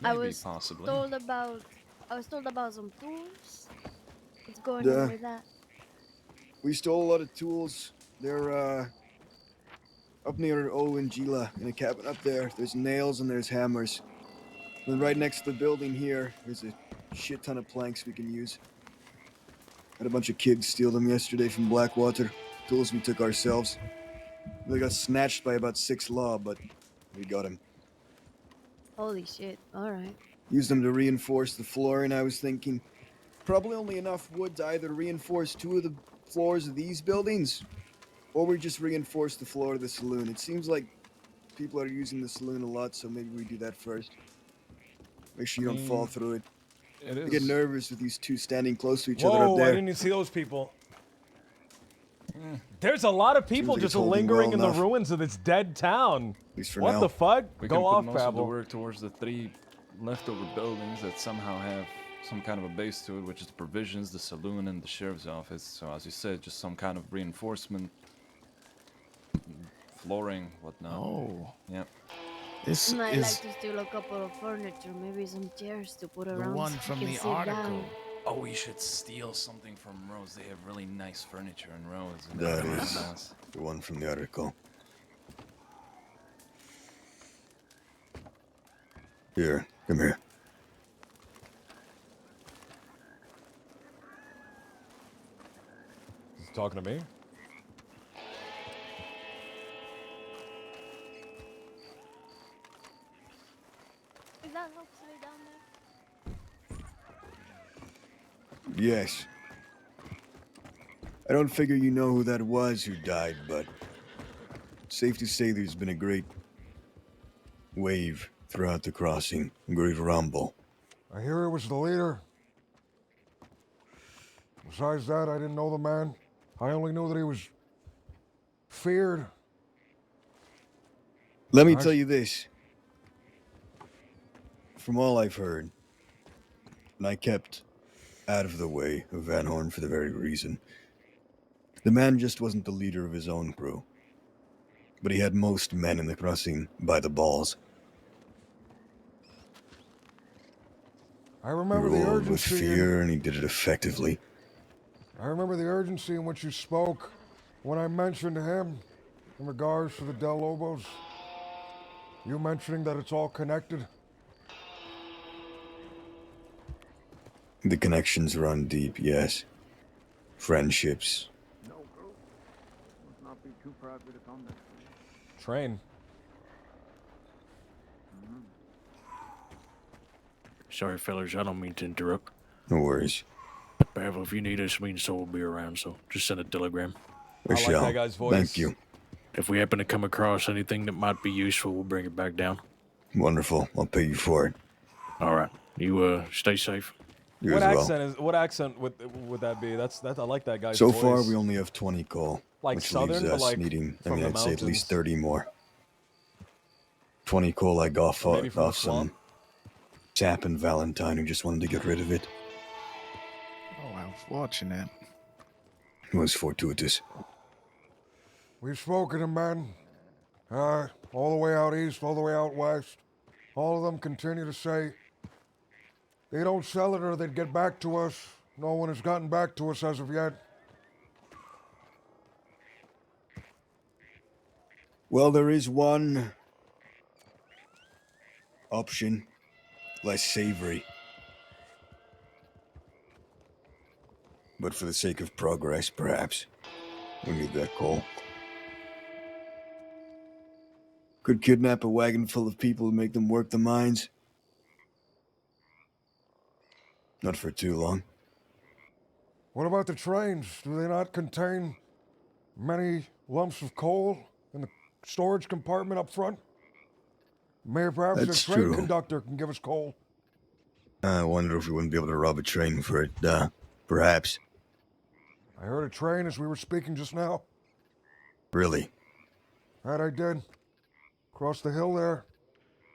I Maybe, was possibly. told about. I was told about some tools. What's going Duh. on with that? We stole a lot of tools. They're up near O and Gila in a cabin up there. There's nails and there's hammers. And right next to the building here, there's a shit ton of planks we can use. Had a bunch of kids steal them yesterday from Blackwater. Tools we took ourselves. They got snatched by about 6 Law, but we got him. Holy shit! All right. Used them to reinforce the flooring, I was thinking. Probably only enough wood to either reinforce 2 of the floors of these buildings, or we just reinforce the floor of the saloon. It seems like people are using the saloon a lot, so maybe we do that first. Make sure you don't fall through it. It I get is. nervous with these 2 standing close to each other up Whoa, I there. didn't even see those people. There's a lot of people like just it's holding lingering well in the enough. ruins of this dead town. At least for What now. the fuck? We Go can put off, most of the Babel. work towards the 3 leftover buildings that somehow have some kind of a base to it, which is the provisions, the saloon, and the sheriff's office. So as you said, just some kind of reinforcement flooring, whatnot. Oh. Yep. This And I'd is like to steal a couple of furniture, maybe some chairs to put the around. one so from we can the sit article. down. Oh, we should steal something from Rose. They have really nice furniture in Rose. and That everything is else. the one from the article. Here, come here. He's talking to me? Is that hopefully down there? Yes. I don't figure you know who that was who died, but it's safe to say there's been a great wave throughout the crossing, a great rumble. I hear it was the leader. Besides that, I didn't know the man. I only knew that he was feared. Let me tell you this. From all I've heard, and I kept out of the way of Van Horn for the very reason, the man just wasn't the leader of his own crew. But he had most men in the crossing by the balls. I remember He the ruled with urgency. fear, and he did it effectively. I remember the urgency in which you spoke when I mentioned to him in regards to the Del Lobos. You mentioning that it's all connected. The connections run deep, yes. Friendships. No, bro. Must not be too proud to come there. Train. Sorry, fellas, I don't mean to interrupt. No worries. Pavel, if you need us, me and Soul will be around, so just send a telegram. We shall. that guy's voice. Thank you. If we happen to come across anything that might be useful, we'll bring it back down. Wonderful. I'll pay you for it. All right. You stay safe. You What as well. accent is? What accent would that be? That's I like that guy's So voice. far, we only have 20 coal, Like which southern, leaves but us like needing, from the I'd say at least mountains? 30 more. 20 coal I got Or maybe from the off some swamp? chap in Valentine who just wanted to get rid of it. Oh, I was watching that. It was fortuitous. We've spoken to men, all the way out east, all the way out west. All of them continue to say they don't sell it or they'd get back to us. No one has gotten back to us as of yet. Well, there is one option, less savory. But for the sake of progress, perhaps, we need that coal. Could kidnap a wagon full of people and make them work the mines. Not for too long. What about the trains? Do they not contain many lumps of coal in the storage compartment up front? Maybe perhaps That's the train true. conductor can give us coal. I wonder if we wouldn't be able to rob a train for it. Perhaps. I heard a train as we were speaking just now. Really? That I did. Across the hill there.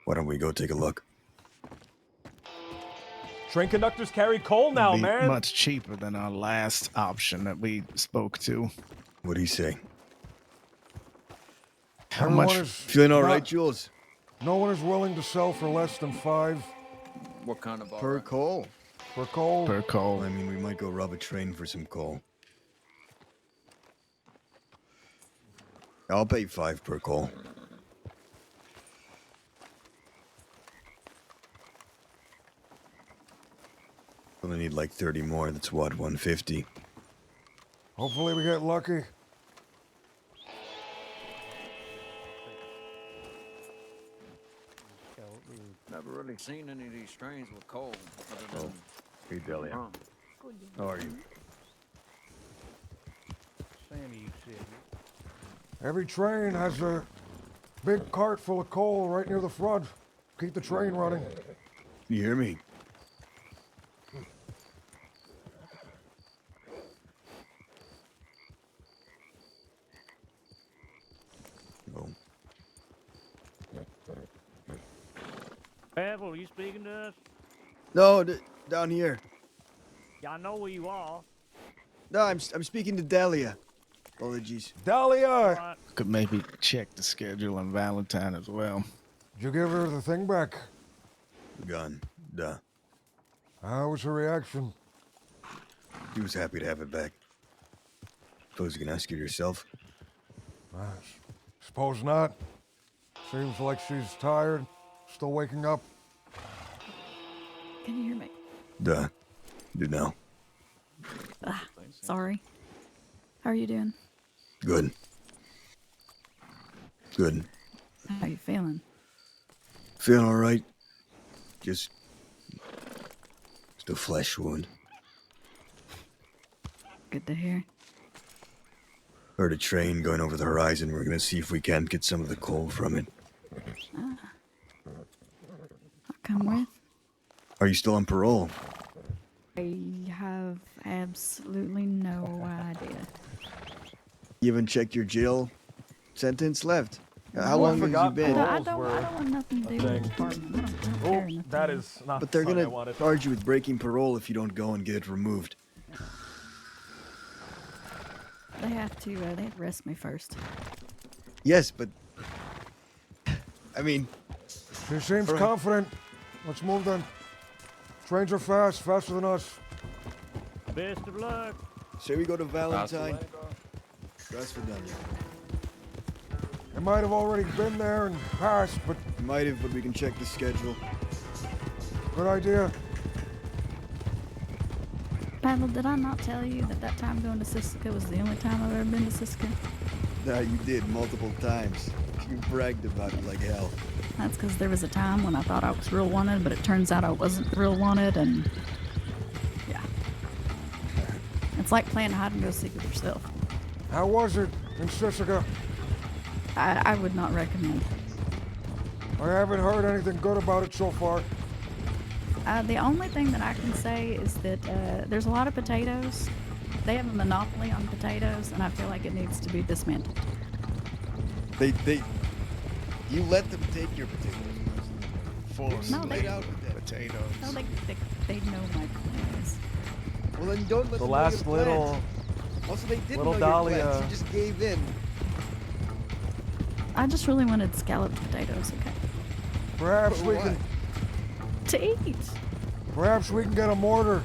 Why don't we go take a look? Train conductors carry coal now, Be man. much cheaper than our last option that we spoke to. What'd he say? How Everyone much? is Feeling all not- right, Jules? No one is willing to sell for less than 5 What kind of Per coal? per coal. Per coal. I mean, we might go rob a train for some coal. I'll pay 5 per coal. Only need like 30 more. That's what, 150? Hopefully we get lucky. Never really seen any of these trains with coal. Other than Hey, Delia. rum. How are you? Every train has a big cart full of coal right near the front. Keep the train running. You hear me? Oh. Pavel, you speaking to us? No, down here. Yeah, I know where you are. No, I'm speaking to Delia. Apologies. Dahlia! Could maybe check the schedule on Valentine as well. Did you give her the thing back? Gone. Duh. How was her reaction? She was happy to have it back. Suppose you can ask her yourself. Suppose not. Seems like she's tired, still waking up. Can you hear me? Duh. Do now. Ah, sorry. How are you doing? Good. Good. How are you feeling? Feeling alright. Just a flesh wound. Good to hear. Heard a train going over the horizon. We're gonna see if we can't get some of the coal from it. Ah. I'll come with. Are you still on parole? I have absolutely no idea. You haven't checked your jail sentence left? How long have you been? I don't want nothing to do with the department. I don't care nothing. That is not But they're the sign I gonna wanted. charge you with breaking parole if you don't go and get it removed. They have to arrest me first. Yes, but I mean, She seems Alright. confident. Let's move then. Trains are fast, faster than us. Best of luck. say we go to Valentine. That's for done. It might have already been there and passed, but Might have, but we can check the schedule. good idea. Paddle, did I not tell you that that time going to Siska was the only time I've ever been to Siska? Nah, you did multiple times. You bragged about it like hell. That's because there was a time when I thought I was real wanted, but it turns out I wasn't real wanted, and yeah. It's like playing hide and go seek with yourself. How was it in Sisika? I would not recommend. I haven't heard anything good about it so far. The only thing that I can say is that there's a lot of potatoes. They have a monopoly on potatoes, and I feel like it needs to be dismantled. You let them take your potatoes. Force No, laid they- out potatoes. No, they know my plans. Well, then don't let The them last know your little- plans. Also, they didn't little know your plans. Dahlia- You just gave in. I just really wanted scalloped potatoes, okay? Perhaps we can. To eat. Perhaps we can get a mortar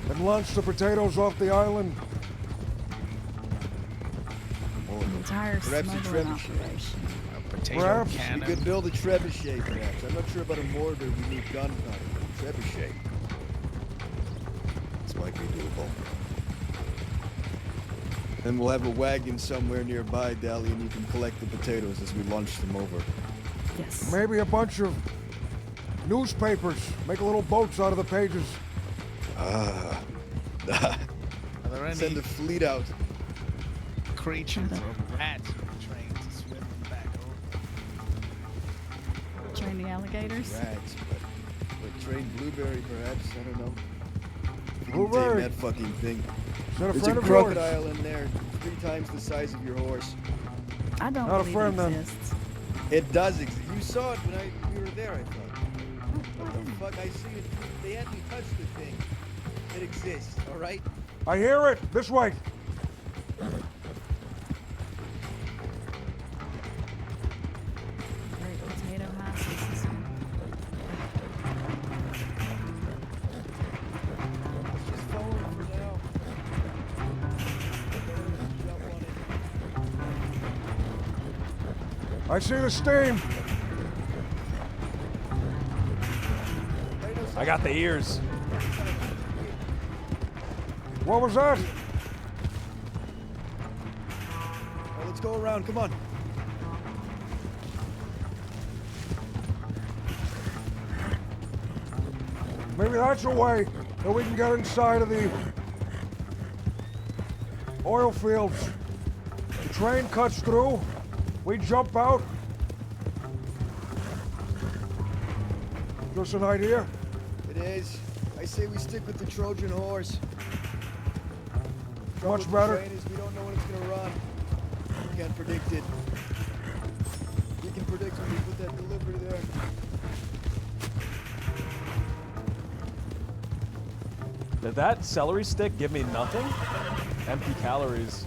and launch the potatoes off the island. An entire Perhaps a smuggling trebuchet. operation. Potato Perhaps We cannon. could build a trebuchet, perhaps. I'm not sure about a mortar. We need gunpowder. Trebuchet. This might be doable. Then we'll have a wagon somewhere nearby, Dally, and you can collect the potatoes as we launch them over. Yes. Maybe a bunch of newspapers. Make little boats out of the pages. Ah. Are there any Send a fleet out. creatures or rats on the train to swim them back over? Train the alligators. Rats, but train blueberry, perhaps. I don't know. You can Blueberry. tame that fucking thing. Is that a There's friend a of yours? crocodile in there, 3 times the size of your horse. I don't Not a believe friend, it then. exists. It does exist. You saw it when we were there, I thought. What the fuck? I see it. They had me touch the thing. It exists, alright? I hear it. This way. Great potato houses. Just follow it for now. Jump on it. I see the steam. I got the ears. What was that? Well, let's go around. Come on. Maybe that's a way that we can get inside of the oil fields. The train cuts through. We jump out. Just an idea. It is. I say we stick with the Trojan horse. Trouble Much with better. The train is we don't know when it's gonna run. We can't predict it. We can predict when we put that delivery there. Did that celery stick give me nothing? Empty calories.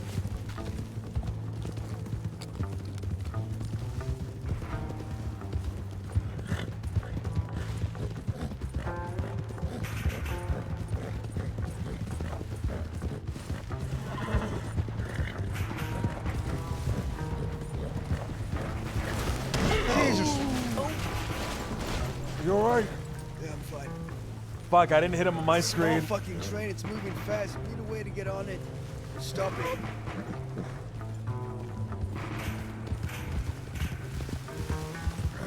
Fuck, I didn't hit him on my screen. Small fucking train, it's moving fast. We need a way to get on it. Stop it.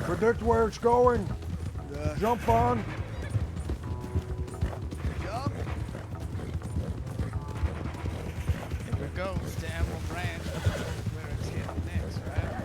Predict where it's going. Jump on. Jump. Here it goes to Emerald Ranch, where it's heading next, right?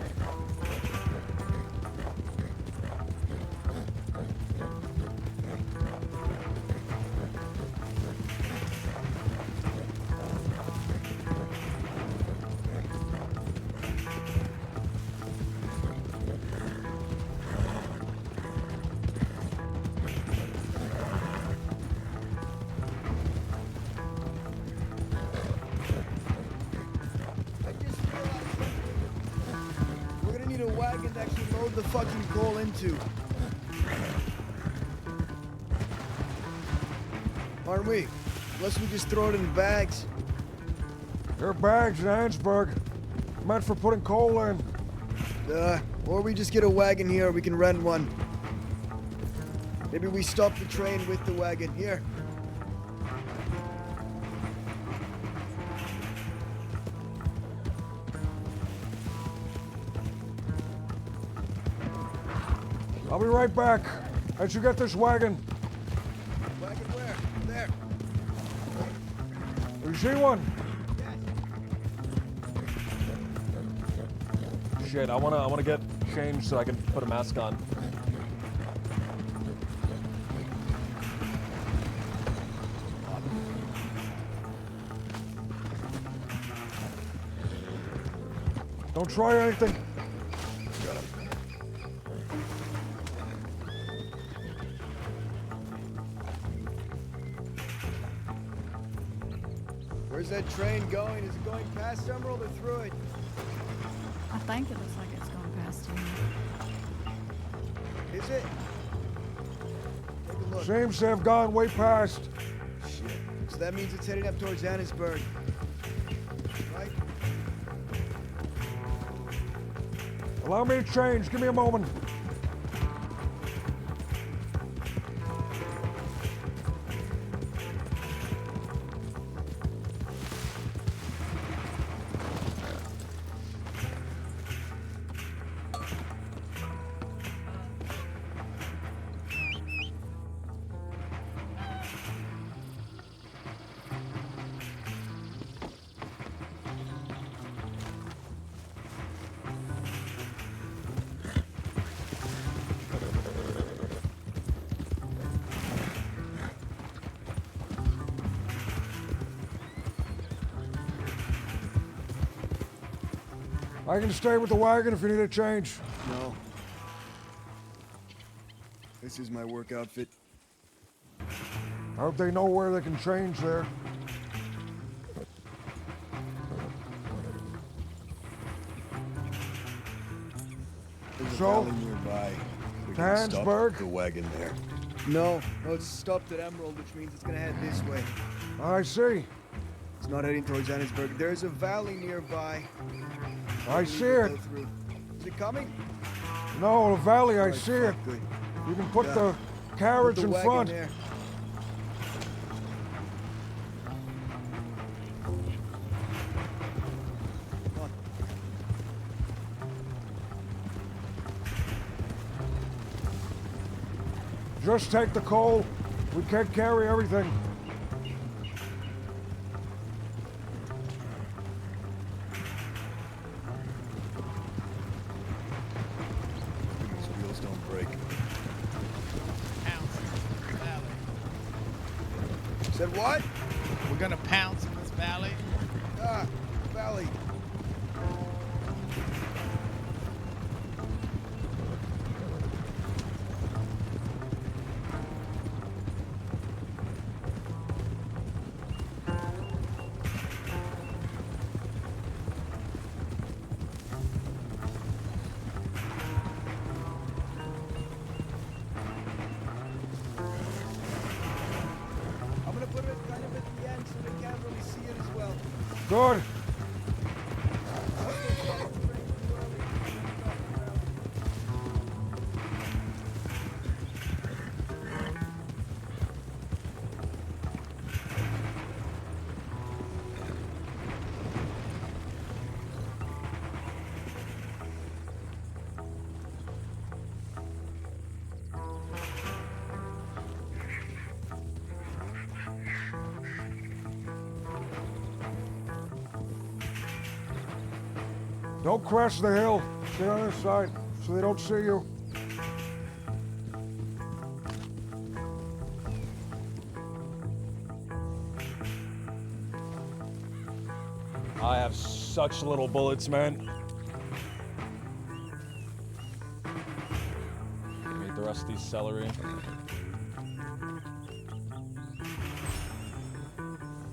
We're gonna need a wagon to actually load the fucking coal into. Aren't we? Unless we just throw it in bags. They're bags in Ansburg. Meant for putting coal in. Or we just get a wagon here, we can rent one. Maybe we stop the train with the wagon. Here. I'll be right back. As you get this wagon. Wagon where? There. You see one? Shit, I wanna get changed so I can put a mask on. Don't try anything. Where's that train going? Is it going past Emerald or through it? I think it looks like it's going past him. Is it? Take a look. Seems to have gone way past. Shit. So that means it's heading up towards Annisburg. Right? Allow me to change. Give me a moment. I can stay with the wagon if you need a change. No. This is my work outfit. I hope they know where they can change there. There's a So? valley nearby. We To can stop Hansburg? the wagon there. No, it's stopped at Emerald, which means it's gonna head this way. I see. It's not heading towards Annisburg. There's a valley nearby. I We see need to it. go through. Is it coming? No, the valley, I Alright, see it. fuck, good. You can put Yeah. the Put carriage the in wagon front. there. Come on. Just take the coal. We can't carry everything. These wheels don't break. Said what? We're gonna pounce in this valley. Ah, valley. I'm gonna put it kind of at the end so they can't really see it as well. Good. Don't crash the hill. Stay on the side so they don't see you. I have such little bullets, man. Eat the rest of these celery.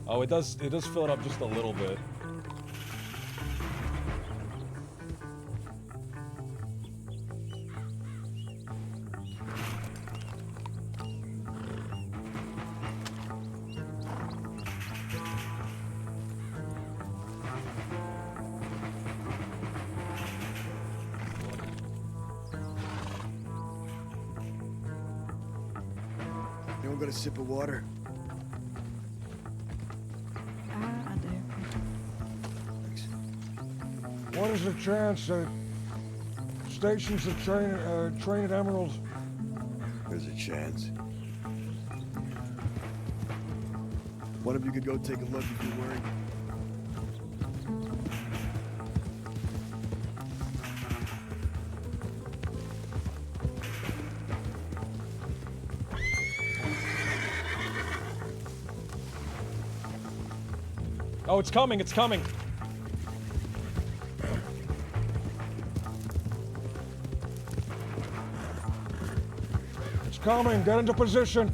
Oh, it does fill it up just a little bit. Anyone got a sip of water? I do. What is the chance that stations that train at Emeralds? There's a chance. One of you could go take a look if you're worried. Oh, it's coming, it's coming. It's coming. Get into position.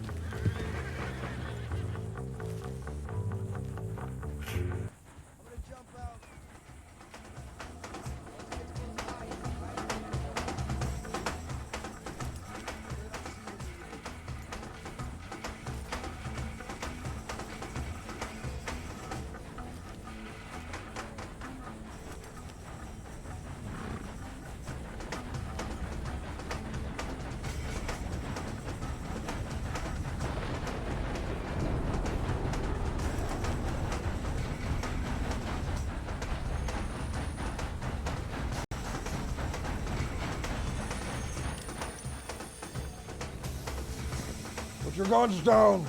Put your guns down.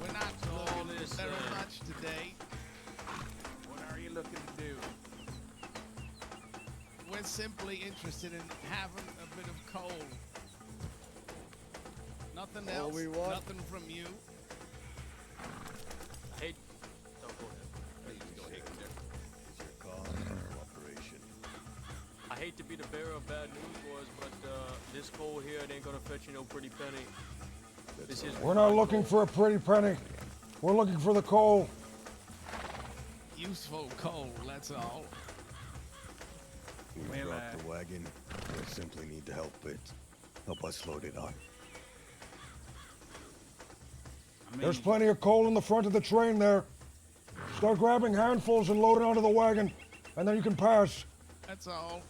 We're not looking for very much today. What are you looking to do? We're simply interested in having a bit of coal. Nothing All else. we want. Nothing from you. Hey, don't go ahead. Please go ahead, Conductor. It's your call or operation. I hate to be the bearer of bad news, boys, but this coal here, it ain't gonna fetch you no pretty penny. This is We're not looking for a pretty penny. We're looking for the coal. Useful coal, that's all. We Well, dropped the wagon. We simply need to help us load it on. There's plenty of coal in the front of the train there. Start grabbing handfuls and load it onto the wagon, and then you can pass. That's all.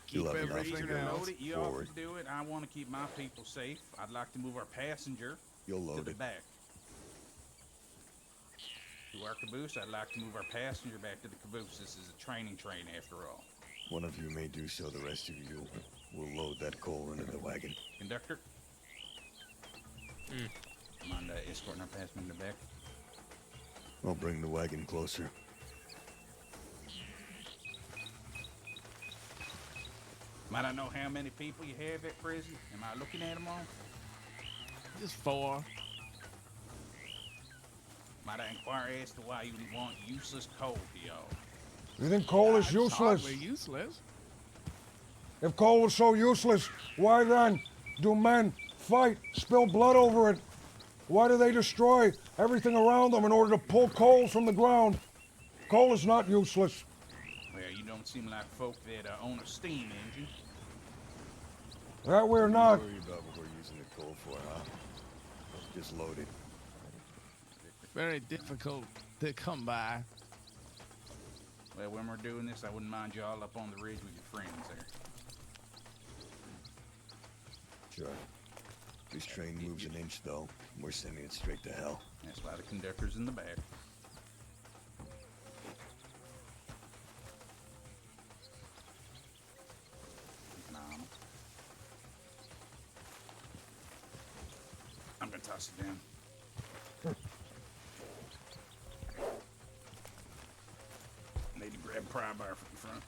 You'll Keep have enough everything to go else. Load it, you forward. offer to do it. I want to keep my people safe. I'd like to move our passenger You'll to load the it. back. To our caboose, I'd like to move our passenger back to the caboose. This is a training train after all. One of you may do so. The rest of you will load that coal into the wagon. Conductor? Mind escorting our passenger in the back? I'll bring the wagon closer. Might I know how many people you have at prison? Am I looking at them all? Just 4. Might I inquire as to why you want useless coal here? You think coal is It's useless? hardly useless. If coal was so useless, why then do men fight, spill blood over it? Why do they destroy everything around them in order to pull coal from the ground? Coal is not useless. Well, you don't seem like folk that own a steam engine. That we're not. Worry about what we're using the coal for, huh? Just load it. Very difficult to come by. Well, when we're doing this, I wouldn't mind y'all up on the ridge with your friends there. Sure. This train moves an inch, though. We're sending it straight to hell. That's why the conductor's in the back. I'm gonna toss toss it down. Need to grab pry bar from the front.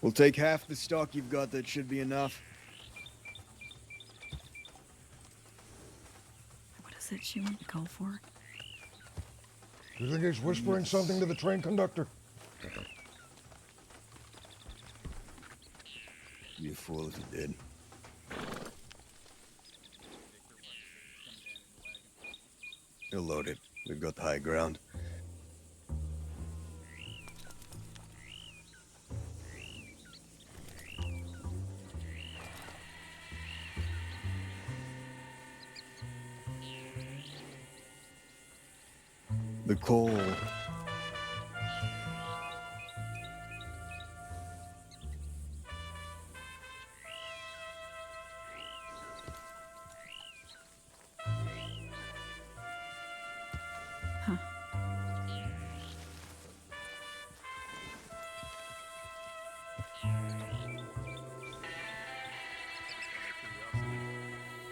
We'll take half the stock you've got. That should be enough. What is it she wants to call for? You think he's whispering something to the train conductor? Be a fool if he did. He'll load it. We've got the high ground. The coal.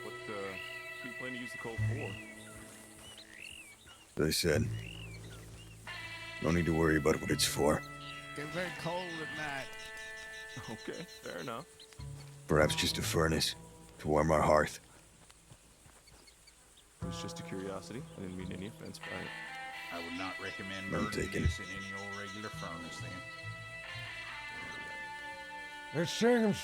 What do you plan to use the coal for? As I said, no need to worry about what it's for. Get very cold at night. Okay, fair enough. Perhaps just a furnace to warm our hearth. It was just a curiosity. I didn't mean any offense by it. I would not recommend I'm burning taking this in any old regular furnace then. It seems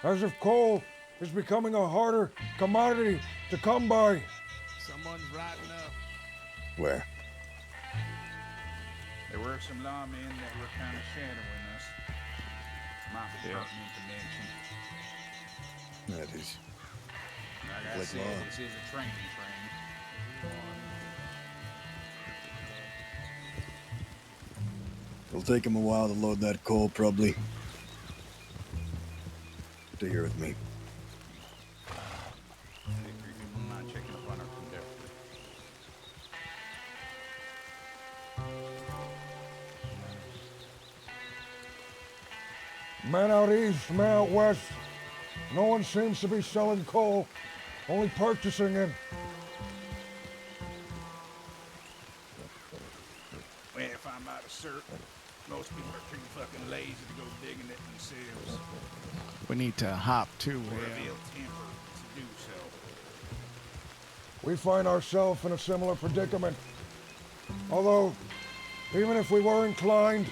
as if coal is becoming a harder commodity to come by. Someone's riding up. Where? There were some lawmen that were kind of shadowing us. My department to mention. That is. Like I Like said, law. this is a training train. It'll take him a while to load that coal, probably. Stay here with me. I'm not checking up on our conductor. Man out east, man out west. No one seems to be selling coal, only purchasing it. Well, if I'm out of cert, most people are too fucking lazy to go digging it themselves. We need to hop too Or here. a ill temper to do so. We find ourselves in a similar predicament. Although, even if we were inclined,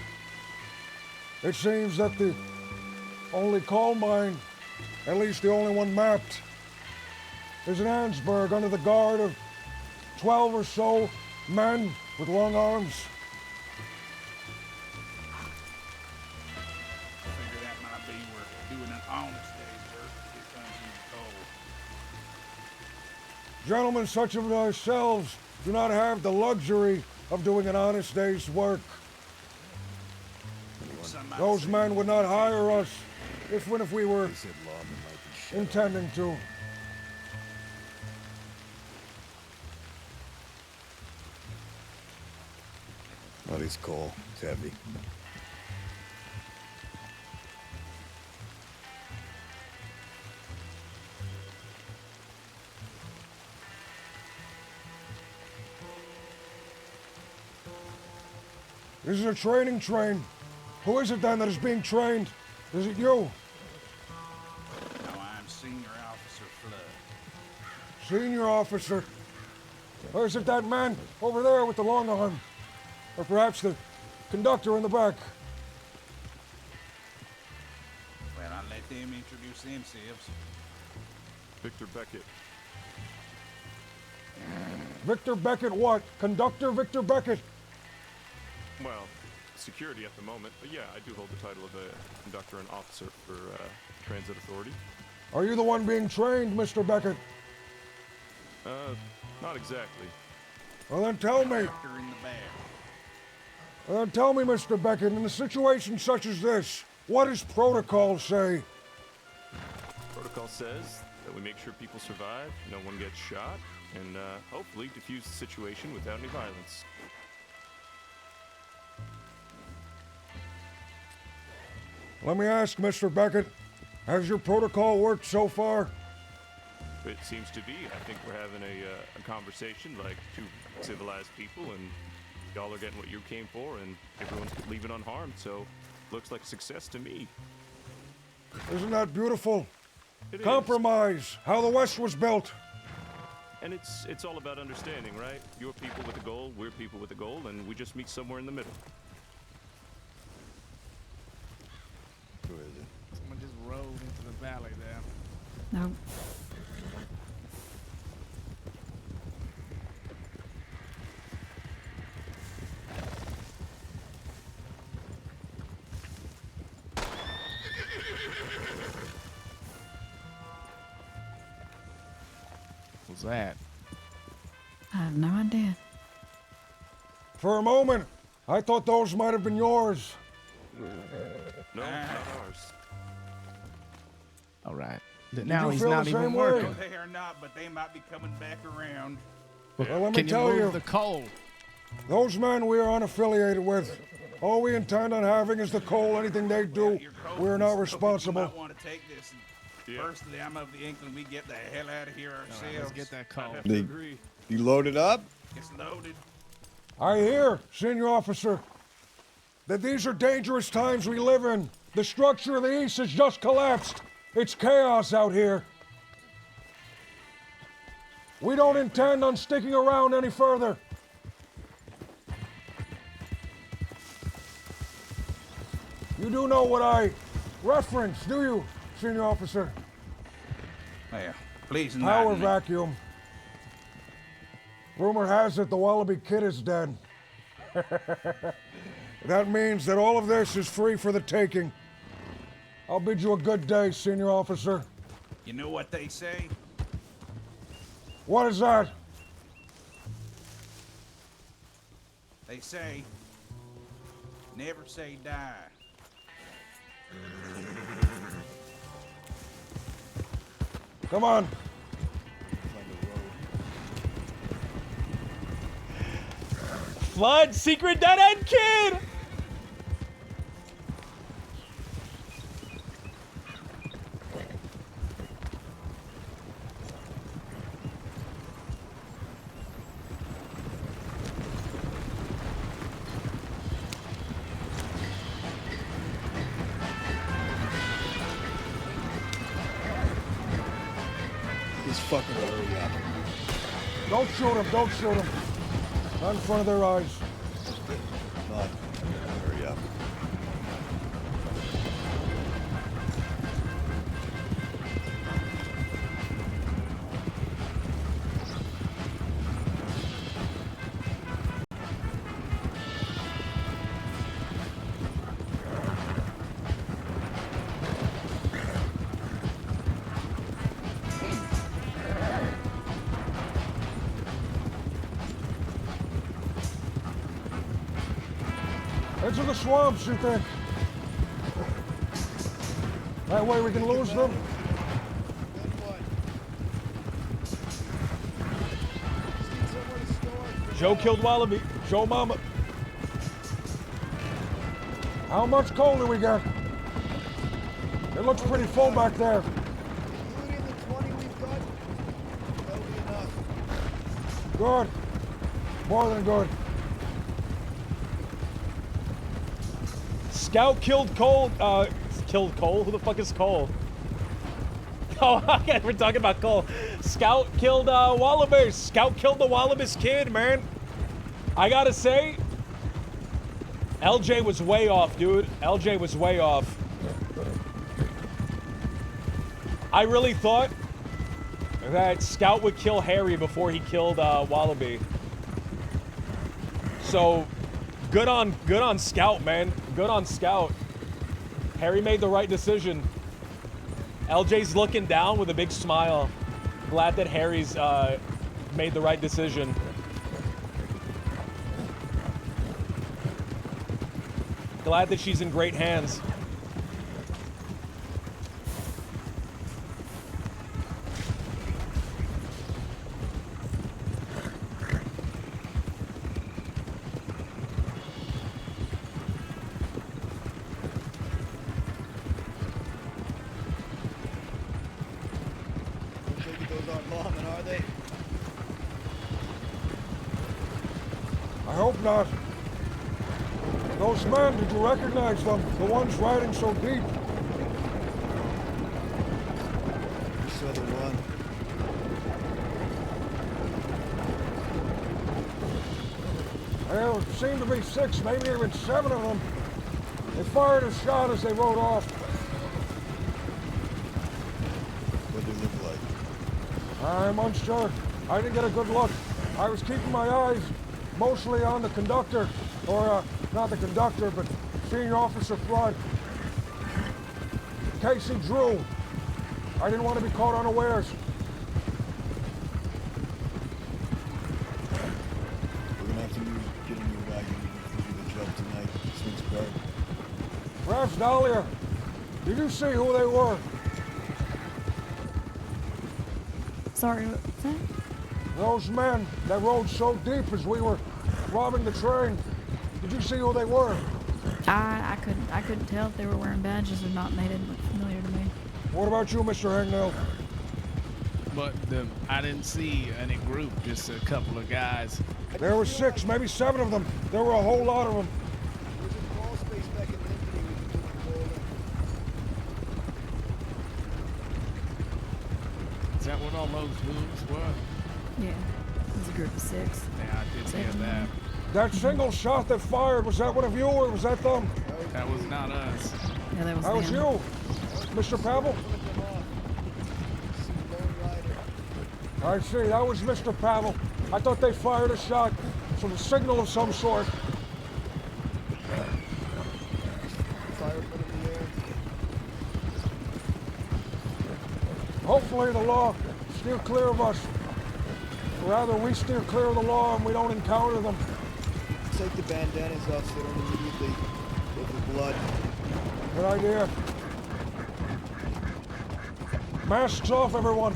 it seems that the only coal mine, at least the only one mapped, is in Ansburg under the guard of 12 or so men with long arms. Figure that might be where doing an honest day's work if it comes in the coal. Gentlemen such as ourselves do not have the luxury of doing an honest day's work. Those men would not hire us if we were intending to. Well, it's coal. It's heavy. This is a training train. Who is it then that is being trained? Is it you? No, I'm Senior Officer Flood. Senior officer? Or is it that man over there with the long arm? Or perhaps the conductor in the back? Well, I'll let them introduce themselves. Victor Beckett. Victor Beckett what? Conductor Victor Beckett? Well, security at the moment, but yeah, I do hold the title of a conductor and officer for Transit Authority. Are you the one being trained, Mr. Beckett? Not exactly. Well then tell me. In the back. Well then tell me, Mr. Beckett, in a situation such as this, what does protocol say? Protocol says that we make sure people survive, no one gets shot, and hopefully defuse the situation without any violence. Let me ask, Mr. Beckett, Has your protocol worked so far? It seems to be. I think we're having a conversation like two civilized people, and y'all are getting what you came for, and everyone's leaving unharmed. So, looks like success to me. Isn't that beautiful? It is. Compromise. How the West was built. And it's all about understanding, right? You're people with a goal, we're people with a goal, and we just meet somewhere in the middle. Who is it? Someone just rolled into the valley there. No. What's that? I have no idea. For a moment, I thought those might have been yours. No, not ours. All right. Did Now you he's feel not the even same way? working. They are not, but they might be coming back around. Well, let me Can you tell move you, the coal? those men we are unaffiliated with. All we intend on having is the coal. Anything they do, we are not You responsible. might want to take this. And Personally, I'm of the inkling we get the hell out of here ourselves. Let's get that coal. I'd have to agree. You loaded up? It's loaded. I hear, Senior Officer, that these are dangerous times we live in. The structure of the East has just collapsed. It's chaos out here. We don't intend on sticking around any further. You do know what I reference, do you, Senior Officer? Well, please Power enlighten me. vacuum. Rumor has it the Wallaby Kid is dead. That means that all of this is free for the taking. I'll bid you a good day, Senior Officer. You know what they say? What is that? They say, never say die. Come on. Flood, secret dead end kid! Just fucking hurry up. Don't shoot him, don't shoot him. Not in front of their eyes. Bud, hurry up. Into the swamps, you think? That way we can lose them? Joe killed Wallaby. Joe Mama. How much coal do we get? It looks pretty full back there. Including the 20 we've got, that'll be enough. Good. More than good. Scout killed Cole. Killed Cole? Who the fuck is Cole? Oh, okay, we're talking about Cole. Scout killed Wallabies. Scout killed the Wallabies kid, man. I gotta say, LJ was way off, dude. LJ was way off. I really thought that Scout would kill Harry before he killed Wallaby. So, good on Scout, man. Good on Scout. Harry made the right decision. LJ's looking down with a big smile. Glad that Harry's made the right decision. Glad that she's in great hands. hope not. Those men, did you recognize them? The ones riding so deep. I saw the one. There seemed to be 6, maybe even 7 of them. They fired a shot as they rode off. What did they look like? I'm unsure. I didn't get a good look. I was keeping my eyes mostly on the conductor, or not the conductor, but Senior Officer Flood. Casey Drew. I didn't want to be caught unawares. We're gonna have to get a new wagon to do the job tonight. This one's bad. Ralph Dahlia, did you see who they were? Sorry, what was that? Those men that rode so deep as we were robbing the train. Did you see who they were? I couldn't tell if they were wearing badges or not, and they didn't look familiar to me. What about you, Mr. Hangnail? But I didn't see any group, just a couple of guys. There were 6, maybe 7 of them. There were a whole lot of them. There's a crawl space back in Anthony we can do the Is that what all those moves were? Yeah, it was a group of 6. Yeah, I did hear that. That single shot that fired, was that one of you or was that them? That was not us. Yeah, that was That was them. you, Mr. Pavel? I see, that was Mr. Pavel. I thought they fired a shot, so a signal of some sort. Hopefully the law steer clear of us. Or rather, we steer clear of the law and we don't encounter them. Take the bandanas off so they don't immediately get the blood. Good idea. Masks off, everyone.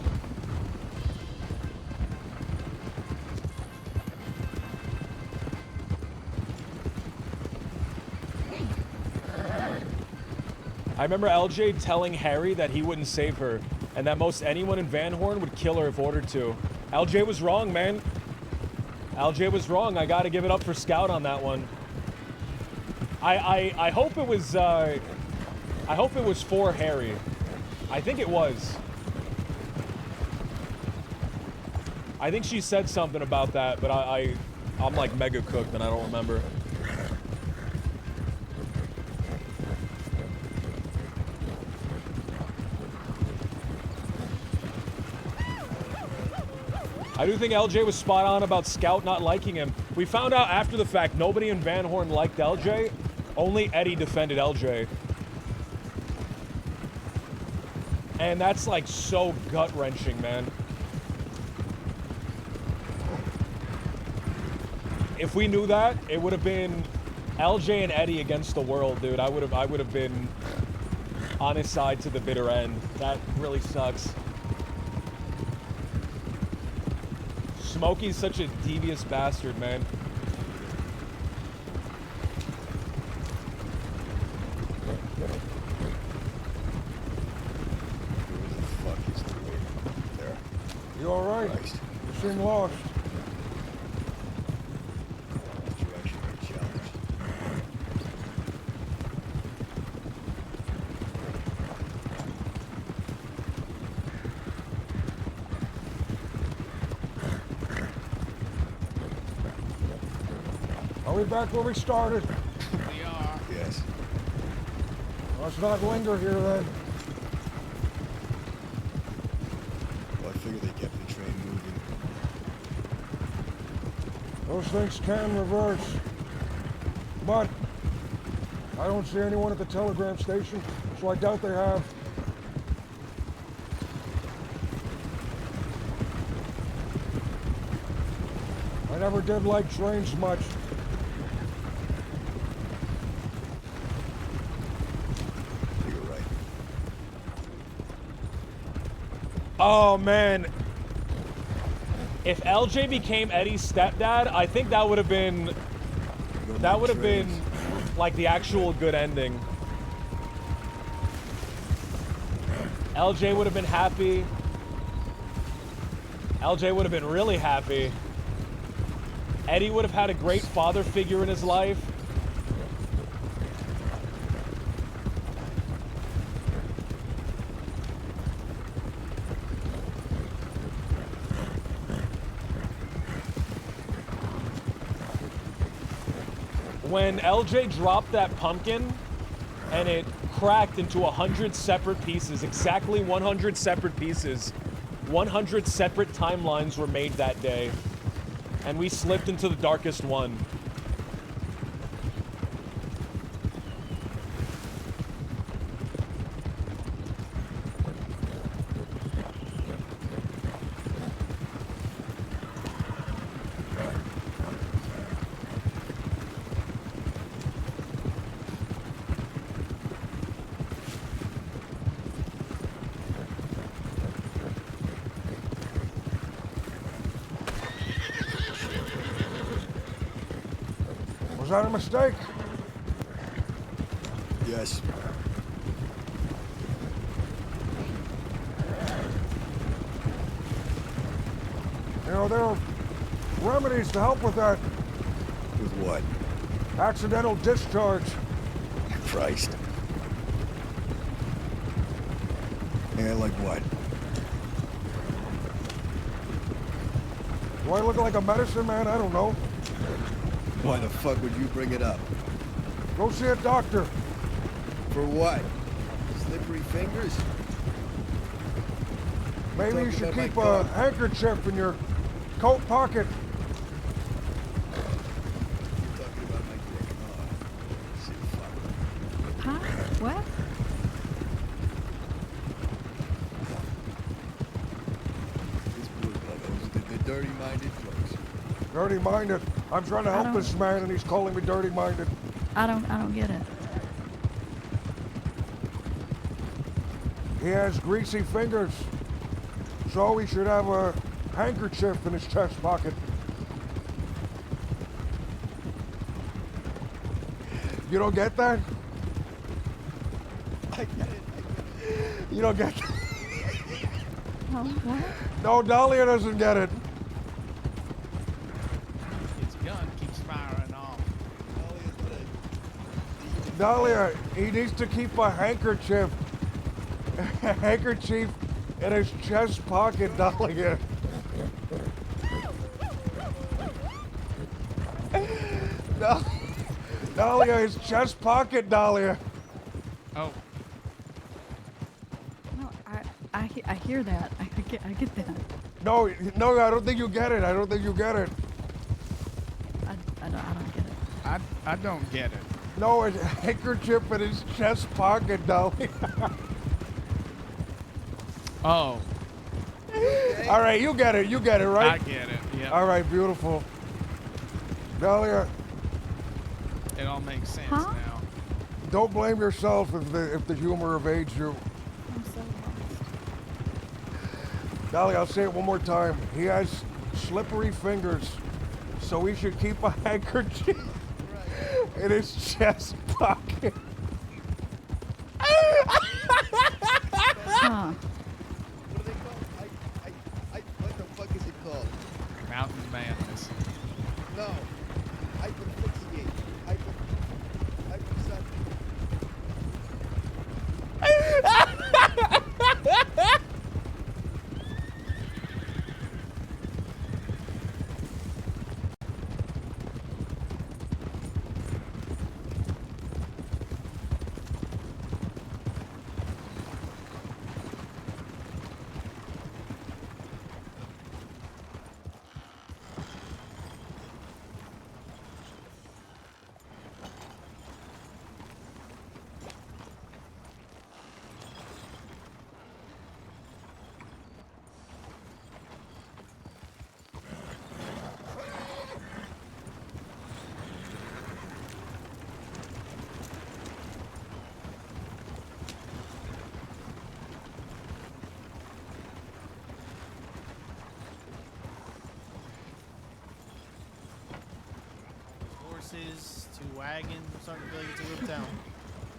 I remember LJ telling Harry that he wouldn't save her, and that most anyone in Van Horn would kill her if ordered to. LJ was wrong, man. LJ was wrong. I gotta give it up for Scout on that one. I hope it was I hope it was for Harry. I think it was. I think she said something about that, but I'm like mega cooked and I don't remember. I do think LJ was spot on about Scout not liking him. We found out after the fact nobody in Van Horn liked LJ. Only Eddie defended LJ. And that's like so gut-wrenching, man. If we knew that, it would have been LJ and Eddie against the world, dude. I would have been on his side to the bitter end. That really sucks. Smokey's such a devious bastard, man. You all right? You seem lost. Are we back where we started? We are. Yes. Let's not linger here then. Well, I figured they kept the train moving. Those things can reverse. But I don't see anyone at the telegram station, so I doubt they have. I never did like trains much. You're right. Oh, man. If LJ became Eddie's stepdad, I think that would have been... That would have been, like, the actual good ending. LJ would have been happy. LJ would have been really happy. Eddie would have had a great father figure in his life. When LJ dropped that pumpkin and it cracked into 100 separate pieces, exactly 100 separate pieces, 100 separate timelines were made that day, and we slipped into the darkest one. Was that a mistake? Yes. You know, there are remedies to help with that. With what? Accidental discharge. Christ. Yeah, like what? Do I look like a medicine man? I don't know. Why the fuck would you bring it up? Go see a doctor. For what? Slippery fingers? Maybe you Talking should about my keep a gun. handkerchief in your coat pocket. Huh? What? The dirty-minded folks. Dirty-minded. I'm trying to I help don't- this man, and he's calling me dirty-minded. I don't get it. He has greasy fingers, so he should have a handkerchief in his chest pocket. You don't get that? I get it. You don't get that? Oh, what? No, Dahlia doesn't get it. His gun keeps firing off. Dahlia, he needs to keep a handkerchief in his chest pocket, Dahlia. Dahlia, his chest pocket, Dahlia. Oh. No, I hear that. I get that. No, I don't think you get it. I don't think you get it. I don't get it. I don't get it. No, it's a handkerchief in his chest pocket, Dahlia. Oh. All right, you get it. You get it, right? I get it. Yeah. All right, beautiful. Dahlia, It all makes sense Huh? now. don't blame yourself if the humor evades you. I'm so lost. Dahlia, I'll say it one more time. He has slippery fingers, so he should keep a handkerchief in his chest pocket. Huh. What are they called? What the fuck is it called? Mountain madness. No. Hyperfixate. Horses, 2 wagons. I'm starting to feel like it's a real town.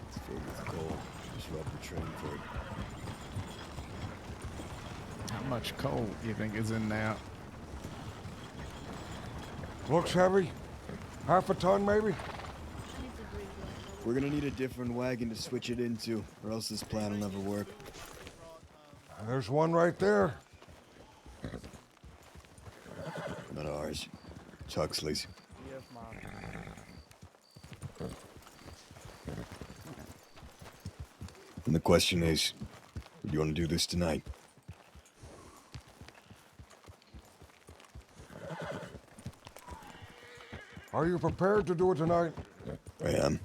It's filled with coal. Disrupt the train for it. How much coal do you think is in there? Looks heavy. Half a ton, maybe? We're gonna need a different wagon to switch it into, or else this plan will never work. There's one right there. Not ours. It's Huxley's. Yes, Mom. And the question is, do you want to do this tonight? Are you prepared to do it tonight? I am.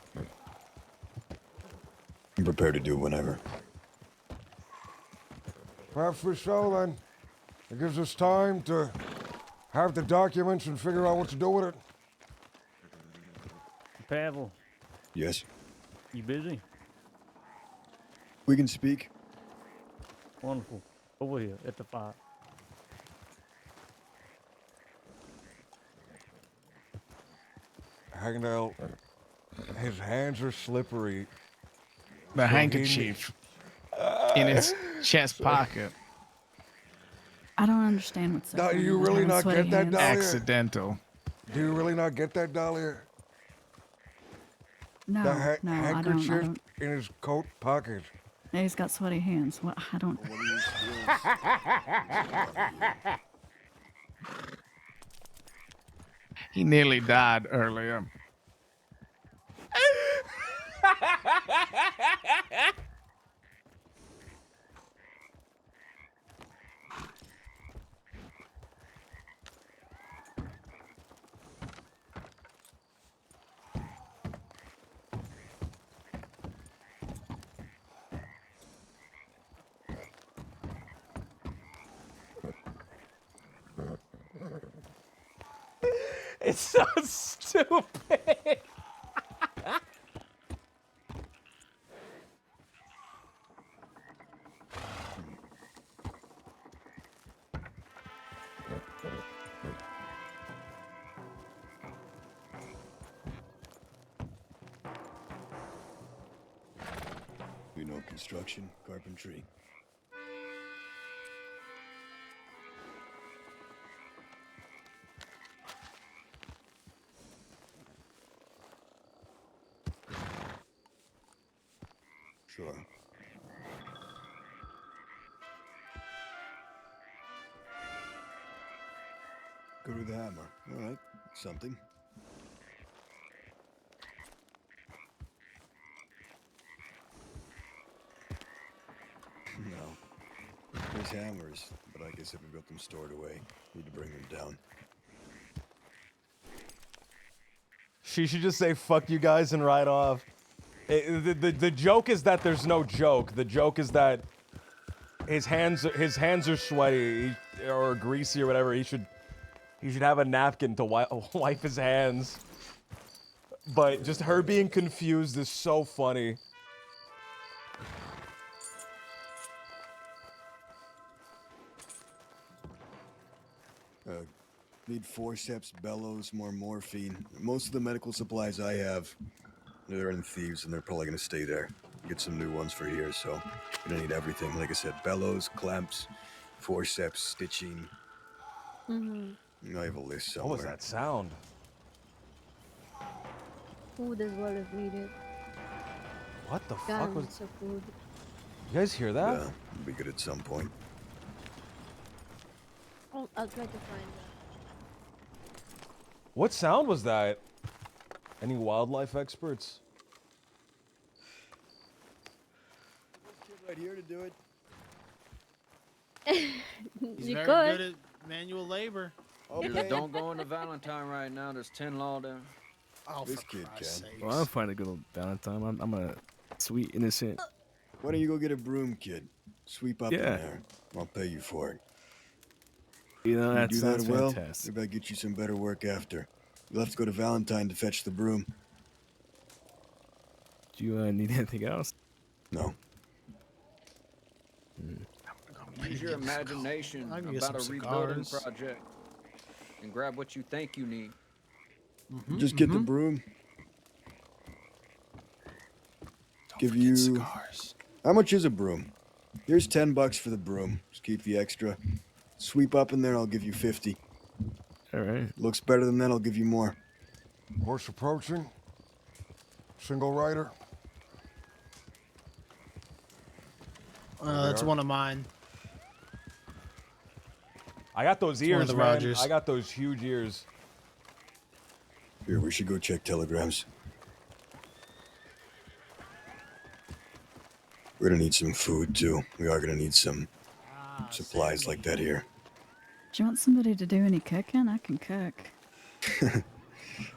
I'm prepared to do it whenever. Perhaps we shall then. It gives us time to have the documents and figure out what to do with it. Pavel, Yes? you busy? We can speak. Wonderful. Over here at the fire. Hagnell, his hands are slippery. The handkerchief in his chest pocket. I don't understand what's Do going you on. really Having not sweaty get that, hands. Dahlia? Accidental. Do you really not get that, Dahlia? No, The no, I handkerchief don't. in his coat pocket. Yeah, he's got sweaty hands. What? I don't. He nearly died earlier. It's so stupid. You know construction, carpentry. Sure. Go to the hammer. All right, something. No. There's hammers, but I guess if we got them stored away, need to bring them down. She should just say "fuck you guys" and ride off. The joke is that there's no joke. The joke is that his hands are sweaty or greasy or whatever. He should have a napkin to wipe his hands. But just her being confused is so funny. Need forceps, bellows, more morphine. Most of the medical supplies I have, they're in Thieves, and they're probably gonna stay there. Get some new ones for here, so you're gonna need everything. Like I said, bellows, clamps, forceps, stitching. Mm-hmm. I have a list somewhere. What was that sound? Food as well if needed. What the fuck Gallons was? of food. You guys hear that? Yeah, it'll be good at some point. Oh, I'll try to find that. What sound was that? Any wildlife experts? Right here to do it. You He's very could. good at manual labor. Just don't go into Valentine right now. There's 10 law there. Oh, This for kid Christ's can. sakes. Well, I'm fine to go to Valentine. I'm a sweet innocent. Why don't you go get a broom, kid? Sweep up in Yeah. there. I'll pay you for it. You know, You that do sounds that well, fantastic. maybe I'll get you some better work after. You'll have to go to Valentine to fetch the broom. Do you need anything else? No. Use your imagination I can get about a some rebuilding cigars. project and grab what you think you need. Just get the broom. Give you. Cigars. How much is a broom? Here's $10 for the broom. Just keep the extra. Sweep up in there, I'll give you 50. All right. Looks better than that, I'll give you more. Horse approaching. Single rider. That's one of mine. I got those It's one of ears, the man. Rogers. I got those huge ears. Here, we should go check telegrams. We're gonna need some food, too. We are gonna need some supplies like that here. Do you want somebody to do any cooking? I can cook.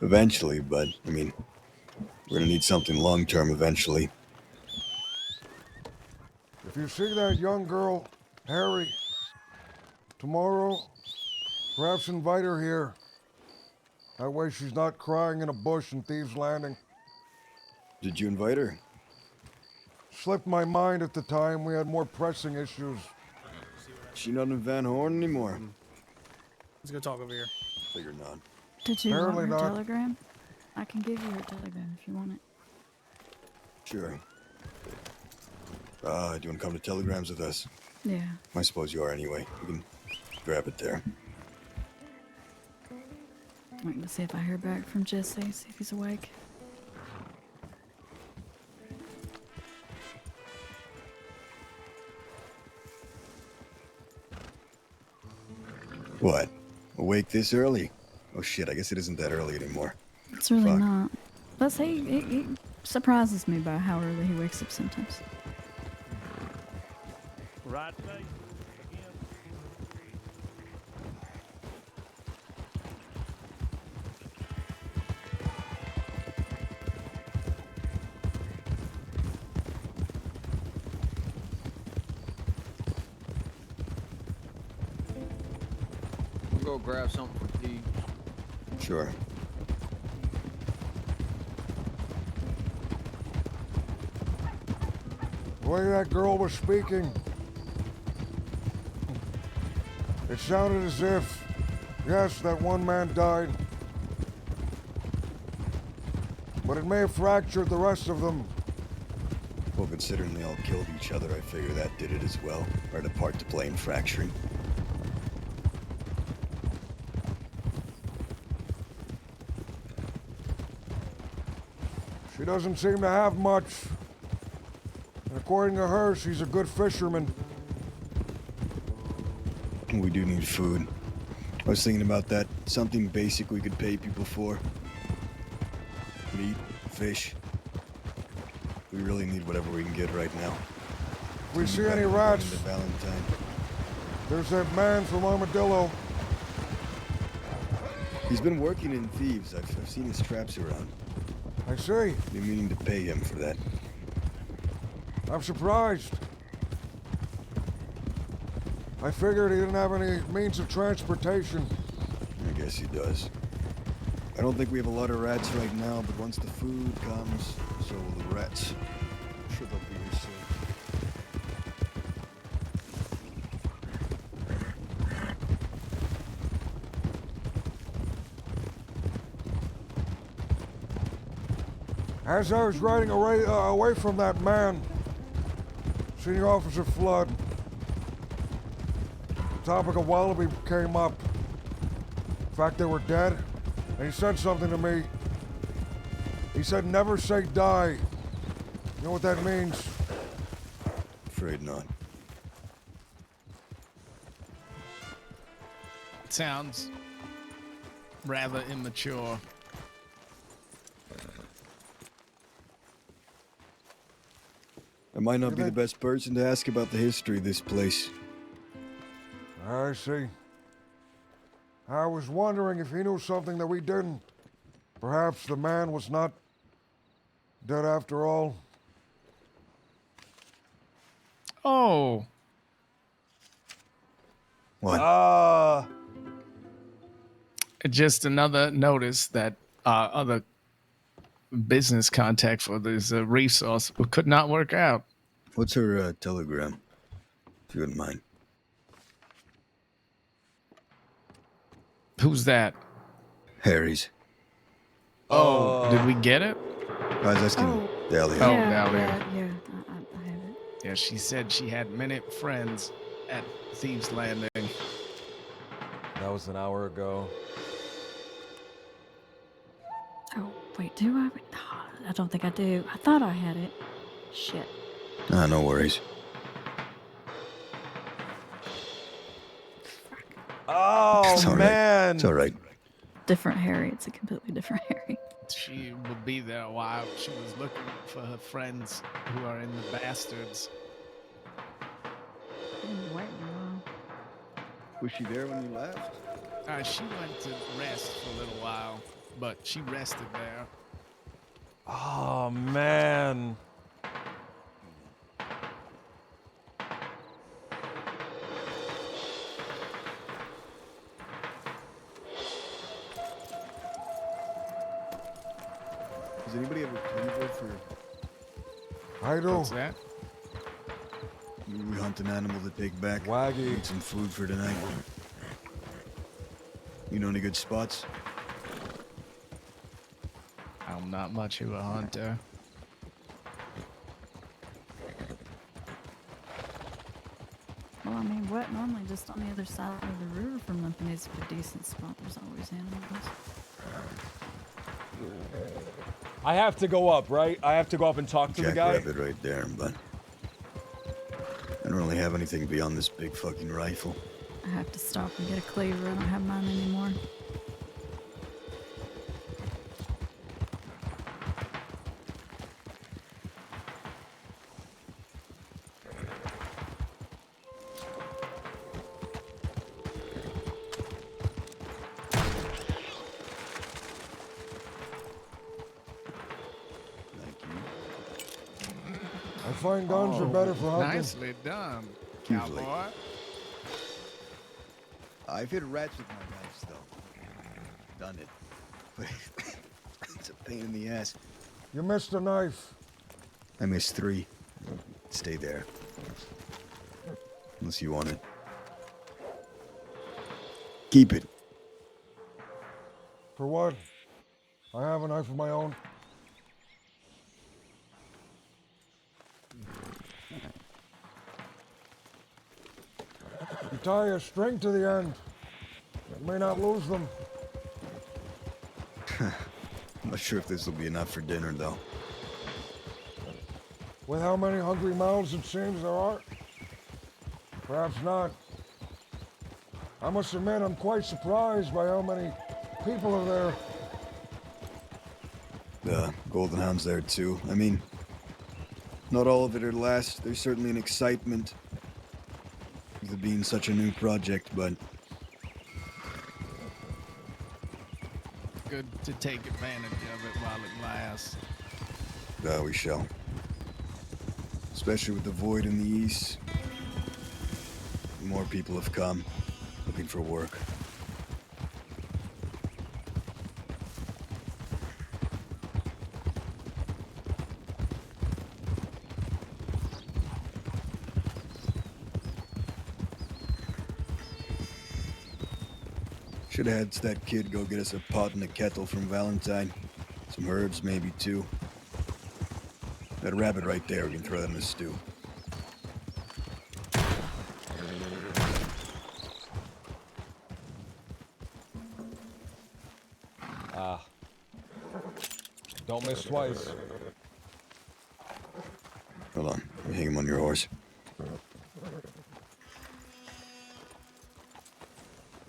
Eventually, but, I mean, we're gonna need something long-term eventually. If you see that young girl, Harry, tomorrow, perhaps invite her here. That way she's not crying in a bush in Thieves' Landing. Did you invite her? Slipped my mind at the time. We had more pressing issues. She not in Van Horn anymore. Let's go talk over here. Figure not. Did you Apparently want her not. telegram? I can give you her telegram if you want it. Sure. Do you want to come to telegrams with us? Yeah. I suppose you are anyway. We can grab it there. Waiting to see if I hear back from Jesse, see if he's awake. What? Awake this early? Oh shit, I guess it isn't that early anymore. It's really Fuck. not. Plus, he surprises me by how early he wakes up sometimes. Right. We'll go grab something for tea. Sure. The way that girl was speaking, it sounded as if, yes, that one man died, but it may have fractured the rest of them. Well, considering they all killed each other, I figure that did it as well. Or had a part to play in fracturing. She doesn't seem to have much. And according to her, she's a good fisherman. We do need food. I was thinking about that. Something basic we could pay people for. Meat, fish. We really need whatever we can get right now. If we see any rats, The Valentine. there's that man from Armadillo. He's been working in Thieves. I've seen his traps around. I see. Been meaning to pay him for that. I'm surprised. I figured he didn't have any means of transportation. I guess he does. I don't think we have a lot of rats right now, but once the food comes, so will the rats. I'm sure they'll be here soon. As I was riding away from that man, Senior Officer Flood, the topic of Wallaby came up. The fact they were dead, and he said something to me. He said, never say die. You know what that means? Afraid not. Sounds rather immature. I might not be the best person to ask about the history of this place. I see. I was wondering if he knew something that we didn't. Perhaps the man was not dead after all. Oh. What? Just another notice that our other business contact for this resource could not work out. What's her telegram? If you wouldn't mind. Who's that? Harry's. Oh, did we get it? I was asking Dahlia. Oh, yeah, Dahlia. yeah, I have it. Yeah, she said she had many friends at Thieves' Landing. That was an hour ago. Oh, wait, do I? I don't think I do. I thought I had it. Shit. Ah, no worries. Oh, It's all right. man. It's all right. Different Harry. It's a completely different Harry. She will be there a while. She was looking for her friends who are in the bastards. Was she there when you left? She went to rest for a little while, but she rested there. Oh, man. Does anybody have a cleaver for... I do. What's that? We hunt an animal to take back. Waggy. Need some food for tonight. You know any good spots? I'm not much of a hunter. Well, I mean, what? Normally just on the other side of the river from Limping is a decent spot. There's always animals. I have to go up, right? I have to go up and talk to the guy? Jackrabbit right there, but... I don't really have anything beyond this big fucking rifle. I have to stop and get a cleaver. I don't have mine anymore. I find guns are better for hunting. Nicely done, Usually. cowboy. I've hit rats with my knives, though. Done it. But it's a pain in the ass. You missed a knife. I missed 3. Stay there. Unless you want it. Keep it. For what? I have a knife of my own. You tie a string to the end. You may not lose them. I'm not sure if this will be enough for dinner, though. With how many hungry mouths it seems there are? Perhaps not. I must admit I'm quite surprised by how many people are there. The Golden Hound's there, too. I mean, not all of it will last. There's certainly an excitement with it being such a new project, but... Good to take advantage of it while it lasts. We shall. Especially with the void in the east. More people have come, looking for work. Should have had that kid go get us a pot and a kettle from Valentine. Some herbs, maybe, too. That rabbit right there, we can throw that in the stew. Don't miss twice. Hold on, let me hang him on your horse.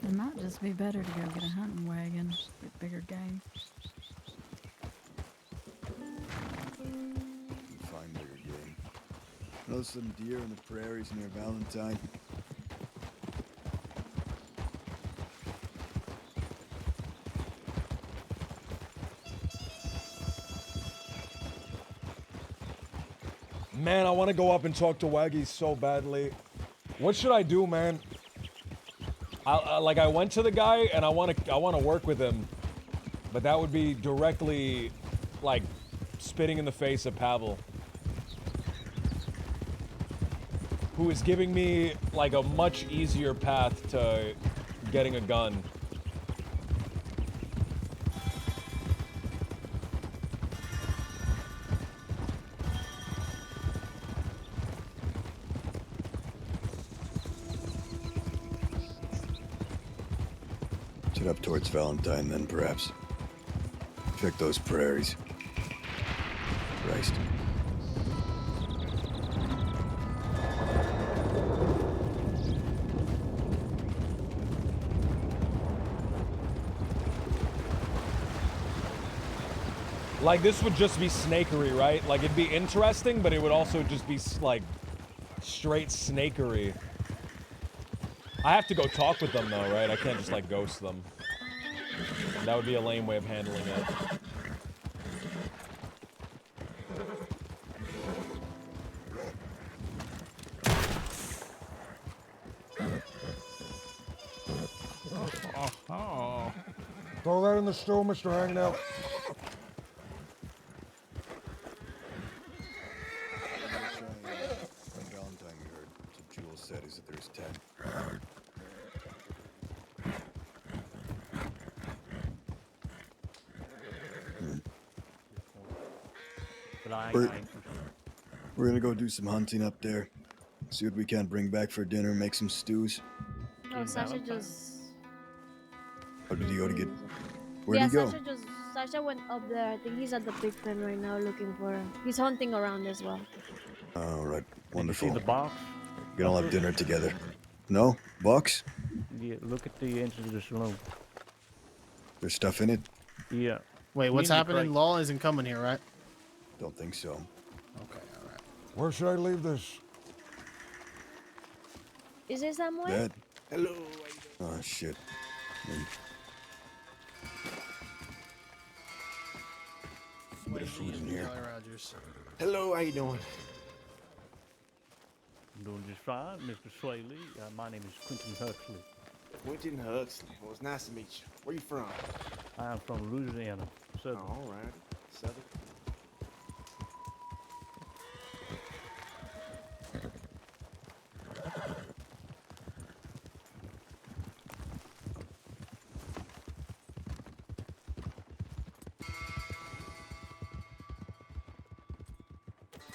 It might just be better to go get a hunting wagon, get bigger game. Find bigger game. Know some deer in the prairies near Valentine. Man, I want to go up and talk to Waggy so badly. What should I do, man? I went to the guy and I want to work with him, but that would be directly, like, spitting in the face of Pavel, who is giving me like a much easier path to getting a gun. Head up towards Valentine then, perhaps. Check those prairies. Christ. Like, this would just be snakery, right? Like, it'd be interesting, but it would also just be, like, straight snakery. I have to go talk with them, though, right? I can't just, like, ghost them. That would be a lame way of handling it. Oh. Throw that in the stew, Mr. Hanging Out. Valentine, we heard. So Jules said is that there's 10. We're gonna go do some hunting up there. See what we can bring back for dinner, make some stews. No, Sasha just. Or did he go to get... Where'd Yeah, he go? Sasha went up there. I think he's at the big pen right now looking for. He's hunting around as well. All right, wonderful. See the box? We can all have dinner together. No? Box? Yeah, look at the entrance of the saloon. There's stuff in it? Yeah. Wait, what's Me and happening? Craig. Law isn't coming here, right? Don't think so. Okay, all right. Where should I leave this? Is there some way? That? Hello. Oh, shit. Bit of food in here. Hello, how you doing? I'm doing just fine, Mr. Swaley. My name is Quentin Huxley. Quentin Huxley. Well, it's nice to meet you. Where you from? I'm from Louisiana. Southern. Oh, all right. Southern.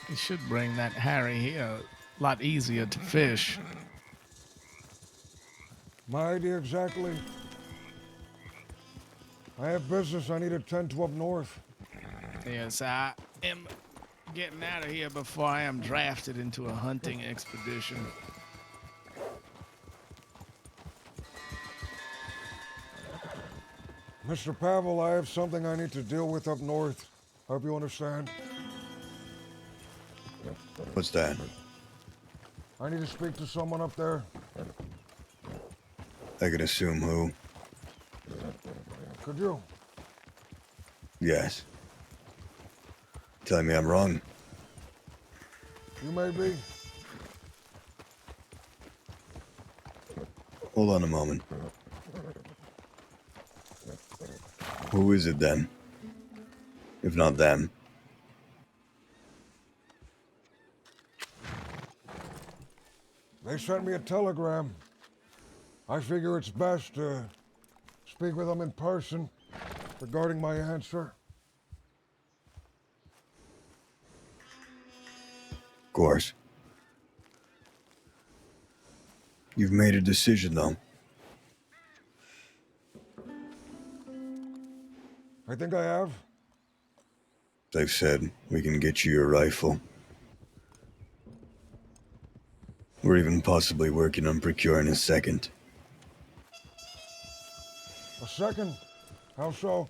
You should bring that Harry here. A lot easier to fish. My idea exactly. I have business I need to tend to up north. Yes, I am getting out of here before I am drafted into a hunting expedition. Mr. Pavel, I have something I need to deal with up north. Hope you understand. What's that? I need to speak to someone up there. I can assume who. Could you? Yes. Telling me I'm wrong. You may be. Hold on a moment. Who is it then? If not them. They sent me a telegram. I figure it's best to speak with them in person regarding my answer. Of course. You've made a decision, though. I think I have. They've said we can get you your rifle. We're even possibly working on procuring a second. A second? How so?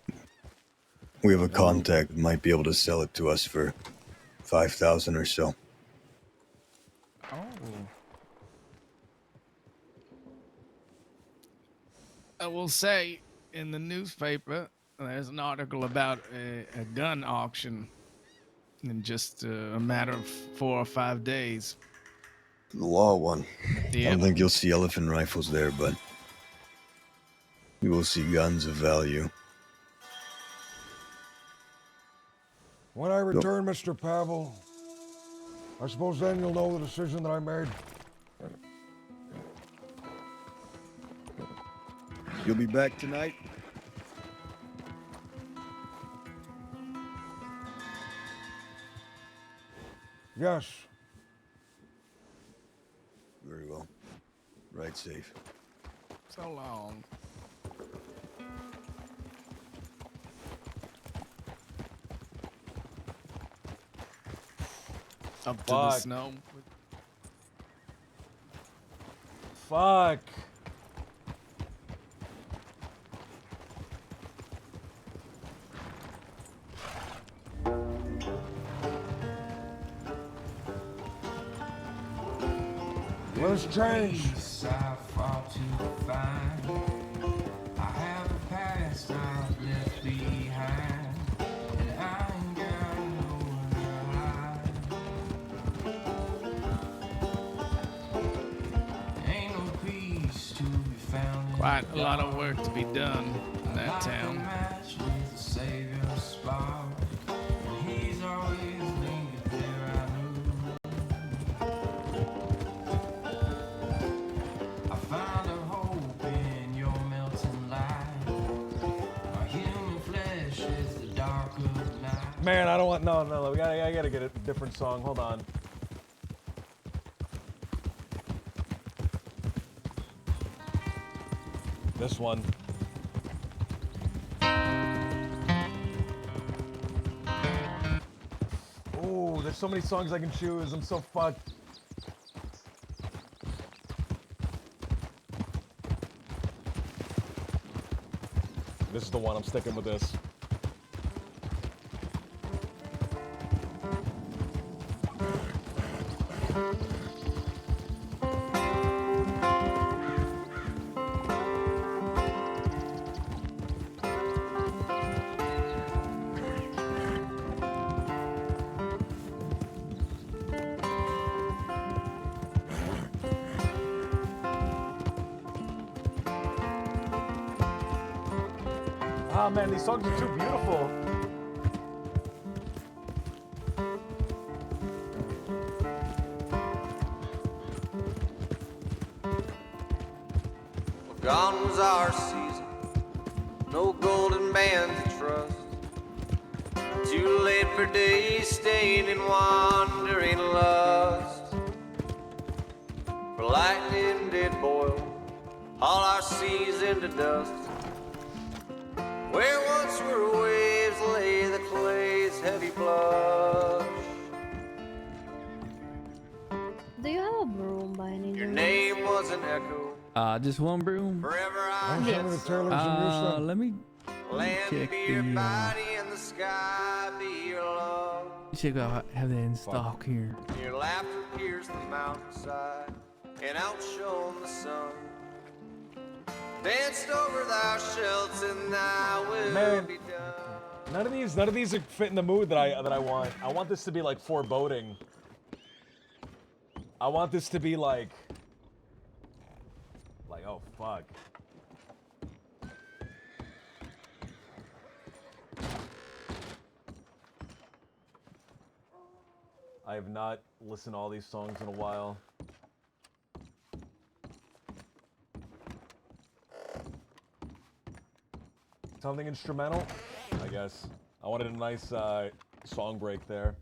We have a contact that might be able to sell it to us for 5,000 or so. Oh. I will say in the newspaper, there's an article about a gun auction in just a matter of 4 or 5 days. The law one. I Yeah. don't think you'll see elephant rifles there, but you will see guns of value. When I return, Mr. Pavel, I suppose then you'll know the decision that I made. You'll be back tonight? Yes. Very well. Ride safe. So long. Up to the Fuck. snow. Fuck. Let's change. I fall to find I have a past I've left behind, and I ain't got nowhere to hide. Ain't no peace to be found in Quite the a lot of dark. work to be done in that Like a town. match with a savior's spark, and he's always lingered there, I knew. I found a hope in your melting light. Our human flesh is the dark of night. Man, I don't want. No. I gotta get a different song. Hold on. This one. Oh, there's so many songs I can choose. I'm so fucked. This is the one. I'm sticking with this. Oh man, these songs are too beautiful. Gone was our season, no golden band to trust. Too late for days staying in wandering lust. For lightning did boil all our seas into dust. Where once were waves lay the clay's heavy blush. Do you have a broom by any Your chance? name was an echo. Just one broom. Forever I I'm some of the Taylors and your stuff. Let me land check be your the. body and the sky be your love. Check out have that in stock here. Your laughter pierced the mountainside and outshone the sun. Danced over thy shells and thy will Man, be done. none of these fit in the mood that I want. I want this to be like foreboding. I want this to be like oh fuck. I have not listened to all these songs in a while. Something instrumental, I guess. I wanted a nice song break there.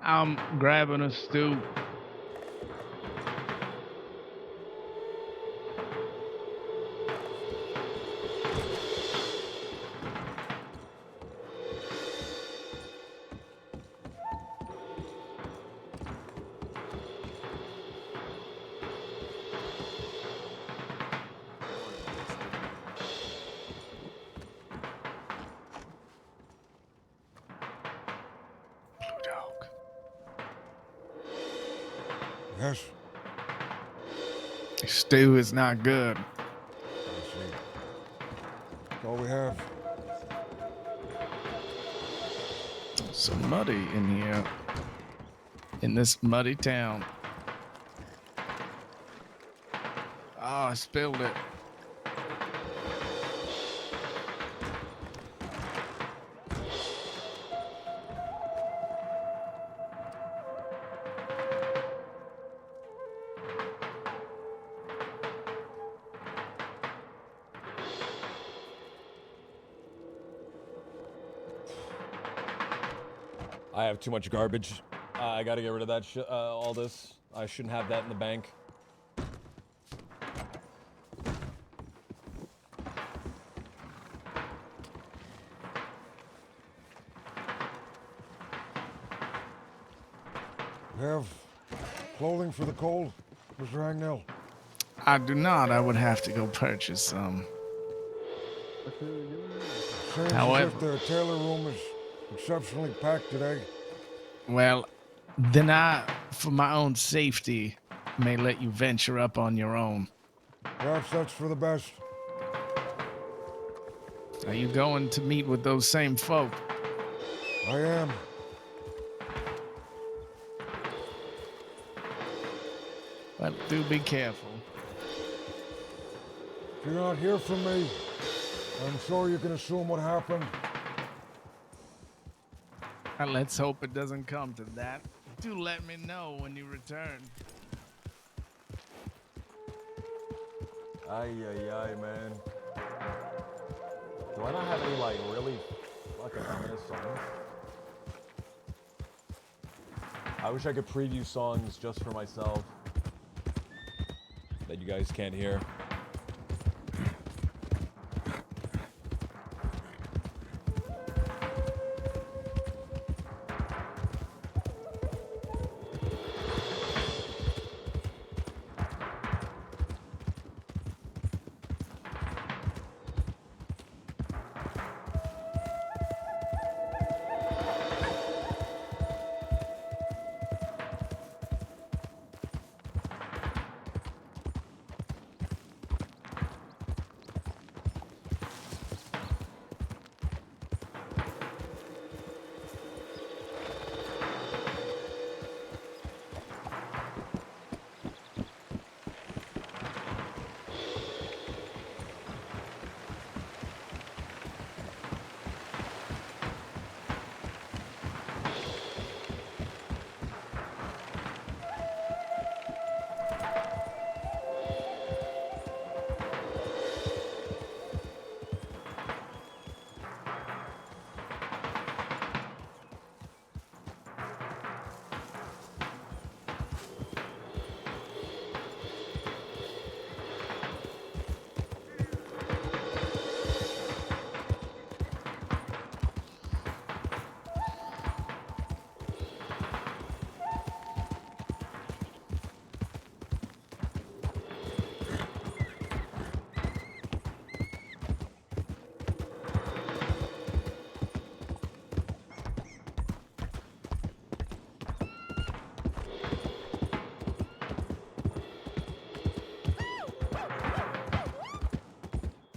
I'm grabbing a stew. Yes. Stew is not good. That's all we have. So muddy in here. In this muddy town. Oh, I spilled it. I have too much garbage. I gotta get rid of that shit. All this. I shouldn't have that in the bank. You have clothing for the cold, Mr. Agnell? I do not. I would have to go purchase some. Seems as if the tailor room is exceptionally packed today. Well, then I, for my own safety, may let you venture up on your own. Perhaps that's for the best. Are you going to meet with those same folk? I am. Well, do be careful. If you're not here from me, I'm sure you can assume what happened. And let's hope it doesn't come to that. Do let me know when you return. Ay, man. Do I not have any, like, really fucking ominous songs? I wish I could preview songs just for myself that you guys can't hear.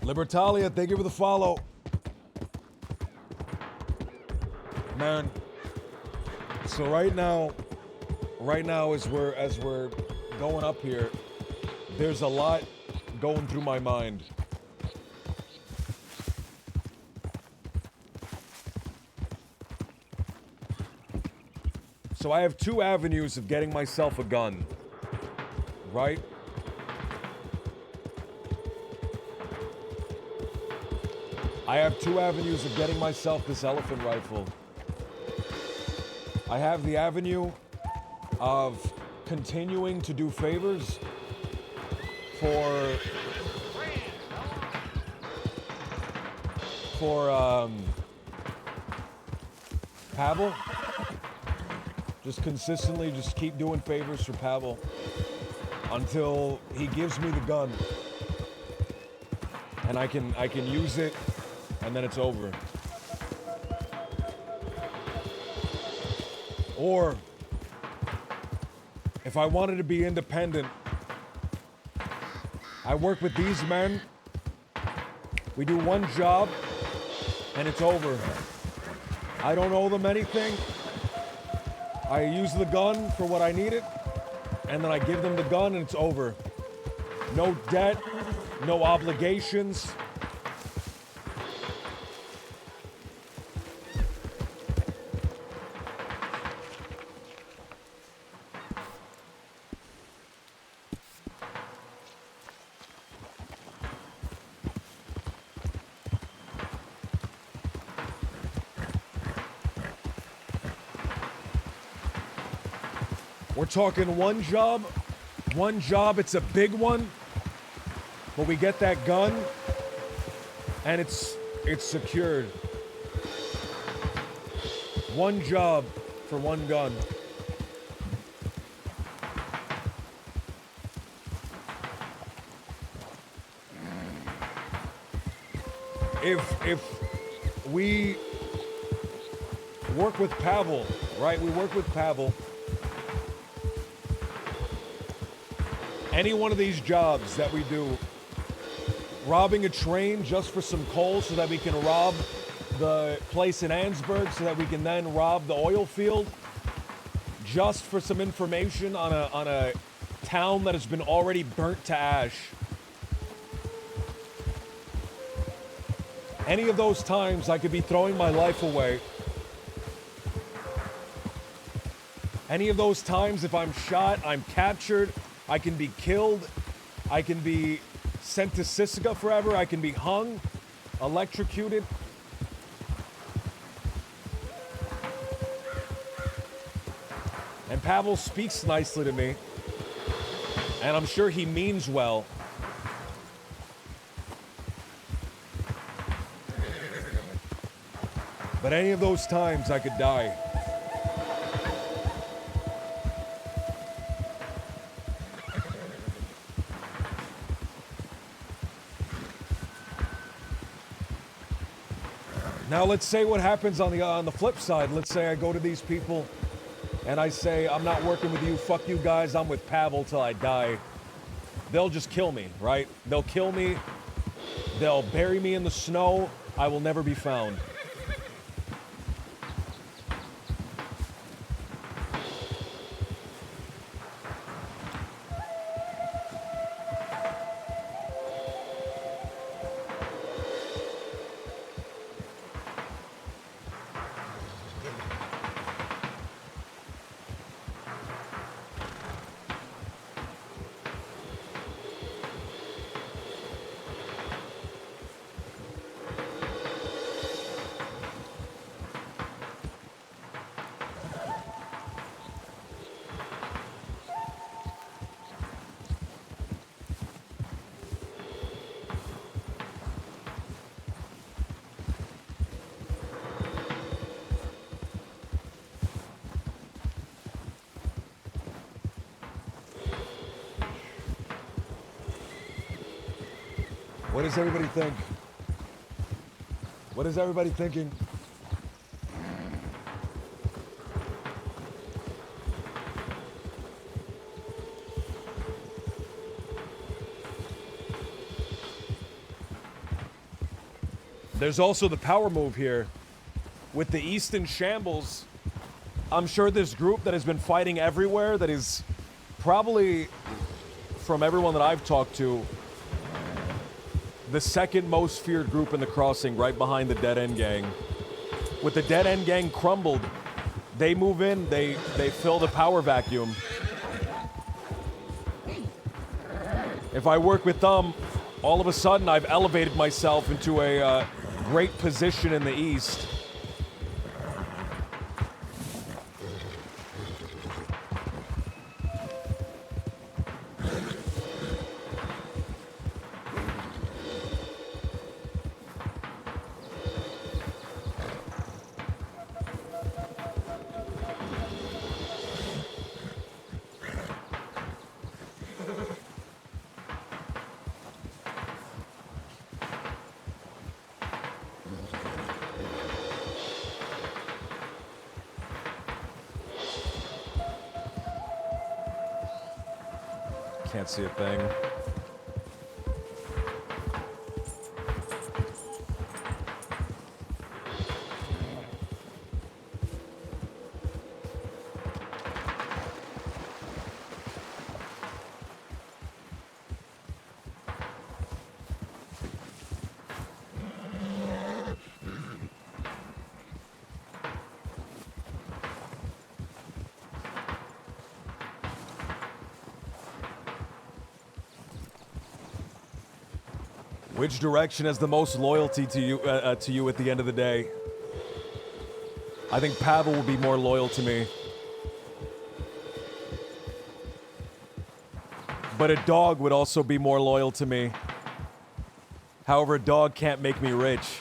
Libertalia, thank you for the follow. Man, so right now as we're going up here, there's a lot going through my mind. So I have two avenues of getting myself a gun, right? I have two avenues of getting myself this elephant rifle. I have the avenue of continuing to do favors for Pavel. Just consistently just keep doing favors for Pavel until he gives me the gun. And I can use it, and then it's over. Or if I wanted to be independent, I work with these men, we do one job, and it's over. I don't owe them anything. I use the gun for what I need it, and then I give them the gun and it's over. No debt, no obligations. We're talking one job. One job, it's a big one. But we get that gun, and it's secured. One job for one gun. If we work with Pavel, right? We work with Pavel. Any one of these jobs that we do, robbing a train just for some coal so that we can rob the place in Ansburg so that we can then rob the oil field, just for some information on a town that has been already burnt to ash. Any of those times I could be throwing my life away. Any of those times if I'm shot, I'm captured, I can be killed, I can be sent to Sisika forever, I can be hung, electrocuted. And Pavel speaks nicely to me, and I'm sure he means well. But any of those times I could die. Now let's say what happens on the flip side. Let's say I go to these people and I say, I'm not working with you, fuck you guys, I'm with Pavel till I die. They'll just kill me, right? They'll kill me, they'll bury me in the snow, I will never be found. What does everybody think? What is everybody thinking? There's also the power move here. With the East in shambles, I'm sure this group that has been fighting everywhere, that is probably, from everyone that I've talked to, the second most feared group in the crossing, right behind the Dead End Gang. With the Dead End Gang crumbled, they move in, they fill the power vacuum. If I work with them, all of a sudden I've elevated myself into a great position in the East. Can't see a thing. Which direction has the most loyalty to you at the end of the day? I think Pavel will be more loyal to me. But a dog would also be more loyal to me. However, a dog can't make me rich.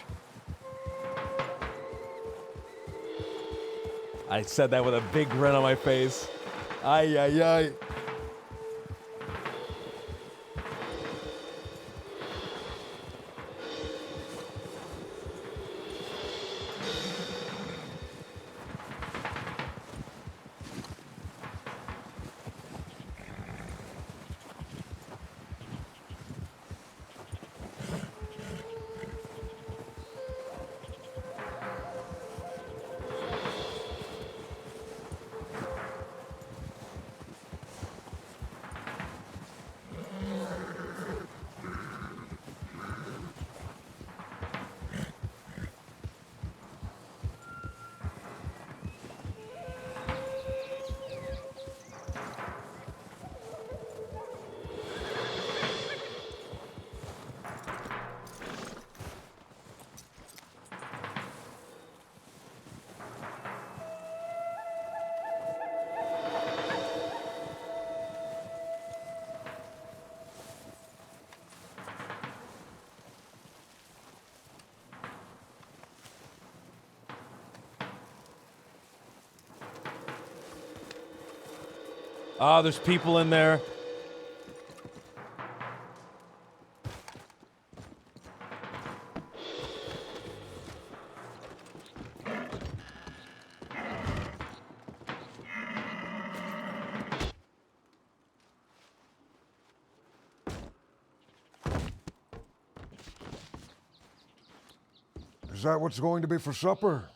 I said that with a big grin on my face. Ay, ay, ay. Ah, there's people in there. Is that what's going to be for supper?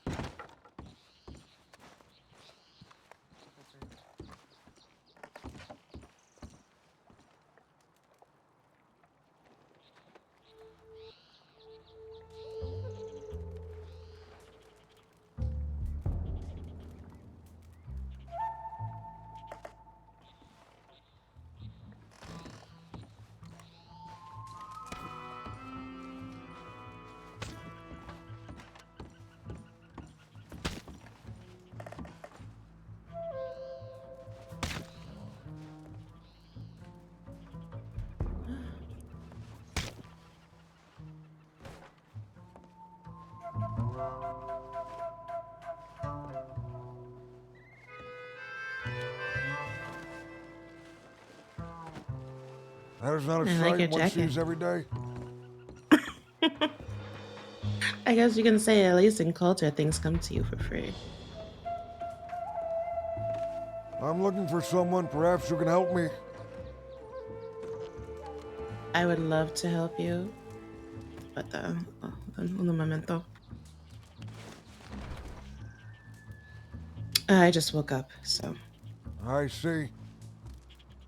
That is not a I like sight your one jacket. sees every day. I guess you can say at least in culture things come to you for free. I'm looking for someone, perhaps who can help me. I would love to help you, but un momento. I just woke up, so. I see.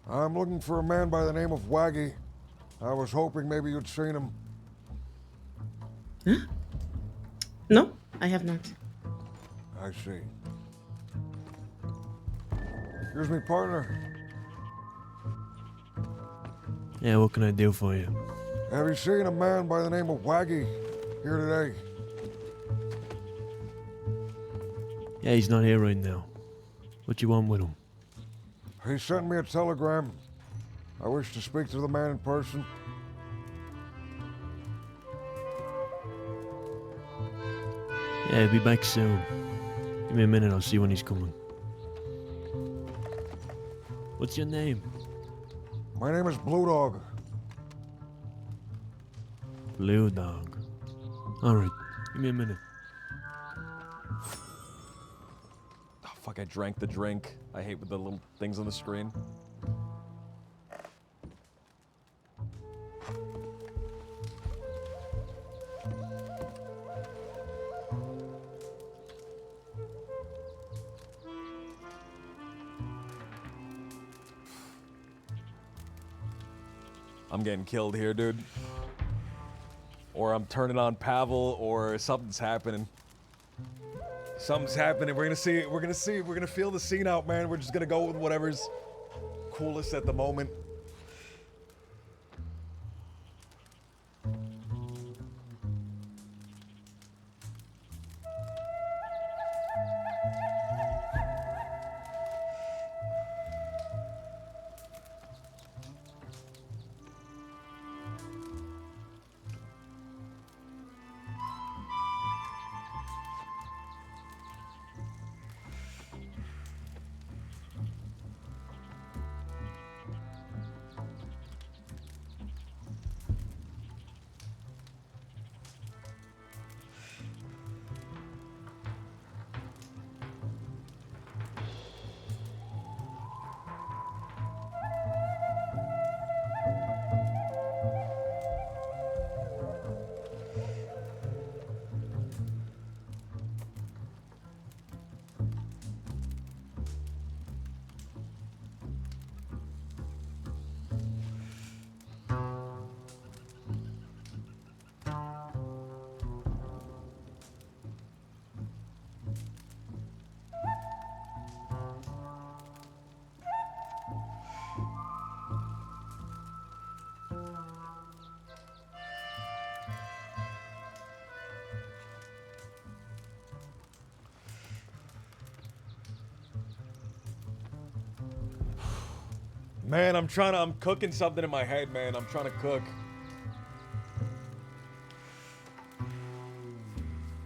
I'm looking for a man by the name of Waggy. I was hoping maybe you'd seen him. Huh? No, I have not. I see. Here's my partner. Yeah, what can I do for you? Have you seen a man by the name of Waggy here today? Yeah, he's not here right now. What you want with him? He sent me a telegram. I wish to speak to the man in person. Yeah, he'll be back soon. Give me a minute, I'll see when he's coming. What's your name? My name is Blue Dog. Blue Dog. Alright, give me a minute. Oh, fuck, I drank the drink. I hate with the little things on the screen. I'm getting killed here, dude. Or I'm turning on Pavel, or something's happening. Something's happening. We're gonna see. We're gonna see. We're gonna feel the scene out, man. We're just gonna go with whatever's coolest at the moment. Man, I'm cooking something in my head, man. I'm trying to cook.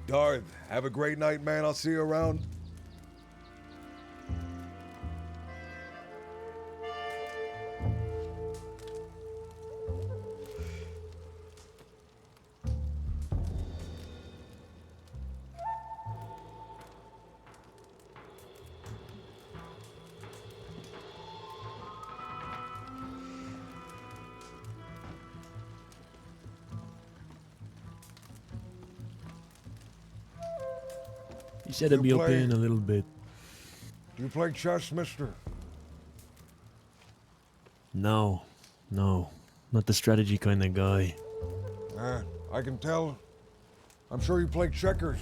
Darth, have a great night, man. I'll see you around. He said he'd be up here in a little bit. Do you play chess, mister? No, not the strategy kind of guy. I can tell. I'm sure you play checkers.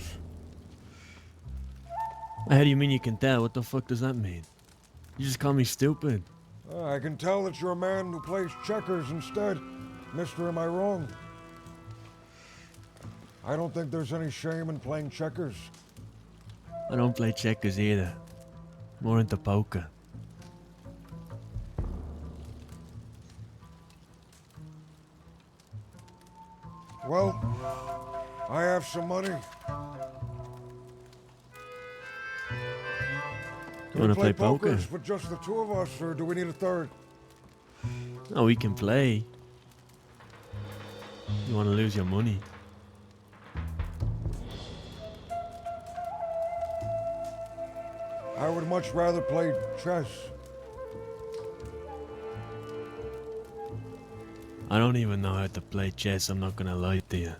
How do you mean you can tell? What the fuck does that mean? You just call me stupid. I can tell that you're a man who plays checkers instead. Mister, am I wrong? I don't think there's any shame in playing checkers. I don't play checkers either. More into poker. Well, I have some money. You wanna play poker? Pokers with just the two of us, or do we need a third? Oh, we can play. You wanna lose your money? I would much rather play chess. I don't even know how to play chess, I'm not gonna lie to you.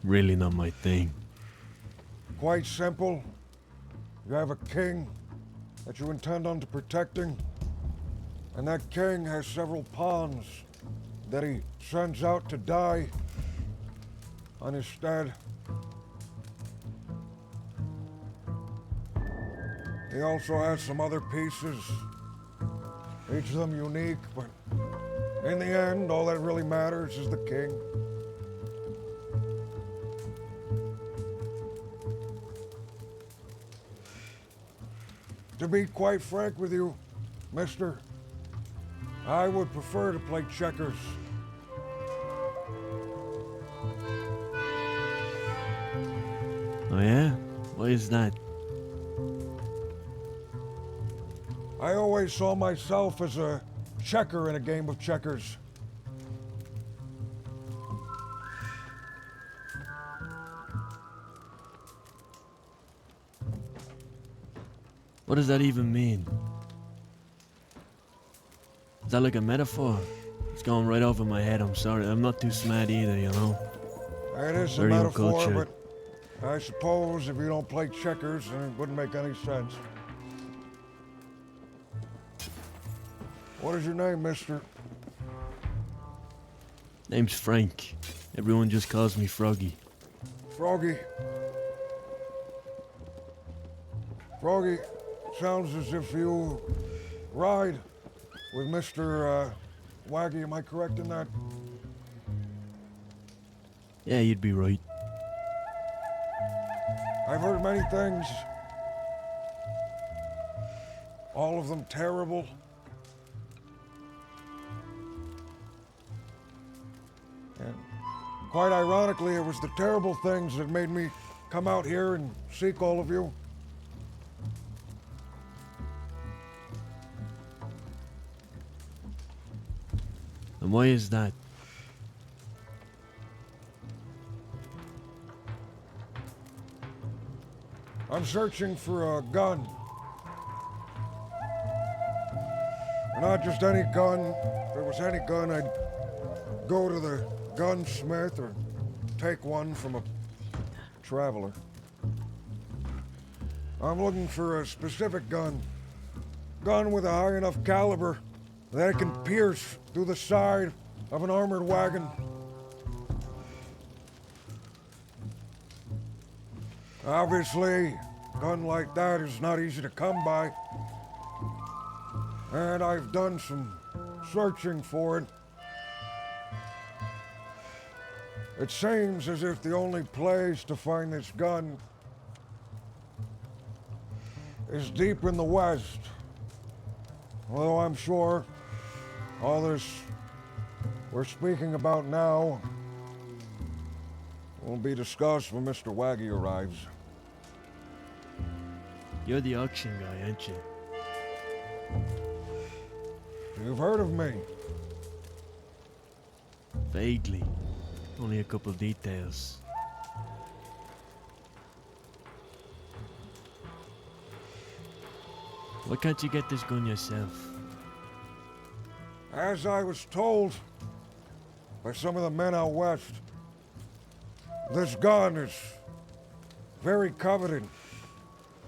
Really not my thing. Quite simple. You have a king that you intend on protecting, and that king has several pawns that he sends out to die on his stead. He also has some other pieces, each of them unique, but in the end, all that really matters is the king. To be quite frank with you, mister, I would prefer to play checkers. Oh yeah? Why is that? I always saw myself as a checker in a game of checkers. What does that even mean? Is that like a metaphor? It's going right over my head, I'm sorry. I'm not too smart either, you know? It is a Very metaphor, uncultured. but I suppose if you don't play checkers, then it wouldn't make any sense. What is your name, mister? Name's Frank. Everyone just calls me Froggy. Froggy. Froggy, sounds as if you ride with Mr. Waggy, am I correct in that? Yeah, you'd be right. I've heard many things. All of them terrible. And quite ironically, it was the terrible things that made me come out here and seek all of you. And why is that? I'm searching for a gun. Not just any gun. If it was any gun, I'd go to the gunsmith or take one from a traveler. I'm looking for a specific gun. Gun with a high enough caliber that it can pierce through the side of an armored wagon. Obviously, a gun like that is not easy to come by. And I've done some searching for it. It seems as if the only place to find this gun is deep in the west. Although I'm sure All this we're speaking about now will be discussed when Mr. Waggy arrives. You're the auction guy, aren't you? You've heard of me. Vaguely. Only a couple details. Why can't you get this gun yourself? As I was told by some of the men out west, this gun is very coveted.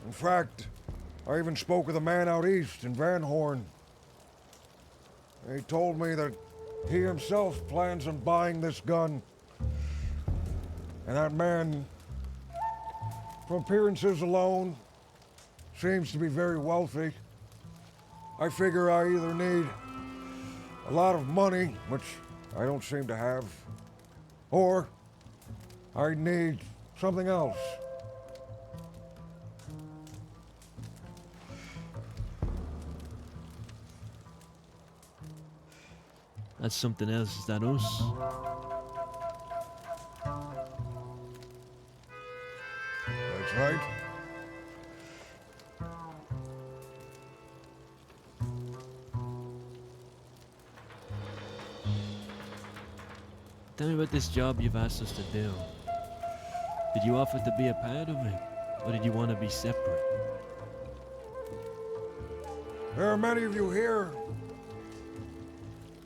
In fact, I even spoke with a man out east in Van Horn. He told me that he himself plans on buying this gun. And that man, from appearances alone, seems to be very wealthy. I figure I either need a lot of money, which I don't seem to have, or I need something else. That's something else. Is that us? That's right. Tell me about this job you've asked us to do. Did you offer to be a part of it? Or did you want to be separate? There are many of you here.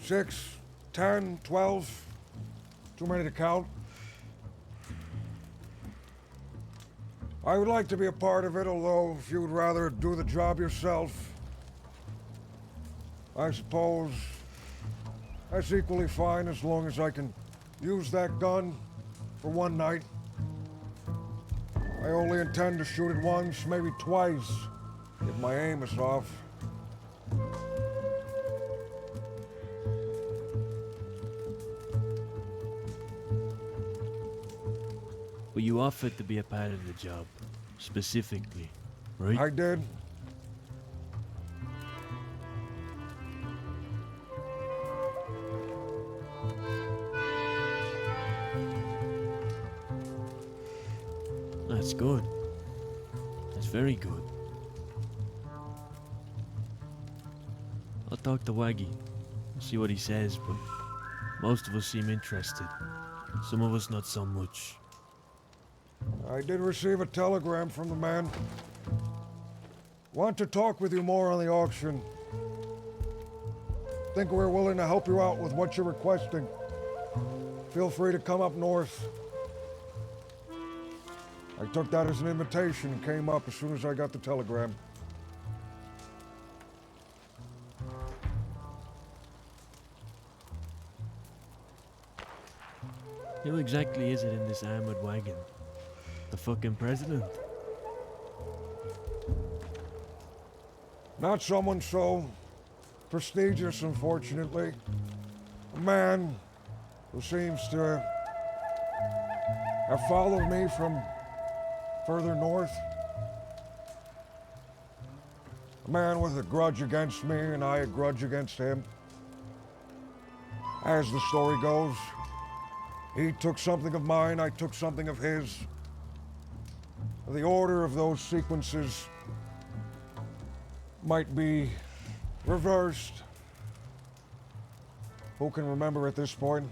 6, 10, 12. Too many to count. I would like to be a part of it, although if you would rather do the job yourself, I suppose that's equally fine as long as I can use that gun for one night. I only intend to shoot it once, maybe twice, if my aim is off. But you offered to be a part of the job, specifically, right? I did. That's good. That's very good. I'll talk to Waggy, see what he says, but most of us seem interested. Some of us not so much. I did receive a telegram from the man. Want to talk with you more on the auction. Think we're willing to help you out with what you're requesting. Feel free to come up north. I took that as an invitation and came up as soon as I got the telegram. Who exactly is it in this armored wagon? The fucking president? Not someone so prestigious, unfortunately. A man who seems to have followed me from further north. A man with a grudge against me, and I a grudge against him. As the story goes, he took something of mine, I took something of his. The order of those sequences might be reversed. Who can remember at this point?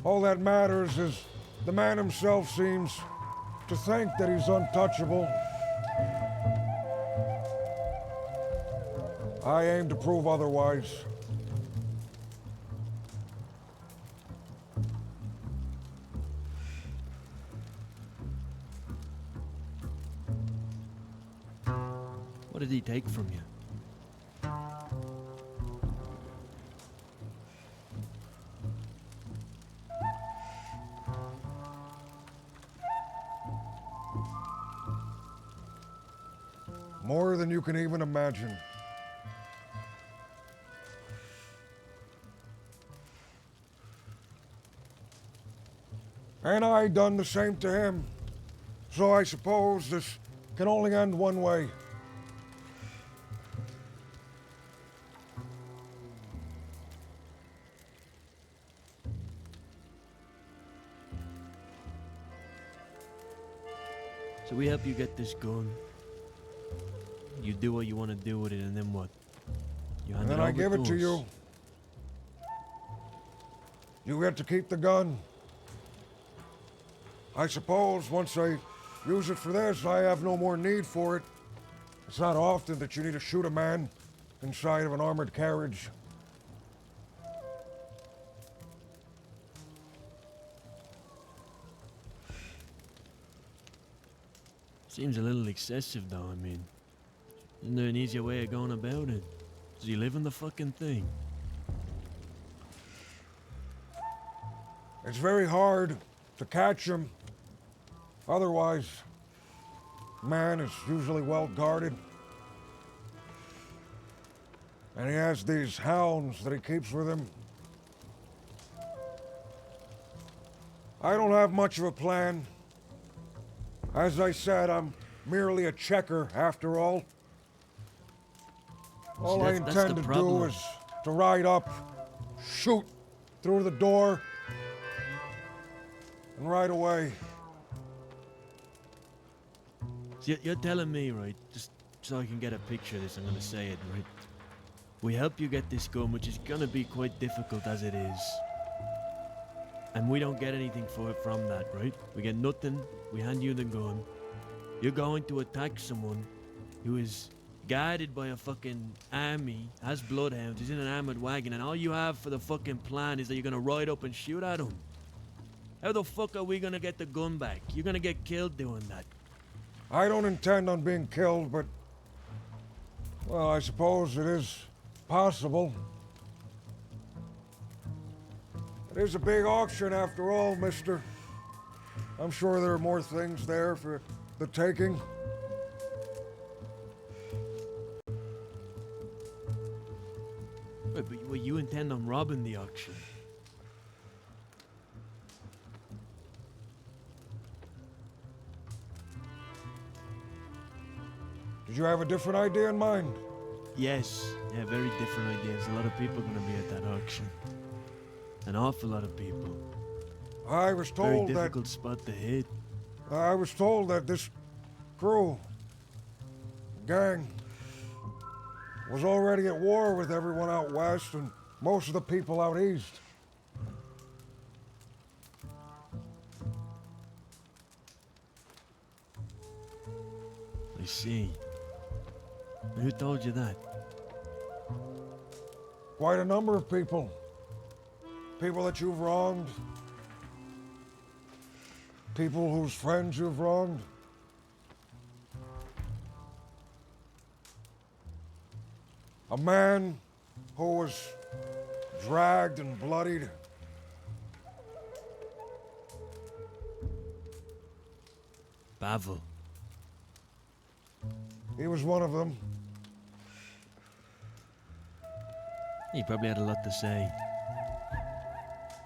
All that matters is the man himself seems to think that he's untouchable. I aim to prove otherwise. What did he take from you? More than you can even imagine. And I done the same to him. So I suppose this can only end one way. So we help you get this gun. You do what you want to do with it, and then what? You hand And then I over give it to us. you. You get to keep the gun. I suppose once I use it for this, I have no more need for it. It's not often that you need to shoot a man inside of an armored carriage. Seems a little excessive, though. I mean, isn't there an easier way of going about it? Does he live in the fucking thing? It's very hard to catch him. Otherwise, man is usually well guarded. And he has these hounds that he keeps with him. I don't have much of a plan. As I said, I'm merely a checker after all. All I that's the intend to do problem. is to ride up, shoot through the door, and ride away. So you're telling me, right, just so I can get a picture of this, I'm gonna say it, right? We help you get this gun, which is gonna be quite difficult as it is. And we don't get anything for it from that, right? We get nothing, we hand you the gun. You're going to attack someone who is guided by a fucking army, has bloodhounds, is in an armored wagon, and all you have for the fucking plan is that you're gonna ride up and shoot at him. How the fuck are we gonna get the gun back? You're gonna get killed doing that. I don't intend on being killed, but, well, I suppose it is possible. It is a big auction after all, mister. I'm sure there are more things there for the taking. Wait, but you intend on robbing the auction? Did you have a different idea in mind? Yes, yeah, very different ideas. A lot of people are gonna be at that auction. An awful lot of people. I was Very told that difficult spot to hit. I was told that this crew, gang, was already at war with everyone out west and most of the people out east. I see. Who told you that? Quite a number of people. People that you've wronged. People whose friends you've wronged. A man who was dragged and bloodied. Pavel. He was one of them. He probably had a lot to say.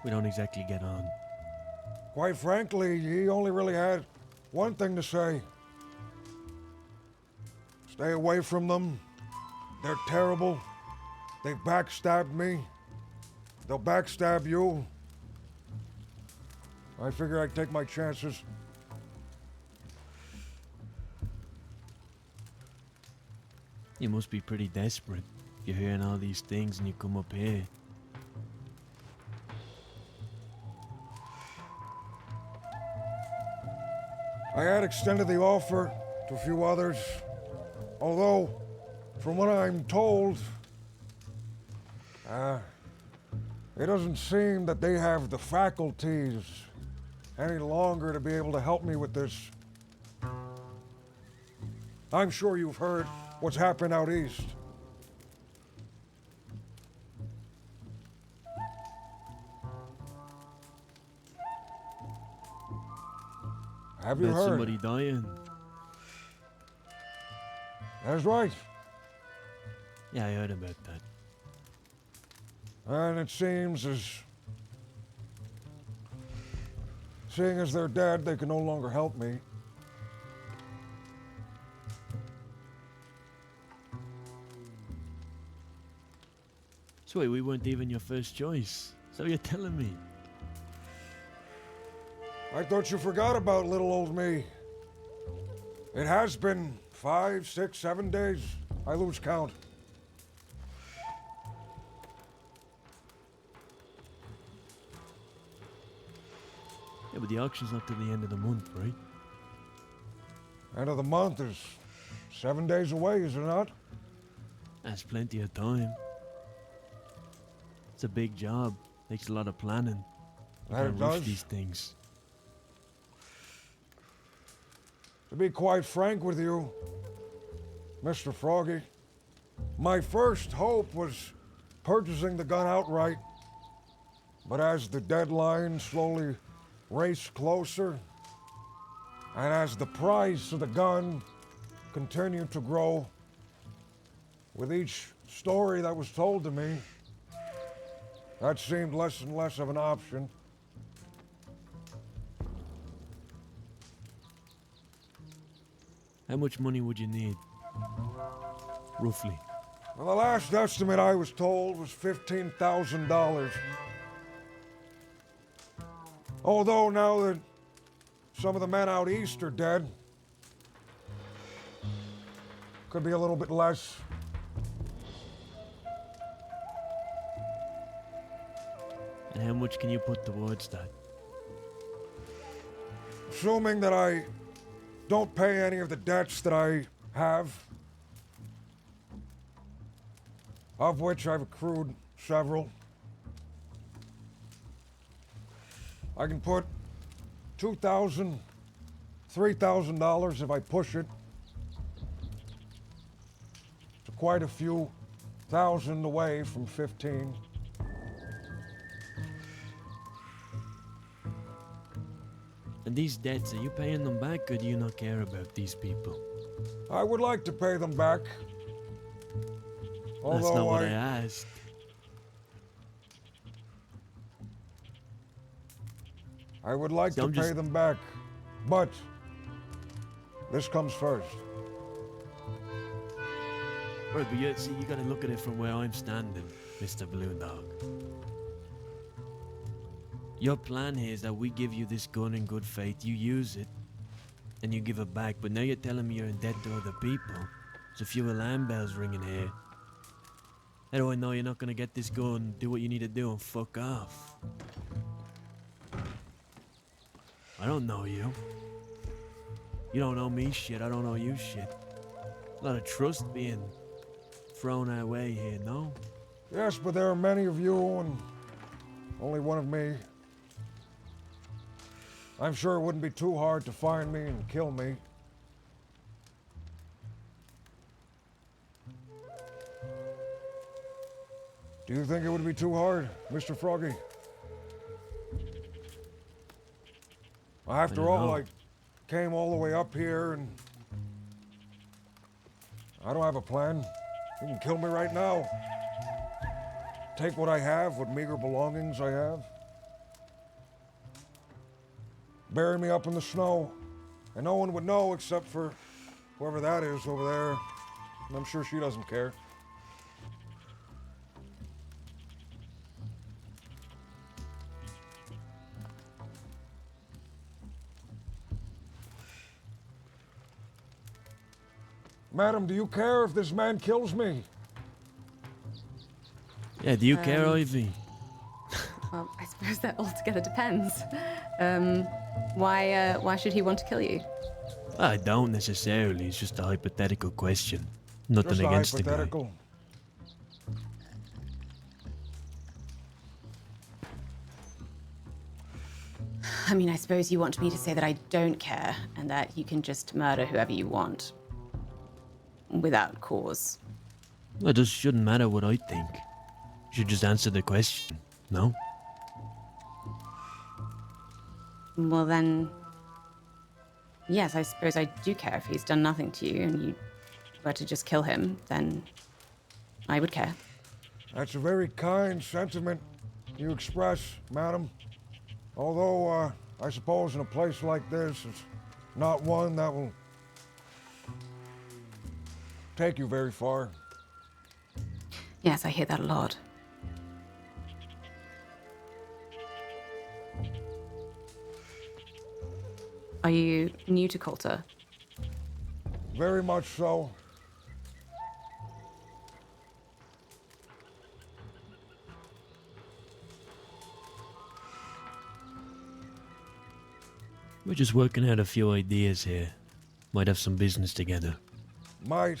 We don't exactly get on. Quite frankly, he only really had one thing to say. Stay away from them. They're terrible. They backstabbed me. They'll backstab you. I figure I'd take my chances. You must be pretty desperate. You're hearing all these things and you come up here. I had extended the offer to a few others, although, from what I'm told, it doesn't seem that they have the faculties any longer to be able to help me with this. I'm sure you've heard what's happened out east. Have you About heard? somebody dying? That's right. Yeah, I heard about that. And it seems seeing as they're dead, they can no longer help me. So wait, we weren't even your first choice. So you're telling me? I thought you forgot about little old me. It has been 5, 6, 7 days. I lose count. Yeah, but the auction's not till the end of the month, right? End of the month is 7 days away, is it not? That's plenty of time. It's a big job. Takes a lot of planning. You That it can't rush does. these things. To be quite frank with you, Mr. Froggy, my first hope was purchasing the gun outright. But as the deadline slowly raced closer, and as the price of the gun continued to grow, with each story that was told to me, that seemed less and less of an option. How much money would you need? Roughly. Well, the last estimate I was told was $15,000. Although now that some of the men out east are dead, could be a little bit less. And how much can you put towards that? Assuming that I don't pay any of the debts that I have, of which I've accrued several, I can put $2,000, $3,000 if I push it. It's quite a few thousand away from 15. And these debts, are you paying them back or do you not care about these people? I would like to pay them back. That's not what I asked. I would like So to I'm pay just- them back, but this comes first. Right, but you see, you gotta look at it from where I'm standing, Mr. Balloon Dog. Your plan here is that we give you this gun in good faith, you use it, and you give it back. But now you're telling me you're in debt to other people. There's a few alarm bells ringing here. How do I know you're not gonna get this gun, do what you need to do, and fuck off? I don't know you. You don't know me shit, I don't know you shit. A lot of trust being thrown our way here, no? Yes, but there are many of you and only one of me. I'm sure it wouldn't be too hard to find me and kill me. Do you think it would be too hard, Mr. Froggy? After don't all, know. I came all the way up here and I don't have a plan. You can kill me right now. Take what I have, what meager belongings I have. Bury me up in the snow. And no one would know except for whoever that is over there. And I'm sure she doesn't care. Madam, do you care if this man kills me? Yeah, do you care, Ivy? Well, I suppose that altogether depends. Why should he want to kill you? I don't necessarily. It's just a hypothetical question. Nothing Just a against the guy. hypothetical. I mean, I suppose you want me to say that I don't care and that you can just murder whoever you want. Without cause. Well, it just shouldn't matter what I think. You should just answer the question, no? Well then... Yes, I suppose I do care if he's done nothing to you and you were to just kill him, then I would care. That's a very kind sentiment you express, madam. Although, I suppose in a place like this, it's not one that will take you very far. Yes, I hear that a lot. Are you new to Coulter? Very much so. We're just working out a few ideas here. Might have some business together. Might.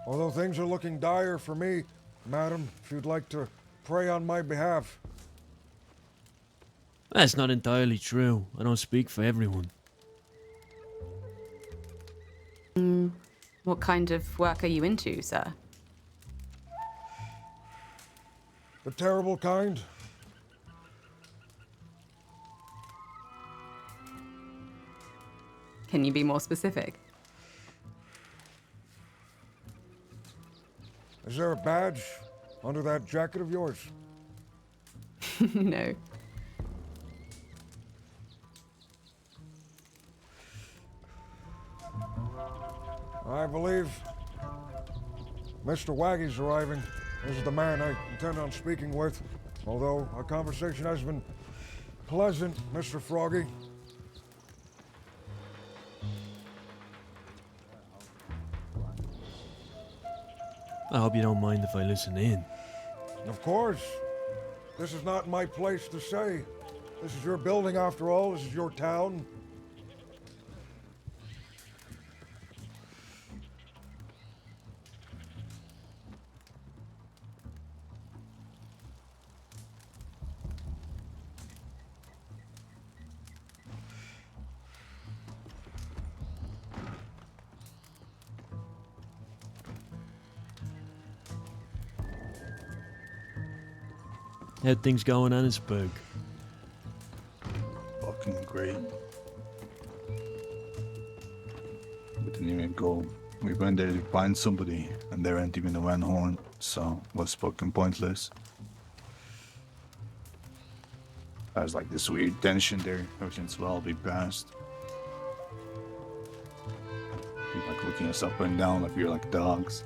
Although things are looking dire for me, madam, if you'd like to pray on my behalf. That's not entirely true. I don't speak for everyone. What kind of work are you into, sir? The terrible kind. Can you be more specific? Is there a badge under that jacket of yours? No. I believe Mr. Waggy's arriving. This is the man I intend on speaking with. Although our conversation has been pleasant, Mr. Froggy. I hope you don't mind if I listen in. Of course. This is not my place to say. This is your building after all. This is your town. How'd things go in Annesburg? Fucking great. We didn't even go. We went there to find somebody, and there ain't even a Van Horn, so it was fucking pointless. There's like this weird tension there. Everything's well be passed. People like looking us up and down like we're like dogs.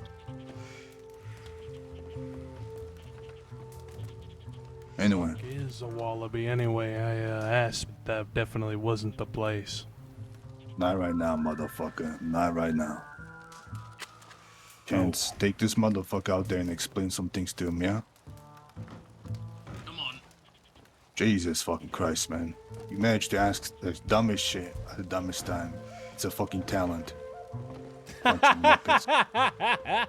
Anyway. Is a wallaby anyway. I asked, but that definitely wasn't the place. Not right now, motherfucker. Not right now. Chance, take this motherfucker out there and explain some things to him, yeah? Come on. Jesus fucking Christ, man. You managed to ask the dumbest shit at the dumbest time. It's a fucking talent. Bunch of muppets.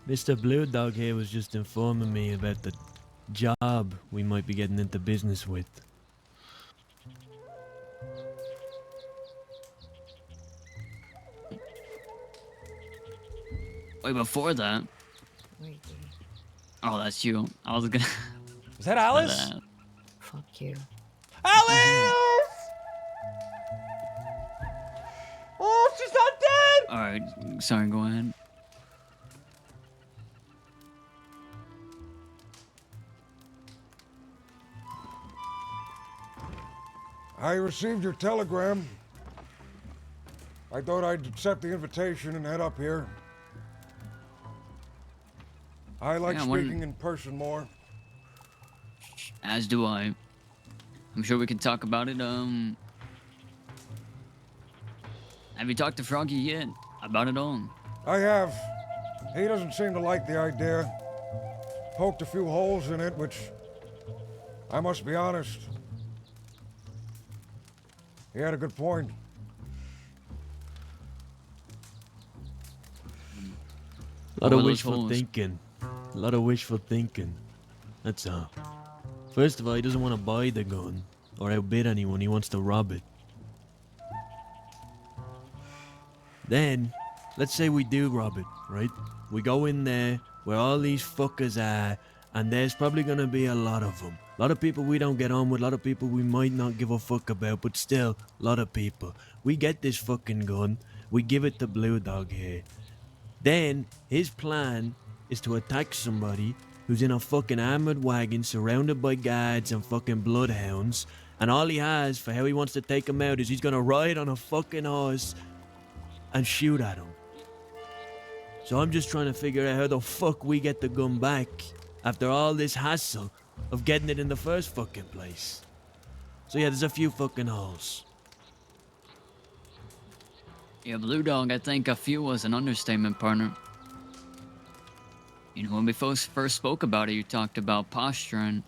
Mr. Blue Dog here was just informing me about the job we might be getting into business with. Wait, before that. Oh, that's you. I was gonna. Is that Alice? Fuck you. Alice! Oh, she's not dead! Alright, sorry, go ahead. I received your telegram. I thought I'd accept the invitation and head up here. I like Yeah, speaking in person more. As do I. I'm sure we can talk about it. Have you talked to Froggy yet? About it all? I have. He doesn't seem to like the idea. Poked a few holes in it, which, I must be honest, he had a good point. A lot of What were those wishful holes? thinking. A lot of wishful thinking. That's all. First of all, he doesn't want to buy the gun or outbid anyone. He wants to rob it. Then, let's say we do rob it, right? We go in there where all these fuckers are, and there's probably gonna be a lot of them. A lot of people we don't get on with, a lot of people we might not give a fuck about, but still, a lot of people. We get this fucking gun, we give it to Blue Dog here. Then, his plan is to attack somebody who's in a fucking armored wagon surrounded by guards and fucking bloodhounds, and all he has for how he wants to take him out is he's gonna ride on a fucking horse and shoot at him. So I'm just trying to figure out how the fuck we get the gun back after all this hassle of getting it in the first fucking place. So yeah, there's a few fucking holes. Yeah, Blue Dog, I think a few was an understatement, partner. You know, when we first spoke about it, you talked about posturing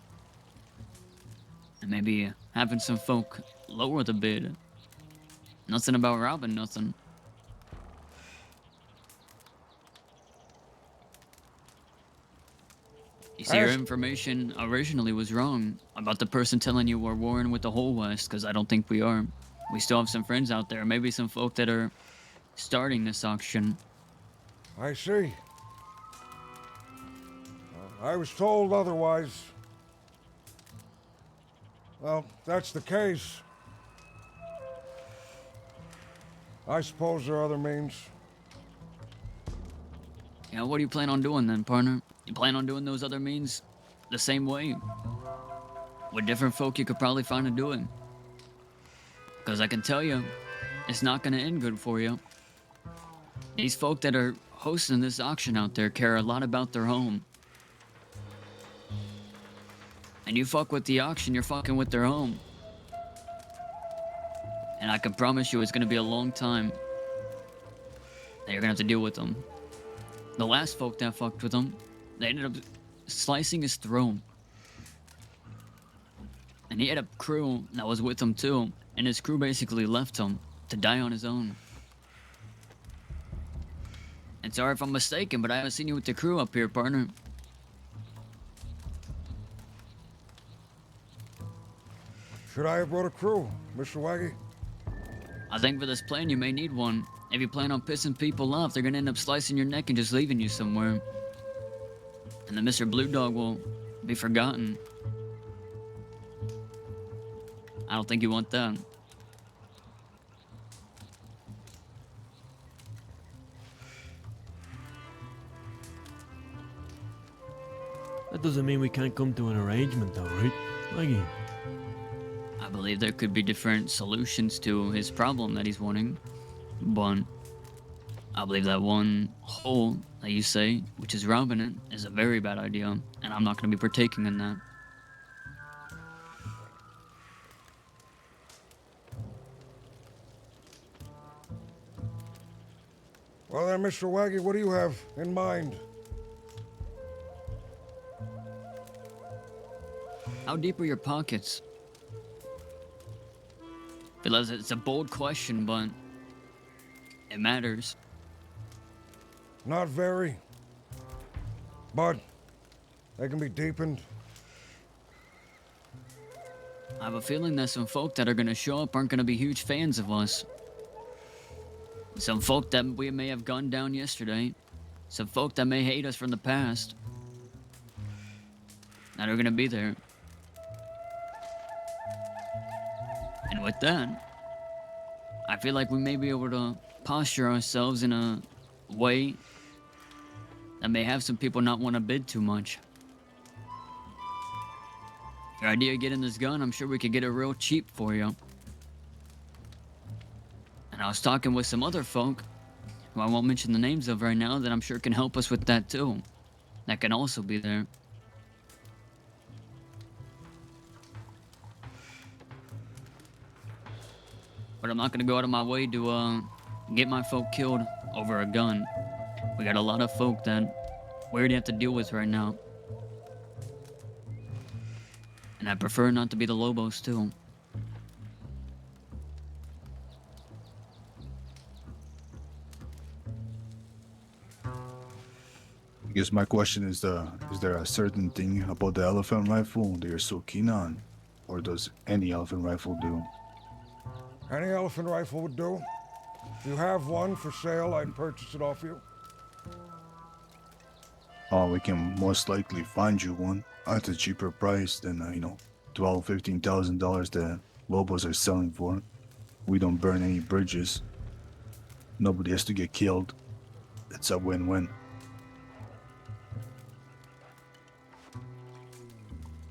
and maybe having some folk lower the bid. Nothing about robbing nothing. You see, your information originally was wrong about the person telling you we're warring with the whole West, because I don't think we are. We still have some friends out there, maybe some folk that are starting this auction. I see. I was told otherwise. Well, if that's the case. I suppose there are other means. Yeah, what do you plan on doing then, partner? You plan on doing those other means the same way? With different folk you could probably find to do it. Because I can tell you, it's not going to end good for you. These folk that are hosting this auction out there care a lot about their home. And you fuck with the auction, you're fucking with their home. And I can promise you it's going to be a long time that you're going to have to deal with them. The last folk that fucked with him, they ended up slicing his throat. And he had a crew that was with him too, and his crew basically left him to die on his own. And sorry if I'm mistaken, but I haven't seen you with the crew up here, partner. Should I have brought a crew, Mr. Waggy? I think for this plan you may need one. If you plan on pissing people off, they're gonna end up slicing your neck and just leaving you somewhere. And then Mr. Blue Dog will be forgotten. I don't think you want that. That doesn't mean we can't come to an arrangement though, right? Maggie? I believe there could be different solutions to his problem that he's wanting. But I believe that one hole that you say, which is robbing it, is a very bad idea. And I'm not going to be partaking in that. Well then, Mr. Waggy, what do you have in mind? How deep are your pockets? Because it's a bold question, but it matters. Not very. But they can be deepened. I have a feeling that some folk that are going to show up aren't going to be huge fans of us. Some folk that we may have gunned down yesterday. Some folk that may hate us from the past. That are going to be there. And with that, I feel like we may be able to posture ourselves in a way that may have some people not want to bid too much. Your idea of getting this gun, I'm sure we could get it real cheap for you. And I was talking with some other folk, who I won't mention the names of right now, that I'm sure can help us with that too. That can also be there. But I'm not gonna go out of my way to get my folk killed over a gun. We got a lot of folk that we already have to deal with right now. And I prefer not to be the Lobos too. I guess my question is there a certain thing about the elephant rifle that you're so keen on? Or does any elephant rifle do? Any elephant rifle would do. If you have one for sale, I'd purchase it off you. Oh, we can most likely find you one at a cheaper price than, $12,000-$15,000 that Lobos are selling for. We don't burn any bridges. Nobody has to get killed. It's a win-win.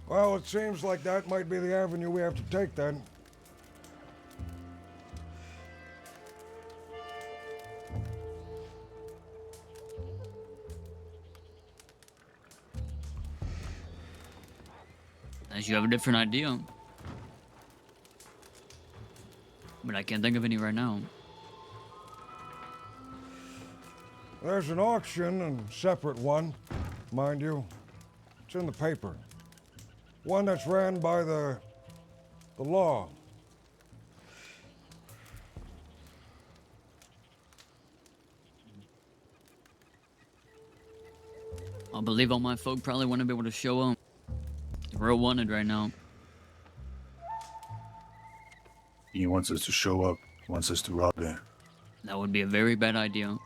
Well, it seems like that might be the avenue we have to take then. As you have a different idea. but I can't think of any right now. There's an auction, and separate one, mind you. It's in the paper. One that's ran by the law. I believe all my folk probably want to be able to show up. They're real wanted right now. He wants us to show up. He wants us to rob it. That would be a very bad idea.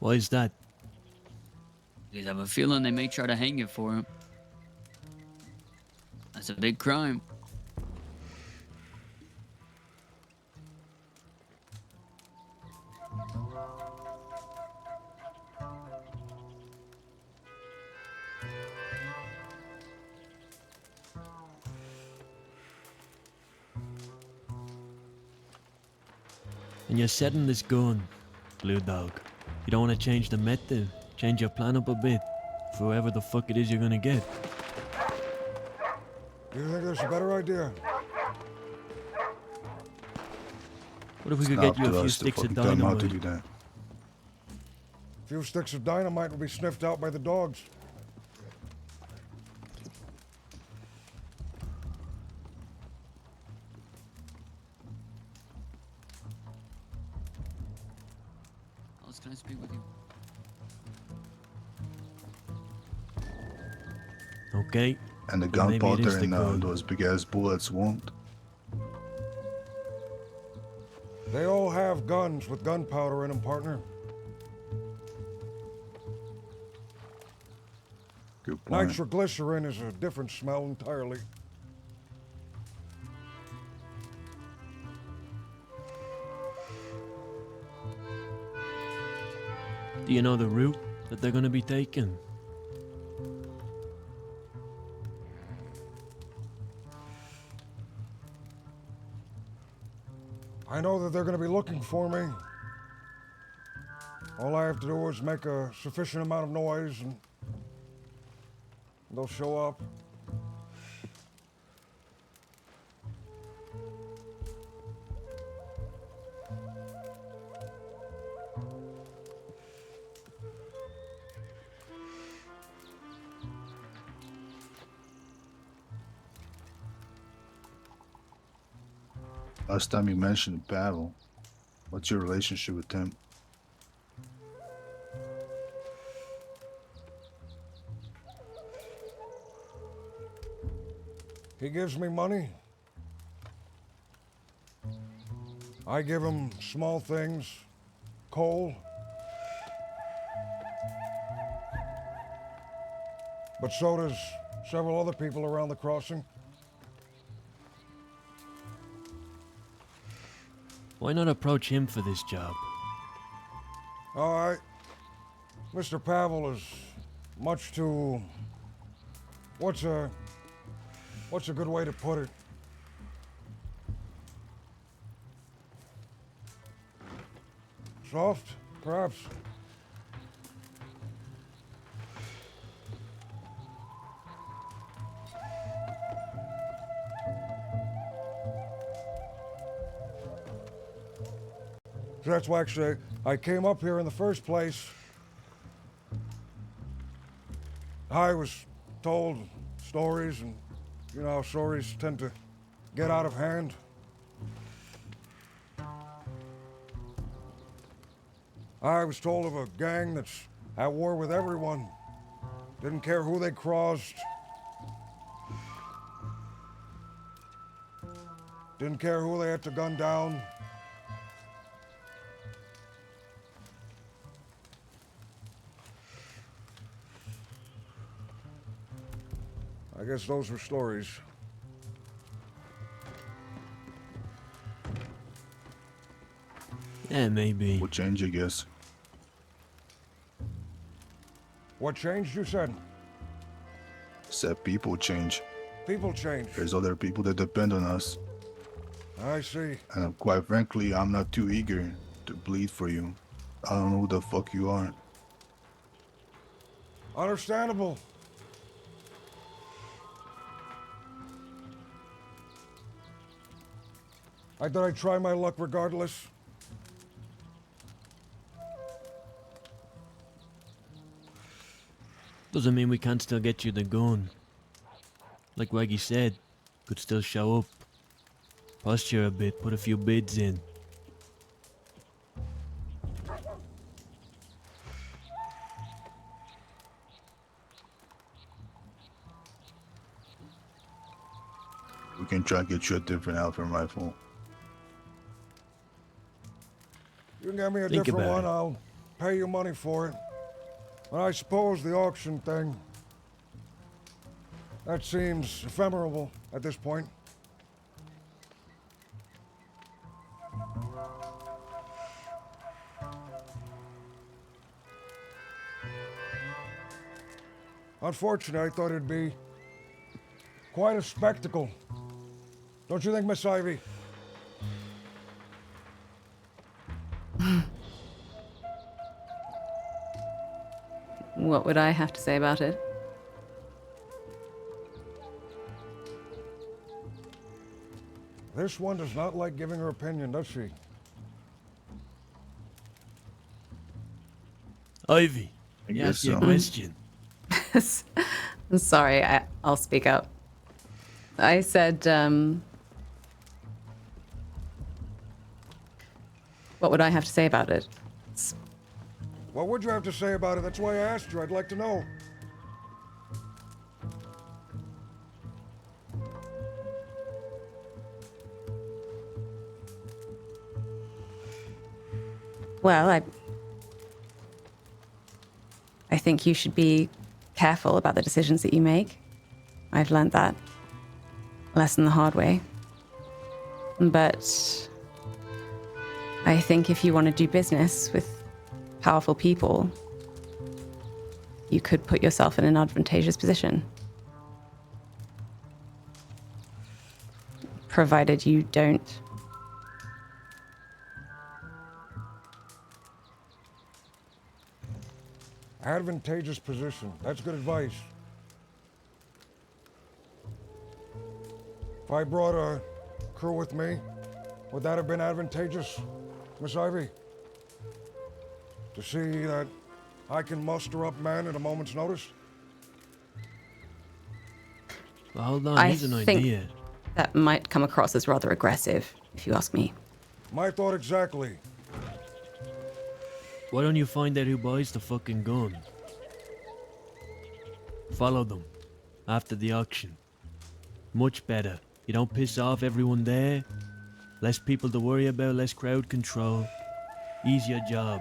Why is that? Because I have a feeling they may try to hang you for it. That's a big crime. And you're setting this going, Blue Dog. You don't want to change the method, change your plan up a bit for whoever the fuck it is you're gonna get. Do you think that's a better idea? What if we could It's get you up to a few us to sticks of fucking tell him how to dynamite? do that. A few sticks of dynamite will be sniffed out by the dogs. Alice, can I speak with you? Okay. And the Then maybe it is gunpowder the and code. those big ass bullets won't. They all have guns with gunpowder in them, partner. Good point. Nitroglycerin is a different smell entirely. Do you know the route that they're gonna be taking? I know that they're going to be looking for me. All I have to do is make a sufficient amount of noise and they'll show up. Last time you mentioned Pavel. What's your relationship with him? He gives me money. I give him small things, coal. But so does several other people around the crossing. Why not approach him for this job? All right. Mr. Pavel is much too... What's a good way to put it? Soft, perhaps. So that's why actually I came up here in the first place. I was told stories, and you know how stories tend to get out of hand. I was told of a gang that's at war with everyone. Didn't care who they crossed. Didn't care who they had to gun down. I guess those were stories. Yeah, maybe. Will change, I guess. What changed, you said? Said people change. People change. There's other people that depend on us. I see. And quite frankly, I'm not too eager to bleed for you. I don't know who the fuck you are. Understandable. I thought I'd try my luck regardless. Doesn't mean we can't still get you the gun. Like Waggy said, could still show up. Posture a bit, put a few bids in. We can try to get you a different Alpha rifle. You can get me a Think different about one, it. I'll pay you money for it. And I suppose the auction thing, that seems ephemeral at this point. Unfortunately, I thought it'd be quite a spectacle. Don't you think, Miss Ivy? What would I have to say about it? This one does not like giving her opinion, does she? Ivy, I you guess asked your so. question. I'm sorry, I'll speak up. I said, what would I have to say about it? What would you have to say about it? That's why I asked you. I'd like to know. Well, I think you should be careful about the decisions that you make. I've learned that lesson the hard way. But I think if you want to do business with powerful people, you could put yourself in an advantageous position. Provided you don't Advantageous position. That's good advice. If I brought a crew with me, would that have been advantageous, Miss Ivy? To see that I can muster up men at a moment's notice? Well, hold on, I here's an think idea. that might come across as rather aggressive, if you ask me. My thought exactly. Why don't you find out who buys the fucking gun? Follow them after the auction. Much better. You don't piss off everyone there. Less people to worry about, less crowd control. Easier job.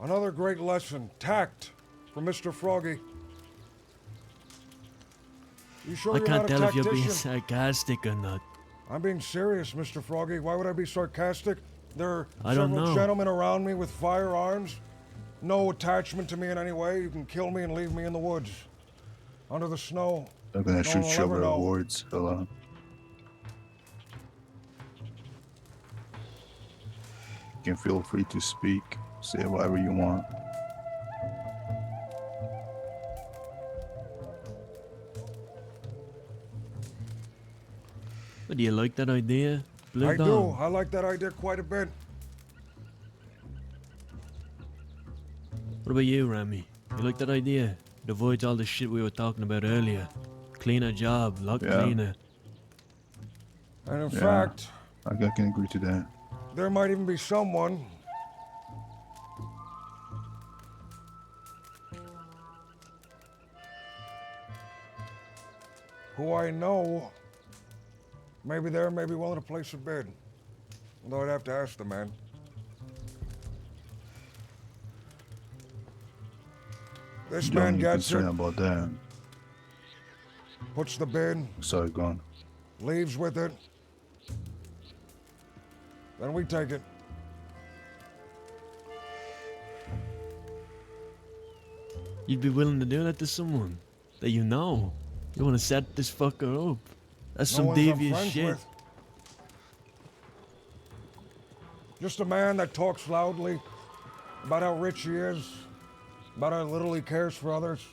Another great lesson. Tact from Mr. Froggy. You sure I you're can't not a tell if you're being tactician? sarcastic or not. I'm being serious, Mr. Froggy. Why would I be sarcastic? There are I don't several know. gentlemen around me with firearms. No attachment to me in any way. You can kill me and leave me in the woods. Under the snow. I'm gonna No shoot one will you ever over know. awards, fella. You can feel free to speak. Say whatever you want. But do you like that idea? Blue I do. Dawn? I like that idea quite a bit. What about you, Rami? You like that idea? It avoids all the shit we were talking about earlier. Cleaner job, lot Yeah. cleaner. And in Yeah. fact, I can agree to that. there might even be someone who I know maybe there may be willing to place a bid. Although I'd have to ask the man. This Don't man be gets it, concerned about that. puts the bid, Sorry, gone. leaves with it. Then we take it. You'd be willing to do that to someone that you know. You want to set this fucker up. That's No some ones I'm devious friends shit. with. Just a man that talks loudly about how rich he is, about how little he cares for others.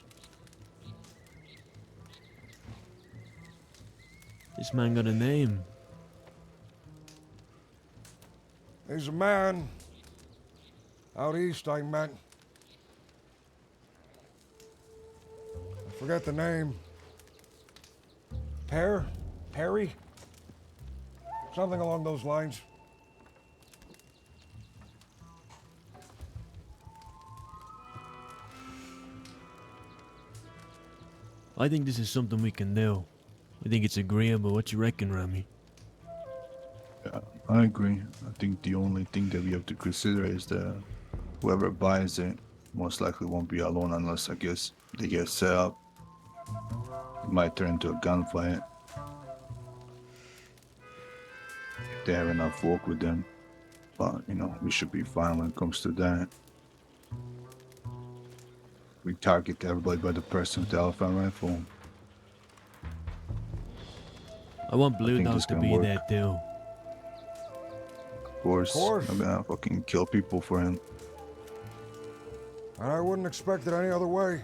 This man got a name. There's a man out east I met. I forget the name. Perry? Something along those lines. I think this is something we can do. I think it's agreeable. What you reckon, Rami? Yeah, I agree. I think the only thing that we have to consider is that whoever buys it most likely won't be alone unless, I guess, they get set up. It might turn into a gunfight. If they have enough folk with them. But, you know, we should be fine when it comes to that. We target everybody by the person with the elephant rifle. I want Blue think Dog this to can be work. there too. Of course. I'm gonna fucking kill people for him. And I wouldn't expect it any other way.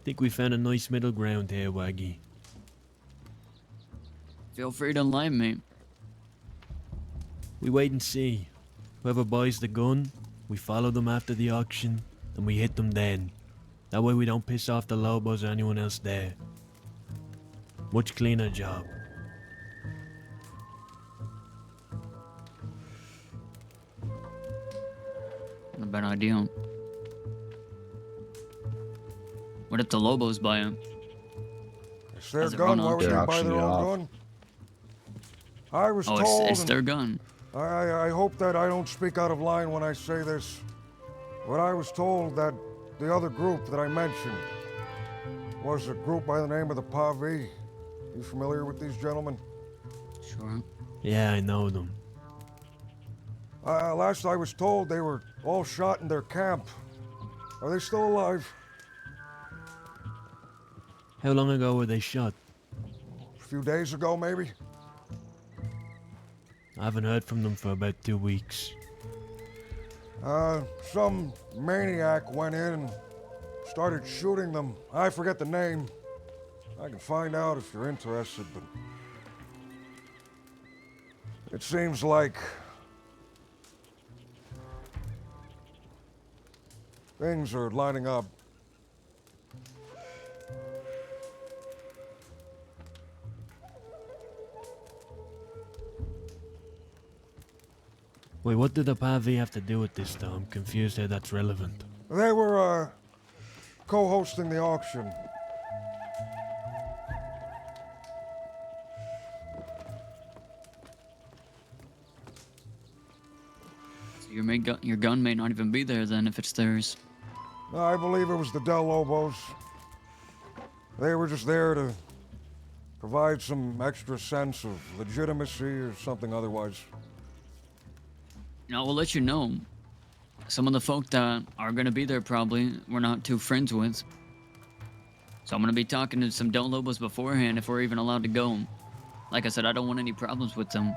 Think we found a nice middle ground here, Waggy. Feel free to enlighten me. We wait and see. Whoever buys the gun, we follow them after the auction, and we hit them then. That way we don't piss off the Lobos or anyone else there. Much cleaner job. Not a bad idea. What if the Lobos buy him? It's their Has it gun. run Why on? would they They're buy their actually off. own gun? I was Oh, told. it's and their gun. I hope that I don't speak out of line when I say this. But I was told that the other group that I mentioned was a group by the name of the Pavi. You familiar with these gentlemen? Sure. Yeah, I know them. Last I was told, they were all shot in their camp. Are they still alive? How long ago were they shot? A few days ago, maybe? I haven't heard from them for about 2 weeks. Some maniac went in and started shooting them. I forget the name. I can find out if you're interested, but it seems like things are lining up. Wait, what did the Pavi have to do with this though? I'm confused how that's relevant. They were co-hosting the auction. So your gun may not even be there then if it's theirs. I believe it was the Del Lobos. They were just there to provide some extra sense of legitimacy or something otherwise. I will let you know. Some of the folk that are gonna be there probably we're not too friends with. So I'm gonna be talking to some Del Lobos beforehand if we're even allowed to go. Like I said, I don't want any problems with them.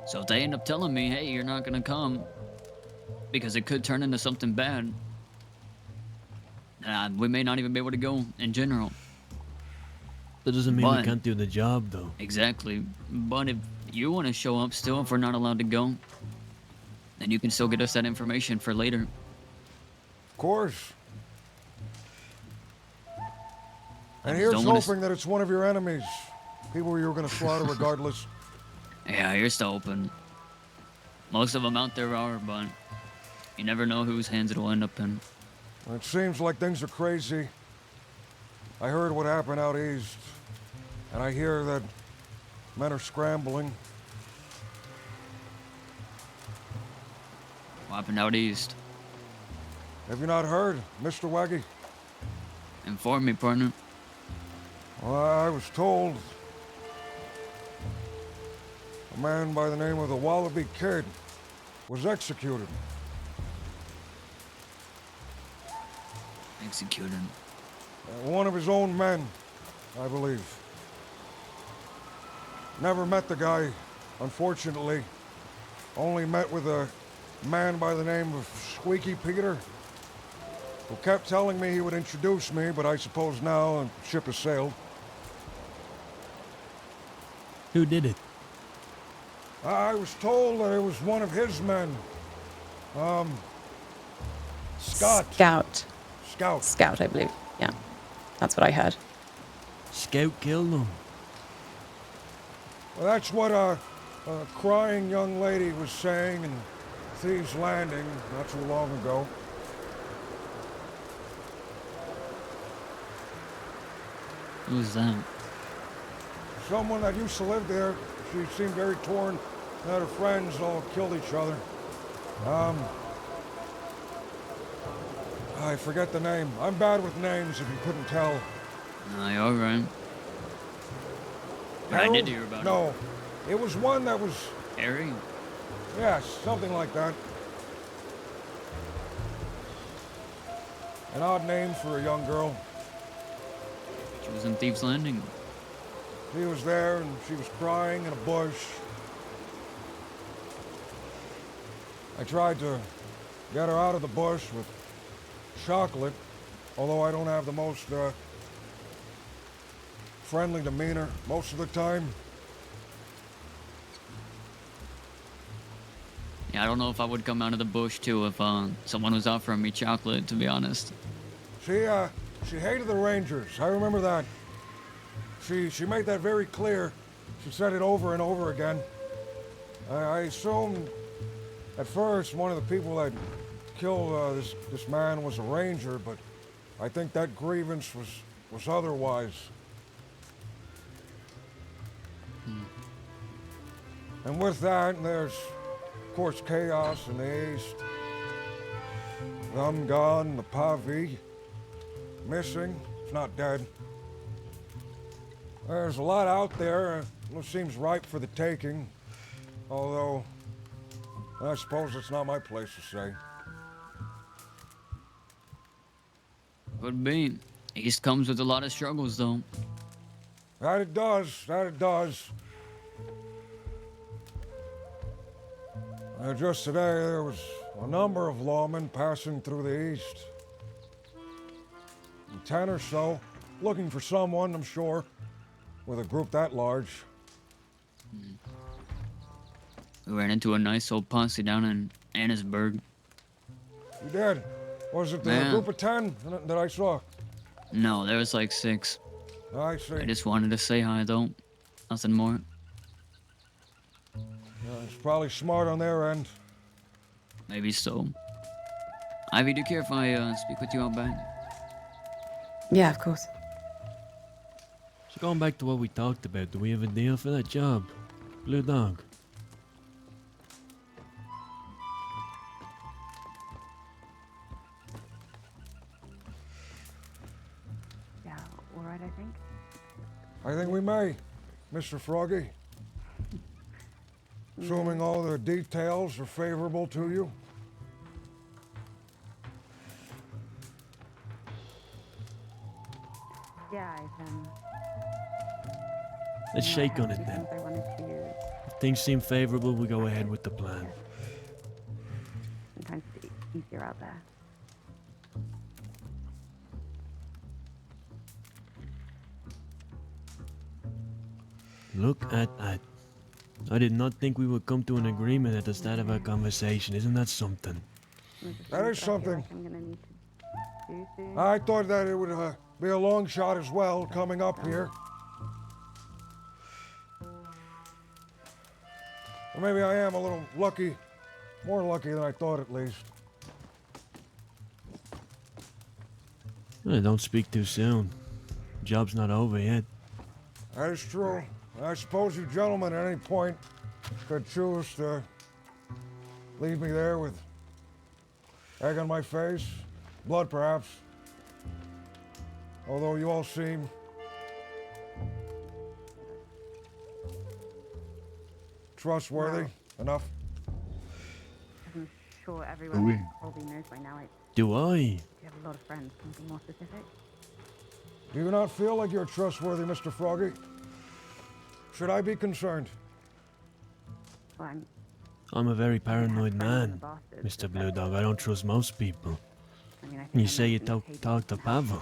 So if they end up telling me, hey, you're not gonna come, because it could turn into something bad, we may not even be able to go in general. That doesn't mean we But- can't do the job though. Exactly. But if you want to show up still, if we're not allowed to go, then you can still get us that information for later. Of course. And just here's don't wanna hoping that it's one of your enemies. People you were going to slaughter regardless. Yeah, here's still open. Most of them out there are, but you never know whose hands it'll end up in. It seems like things are crazy. I heard what happened out east, and I hear that men are scrambling. What happened out east? Have you not heard, Mr. Waggy? Inform me, partner. Well, I was told a man by the name of the Wallaby Kid was executed. Executed. One of his own men, I believe. Never met the guy, unfortunately. Only met with a man by the name of Squeaky Peter. who kept telling me he would introduce me, but I suppose now the ship has sailed. Who did it? I was told that it was one of his men. Scott. Scout, I believe. Yeah, that's what I heard. Scout killed him. Well, that's what a crying young lady was saying in Thieves Landing not too long ago. Who's that? Someone that used to live there. She seemed very torn that her friends all killed each other. I forget the name. I'm bad with names if you couldn't tell. You're alright. But I did hear about it. No, it was one that was... Harry? Yes, something like that. An odd name for a young girl. She was in Thieves Landing. He was there and she was crying in a bush. I tried to get her out of the bush with chocolate, although I don't have the most friendly demeanor most of the time. Yeah, I don't know if I would come out of the bush too if someone was offering me chocolate, to be honest. She hated the Rangers. I remember that. She made that very clear. She said it over and over again. I assumed at first one of the people that killed this man was a Ranger, but I think that grievance was otherwise. And with that, there's, of course, chaos in the east. Them gone, the Pavi, missing, if not dead. There's a lot out there that seems ripe for the taking, although I suppose it's not my place to say. Could be. East comes with a lot of struggles, though. That it does, that it does. Just today, there was a number of lawmen passing through the east. 10 or so, looking for someone, I'm sure, with a group that large. We ran into a nice old posse down in Annisburg. You did? Was it the Yeah. group of 10 that I saw? No, there was like 6. I see. I just wanted to say hi, though. Nothing more. It's probably smart on their end. Maybe so. Ivy, do you care if I speak with you out back? Yeah, of course. So going back to what we talked about, do we have a deal for that job? Blue Dog. Yeah, all right, I think. I think we may, Mr. Froggy. Assuming all the details are favorable to you. Yeah, Let's shake on it then. If things seem favorable, we go ahead with the plan. Sometimes it's easier out there. Look at that. I did not think we would come to an agreement at the start of our conversation. Isn't that something? That is something. I thought that it would be a long shot as well coming up here. Or maybe I am a little lucky, more lucky than I thought at least. Don't speak too soon. Job's not over yet. That is true. I suppose you gentlemen at any point could choose to leave me there with egg on my face, blood perhaps. Although you all seem trustworthy enough. I'm sure Oui. everyone probably knows by now. Do I? You have a lot of friends. Something more specific? Do you not feel like you're trustworthy, Mr. Froggy? Should I be concerned? Well, I'm a very paranoid man, Mr. Blue Dog. I don't trust most people. mean, I think You I'm say not you gonna talk to Pavel.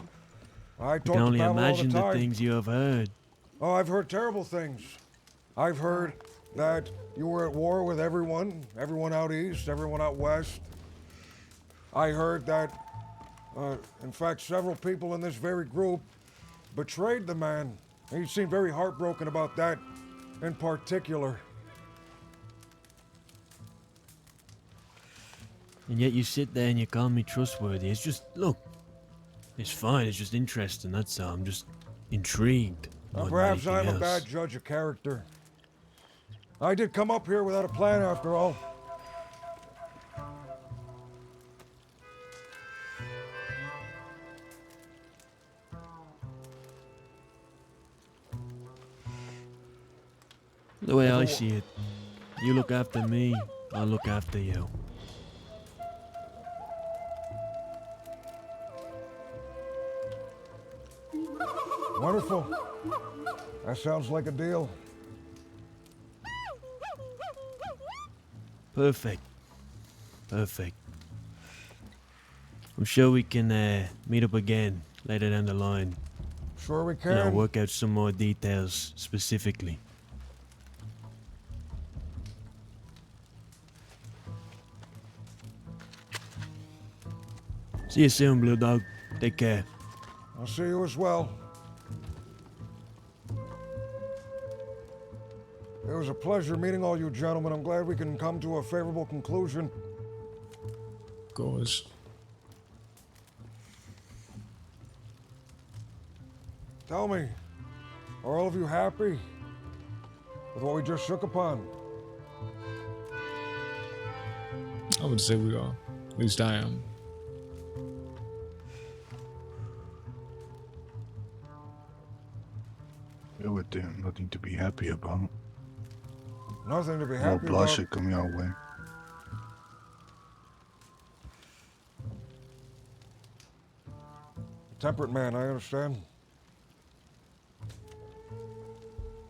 I You talk can to only Pavel all the imagine the time. things you have heard. Oh, I've heard terrible things. I've heard that you were at war with everyone out east, everyone out west. I heard that, in fact, several people in this very group betrayed the man. He seemed very heartbroken about that in particular. And yet you sit there and you call me trustworthy. It's just, look, it's fine. It's just interesting. That's all. I'm just intrigued. more than Perhaps anything I'm a else. bad judge of character. I did come up here without a plan after all. The way I see it, you look after me, I'll look after you. Wonderful. That sounds like a deal. Perfect. Perfect. I'm sure we can meet up again later down the line. Sure we You know, can. work out some more details specifically. See you soon, Blue Dog. Take care. I'll see you as well. It was a pleasure meeting all you gentlemen. I'm glad we can come to a favorable conclusion. Of course. Tell me, are all of you happy with what we just shook upon? I would say we are. At least I am. Yeah, with nothing to be happy about. Nothing to be No happy bloodshed about. coming our way. Temperate man, I understand.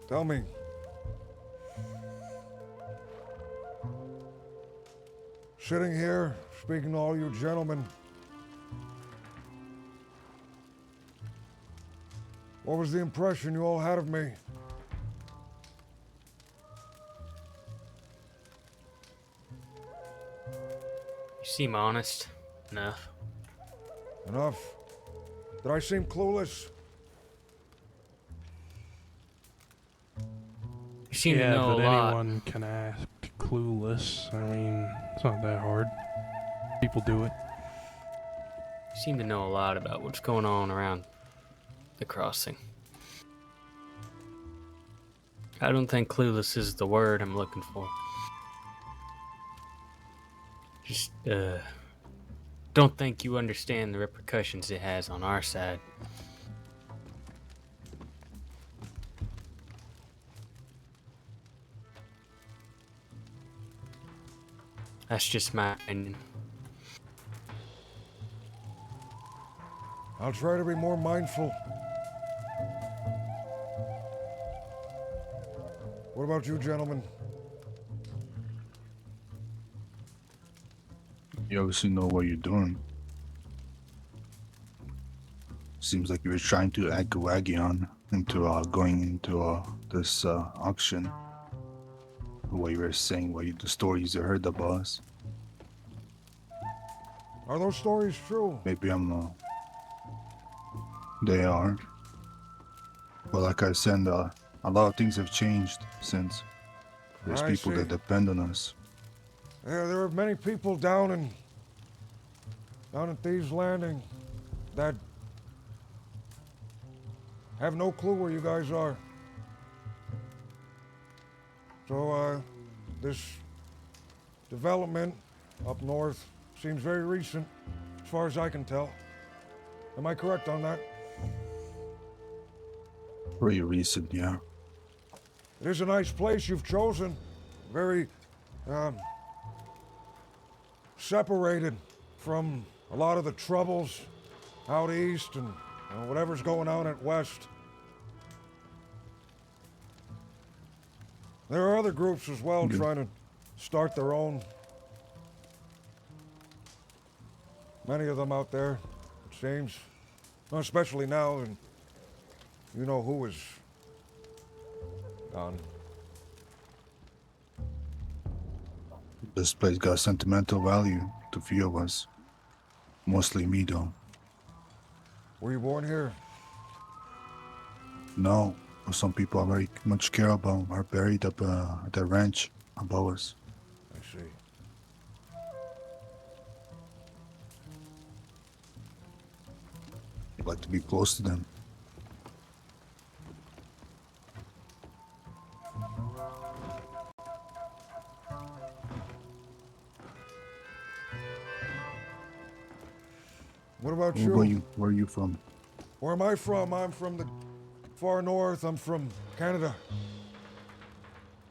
Tell me. Sitting here, speaking to all you gentlemen, what was the impression you all had of me? You seem honest enough. Enough. Did I seem clueless? You seem yeah, to know but a lot. anyone can ask clueless. I mean, it's not that hard. People do it. You seem to know a lot about what's going on around the crossing. I don't think clueless is the word I'm looking for. Just, don't think you understand the repercussions it has on our side. That's just my opinion. I'll try to be more mindful. What about you, gentlemen? You obviously know what you're doing. Seems like you were trying to egg Wagion into going into this auction. What you were saying, the stories you heard about us. Are those stories true? Maybe I'm. They are. But like I said, a lot of things have changed since. There's I people see. that depend on us. Yeah, there are many people down at Thieves Landing that have no clue where you guys are. So, this development up north seems very recent, as far as I can tell. Am I correct on that? Pretty recent, yeah. It is a nice place you've chosen. Very, separated from a lot of the troubles out east and whatever's going on at west. There are other groups as well trying to start their own. Many of them out there, it seems. Well, especially now, and you know who is gone. This place got sentimental value to few of us. Mostly me, though. Were you born here? No, but some people I very much care about are buried up at the ranch above us. I see. I'd like to be close to them. What about Where you? Where are you from? Where am I from? I'm from the far north. I'm from Canada.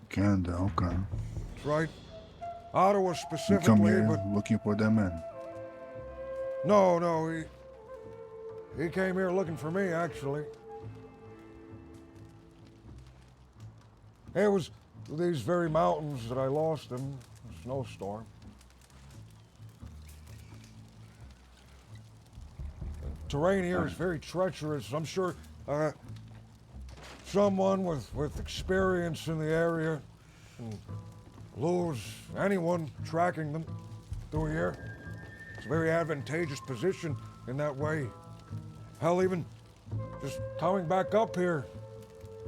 Canada, okay. That's right. Ottawa You specifically, come here but looking for them men. no, he came here looking for me, actually. It was these very mountains that I lost him. A snowstorm. The terrain here is very treacherous. I'm sure someone with experience in the area can lose anyone tracking them through here. It's a very advantageous position in that way. Hell, even just coming back up here,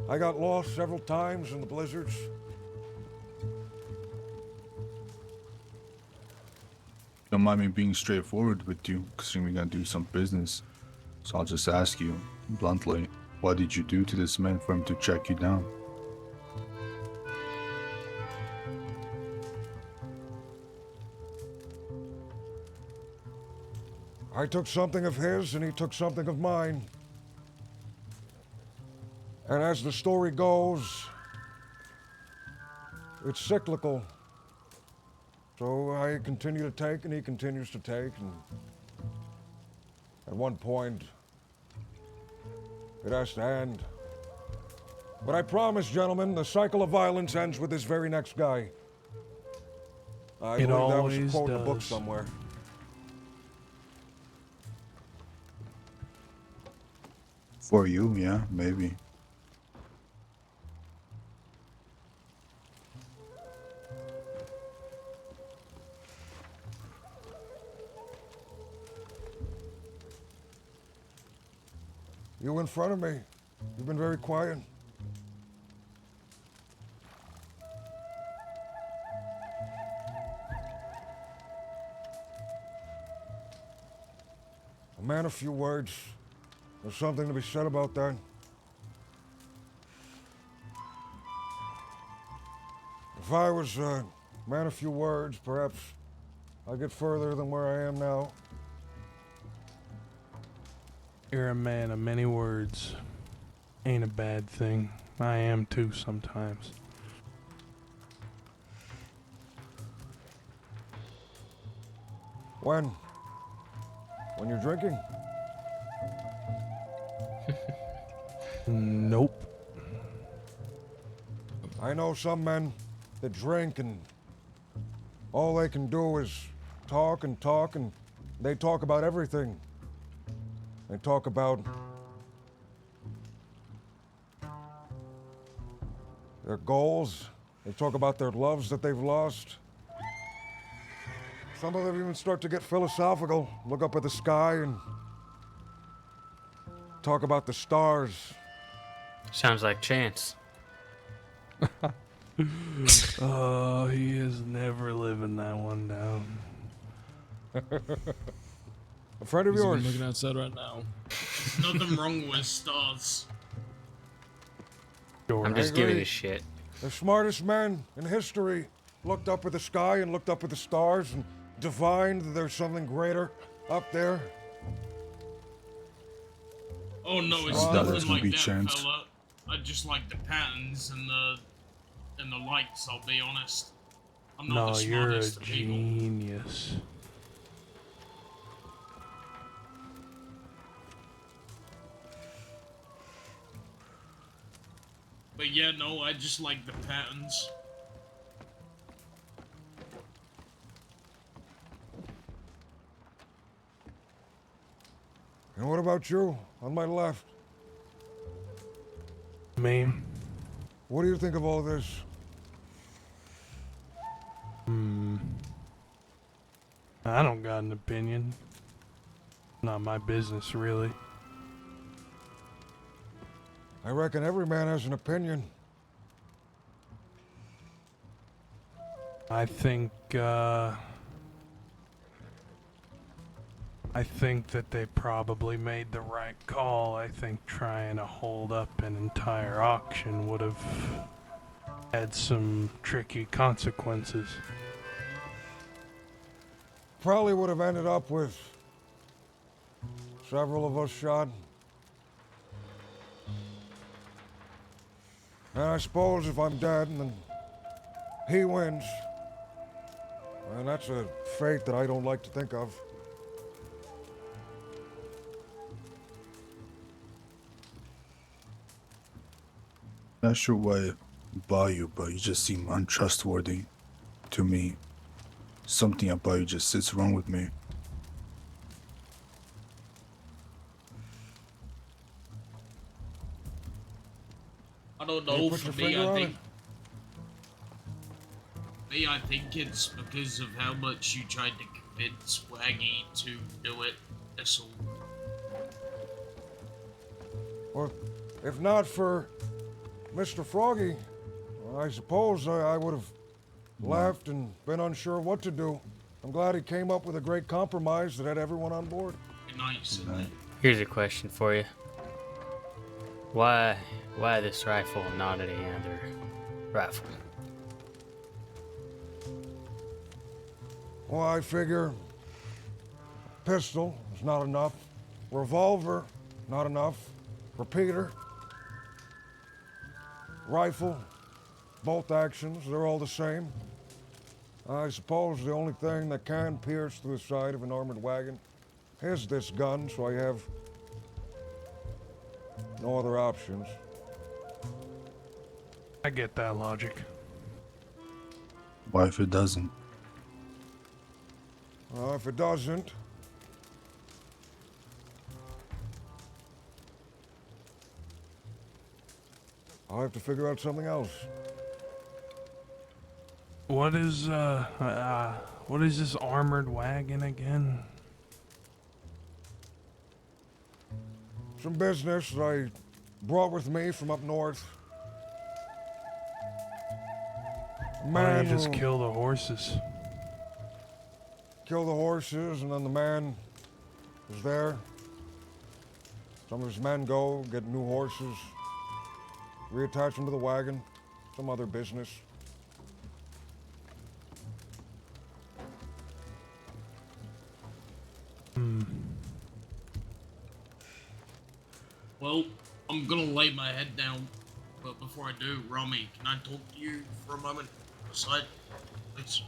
I got lost several times in the blizzards. Don't mind me being straightforward with you, considering we're gonna do some business. So I'll just ask you bluntly, what did you do to this man for him to track you down? I took something of his and he took something of mine. And as the story goes, it's cyclical. So I continue to take and he continues to take, and at one point it has to end. But I promise, gentlemen, the cycle of violence ends with this very next guy. I It believe that was a always quote in a book does. somewhere. For you, yeah, maybe. You in front of me. You've been very quiet. A man of few words. There's something to be said about that. If I was a man of few words, perhaps I'd get further than where I am now. You're a man of many words. Ain't a bad thing. I am too sometimes. When? When you're drinking? Nope. I know some men that drink and all they can do is talk and talk, and they talk about everything. They talk about their goals. They talk about their loves that they've lost. Some of them even start to get philosophical, look up at the sky and talk about the stars. Sounds like Chance. Oh, he is never living that one down. A friend of He's yours. looking outside right now. Nothing wrong with stars. I'm just giving a shit. The smartest men in history looked up at the sky and looked up at the stars and divined that there's something greater up there. Oh no, it's Stars. nothing like be that, chance. fella. I just like the patterns and the lights. I'll be honest. I'm not No, the you're a smartest of people. genius. But yeah, no, I just like the patterns. And what about you, on my left? Me? What do you think of all this? I don't got an opinion. Not my business, really. I reckon every man has an opinion. I think that they probably made the right call. I think trying to hold up an entire auction would have had some tricky consequences. Probably would have ended up with several of us shot. And I suppose if I'm dead and then he wins, and that's a fate that I don't like to think of. Not sure what about you, but you just seem untrustworthy to me. Something about you just sits wrong with me. I don't Can you know, put for your me, finger on I think it's because of how much you tried to convince Waggy to do it. That's all. Well, if not for Mr. Froggy, I suppose I would have left and been unsure what to do. I'm glad he came up with a great compromise that had everyone on board. Nice. Here's a question for you. Why this rifle and not any other rifle? Well, I figure pistol is not enough. Revolver, not enough. Repeater. Rifle. Bolt actions, they're all the same. I suppose the only thing that can pierce through the side of an armored wagon is this gun, so I have no other options. I get that logic. What if it doesn't? If it doesn't, I'll have to figure out something else. What is this armored wagon again? Some business that I brought with me from up north. Why don't you just who kill the horses? Kill the horses, and then the man is there. Some of his men go, get new horses, reattach them to the wagon, some other business. Well, I'm gonna lay my head down, but before I do, Rami, can I talk to you for a moment? Aside, please.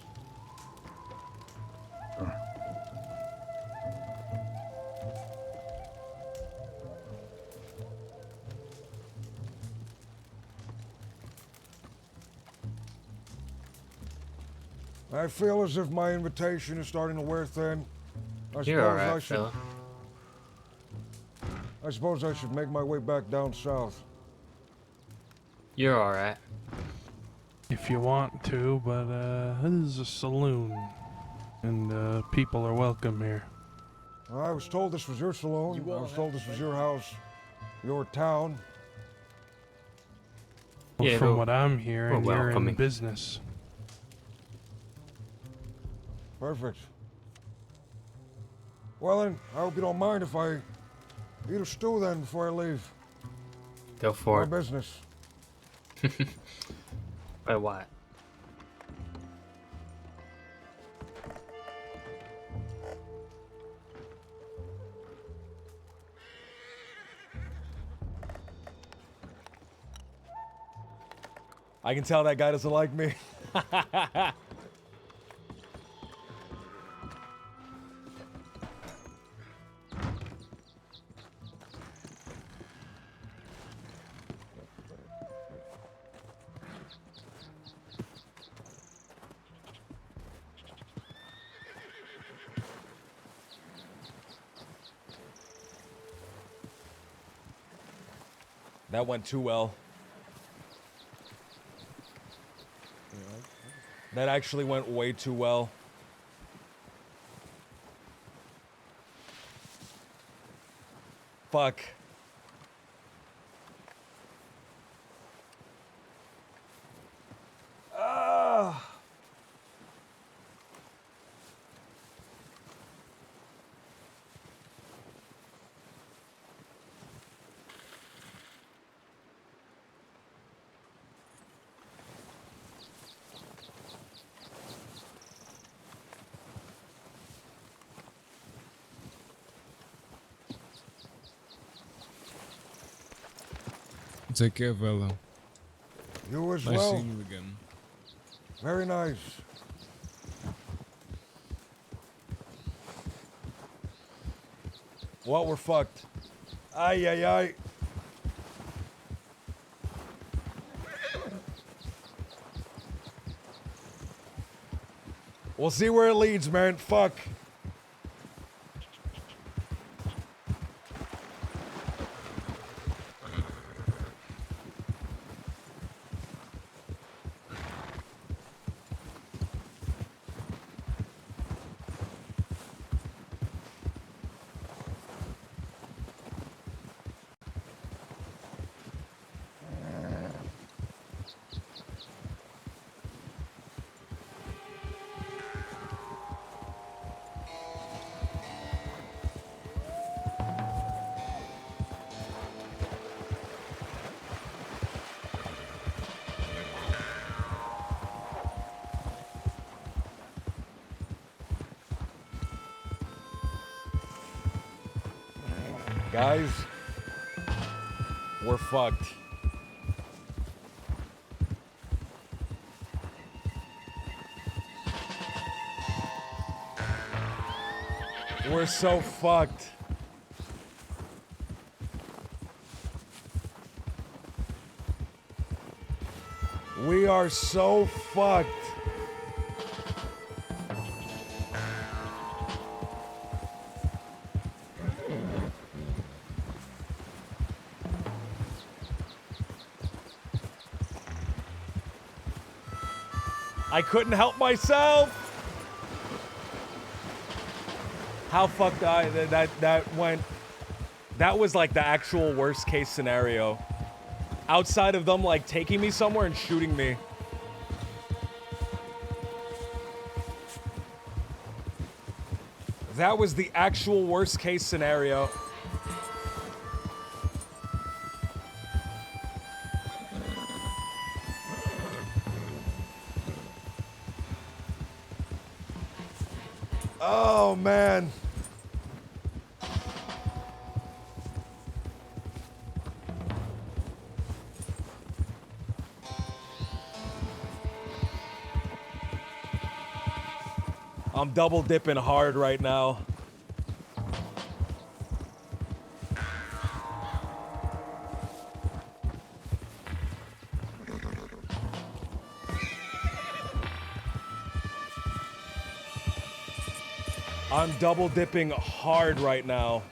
I feel as if my invitation is starting to wear thin. You're alright, fella. I suppose I should make my way back down south. You're alright. If you want to, but this is a saloon, and people are welcome here. I was told this was your saloon. I was told this was your house, your town. Well, Yeah, from what I'm hearing, we're you're in welcoming. business. Perfect. Well then, I hope you don't mind if I eat a stew then before I leave. Go for My it. business. Wait, what? I can tell that guy doesn't like me. That went too well. That actually went way too well. Fuck. Take care, fella. You as Nice well. seeing you again. Very nice. Well, we're fucked. Ay, ay, ay. We'll see where it leads, man. Fuck. Guys, we're fucked. We're so fucked. We are so fucked. I couldn't help myself. How fucked that went. That was like the actual worst case scenario. Outside of them like taking me somewhere and shooting me. That was the actual worst case scenario. Oh, man. I'm double dipping hard right now. I'm double dipping hard right now.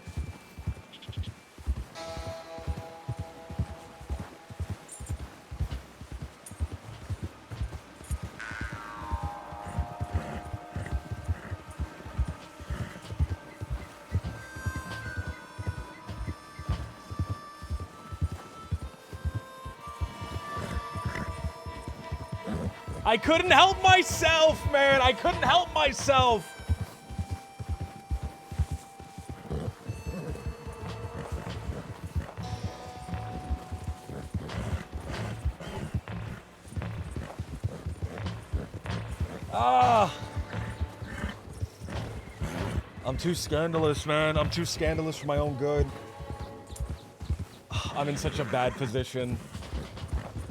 I couldn't help myself, man. I couldn't help myself. I'm too scandalous, man. I'm too scandalous for my own good. I'm in such a bad position.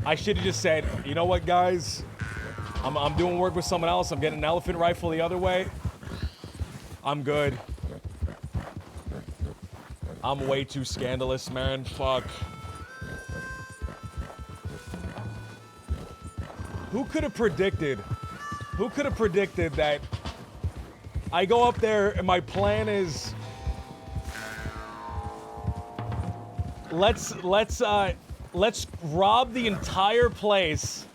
I should have just said, you know what, guys? I'm doing work with someone else. I'm getting an elephant rifle the other way. I'm good. I'm way too scandalous, man. Fuck. Who could have predicted? Who could have predicted that I go up there and my plan is let's Let's rob the entire place.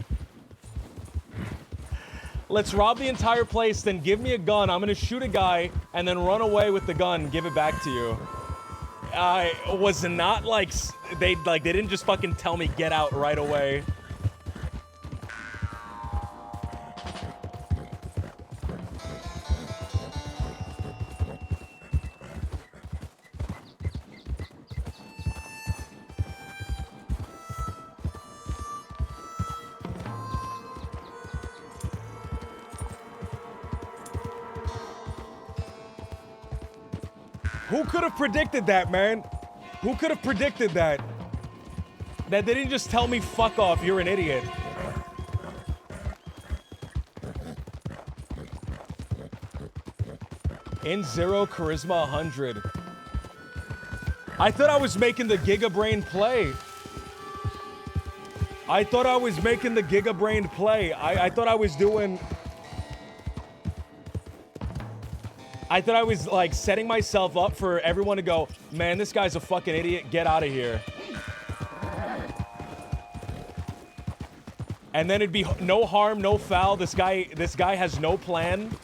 Let's rob the entire place, then give me a gun. I'm gonna shoot a guy and then run away with the gun and give it back to you. I was not like they didn't just fucking tell me get out right away. Who could have predicted that, man? Who could have predicted that? That they didn't just tell me, fuck off, you're an idiot. In zero, charisma 100. I thought I was making the Gigabrain play. I thought I was making the Gigabrain play. I thought I was doing... I thought I was, like, setting myself up for everyone to go, man, this guy's a fucking idiot, get out of here. And then it'd be no harm, no foul, this guy has no plan.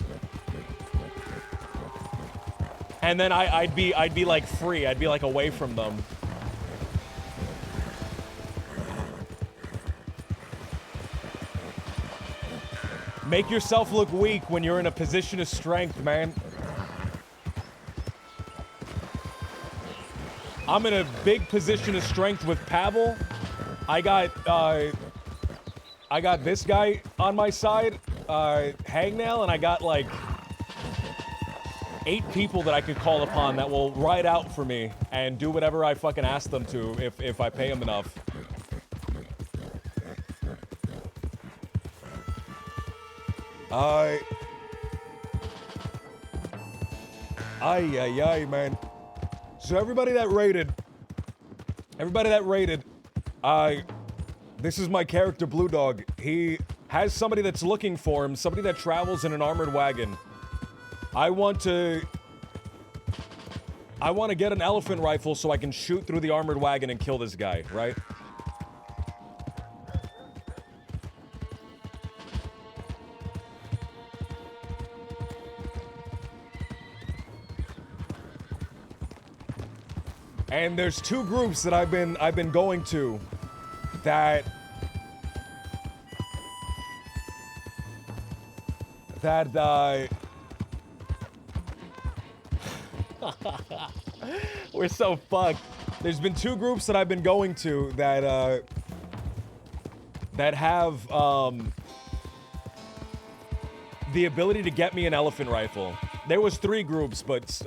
And then I'd be like free, I'd be like away from them. Make yourself look weak when you're in a position of strength, man. I'm in a big position of strength with Pavel. I got this guy on my side, Hangnail, and I got like 8 people that I could call upon that will ride out for me and do whatever I fucking ask them to if I pay them enough. Ay, man. So everybody that raided, this is my character, Blue Dog. He has somebody that's looking for him, somebody that travels in an armored wagon. I want to get an elephant rifle so I can shoot through the armored wagon and kill this guy, right? And there's 2 groups that I've been going to that we're so fucked. There's been 2 groups that I've been going to that have the ability to get me an elephant rifle. There was 3 groups, but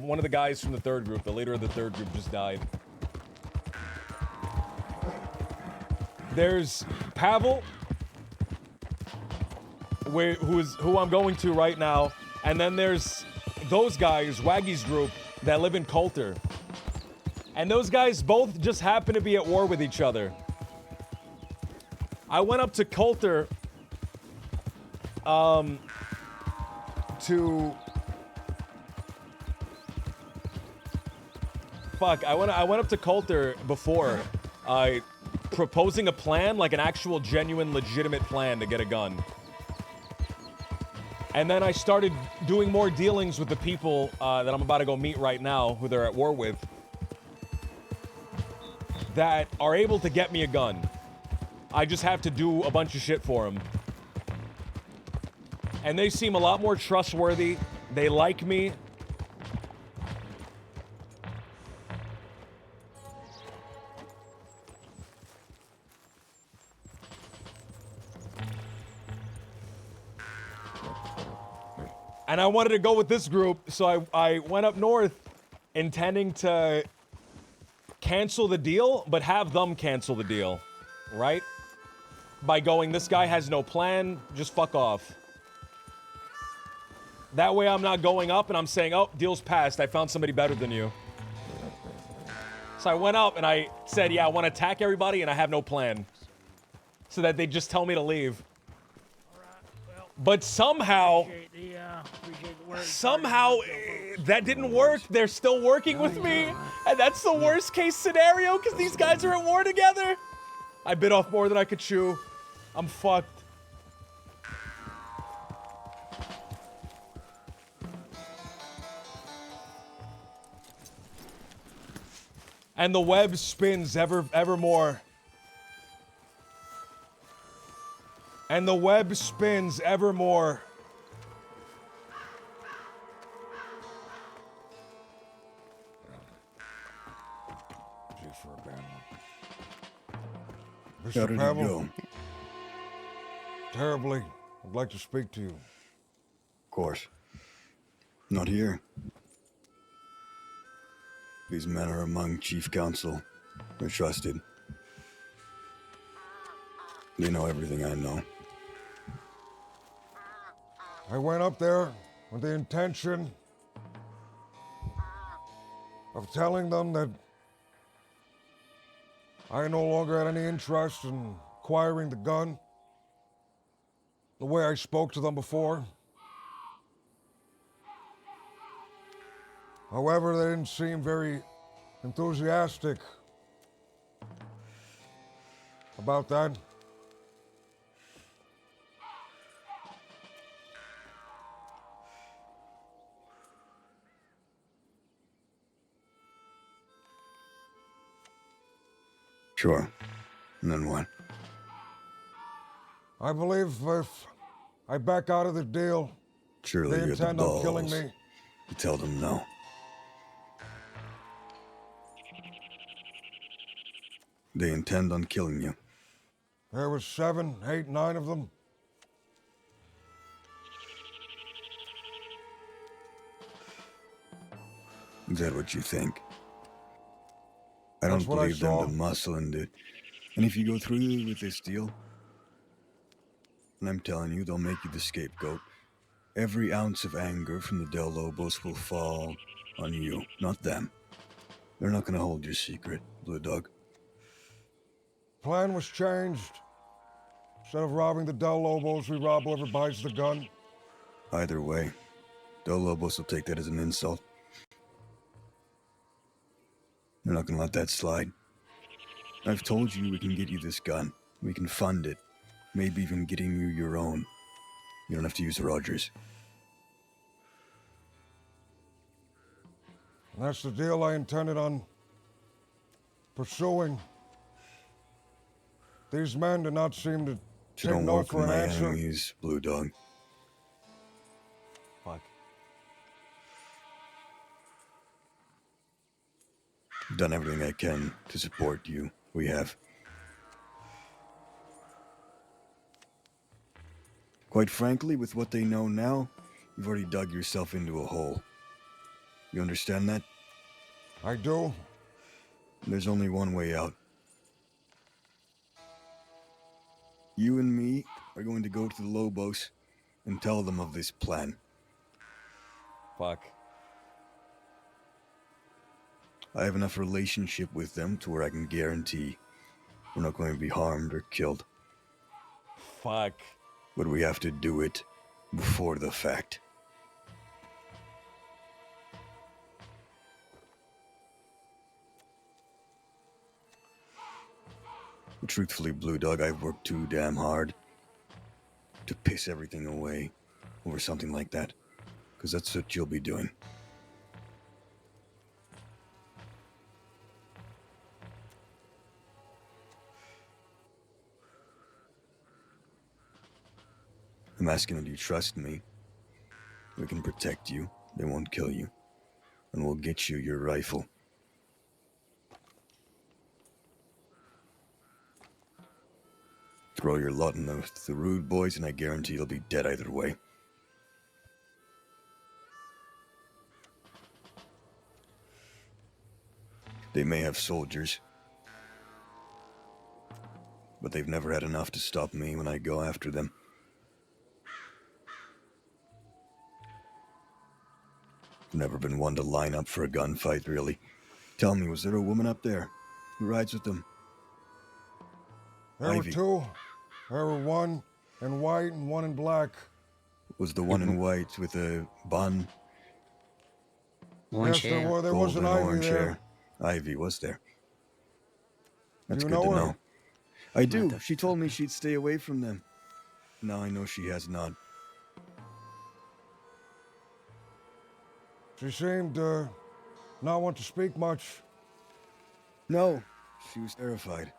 one of the guys from the 3rd group, the leader of the 3rd group, just died. There's Pavel, who I'm going to right now, and then there's those guys, Waggy's group, that live in Coulter. And those guys both just happen to be at war with each other. I went up to Coulter I went up to Coulter before, proposing a plan, like an actual, genuine, legitimate plan to get a gun. And then I started doing more dealings with the people that I'm about to go meet right now, who they're at war with, that are able to get me a gun. I just have to do a bunch of shit for them. And they seem a lot more trustworthy. They like me. And I wanted to go with this group, so I went up north intending to cancel the deal, but have them cancel the deal, right? By going, this guy has no plan, just fuck off. That way I'm not going up and I'm saying, oh, deal's passed, I found somebody better than you. So I went up and I said, yeah, I want to attack everybody and I have no plan. So that they just tell me to leave. But somehow, that didn't work. They're still working with me, and that's the worst case scenario because these guys are at war together. I bit off more than I could chew. I'm fucked. And the web spins evermore. And the web spins evermore. Mr. How did it Pavel, go? Terribly. I'd like to speak to you. Of course. Not here. These men are among Chief Council. They're trusted. They know everything I know. I went up there with the intention of telling them that I no longer had any interest in acquiring the gun the way I spoke to them before. However, they didn't seem very enthusiastic about that. Sure. And then what? I believe if I back out of the deal, Surely they you're the intend on killing balls me. to tell them no. They intend on killing you. There was 7, 8, 9 of them. Is that what you think? I That's don't what I believe them saw. to muscle into it. And if you go through with this deal, and I'm telling you, they'll make you the scapegoat. Every ounce of anger from the Del Lobos will fall on you, not them. They're not gonna hold your secret, Blue Dog. Plan was changed. Instead of robbing the Del Lobos, we rob whoever buys the gun. Either way, Del Lobos will take that as an insult. They're not gonna let that slide. I've told you we can get you this gun. We can fund it. Maybe even getting you your own. You don't have to use Rogers. And that's the deal I intended on pursuing. These men do not seem to You take don't no work for with an my answer. enemies, Blue Dog. Fuck. I've done everything I can to support you. We have. Quite frankly, with what they know now, you've already dug yourself into a hole. You understand that? I do. There's only one way out. You and me are going to go to the Lobos and tell them of this plan. Fuck. I have enough relationship with them to where I can guarantee we're not going to be harmed or killed. Fuck. But we have to do it before the fact. Truthfully, Blue Dog, I've worked too damn hard to piss everything away over something like that. Because that's what you'll be doing. I'm asking that you trust me. We can protect you. They won't kill you. And we'll get you your rifle. Throw your lot in the rude boys, and I guarantee you'll be dead either way. They may have soldiers, but they've never had enough to stop me when I go after them. I've never been one to line up for a gunfight, really. Tell me, was there a woman up there who rides with them? There were Ivy. 2. There were 1 in white and 1 in black. Was the one in white with a bun? One Yes, chair. there was an Golden Ivy orange there. hair. Ivy was there. That's you good know to her? know. I do. She told me she'd stay away from them. Now I know she has not. She seemed not want to speak much. No, she was terrified.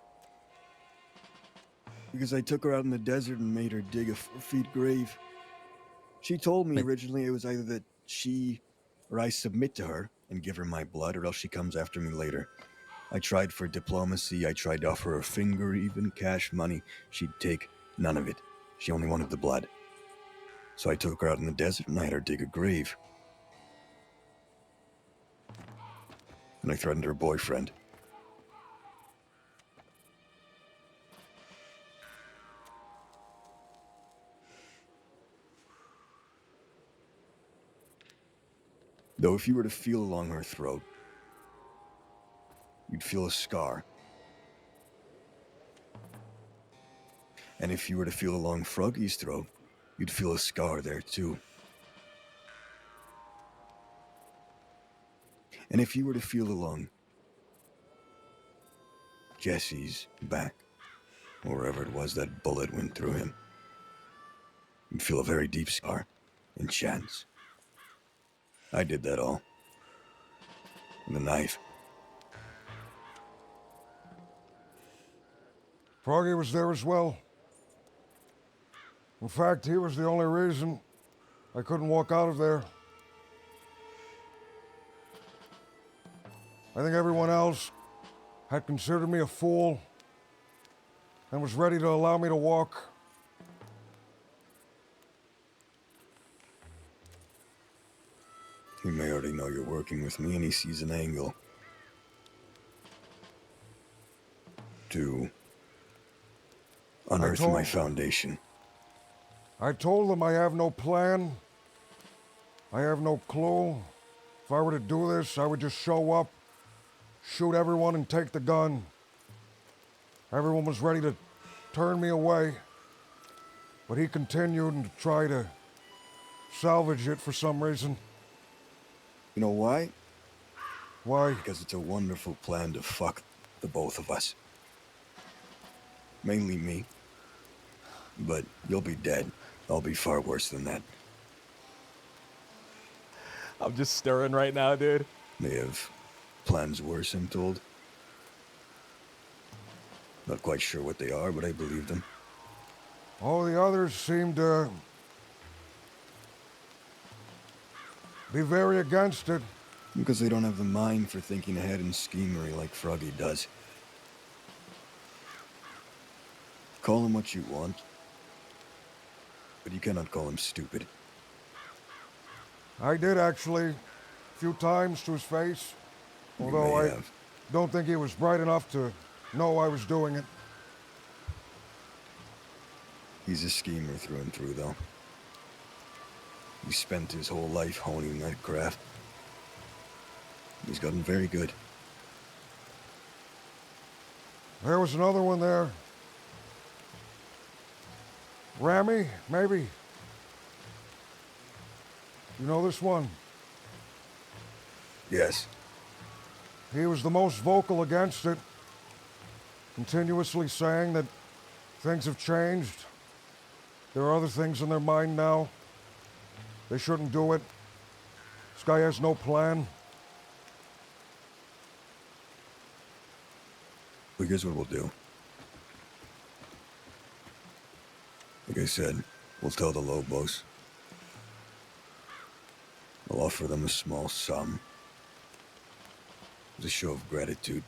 Because I took her out in the desert and made her dig a 4-foot grave. She told me originally it was either that she or I submit to her and give her my blood, or else she comes after me later. I tried for diplomacy, I tried to offer her a finger, even cash money. She'd take none of it. She only wanted the blood. So I took her out in the desert and I had her dig a grave. And I threatened her boyfriend. Though if you were to feel along her throat, you'd feel a scar. And if you were to feel along Froggy's throat, you'd feel a scar there too. And if you were to feel along Jesse's back, or wherever it was that bullet went through him, you'd feel a very deep scar and chance. I did that all. And the knife. Froggy was there as well. In fact, he was the only reason I couldn't walk out of there. I think everyone else had considered me a fool and was ready to allow me to walk. He may already know you're working with me and he sees an angle to unearth my foundation. I told them I have no plan. I have no clue. If I were to do this, I would just show up, shoot everyone and take the gun. Everyone was ready to turn me away, but he continued to try to salvage it for some reason. You know why? Why? Because it's a wonderful plan to fuck the both of us. Mainly me. But you'll be dead. I'll be far worse than that. I'm just stirring right now, dude. They have plans worse, I'm told. Not quite sure what they are, but I believe them. All the others seem to be very against it. Because they don't have the mind for thinking ahead and schemery like Froggy does. Call him what you want, but you cannot call him stupid. I did actually, a few times to his face, although I don't think he was bright enough to know I was doing it. He's a schemer through and through, though. He spent his whole life honing that craft. He's gotten very good. There was another one there. Rami, maybe. You know this one? Yes. He was the most vocal against it, continuously saying that things have changed. There are other things in their mind now. They shouldn't do it. This guy has no plan. Well, here's what we'll do. Like I said, we'll tell the Lobos. I'll offer them a small sum as a show of gratitude.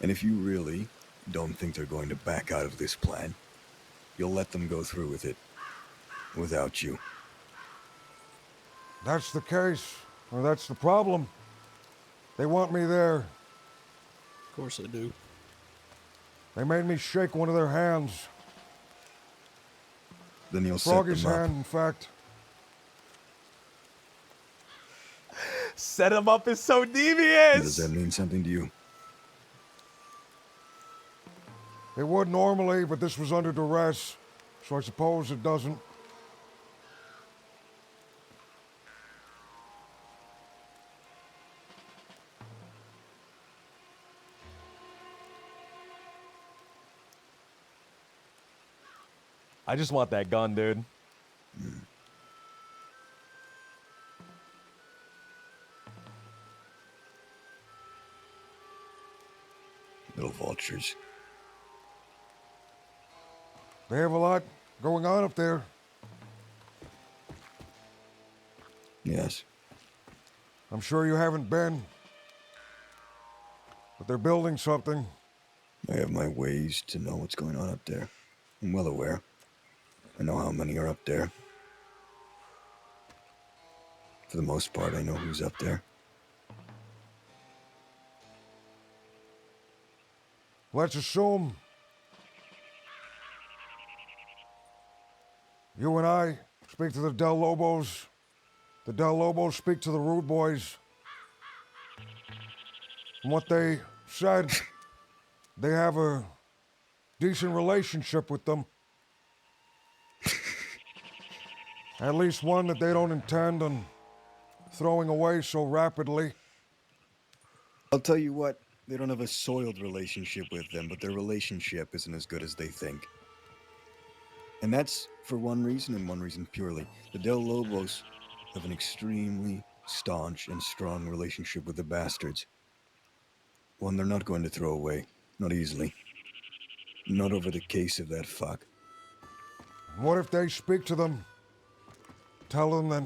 And if you really don't think they're going to back out of this plan, you'll let them go through with it without you. That's the case, or that's the problem. They want me there. Of course they do. They made me shake one of their hands. Then you'll Froggy's set them up. hand, in fact. Set him up is so devious. Does that mean something to you? It would normally, but this was under duress, so I suppose it doesn't. I just want that gun, dude. Little vultures. They have a lot going on up there. Yes. I'm sure you haven't been. But they're building something. I have my ways to know what's going on up there. I'm well aware. I know how many are up there. For the most part, I know who's up there. Let's assume you and I speak to the Del Lobos. The Del Lobos speak to the Rude Boys. From what they said, they have a decent relationship with them. At least one that they don't intend on throwing away so rapidly. I'll tell you what, they don't have a soiled relationship with them, but their relationship isn't as good as they think. And that's for one reason and one reason purely. The Del Lobos have an extremely staunch and strong relationship with the bastards. One they're not going to throw away, not easily. Not over the case of that fuck. What if they speak to them? Tell them that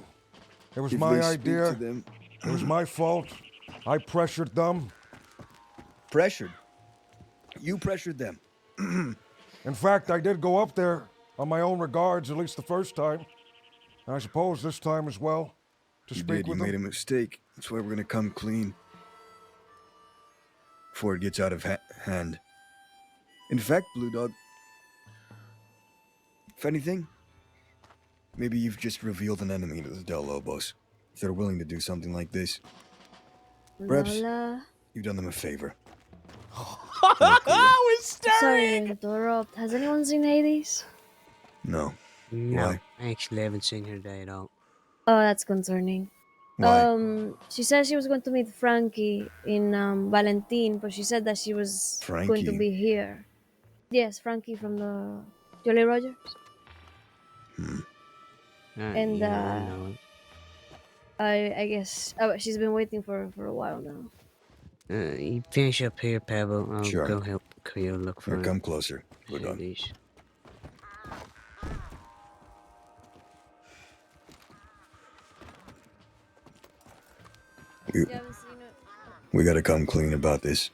it was If my they speak idea. to them- It was my fault. I pressured them. Pressured? You pressured them. In fact, I did go up there on my own regards, at least the first time. And I suppose this time as well, to You speak did. You with made a them. mistake. That's why we're gonna come clean. Before it gets out of hand. In fact, Blue Dog, if anything, maybe you've just revealed an enemy to the Del Lobos. If they're willing to do something like this, perhaps Lola. you've done them a favor. Oh, sorry to interrupt. Has anyone seen Hades? No. No, Why? I actually haven't seen her day at all. Oh, that's concerning. Why? She said she was going to meet Frankie in Valentin, but she said that she was going to Frankie? be here. Yes, Frankie from the Jolly Rogers. And yeah, I know. I guess she's been waiting for a while now. You finish up here, Pablo. I'll Sure. go help Cleo look for Here, her. come closer. Blue Dog. Hades. We gotta come clean about this.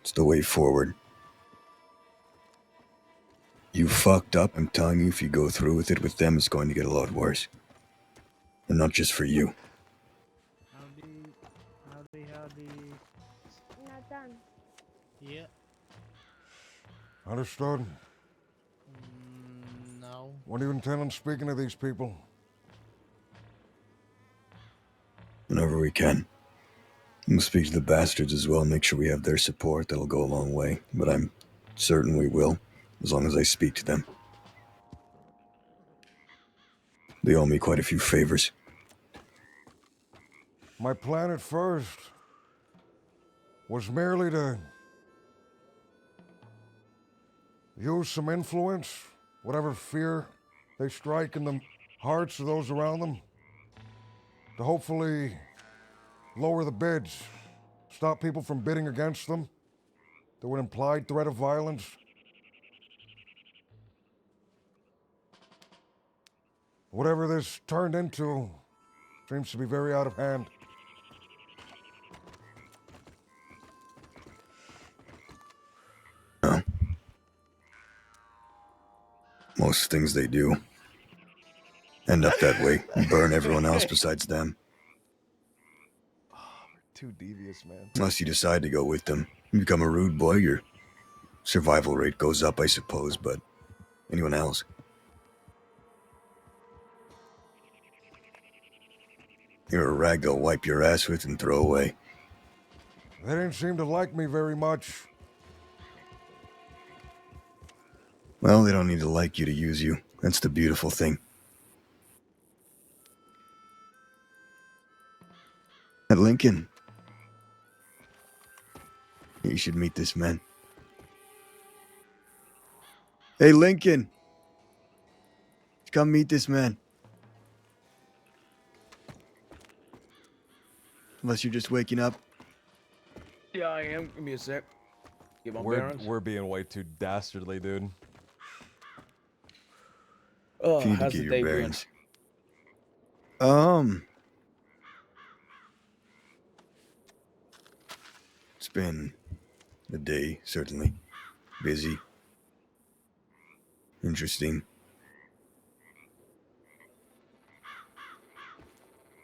It's the way forward. You fucked up. I'm telling you, if you go through with it with them, it's going to get a lot worse. And not just for you. Nathan. Yeah. Understood. No. When do you intend on speaking to these people? Whenever we can. We'll speak to the bastards as well, make sure we have their support. That'll go a long way. But I'm certain we will, as long as I speak to them. They owe me quite a few favors. My plan at first was merely to use some influence, whatever fear they strike in the hearts of those around them, to hopefully lower the bids, stop people from bidding against them. There was an implied threat of violence. Whatever this turned into seems to be very out of hand. Most things they do end up that way and burn everyone else besides them. Too devious, man. Unless you decide to go with them. You become a rude boy, your survival rate goes up, I suppose, but anyone else? You're a rag they'll wipe your ass with and throw away. They didn't seem to like me very much. Well, they don't need to like you to use you. That's the beautiful thing. At Lincoln. You should meet this man. Hey, Lincoln. Come meet this man. Unless you're just waking up. Yeah, I am. Give me a sec. Get my bearings. We're being way too dastardly, dude. Oh, If you need to how's get the your day been? bearings. It's been a day, certainly. Busy. Interesting.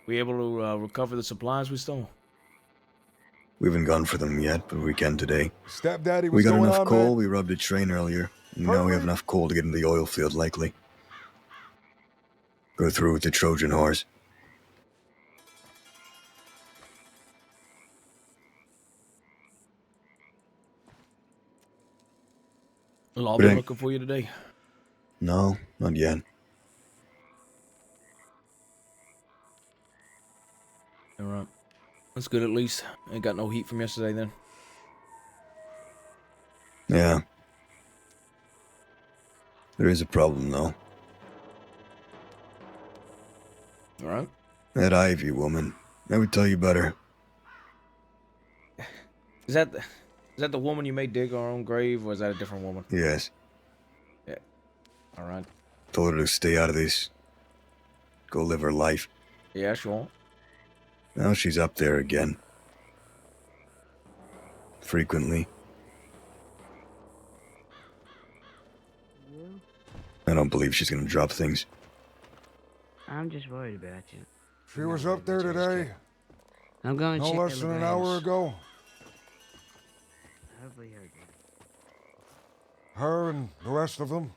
We able to recover the supplies we stole? We haven't gone for them yet, but we can today. Stepdaddy, We what's got going enough on, coal, man? we robbed a train earlier. And now we have enough coal to get into the oil field, likely. Go through with the Trojan horse. Well, I'll But be ain't- looking for you today. No, not yet. All right. That's good at least. Ain't got no heat from yesterday then. Yeah. There is a problem, though. All right. That Ivy woman. I would tell you about her. Is that the woman you made dig her own grave, or is that a different woman? Yes. Yeah. All right. Told her to stay out of this. Go live her life. Yeah, sure. Now she's up there again. Frequently. I don't believe she's gonna drop things. I'm just worried about you. She was up there today. I'm going to No check less than an telegrams. hour ago. Hopefully heard you. Her and the rest of them.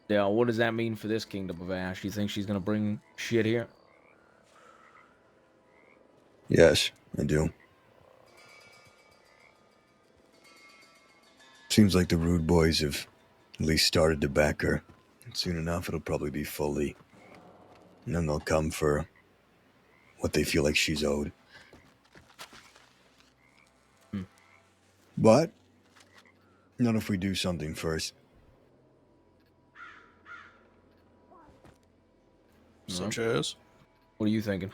Yeah, what does that mean for this kingdom of Ash? You think she's gonna bring shit here? Yes, I do. Seems like the Rude Boys have at least started to back her. And soon enough, it'll probably be fully. And then they'll come for what they feel like she's owed. But, not if we do something first. Such as? What are you thinking?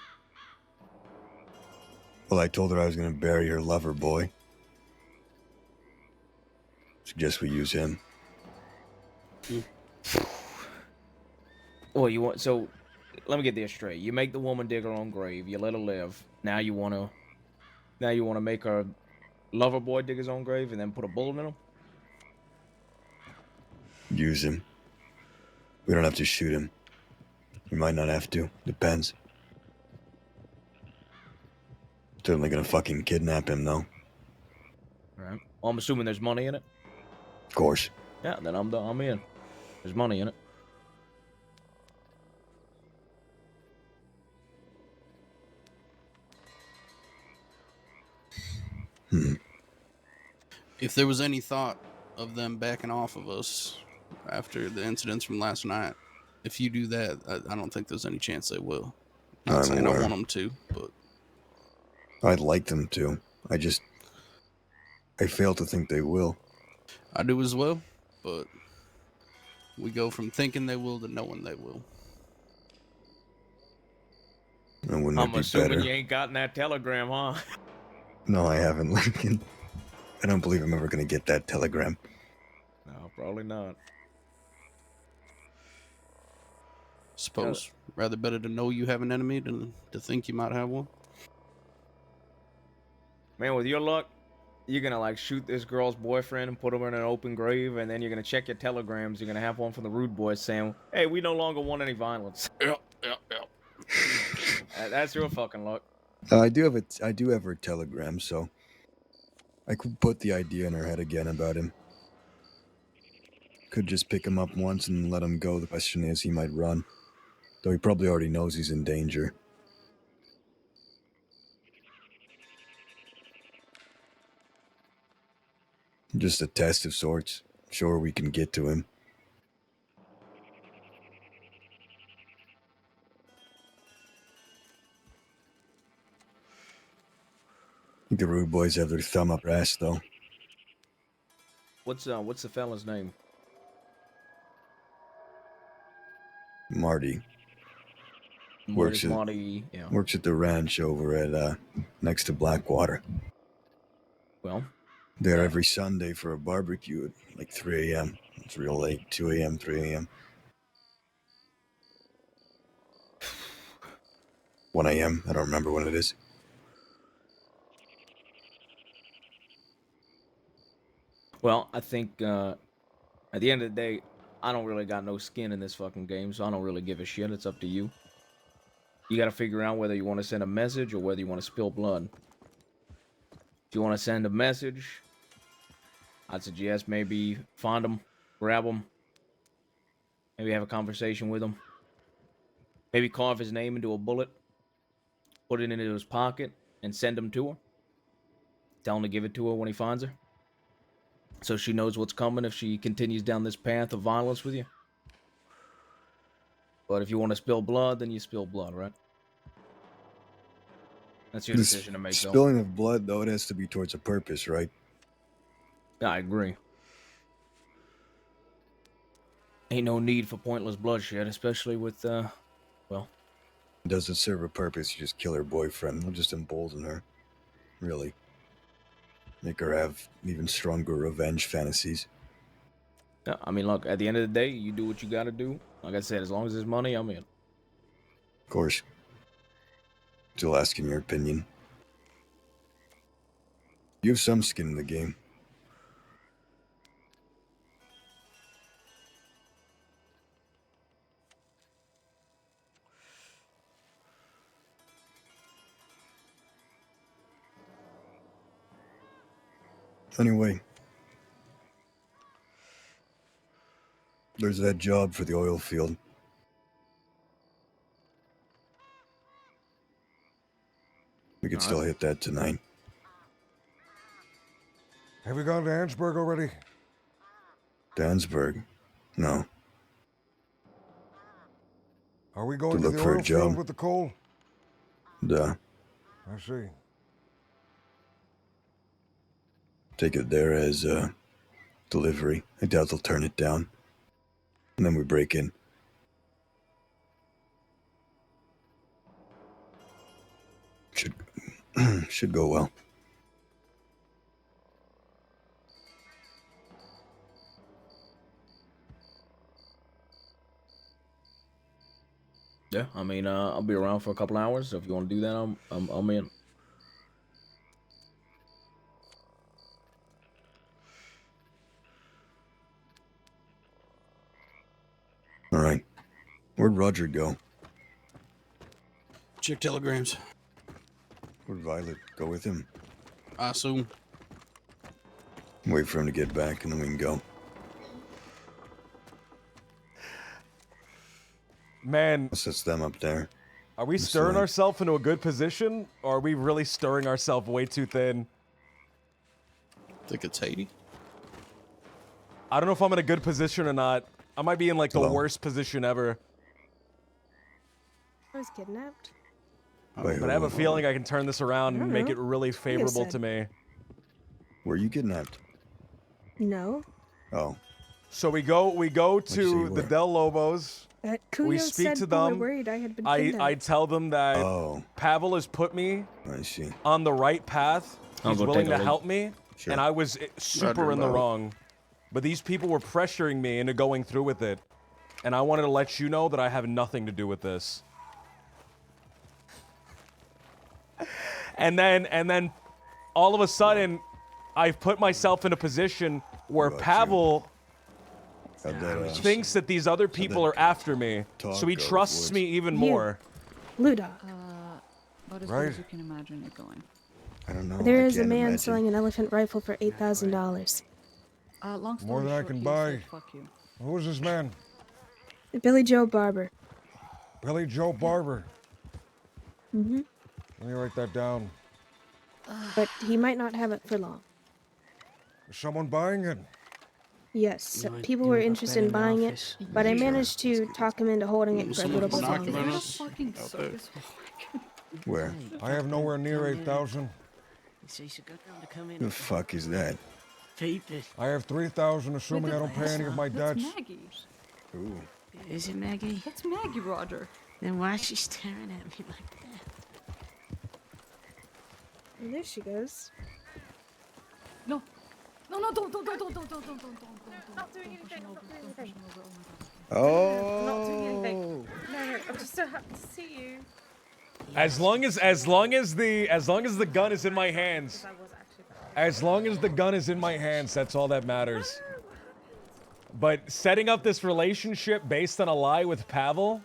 Well, I told her I was going to bury her lover boy. Suggest we use him. Well, you want so? Let me get this straight. You make the woman dig her own grave. You let her live. Now you wanna make her lover boy dig his own grave and then put a bullet in him. Use him. We don't have to shoot him. We might not have to. Depends. Certainly gonna fucking kidnap him, though. All right. Well, I'm assuming there's money in it. Of course. Yeah. Then I'm in. There's money in it. If there was any thought of them backing off of us after the incidents from last night, if you do that, I don't think there's any chance they will. Not I'm saying aware. I want them to, but I'd like them to. I fail to think they will. I do as well. But we go from thinking they will to knowing they will. And wouldn't I'm it be assuming better? you ain't gotten that telegram, huh? No, I haven't, Lincoln. I don't believe I'm ever gonna get that telegram. No, probably not. Suppose rather better to know you have an enemy than to think you might have one. Man, with your luck, you're gonna like shoot this girl's boyfriend and put him in an open grave, and then you're gonna check your telegrams. You're gonna have one from the Rude Boys saying, "Hey, we no longer want any violence." Yep. That's your fucking luck. I do have her telegram, so I could put the idea in her head again about him. Could just pick him up once and let him go. The question is, he might run. Though he probably already knows he's in danger. Just a test of sorts. Sure, we can get to him. I think the rude boys have their thumb up their ass, though. What's the fella's name? Marty. Where's Marty? Yeah. Works at the ranch over at next to Blackwater. Well, there every Sunday for a barbecue at like 3 a.m. It's real late, 2 a.m., 3 a.m. 1 a.m. I don't remember when it is. Well, I think at the end of the day, I don't really got no skin in this fucking game, so I don't really give a shit. It's up to you. You got to figure out whether you want to send a message or whether you want to spill blood. If you want to send a message, I'd suggest maybe find him, grab him, maybe have a conversation with him. Maybe carve his name into a bullet, put it into his pocket, and send him to her. Tell him to give it to her when he finds her, so she knows what's coming if she continues down this path of violence with you. But if you want to spill blood, then you spill blood, right? That's your decision to make, though. Spilling of blood, though, it has to be towards a purpose, right? I agree. Ain't no need for pointless bloodshed, especially with, well... Does it serve a purpose? You just kill her boyfriend. They'll just embolden her. Really. Make her have even stronger revenge fantasies. Yeah, I mean, look, at the end of the day, you do what you gotta do. Like I said, as long as there's money, I'm in. Of course. Still asking your opinion. You have some skin in the game. Anyway, there's that job for the oil field. We could still hit that tonight. Have you gone to Ansburg already? Dansburg? No. Are we going to look the for a oil job. field with the coal? Duh. I see. Take it there as delivery. I doubt they'll turn it down. And then we break in. Should go well. Yeah, I mean, I'll be around for a couple hours, so if you want to do that, I'm in. All right. Where'd Roger go? Check telegrams. Where'd Violet go with him? I assume. Wait for him to get back and then we can go. Man, Sets them up there. are we stirring ourselves into a good position, or are we really stirring ourselves way too thin? I think it's Haiti. I don't know if I'm in a good position or not. I might be in like the worst position ever. I was kidnapped. But I have a feeling I can turn this around and make know. it really Like I favorable said. to me. Were you kidnapped? No. Oh. So we go you say to you the were? Del Lobos. Kuyo We speak said to we were them. worried I had been I kidnapped. tell them that Oh. Pavel has put me I see. on the right path. I'll He's go willing take to a look. help me, Sure. and I was super in the about it. wrong. But these people were pressuring me into going through with it, and I wanted to let you know that I have nothing to do with this. And then, all of a sudden, I've put myself in a position where Got you. Pavel How'd that, thinks that these other people are after me, so he talk go, trusts boys? me even You. more. Luda. About as Right. good as you can imagine it going. I don't know. There I is a can't man imagine. selling an elephant rifle for $8,000. Long story More than I short, can he buy. said, fuck you. Who is this man? Billy Joe Barber. Billy Joe Barber. Mm-hmm. Let me write that down. But he might not have it for long. Someone buying it? Yes, You want- people you were want up interested there in in the buying office? it, but I Sure. managed to talk him into holding it for a little bit longer. Binoculars out there. Where? I have nowhere near 8,000. So you should go down to come in. The fuck is that? Peep it. I have 3,000, assuming I don't pay any of my That's debts. Maggie. Ooh. Is it Maggie? That's Maggie, Roger. Then why is she staring at me like that? And there she goes. No, don't. Not doing anything. Not doing anything. Oh. Not doing anything. No, I'm just so happy to see you. As long as the gun is in my hands. As long as the gun is in my hands, that's all that matters. But setting up this relationship based on a lie with Pavel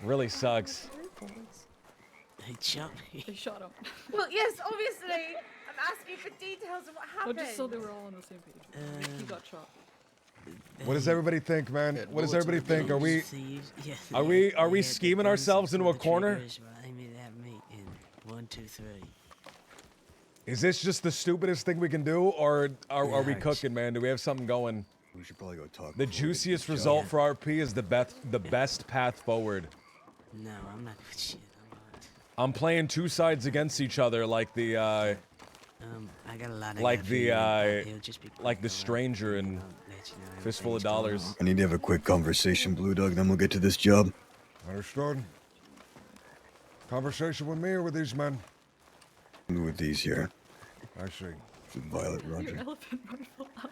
really sucks. They shot me. They shot him. Well, yes, obviously. I'm asking for details of what Oh, happened. just so they were all on the same page. He got shot. What does everybody think, man? What does everybody think? Are we Yeah, are we scheming ourselves into a corner? Aiming at me in 1, 2, 3. Is this just the stupidest thing we can do, or are we cooking, man? Do we have something going? We should probably go talk. The juiciest result for RP is the best path forward. No, I'm not good shit. I'm playing two sides against each other, like the I got a lot of like the he'll just be like the stranger in Fistful of Dollars. I need to have a quick conversation, Blue Dog, then we'll get to this job. Understood. Conversation with me or with these men? With these here. I see. Violet, Roger. Elephant rifle out.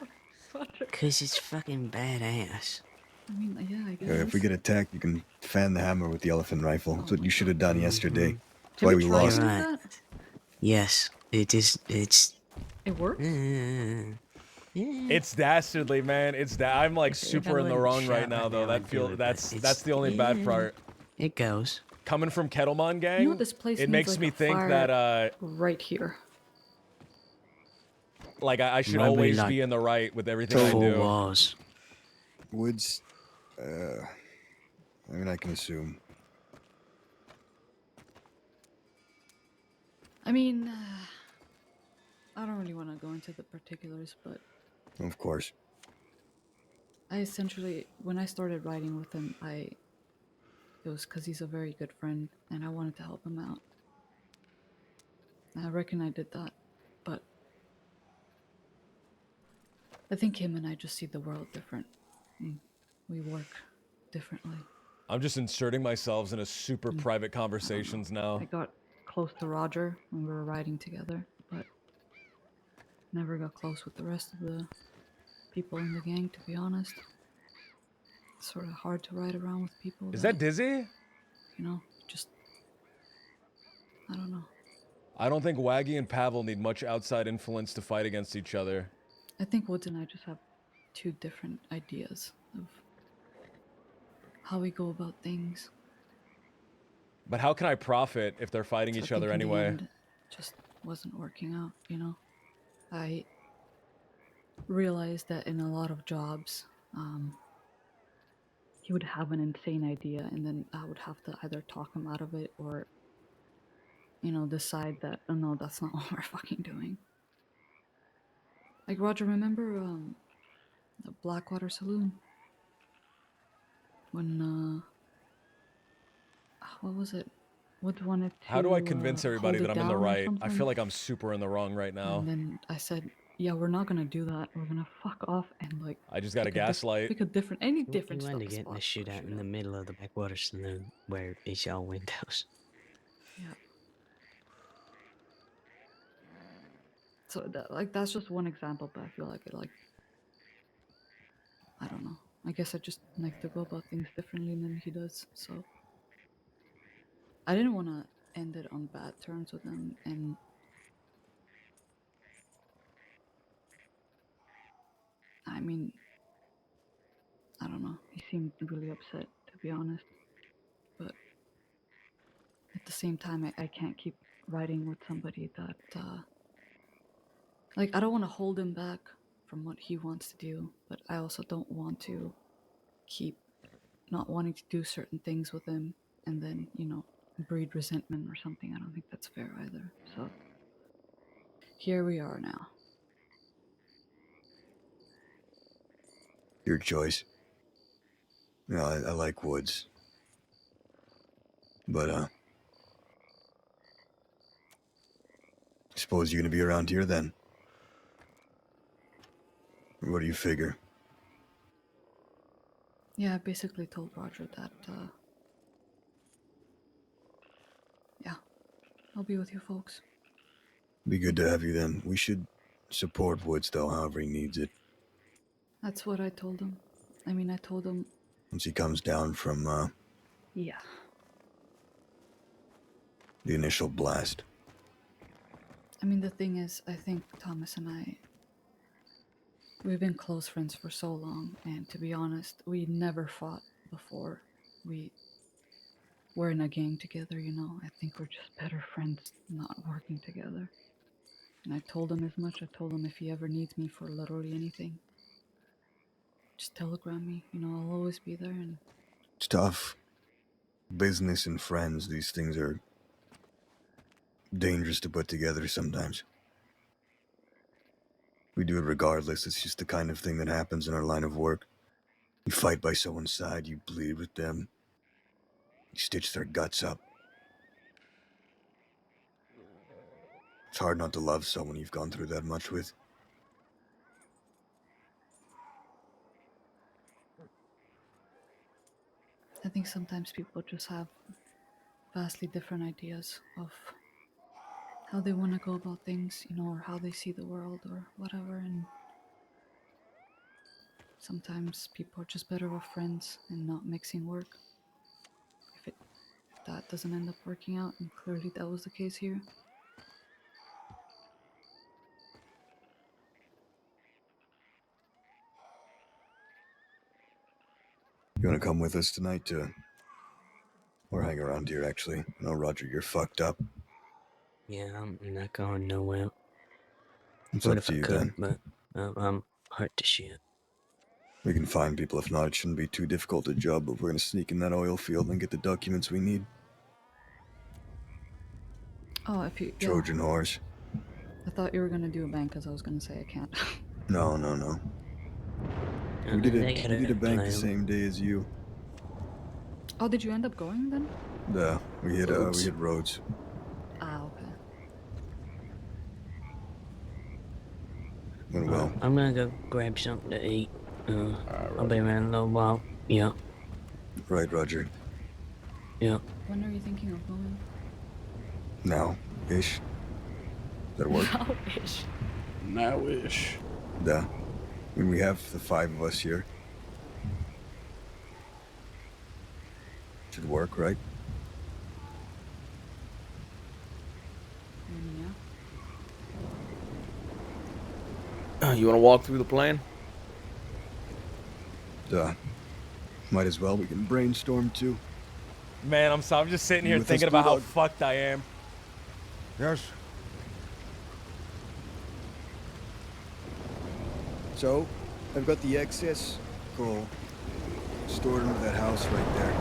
Roger. Cause it's fucking badass. I mean, yeah, I guess. Yeah, if we get attacked, you can fan the hammer with the elephant rifle. That's what you should have done yesterday. That's Have why you we tried lost. to do Right. that? Yes, it is. It's. It works? It's dastardly, man. I'm like super in the wrong right now, though. That's the only bad part. It goes. Coming from Kettlemon gang, You know what this place it needs, makes like, me a think fire that right here. like I should Maybe always like be in the right with everything I 4 do. walls. Woods, I mean, I can assume. I mean, I don't really want to go into the particulars, but Of course. I essentially, when I started writing with him, it was because he's a very good friend, and I wanted to help him out. I reckon I did that, but I think him and I just see the world different. We work differently. I'm just inserting myself into super private conversations now. I got close to Roger when we were riding together, but never got close with the rest of the people in the gang, to be honest. It's sort of hard to ride around with people. Is that Dizzy? You know, just... I don't know. I don't think Waggy and Pavel need much outside influence to fight against each other. I think Woods and I just have two different ideas of how we go about things. But how can I profit if they're fighting So I each other think in the anyway? end, it just wasn't working out, you know? I realized that in a lot of jobs, he would have an insane idea, and then I would have to either talk him out of it or, you know, decide that, oh no, that's not what we're fucking doing. Like, Roger, remember the Blackwater Saloon? When, what was it? Wood wanted to, How do I convince everybody hold that it I'm in the down or right? I something? feel like I'm super in the wrong right now. And then I said, yeah, we're not gonna do that. We're gonna fuck off and, like... I just got a pick diff- gaslight. Pick a different, any different You stuff. want to get in a shootout in the middle of the Blackwater Saloon where it's all windows. Yeah. So, that's just one example, but I feel like it, like... I don't know. I guess I just like to go about things differently than he does, so... I didn't want to end it on bad terms with him, and... I mean... I don't know. He seemed really upset, to be honest. But... At the same time, I can't keep writing with somebody that, like, I don't want to hold him back from what he wants to do, but I also don't want to keep not wanting to do certain things with him and then, you know, breed resentment or something. I don't think that's fair either. So here we are now. Your choice. You know, I like woods. But, I suppose you're gonna be around here then? What do you figure? Yeah, I basically told Roger that, yeah, I'll be with you folks. Be good to have you then. We should support Woods, though, however he needs it. That's what I told him. I mean, I told him, Once he comes down from, yeah. the initial blast. I mean, the thing is, I think Thomas and I, we've been close friends for so long, and to be honest, we never fought before. We were in a gang together, you know. I think we're just better friends not working together. And I told him as much. I told him if he ever needs me for literally anything, just telegram me. You know, I'll always be there. And It's tough. Business and friends, these things are dangerous to put together sometimes. We do it regardless. It's just the kind of thing that happens in our line of work. You fight by someone's side, you bleed with them. You stitch their guts up. It's hard not to love someone you've gone through that much with. I think sometimes people just have vastly different ideas of how they want to go about things, you know, or how they see the world or whatever. And sometimes people are just better with friends and not mixing work. If that doesn't end up working out, and clearly that was the case here. You wanna come with us tonight to... or hang around here, actually? No, Roger, you're fucked up. Yeah, I'm not going nowhere. It's What up if to I you could, then. but I'm hurt to shit. We can find people. If not, it shouldn't be too difficult a job, but we're gonna sneak in that oil field and get the documents we need. Oh, if you... yeah. Trojan horse. I thought you were going to do a bank because I was going to say I can't. No. We did a bank the same day as you. Oh, did you end up going then? We hit roads. Ah, okay. Went well. I'm gonna go grab something to eat. I'll be around a little while. Yeah. Right, Roger. Yeah. When are you thinking of going? Now-ish. That'll work. Now-ish. Now-ish. Duh. I mean, we have the 5 of us here. Should work, right? Yeah. You want to walk through the plan? Duh. Might as well. We can brainstorm too. Man, I'm just sitting here With us, thinking about how Bulldog? fucked I am. Yes. So, I've got the excess coal stored into that house right there.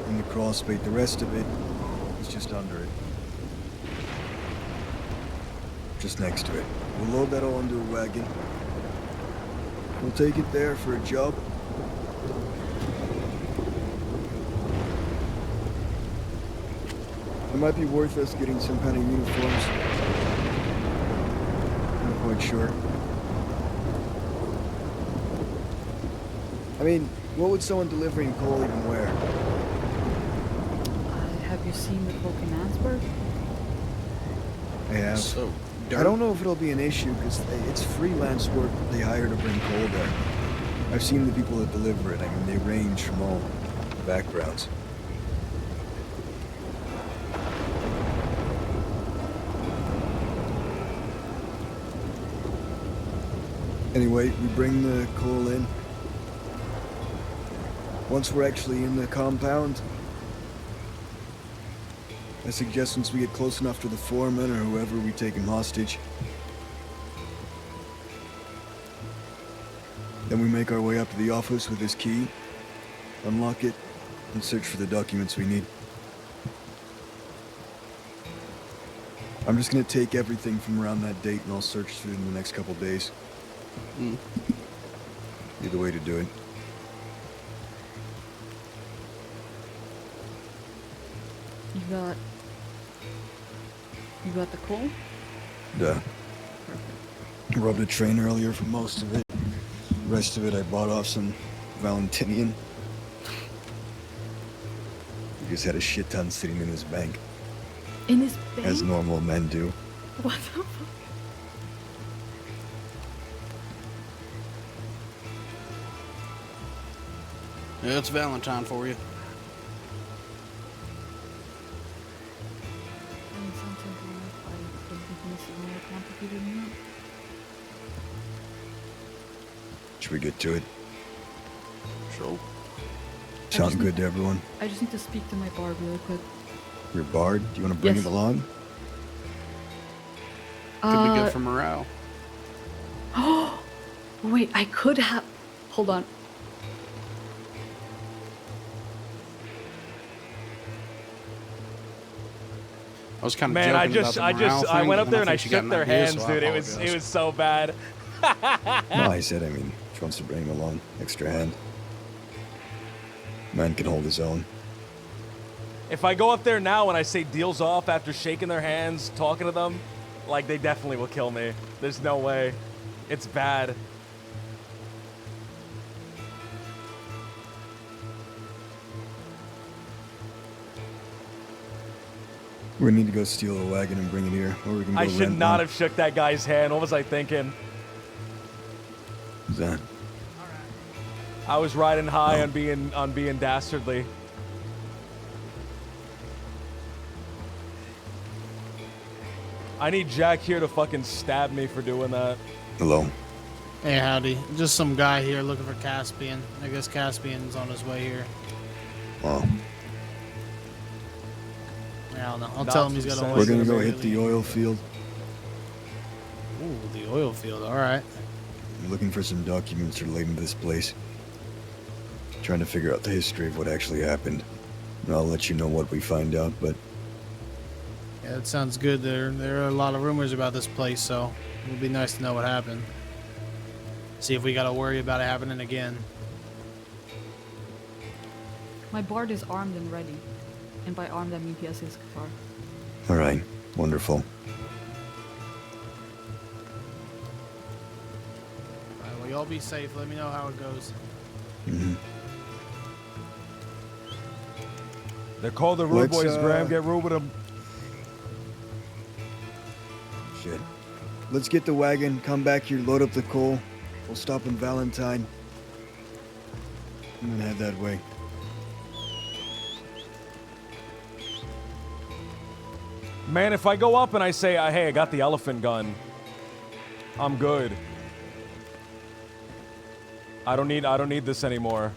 In the crawl space. The rest of it is just under it. Just next to it. We'll load that all into a wagon. We'll take it there for a job. It might be worth us getting some kind of uniforms. Not quite sure. I mean, what would someone delivering coal even wear? Have you seen the folk in Ansburg? I have. So, I don't know if it'll be an issue because it's freelance work they hire to bring coal there. I've seen the people that deliver it. I mean, they range from all backgrounds. Anyway, we bring the coal in. Once we're actually in the compound, I suggest once we get close enough to the foreman or whoever, we take him hostage. Then we make our way up to the office with his key, unlock it, and search for the documents we need. I'm just gonna take everything from around that date and I'll search through it in the next couple days. Be the way to do it. You got the coal? Duh. Rubbed a train earlier for most of it. The rest of it I bought off some Valentinian. He just had a shit ton sitting in his bank. In his bank? As normal men do. What the fuck? Yeah, it's Valentine for you. Should we get to it? Sure. Sound good to everyone? I just need to speak to my bard really quick. Your bard? Do you want to bring Yes. him along? Could be good for morale. Oh, wait, I could have. Hold on. I was kind of Man, joking about the morale I thing, went up but there and I think you got shook an their idea, hands, so I dude. It apologize. was so bad. No, I said, if she wants to bring him along. Extra hand. Man can hold his own. If I go up there now and I say deals off after shaking their hands, talking to them, like they definitely will kill me. There's no way. It's bad. We need to go steal a wagon and bring it here, or we can go I should rent not one. have shook that guy's hand. What was I thinking? Who's that? I was riding high on being dastardly. I need Jack here to fucking stab me for doing that. Hello. Hey, howdy. Just some guy here looking for Caspian. I guess Caspian's on his way here. Wow. I don't know. I'll tell him he's got to wait. We're gonna go hit the oil field. Ooh, the oil field. All right. I'm looking for some documents relating to this place. Trying to figure out the history of what actually happened. And I'll let you know what we find out, but Yeah, that sounds good. There are a lot of rumors about this place, so it would be nice to know what happened. See if we got to worry about it happening again. My bard is armed and ready. And by armed, I mean he has his guitar. alright. Wonderful. All right, well, y'all be safe. Let me know how it goes. Mm-hmm. They're called the Rude Let's, Boys, Graham. Get rude with them. Shit. Let's get the wagon, come back here, load up the coal. We'll stop in Valentine. And then head that way. Man, if I go up and I say, hey, I got the elephant gun, I'm good. I don't need this anymore.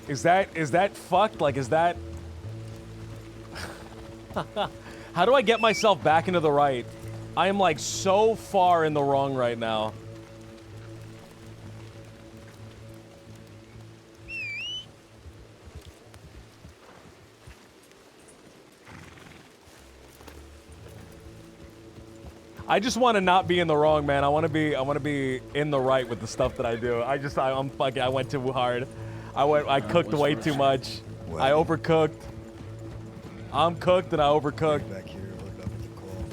Is that fucked? Like, is that... How do I get myself back into the right? I am like so far in the wrong right now. I just want to not be in the wrong, man. I want to be in the right with the stuff that I do. I'm fucking, I went too hard. I cooked way too much. I overcooked. I'm cooked and I overcooked. Back here, load up with the coal.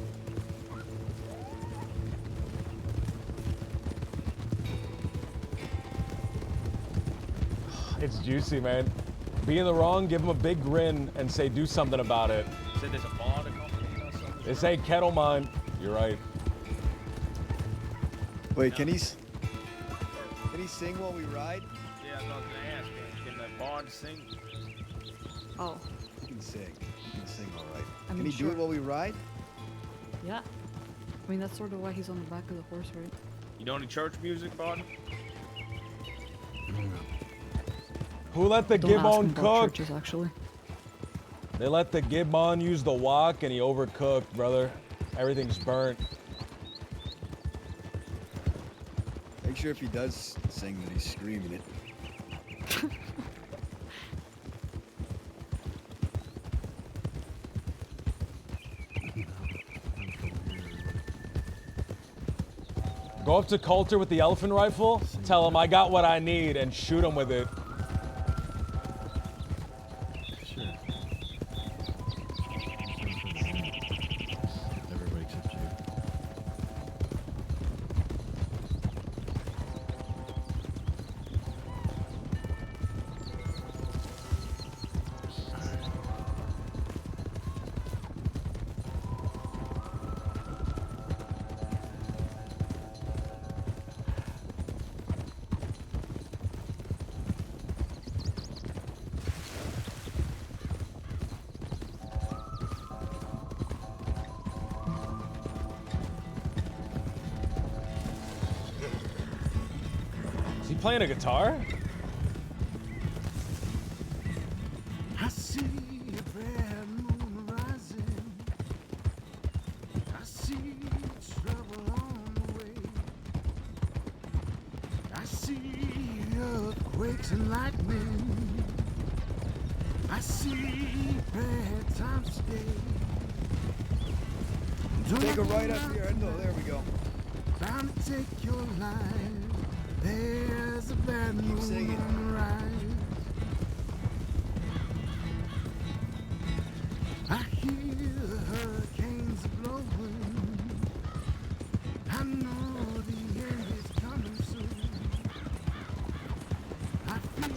It's juicy, man. Be in the wrong, give him a big grin, and say do something about it. Said there's a bar to come or something. They say kettle mine. You're right. Wait, can he sing while we ride? Yeah, I was gonna ask him. Can that bar to sing? Oh. He can sing. He can sing all right. I Can mean, he do sure. it while we ride? Yeah. I mean, that's sort of why he's on the back of the horse, right? You know any church music, bud? Who let the Don't ask him gibbon about cook? churches, actually. They let the gibbon use the wok and he overcooked, brother. Everything's burnt. Make sure if he does sing that he's screaming it. Go up to Coulter with the elephant rifle, tell him I got what I need, and shoot him with it. Sure. Everybody except you. Is he playing a guitar? I see a brand moon rising. I see trouble on the way. I see earthquakes and lightning. I see bad times today. Take a right up here. No, there we go. Bound to take your life. There's a bad moon on the rise. I hear the hurricanes blowing. I know the end is coming soon. I feel.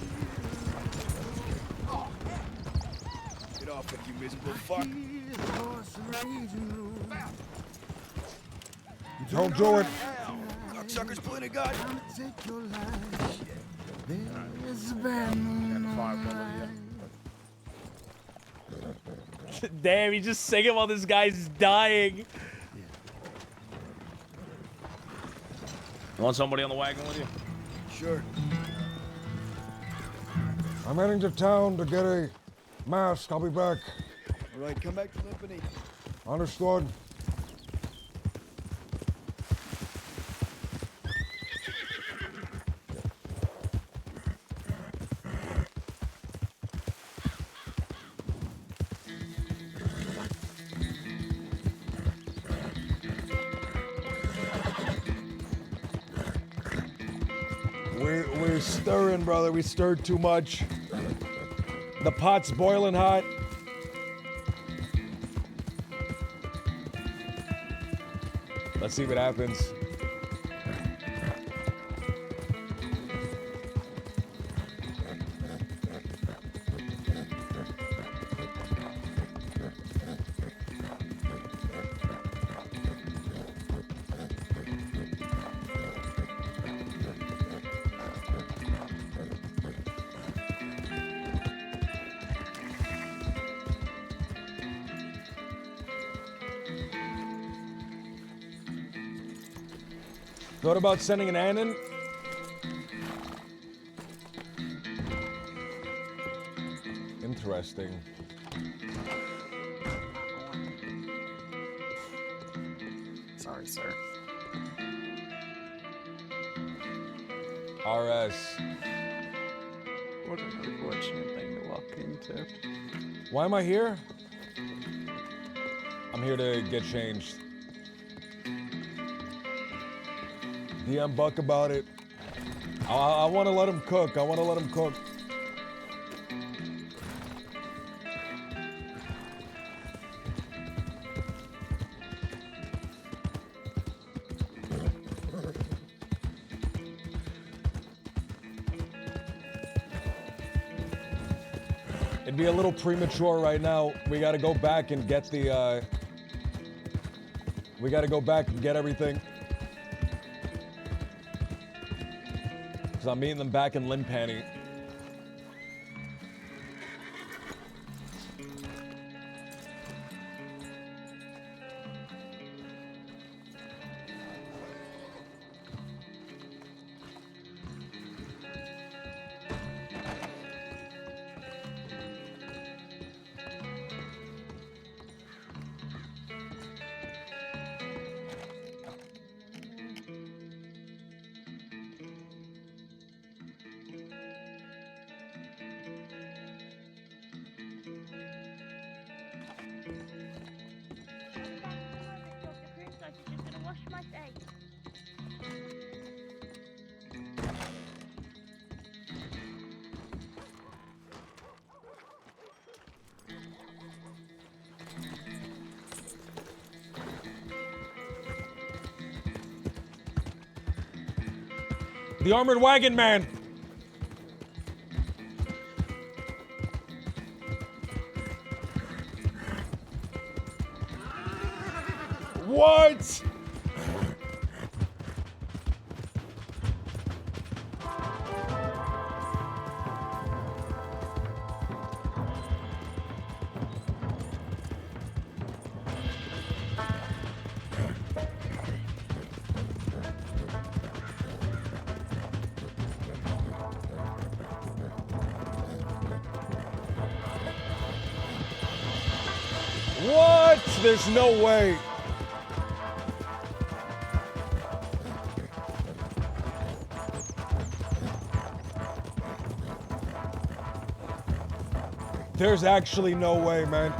Get off it, you miserable fuck. Don't do it. Cocksucker's pulling a gun. Take your life. There's a bad moon on the rise. Damn, he's just singing while this guy's dying. You want somebody on the wagon with you? Sure. I'm heading to town to get a mask. I'll be back. All right, come back to Limpany. Understood. We're stirring, brother. We stirred too much. The pot's boiling hot. Let's see what happens. Thought about sending an Annan? Interesting. Sorry, sir. RS. What an unfortunate thing to walk into. Why am I here? I'm here to get changed. DM Buck about it. I want to let him cook. I want to let him cook. It'd be a little premature right now. We got to go back and get the, we got to go back and get everything. Because I'm meeting them back in Limpany. The armored wagon man. What? What? There's no way. There's actually no way, man.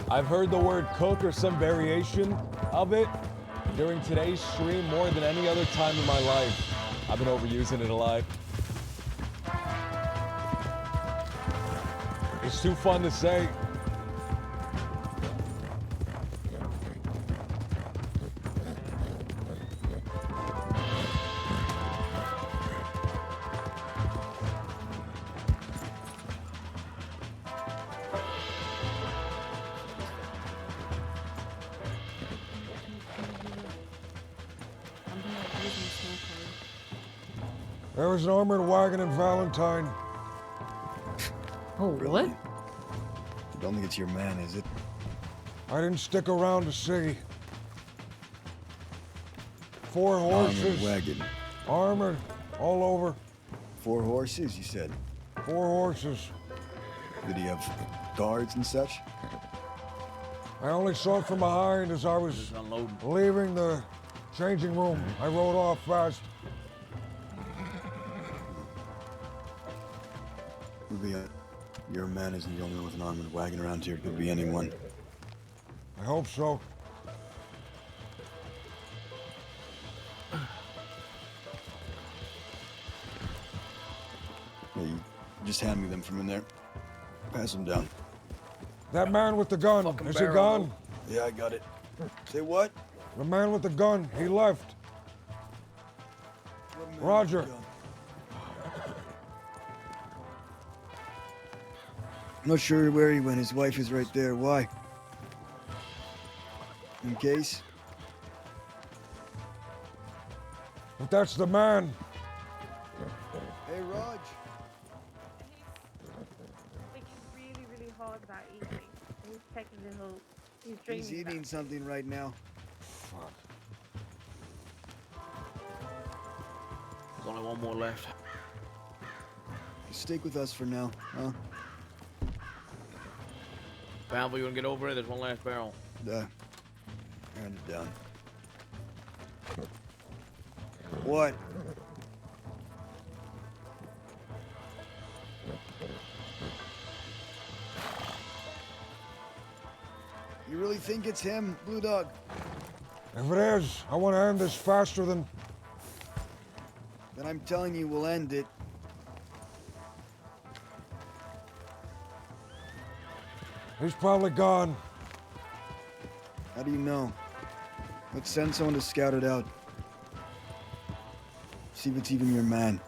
I've heard the word cook or some variation of it during today's stream more than any other time in my life. I've been overusing it a lot. It's too fun to say. There was an armored wagon in Valentine. Oh, what? I don't think it's your man, is it? I didn't stick around to see. 4 horses. Armored wagon. Armored, all over. 4 horses, you said? 4 horses. Did he have guards and such? I only saw it from behind as I was leaving the changing room. I rode off fast. Could be your man isn't the only one with an armored wagon around here. It could be anyone. I hope so. Yeah, you just hand me them from in there. Pass them down. That man with the gun, is he gone? Yeah, I got it. Say what? The man with the gun, he left. Roger. I'm not sure where he went. His wife is right there. Why? In case? If that's the man. Hey, Raj. Like, he's really, really hard about eating. He's taking the whole... He's dreaming. He's eating something right now. Fuck. There's only one more left. You stick with us for now, huh? Pavel, you wanna get over it? There's one last barrel. Hand it down. What? You really think it's him, Blue Dog? If it is, I want to end this faster than... Then I'm telling you we'll end it. He's probably gone. How do you know? Let's send someone to scout it out. See if it's even your man.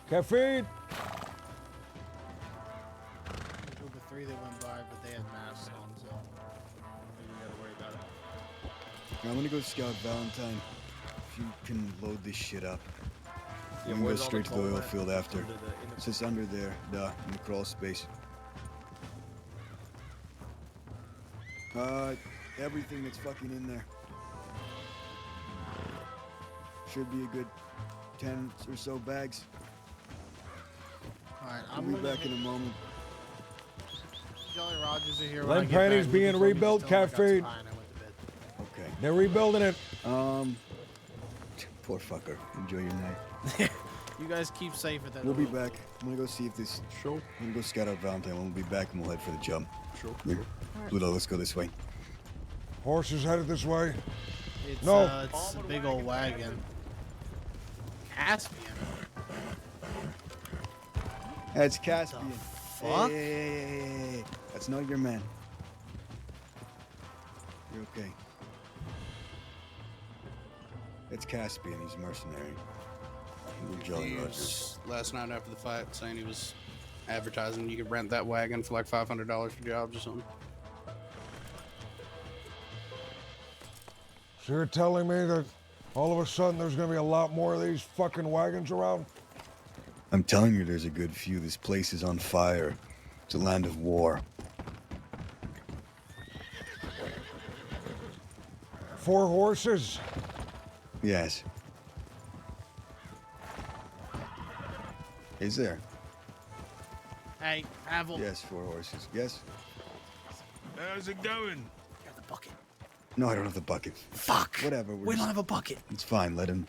Caffeine! Group of 3 that went by, but they had masks on, so maybe we gotta worry about it. I'm gonna go scout Valentine. If you can load this shit up. Yeah, I'm gonna go where's all straight the to the coal oil at? field after. Under the- It's just under there, in the crawl space. everything that's fucking in there. Should be a good 10 or so bags. Alright, I'll be back in a moment. Jolly Rogers are here. Len Penny's being rebuilt, Cafe. Okay. They're rebuilding it. Poor fucker. Enjoy your night. You guys keep safe at that. We'll be back. I'm gonna go see if this. Sure. I'm gonna go scout out Valentine. We'll be back and we'll head for the jump. Sure. Yeah. Pluto, let's go this way. Horses headed this way. It's, No. it's a big old wagon. Caspian. That's Caspian. fuck? Hey. That's not your man. You're okay. It's Caspian. He's a mercenary. We're Jolly He Rogers. was last night after the fight saying he was advertising you could rent that wagon for like $500 for jobs or something. So you're telling me that all of a sudden there's gonna be a lot more of these fucking wagons around? I'm telling you, there's a good few. This place is on fire. It's a land of war. 4 horses? Yes. Is there? Hey, Avel. Yes, 4 horses. Yes? How's it going? Got the bucket. No, I don't have the bucket. Fuck. Whatever. We don't have a bucket. It's fine. Let him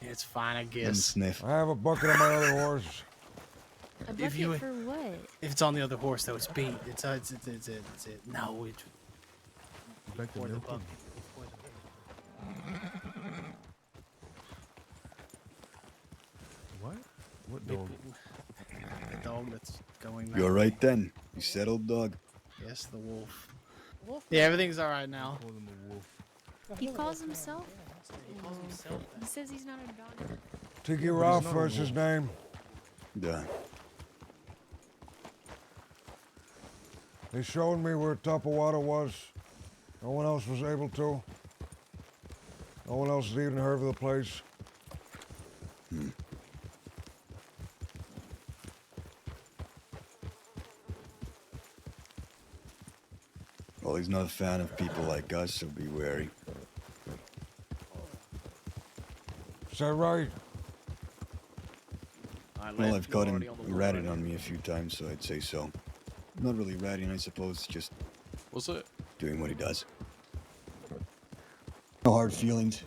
It's fine, I let him guess. sniff. I have a bucket on my other horse. A If bucket you- for what? If it's on the other horse, though, it's beat. It's no. It, Back to pour the milking. bucket. What? What We- dog? The dog that's going now. You all right then? You settled, dog? Yes, the wolf. Yeah, everything's all right now. Call him a wolf. He calls himself? He calls himself He says he's not a dog. Tiki Rafa is his name. Yeah. They showed me where Tapawada was. No one else was able to. No one else has even heard of the place. Well, he's not a fan of people like us, so be wary. Is that right? Well, I've caught him ratted on me a few times, so I'd say so. Not really ratting, I suppose, just What's that? doing what he does. No hard feelings.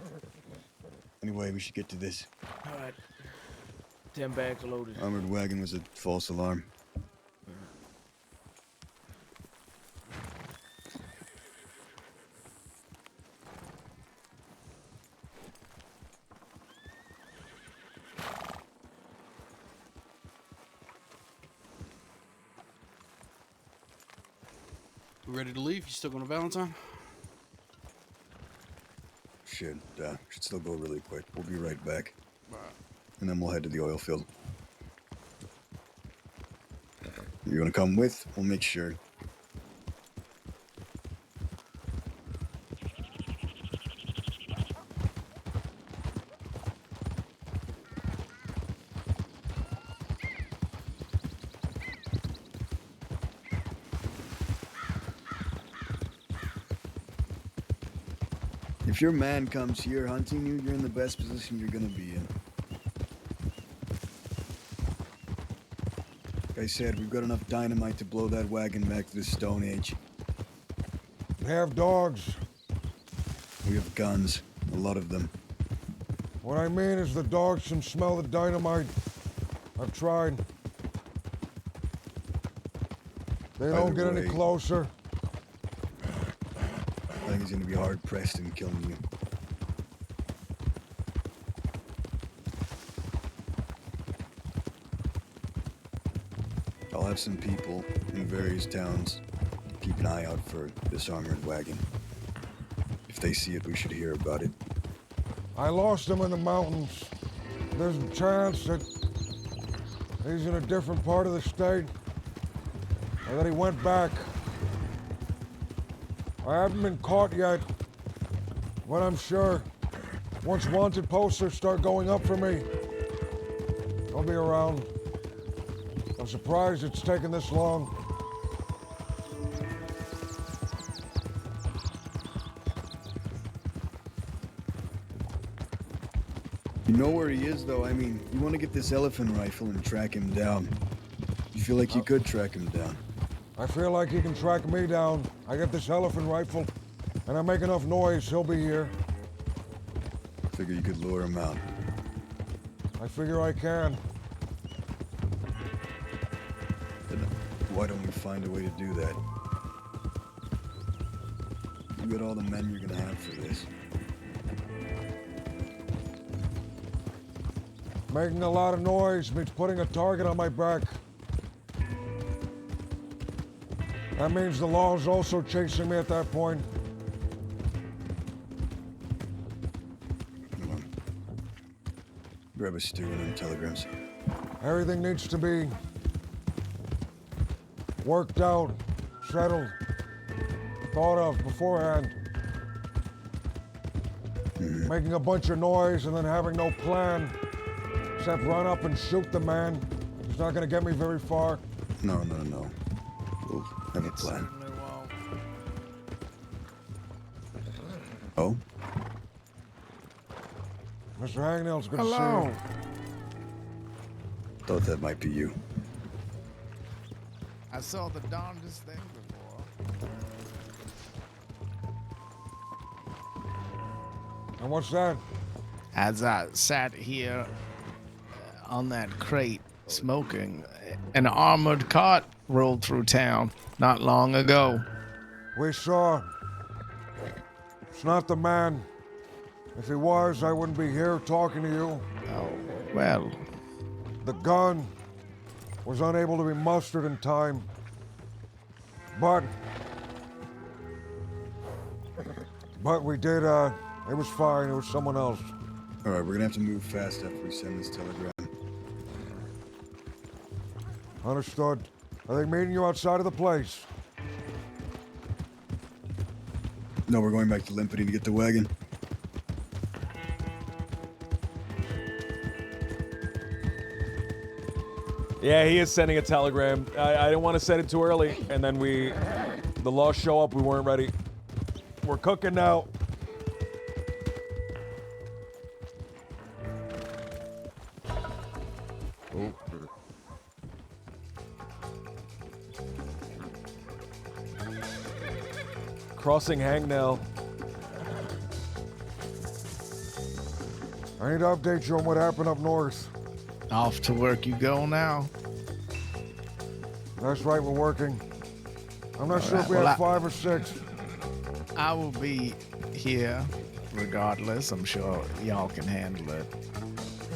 Anyway, we should get to this. Alright. 10 bags loaded. Armored wagon was a false alarm. We ready to leave? You still going to Valentine? Should still go really quick. We'll be right back. Alright. And then we'll head to the oil field. You gonna come with? We'll make sure. If your man comes here hunting you, you're in the best position you're gonna be in. Like I said, we've got enough dynamite to blow that wagon back to the Stone Age. We have dogs. We have guns, a lot of them. What I mean is the dogs can smell the dynamite. I've tried. They don't get any way- closer. I think he's gonna be hard pressed in killing you. I'll have some people in various towns keep an eye out for this armored wagon. If they see it, we should hear about it. I lost him in the mountains. There's a chance that he's in a different part of the state, or that he went back. I haven't been caught yet, but I'm sure once wanted posters start going up for me, I'll be around. I'm surprised it's taken this long. You know where he is, though. I mean, you want to get this elephant rifle and track him down. You feel like you could track him down? I feel like he can track me down. I get this elephant rifle, and I make enough noise, he'll be here. Figure you could lure him out. I figure I can. Then why don't we find a way to do that? You got all the men you're gonna have for this. Making a lot of noise means putting a target on my back. That means the law's also chasing me at that point. Come on. Grab a stew and them telegrams. Everything needs to be worked out, settled, thought of beforehand. Making a bunch of noise and then having no plan, except run up and shoot the man. He's not gonna get me very far. No. We'll have a plan. Oh? Mr. Hangnail's good to see Hello. you. Thought that might be you. I saw the darndest thing before. And what's that? As I sat here on that crate smoking, an armored cart rolled through town not long ago. We saw. It's not the man. If he was, I wouldn't be here talking to you. Oh, well. The gun was unable to be mustered in time. But we did, it was fine. It was someone else. All right, we're gonna have to move fast after we send this telegram. Understood. Are they meeting you outside of the place? No, we're going back to Limpity to get the wagon. Yeah, he is sending a telegram. I didn't want to send it too early, and then the law show up, we weren't ready. We're cooking now. Oh. Crossing Hangnail. I need to update you on what happened up north. Off to work you go now. That's right, we're working. I'm not All sure right, if we well, have 5 or 6. I will be here regardless. I'm sure y'all can handle it.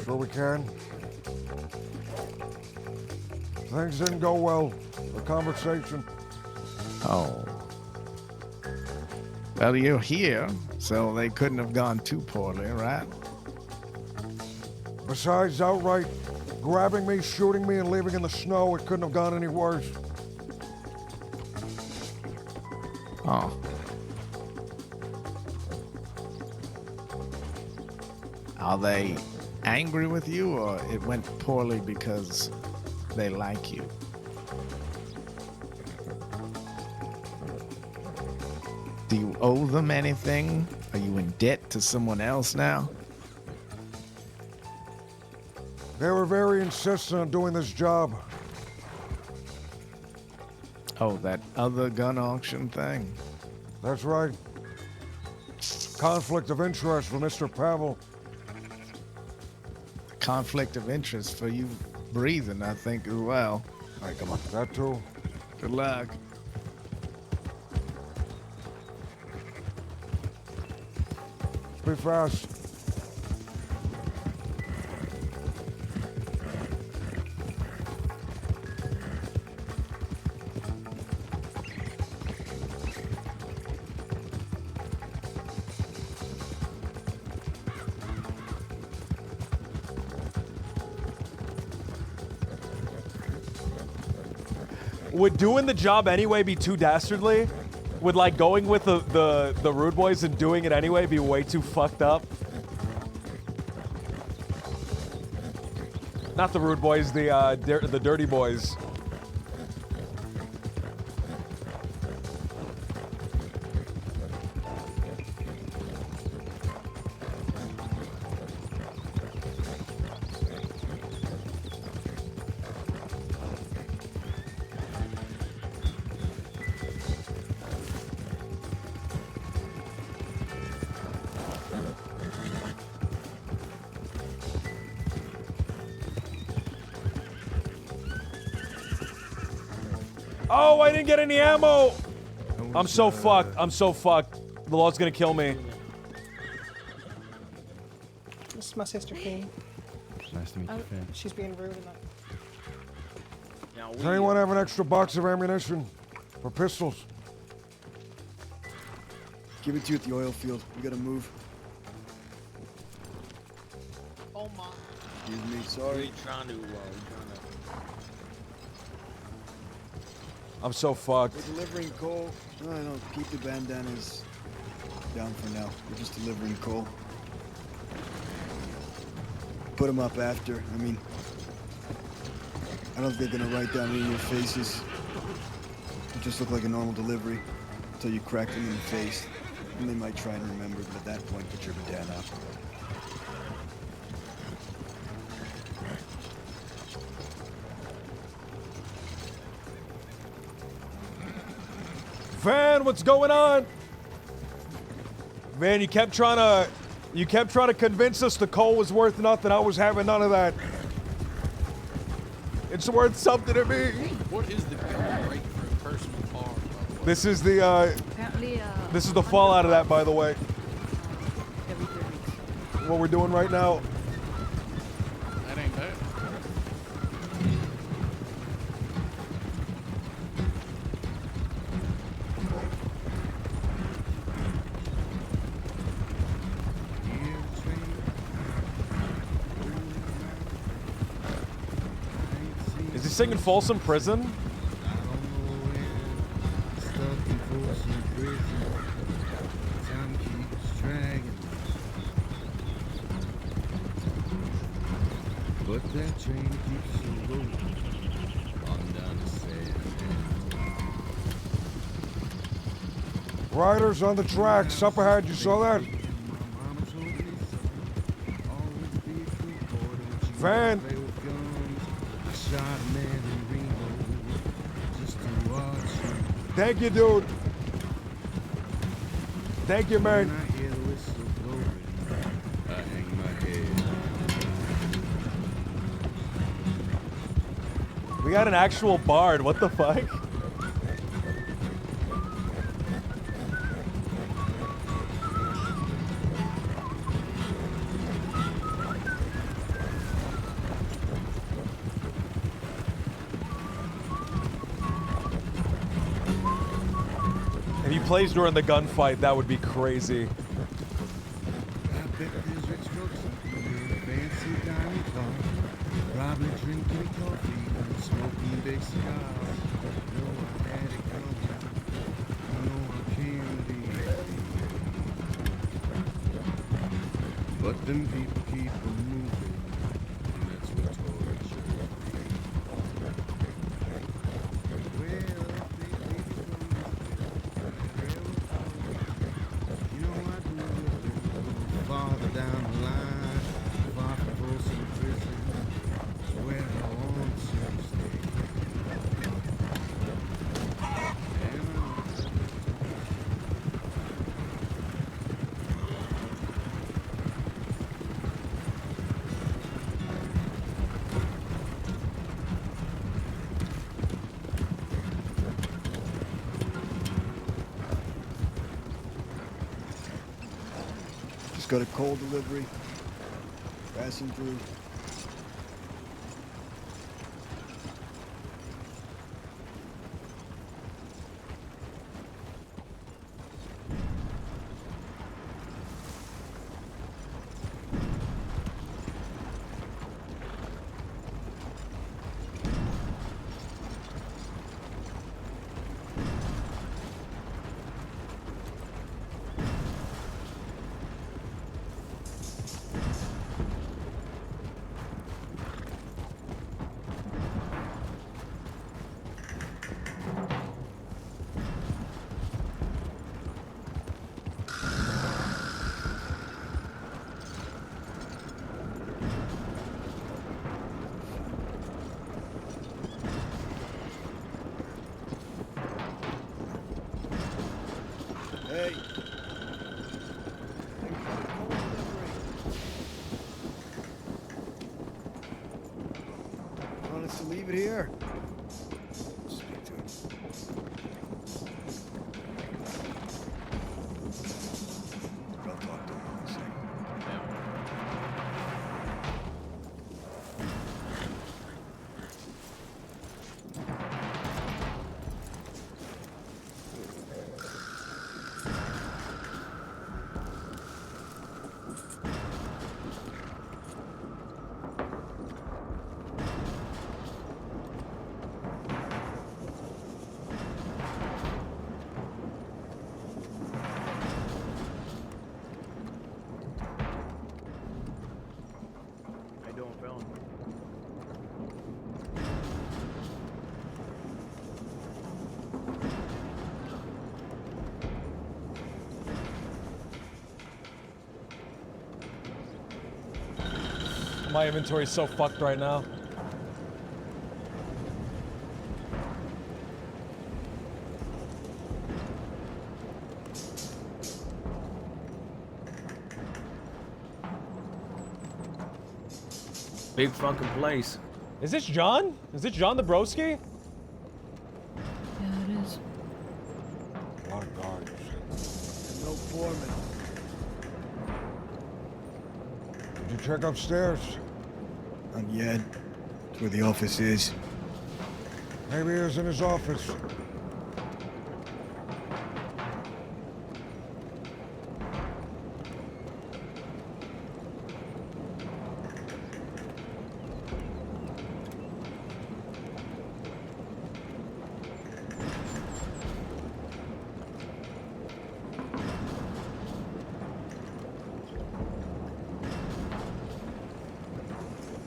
Sure we can. Things didn't go well. The conversation. Oh. Well, you're here, so they couldn't have gone too poorly, right? Besides outright grabbing me, shooting me, and leaving in the snow, it couldn't have gone any worse. Oh. Are they angry with you, or it went poorly because they like you? Do you owe them anything? Are you in debt to someone else now? They were very insistent on doing this job. Oh, that other gun auction thing? That's right. Conflict of interest for Mr. Pavel. Conflict of interest for you breathing, I think, as well. All right, come on. That too. Good luck. Be fast. Would doing the job anyway be too dastardly? Would like going with the Rude Boys and doing it anyway be way too fucked up? Not the Rude Boys, the Dirty Boys. Oh, I didn't get any ammo! I'm so fucked. I'm so fucked. The law's gonna kill me. This is my sister, Finn. Nice to meet you, Finn. She's being rude and Does anyone have an extra box of ammunition or pistols? Give it to you at the oil field. We gotta move. Oh my. Excuse me, sorry. I'm so fucked. We're delivering coal. No, no, keep the bandanas down for now. We're just delivering coal. Put them up after. I mean, I don't think they're gonna write down any of your faces. It just look like a normal delivery until you crack them in the face. And they might try and remember, but at that point, put your bandana up. Van, what's going on? Van, you kept trying to convince us the coal was worth nothing. I was having none of that. It's worth something to me. What is the going rate for a personal car? This is the Apparently, this is the fallout of that, by the way. every 3 weeks. What we're doing right now. That ain't bad. Is he singing Folsom Prison? But that train keeps on rolling on down the sand. Riders on the tracks up ahead. You saw that? Van. Thank you, dude. Thank you, man. We got an actual bard. What the fuck? If he plays during the gunfight, that would be crazy. I bet there's rich folks in a fancy diamond car, probably drinking coffee and smoking big cigars. No, I had it coming. No, I can't be. But them people keep on moving, and that's what torture. Farther down the line, far from Folsom Prison, where I want to stay. Just got a coal delivery. Passing through. Hey. Want us to leave it here? Speak to him. My inventory's so fucked right now. Big fucking place. Is this John? Is it John the Broski? Yeah, it is. My God. No foreman. Did you check upstairs? Not yet. It's where the office is. Maybe he was in his office.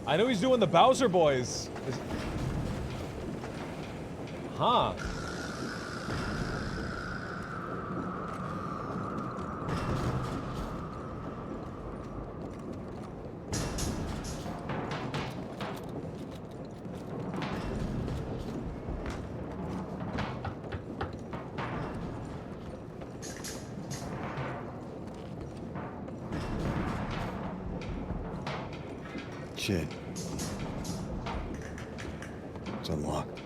I know he's doing the Bowser Boys. Huh. Shit. It's unlocked.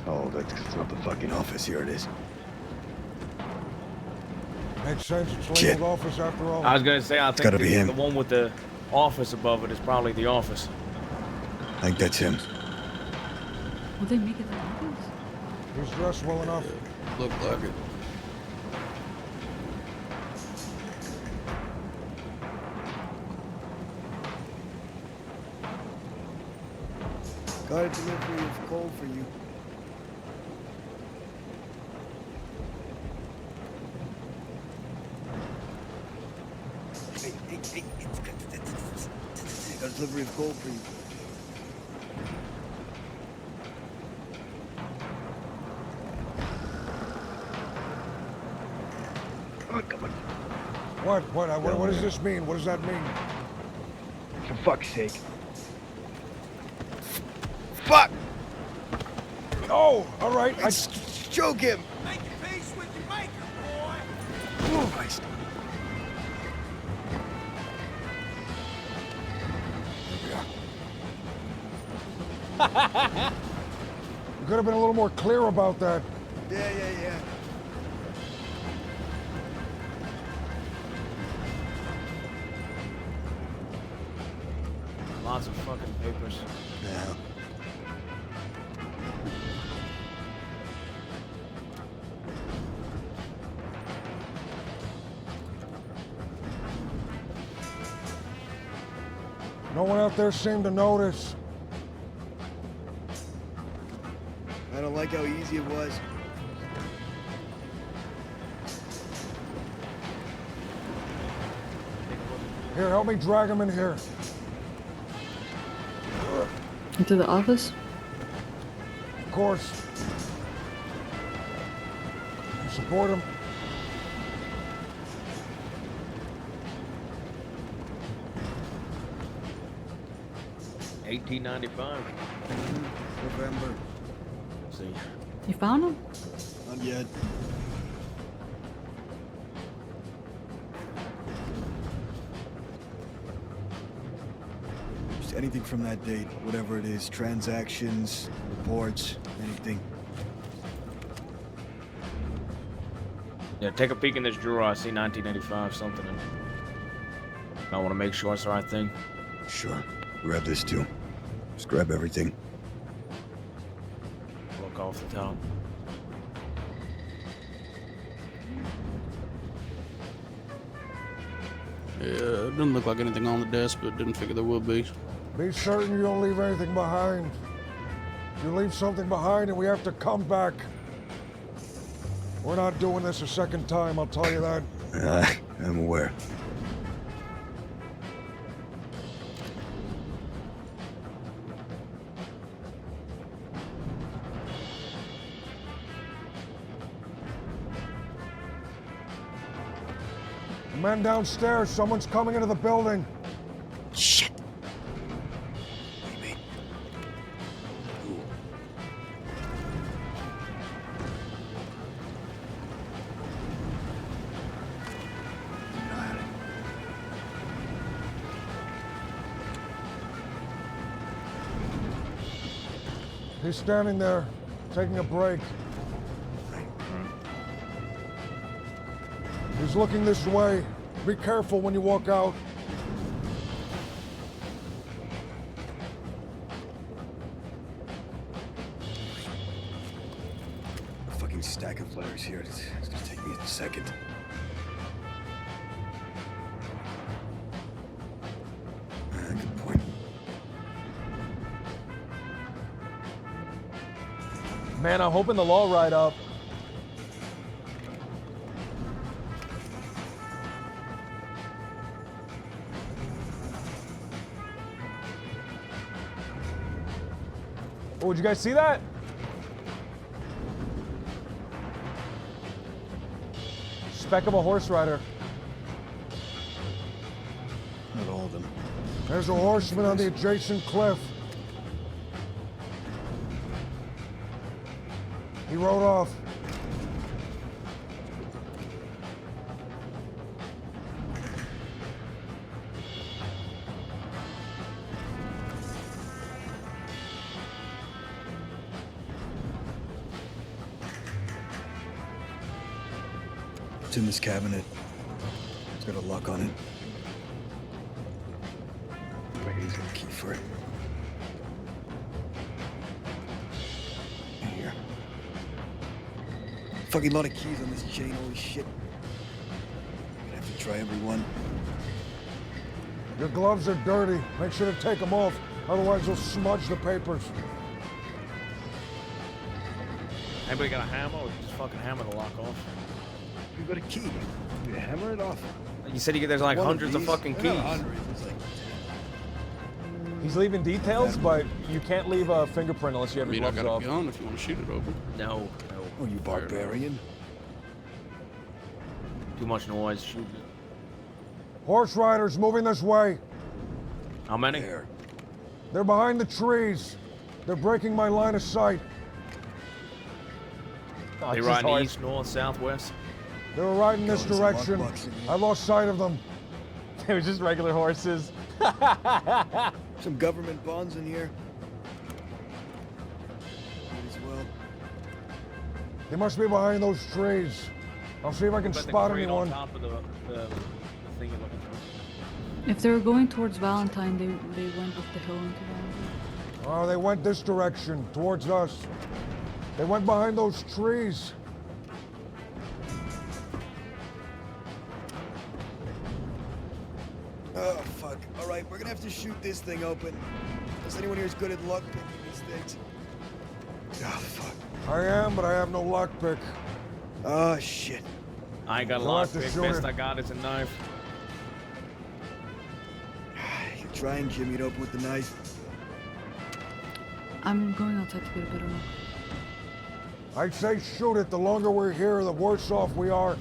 Oh, that's not the fucking office. Here it is. Makes sense. It's Shit. labeled office after all. I was gonna say, I think gotta be him. the one with the office above it is probably the office. I think that's him. Will they make it the office? He's dressed well enough. Look like it. Got a delivery of coal for you. Hey, got a delivery of coal for you. Oh, come on. What does this mean? What does that mean? For fuck's sake. Fuck! Oh, all right. Choke him! Make your peace with your maker, boy. Oh, Christ. You could have been a little more clear about that. Yeah. Lots of fucking papers. Yeah. No one out there seemed to notice. I don't like how easy it was. Here, help me drag him in here. Into the office? Of course. Support him. $18.95. November. See. You found him? Not yet. Just anything from that date, whatever it is, transactions, reports, anything. Yeah, take a peek in this drawer. I see 1985 something in it. I want to make sure it's the right thing. Sure. Grab this too. Just grab everything. Look off the top. Yeah, it doesn't look like anything on the desk, but didn't figure there would be. Be certain you don't leave anything behind. If you leave something behind and we have to come back, we're not doing this a second time, I'll tell you that. I'm aware. Men downstairs. Someone's coming into the building. Shit. He's standing there, taking a break. He's looking this way. Be careful when you walk out. A fucking stack of letters here. It's gonna take me a second. Good point. Man, I'm hoping the law ride up. Oh, did you guys see that? Speck of a horse rider. Not all of them. There's a horseman on the adjacent cliff. He rode off. It's in this cabinet. It's got a lock on it. I can use a key for it. Here. Fucking lot of keys on this chain, holy shit. I'm gonna have to try every one. Your gloves are dirty. Make sure to take them off, otherwise you'll smudge the papers. Anybody got a hammer or just fucking hammer the lock off? You got a key. You hammer it off. You said there's like One hundreds of these. fucking They're not keys. hundreds, it's like He's leaving details, but you can't leave a fingerprint unless you have your I gloves got a off. gun if you want to shoot it open. No. Oh, you barbarian. Too much noise. Shoot it. Horse riders moving this way. How many? They're behind the trees. They're breaking my line of sight. Oh, They it's just riding hard. east, north, southwest. They were riding this there's a direction. lockbox in here. I lost sight of them. They were just regular horses. Some government bonds in here. Might as well. They must be behind those trees. I'll see if I can Bet the spot crate anyone. on top of the thing you're looking for. If they were going towards Valentine, they went up the hill into Valentine. Oh, they went this direction, towards us. They went behind those trees. Oh, fuck. All right, we're gonna have to shoot this thing open. Is anyone here is good at lockpicking these things? Oh, fuck. I am, but I have no lockpick. Oh, shit. I ain't got a You'll have to lockpick. shoot Best it. I got is a knife. You try and jimmy it open with the knife. I'm going outside to get a better look. I'd say shoot it. The longer we're here, the worse off we are.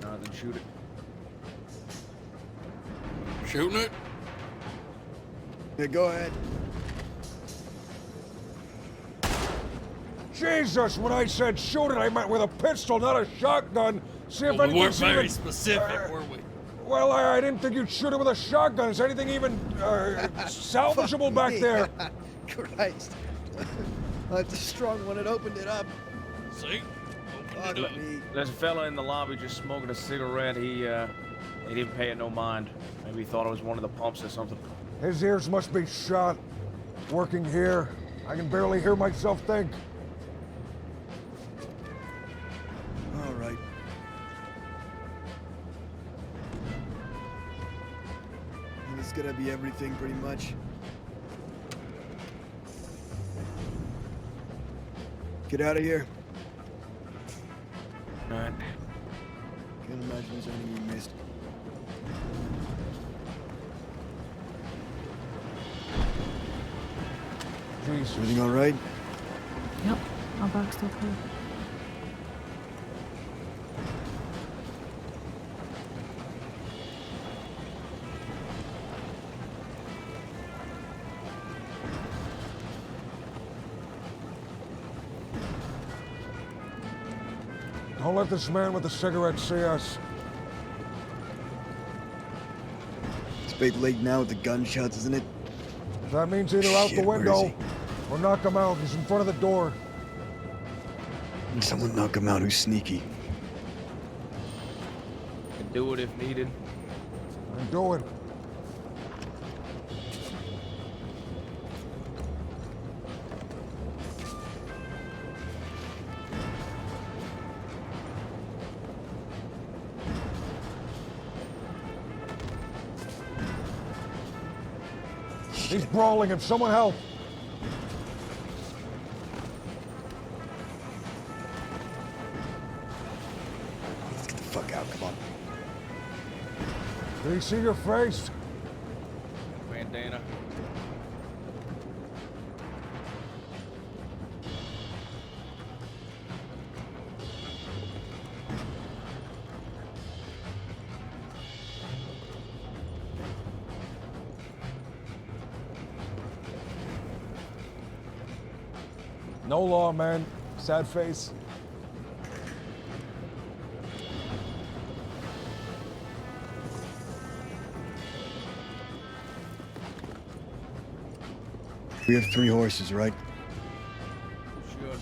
No, then shoot it. Shooting it? Yeah, go ahead. Jesus, when I said shoot it, I meant with a pistol, not a shotgun. See if Well, we weren't anything's very even... specific, were we? Well, I didn't think you'd shoot it with a shotgun. Is anything even salvageable back there? Christ. That's a strong one. It opened it up. See? Fuck me. There's a fella in the lobby just smoking a cigarette. He didn't pay it no mind. Maybe he thought it was one of the pumps or something. His ears must be shot. Working here, I can barely hear myself think. All right. And it's gonna be everything, pretty much. Get out of here. Alright. Can't imagine there's anything we missed. Jesus. Everything all right? Yep, our back's still clear. Don't let this man with the cigarette see us. It's big late now with the gunshots, isn't it? That means either out the Shit, where is window he? or knock him out. He's in front of the door. Someone knock him out who's sneaky. Can do it if needed. And do it. He's brawling him. Someone help. Let's get the fuck out, come on. Did he see your face? Bandana. No law, man. Sad face. We have 3 horses, right? Sure.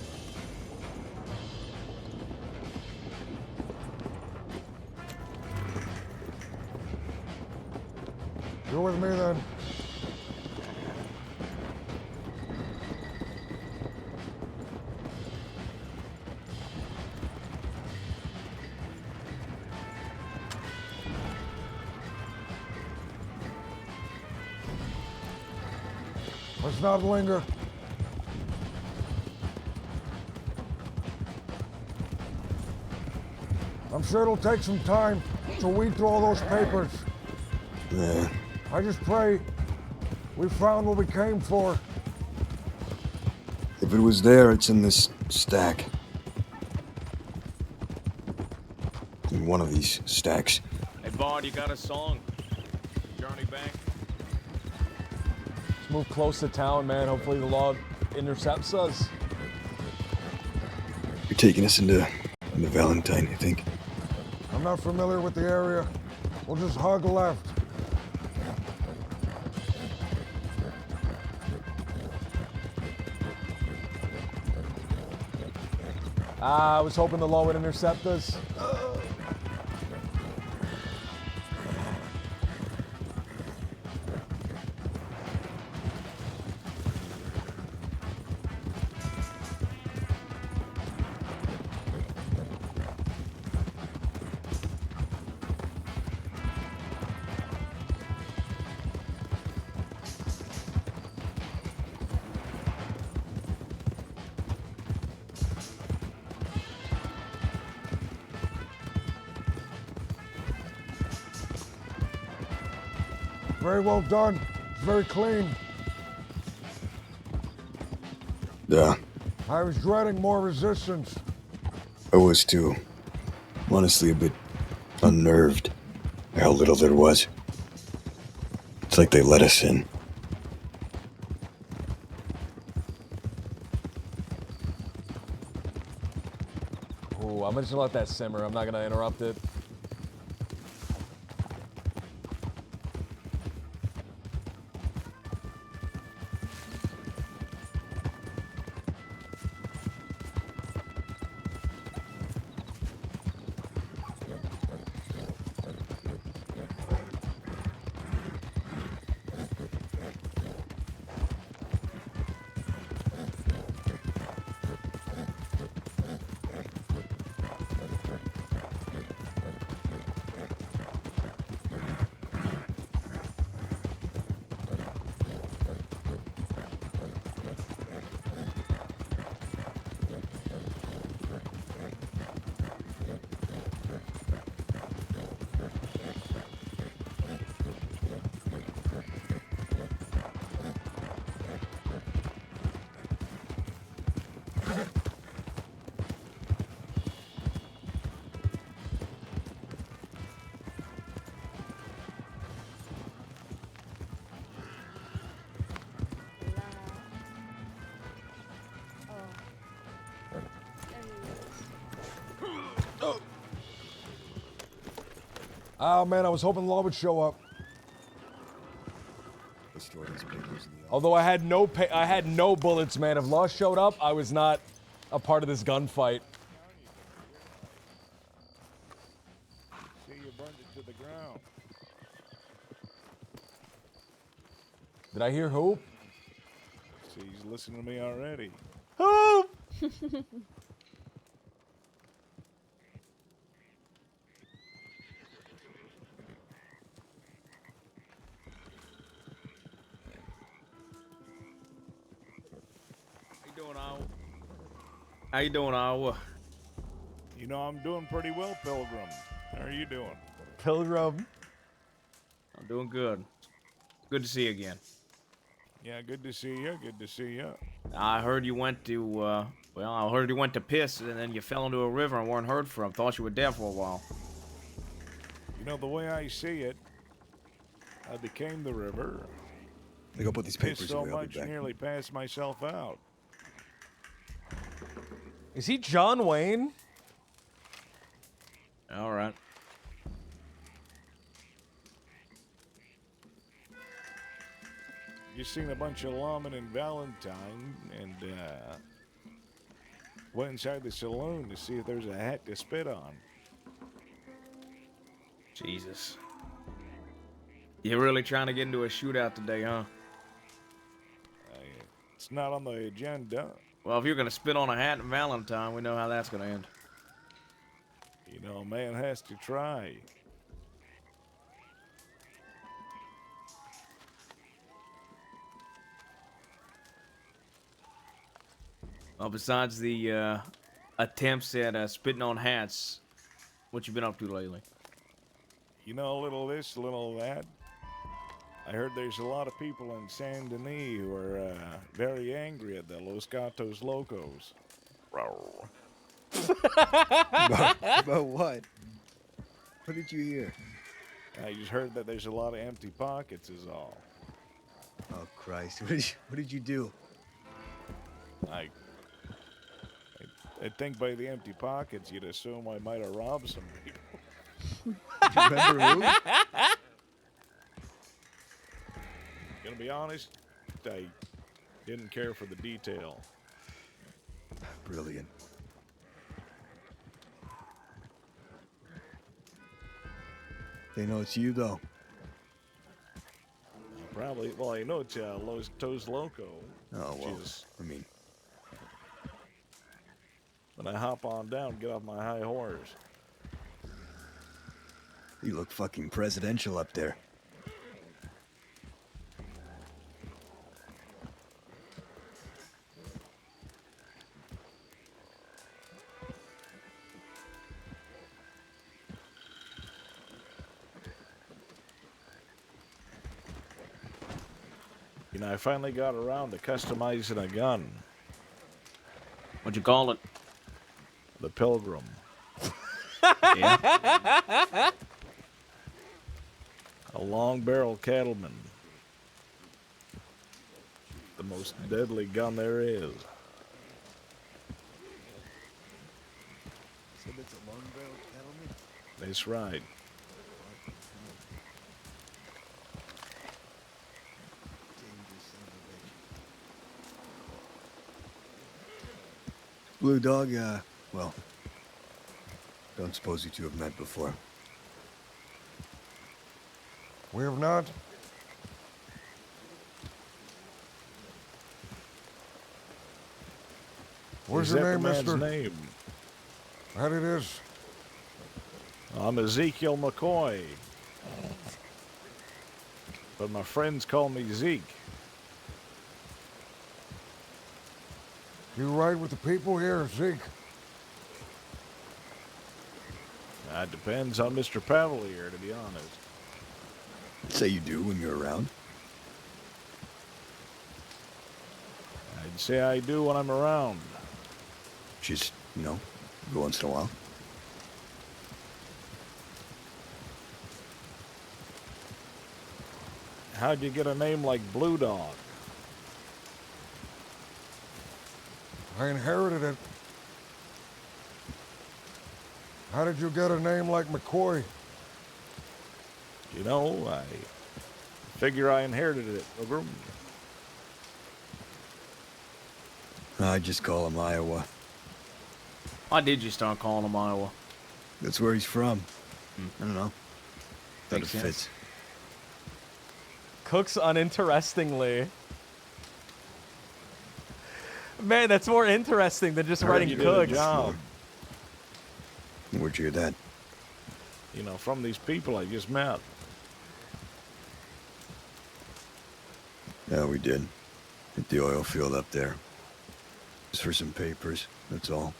You're with me then. Let's not linger. I'm sure it'll take some time to weed through all those papers. Yeah. I just pray we found what we came for. If it was there, it's in this stack. In one of these stacks. Hey, Bard, you got a song? Journey Bank? Let's move close to town, man. Hopefully the law intercepts us. You're taking us into Valentine, you think? I'm not familiar with the area. We'll just hug left. I was hoping the law would intercept us. Very well done. It's very clean. Yeah, I was dreading more resistance. I was too. Honestly, a bit unnerved by how little there was. It's like they let us in. Ooh, I'm just gonna let that simmer. I'm not gonna interrupt it. Oh man, I was hoping Law would show up. Restore these papers in the Although I had no bullets, man. If Law showed up, I was not a part of this gunfight. See, you burned it to the ground. Did I hear Hoop? See, he's listening to me already. Hoop! How you doing, Iowa? You know, I'm doing pretty well, Pilgrim. How are you doing? Pilgrim. I'm doing good. Good to see you again. Yeah, good to see you. Good to see you. I heard you went to, I heard you went to piss and then you fell into a river and weren't heard from. Thought you were dead for a while. You know, the way I see it, I became the river. They go put these papers Pissed so away. I'll be much, back. nearly passed myself out. Is he John Wayne? All right. Just seen a bunch of lawmen in Valentine and went inside the saloon to see if there's a hat to spit on. Jesus. You're really trying to get into a shootout today, huh? It's not on the agenda. Well, if you're gonna spit on a hat in Valentine, we know how that's gonna end. You know, a man has to try. Well, besides the attempts at spitting on hats, what you been up to lately? You know, a little this, a little that. I heard there's a lot of people in San Denis who are very angry at the Los Gatos Locos. About what? What did you hear? I just heard that there's a lot of empty pockets is all. Oh Christ! What did you do? I think by the empty pockets, you'd assume I might have robbed some people. Remember who? Gonna be honest, I didn't care for the detail. Brilliant. They know it's you, though. Probably, well, I know it's Los Gatos Loco. Oh, well, Which is I mean, when I hop on down, get off my high horse. you look fucking presidential up there. You know, I finally got around to customizing a gun. What'd you call it? The Pilgrim. Yeah. A long barrel cattleman. The most deadly gun there is. Said it's a long barrel cattleman? That's right. Blue Dog, well, don't suppose you two have met before. We have not. Where's Is your that name, the man's mister? name? That it is. I'm Ezekiel McCoy. But my friends call me Zeke. You ride with the people here, Zeke? That depends on Mr. Pavalier, to be honest. Say you do when you're around. I'd say I do when I'm around. Just, you know, every once in a while. How'd you get a name like Blue Dog? I inherited it. How did you get a name like McCoy? You know, I figure I inherited it, Pilgrim. I just call him Iowa. Why did you start calling him Iowa? That's where he's from. I don't know. Thought it Makes sense. fits. Cooks uninterestingly. Man, that's more interesting than just I heard writing you did a cooks. job. Where'd you hear that? You know, from these people I just met. Yeah, we did. At the oil field up there. Just for some papers, that's all.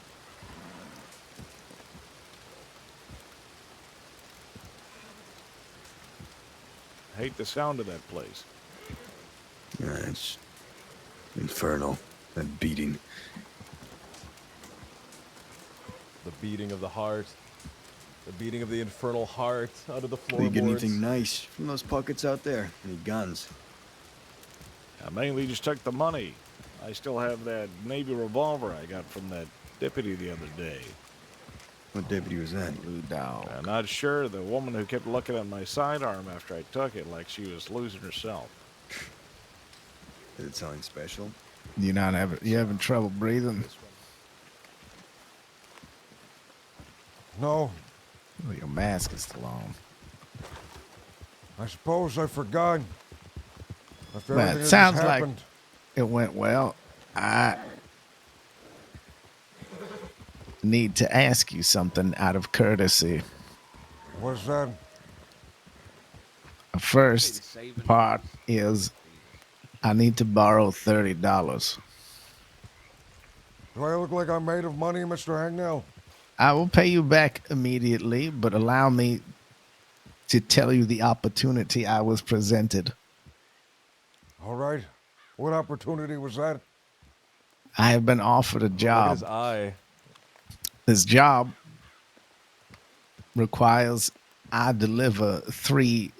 Hate the sound of that place. Yeah, it's infernal. That beating. The beating of the heart. The beating of the infernal heart out of the Did floorboards. you get anything nice from those pockets out there? Any guns? I mainly just took the money. I still have that Navy revolver I got from that deputy the other day. What deputy was that? Blue Dog. I'm not sure. The woman who kept looking at my sidearm after I took it like she was losing herself. Did it sound special? You having trouble breathing? No, Well, your mask is still on. I suppose I forgot. After Well, everything it that just sounds like happened. it went well. I need to ask you something out of courtesy. What's that? The first part is I need to borrow $30. Do I look like I'm made of money, Mr. Hangnell? I will pay you back immediately, but allow me to tell you the opportunity I was presented. All right. What opportunity was that? I have been offered a Look at job. his eye. This job requires I deliver 3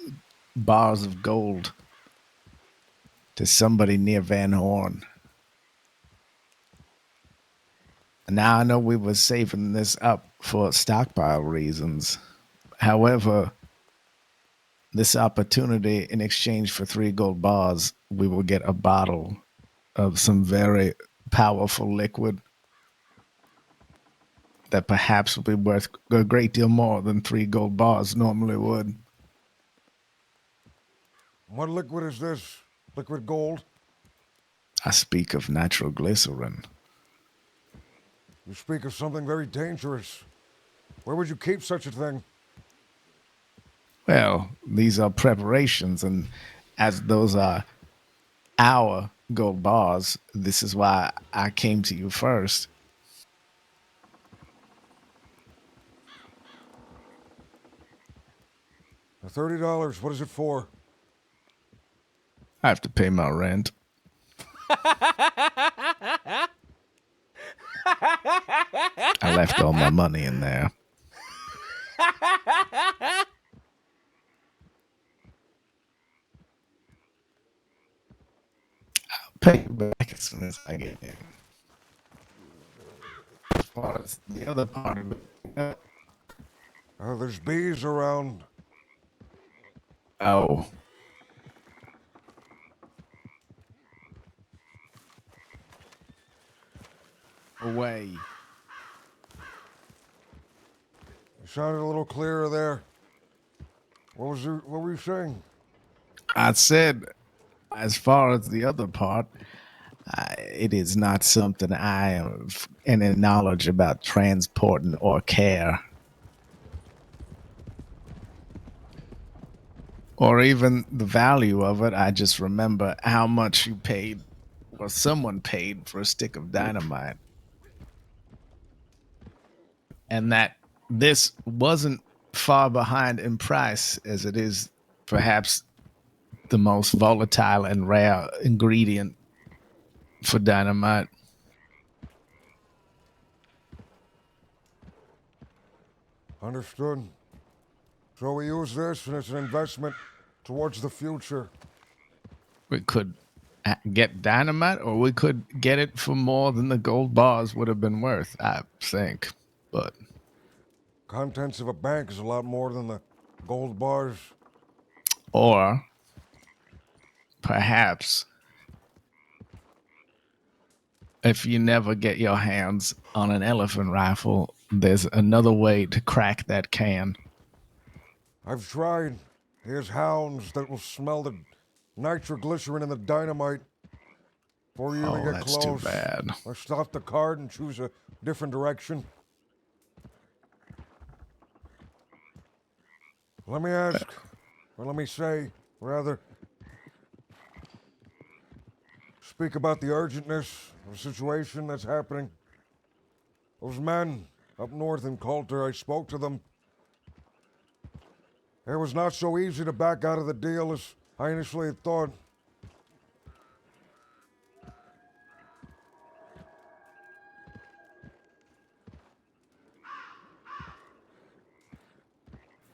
bars of gold to somebody near Van Horn. Now I know we were saving this up for stockpile reasons. However, this opportunity in exchange for 3 gold bars, we will get a bottle of some very powerful liquid that perhaps will be worth a great deal more than 3 gold bars normally would. What liquid is this? Liquid gold? I speak of natural glycerin. You speak of something very dangerous. Where would you keep such a thing? Well, these are preparations, and as those are our gold bars, this is why I came to you first. The $30, what is it for? I have to pay my rent. I left all my money in there. I'll pay you back as soon as I get in. As far as the other part of it, There's bees around. oh, away. You sounded a little clearer there. What were you saying? I said, as far as the other part, it is not something I have any knowledge about transporting or care. Or even the value of it. I just remember how much you paid, or someone paid, for a stick of dynamite. And that this wasn't far behind in price, as it is perhaps the most volatile and rare ingredient for dynamite. Understood. So we use this and it's an investment towards the future. We could get dynamite, or we could get it for more than the gold bars would have been worth, I think. But Contents of a bank is a lot more than the gold bars. Or perhaps if you never get your hands on an elephant rifle, there's another way to crack that can. I've tried. Here's hounds that will smell the nitroglycerin and the dynamite before you even Oh, get that's close. too bad. I stop the cart and choose a different direction. Let me ask, or let me say, rather, speak about the urgentness of the situation that's happening. Those men up north in Coulter, I spoke to them. It was not so easy to back out of the deal as I initially had thought.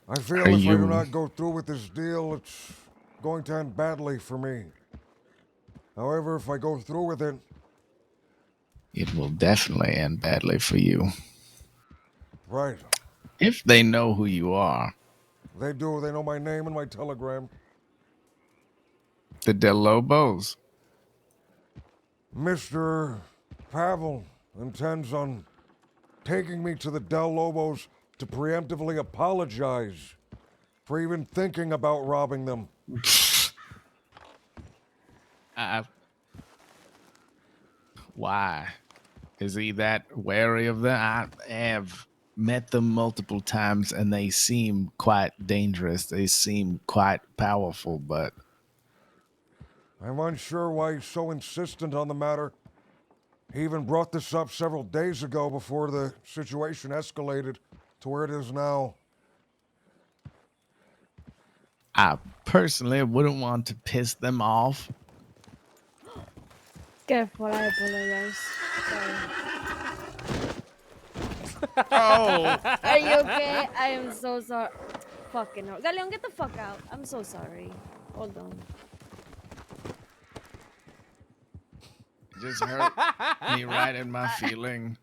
I feel Are if I do you- not go through with this deal, it's going to end badly for me. However, if I go through with it, It will definitely end badly for you. right, If they know who you are. they do. They know my name and my telegram. The Del Lobos. Mr. Pavel intends on taking me to the Del Lobos to preemptively apologize for even thinking about robbing them. Why? Is he that wary of them? I have met them multiple times and they seem quite dangerous. They seem quite powerful, but I'm unsure why he's so insistent on the matter. He even brought this up several days ago before the situation escalated to where it is now. I personally wouldn't want to piss them off. Careful, I apologize. Sorry. Oh. Are you okay? I am so sorry. Fucking hell. Galeon, get the fuck out. I'm so sorry. Hold on. Just hurt me right in my feeling.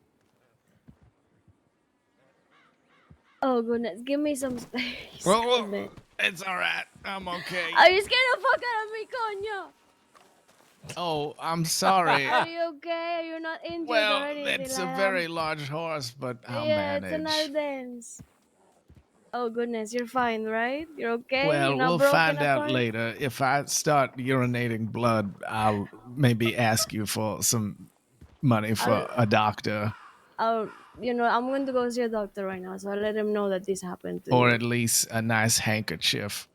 Oh goodness, give me some space. Well, Hold it. It's all right. I'm okay. Are you scared the fuck out of me, coño? Oh, I'm sorry. Are you okay? Are you not injured Well, or anything? it's a like very that? large horse, but I'll Yeah, it's an manage. Ardennes. Oh goodness, you're fine, right? You're okay? Well, You're not we'll broken find out apart? later. If I start urinating blood, I'll maybe ask you for some money for a doctor, I'm going to go see a doctor right now, so I'll let him know that this happened to or you. at least a nice handkerchief.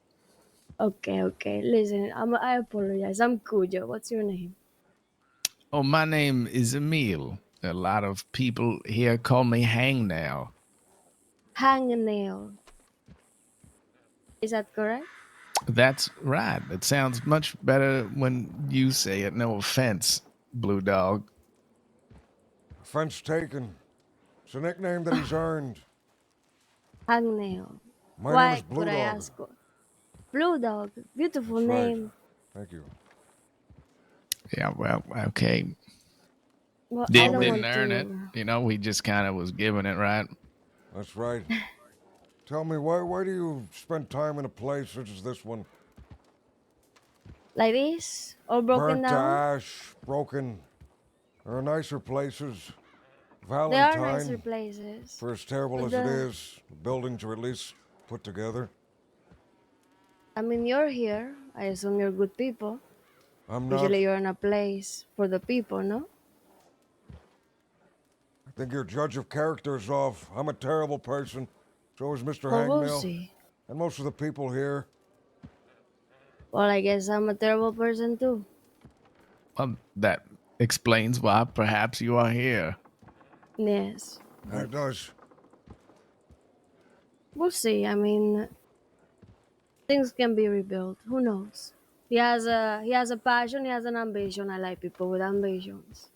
Okay. Listen, I apologize. I'm Cujo. What's your name? Oh, my name is Emil. A lot of people here call me Hangnail. Hangnail. Is that correct? That's right. It sounds much better when you say it. No offense, Blue Dog. Offense taken. It's a nickname that he's earned. Hangnail. My Why name is Blue could I Dog. ask? Blue Dog. Beautiful That's right. name. Thank you. Yeah, well, okay. Well, I Didn't don't want earn to. it. You know, we just kind of was given it, right? That's right. Tell me, why do you spend time in a place such as this one? Like this? All broken Burnt to down? ash, broken. There are nicer places. There are Valentine, nicer places. for as terrible as it is, the buildings are at least put together. I mean, you're here. I assume you're good people. I'm not. Usually you're in a place for the people, no? I think your judge of character is off. I'm a terrible person. So is Mr. Well, we'll Hangnail. see. And most of the people here. Well, I guess I'm a terrible person too. That explains why perhaps you are here. Yes. That does. We'll see. I mean, things can be rebuilt. Who knows? He has a passion. He has an ambition. I like people with ambitions.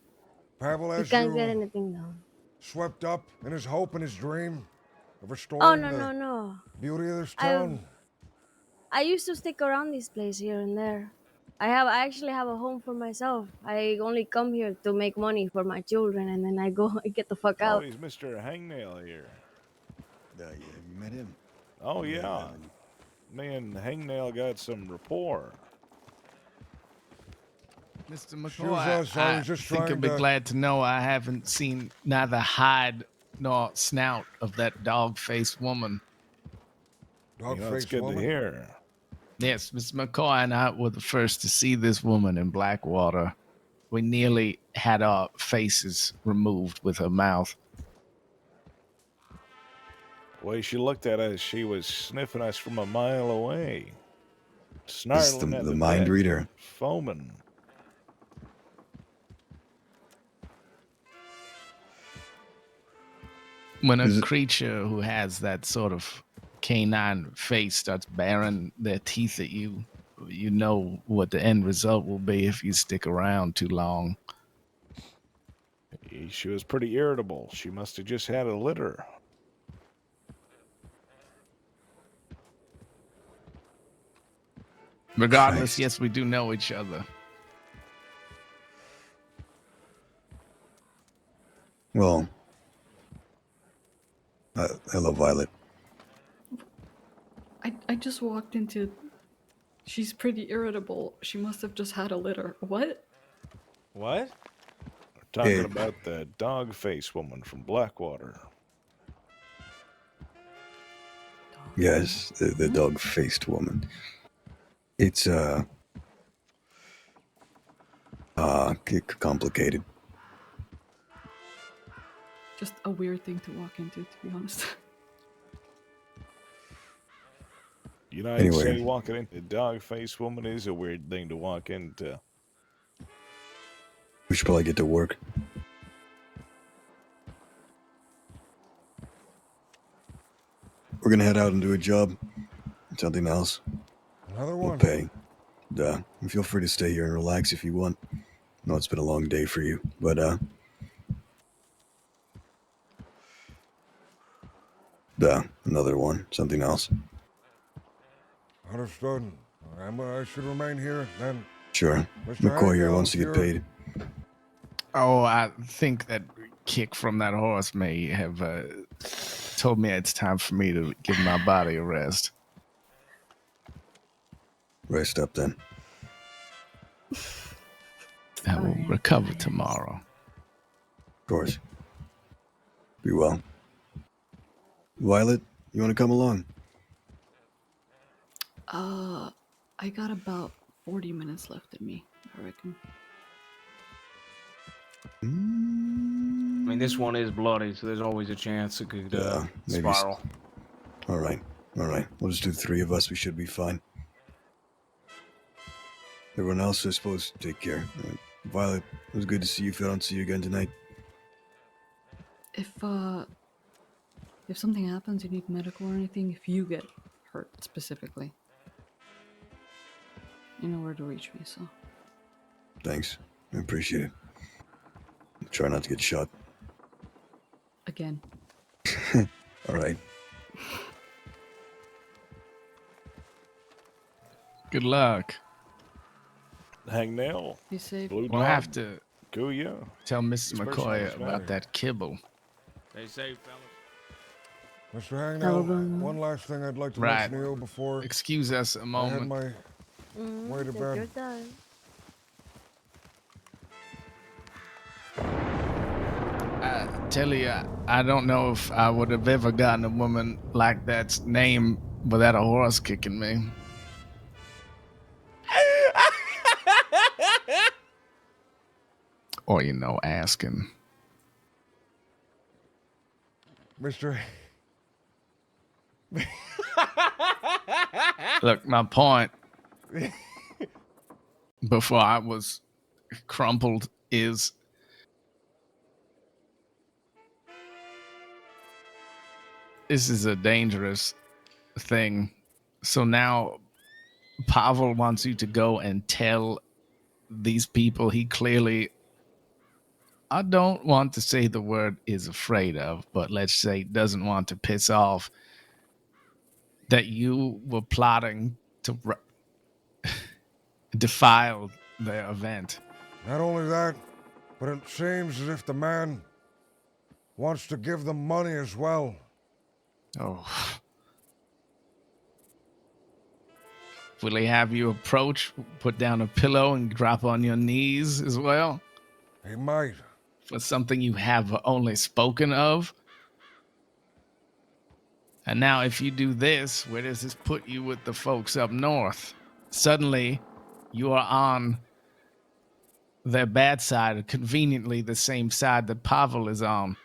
Pavel, He as can't get you anything done. swept up in his hope and his dream of restoring Oh the no! beauty of this town. I used to stick around this place here and there. I actually have a home for myself. I only come here to make money for my children, and then I get the fuck Oh, out. he's Mr. Hangnail here. Yeah, you met him. Oh, yeah. me and Hangnail got some rapport. Mr. Excuse McCoy, us, I I was just think trying you'll be to- glad to know I haven't seen neither hide nor snout of that dog-faced woman. It's good to hear. Yes, Mr. McCoy and I were the first to see this woman in Blackwater. We nearly had our faces removed with her mouth. The way she looked at us, she was sniffing us from a mile away. Is Snarling at the the mind bit, reader? foaming. When a Is it- creature who has that sort of canine face starts baring their teeth at you, you know what the end result will be if you stick around too long. She was pretty irritable. She must have just had a litter. Regardless, yes, we do know each other. Well, hello, Violet. I just walked into. She's pretty irritable. She must have just had a litter. What? What? Talking Hey. about the dog-faced woman from Blackwater. Yes, the dog-faced woman. It's complicated. Just a weird thing to walk into, to be honest. You know, I'd Anyway. say walking into a dog-faced woman is a weird thing to walk into. We should probably get to work. We're gonna head out and do a job. Something else. Another We'll one. pay. Duh. And feel free to stay here and relax if you want. I know it's been a long day for you, but another one. Something else. Understood. I should remain here then. Sure. Mr. McCoy here Hangnail, wants to get you're- paid. Oh, I think that kick from that horse may have told me it's time for me to give my body a rest. Rest up then. I will recover tomorrow. Of course. Be well. Violet, you want to come along? I got about 40 minutes left in me, I reckon. I mean, this one is bloody, so there's always a chance it could maybe s- spiral. All right. We'll just do the three of us. We should be fine. Everyone else, I suppose, take care. Violet, it was good to see you. If I don't see you again tonight, If something happens, you need medical or anything, if you get hurt specifically, you know where to reach me, so. thanks. I appreciate it. Try not to get shot. Again. All right. Good luck. Hangnail. Be safe. Blue We'll Dog, have to Kuya. tell Mrs. Especially McCoy this matter. about that kibble. Stay safe, fellas. Mr. Hangnail, one last thing I'd like to Right. mention to you before Excuse us a I head moment. my way to Take bed. your time. I tell you, I don't know if I would have ever gotten a woman like that's name without a horse kicking me. Or, asking. Mr. Look, my point before I was crumpled is this is a dangerous thing. So now Pavel wants you to go and tell these people he clearly, I don't want to say the word is afraid of, but let's say doesn't want to piss off, that you were plotting to defile the event. Not only that, but it seems as if the man wants to give them money as well. Oh. Will he have you approach, put down a pillow, and drop on your knees as well? He might. For something you have only spoken of? And now if you do this, where does this put you with the folks up north? Suddenly, you are on their bad side, conveniently the same side that Pavel is on.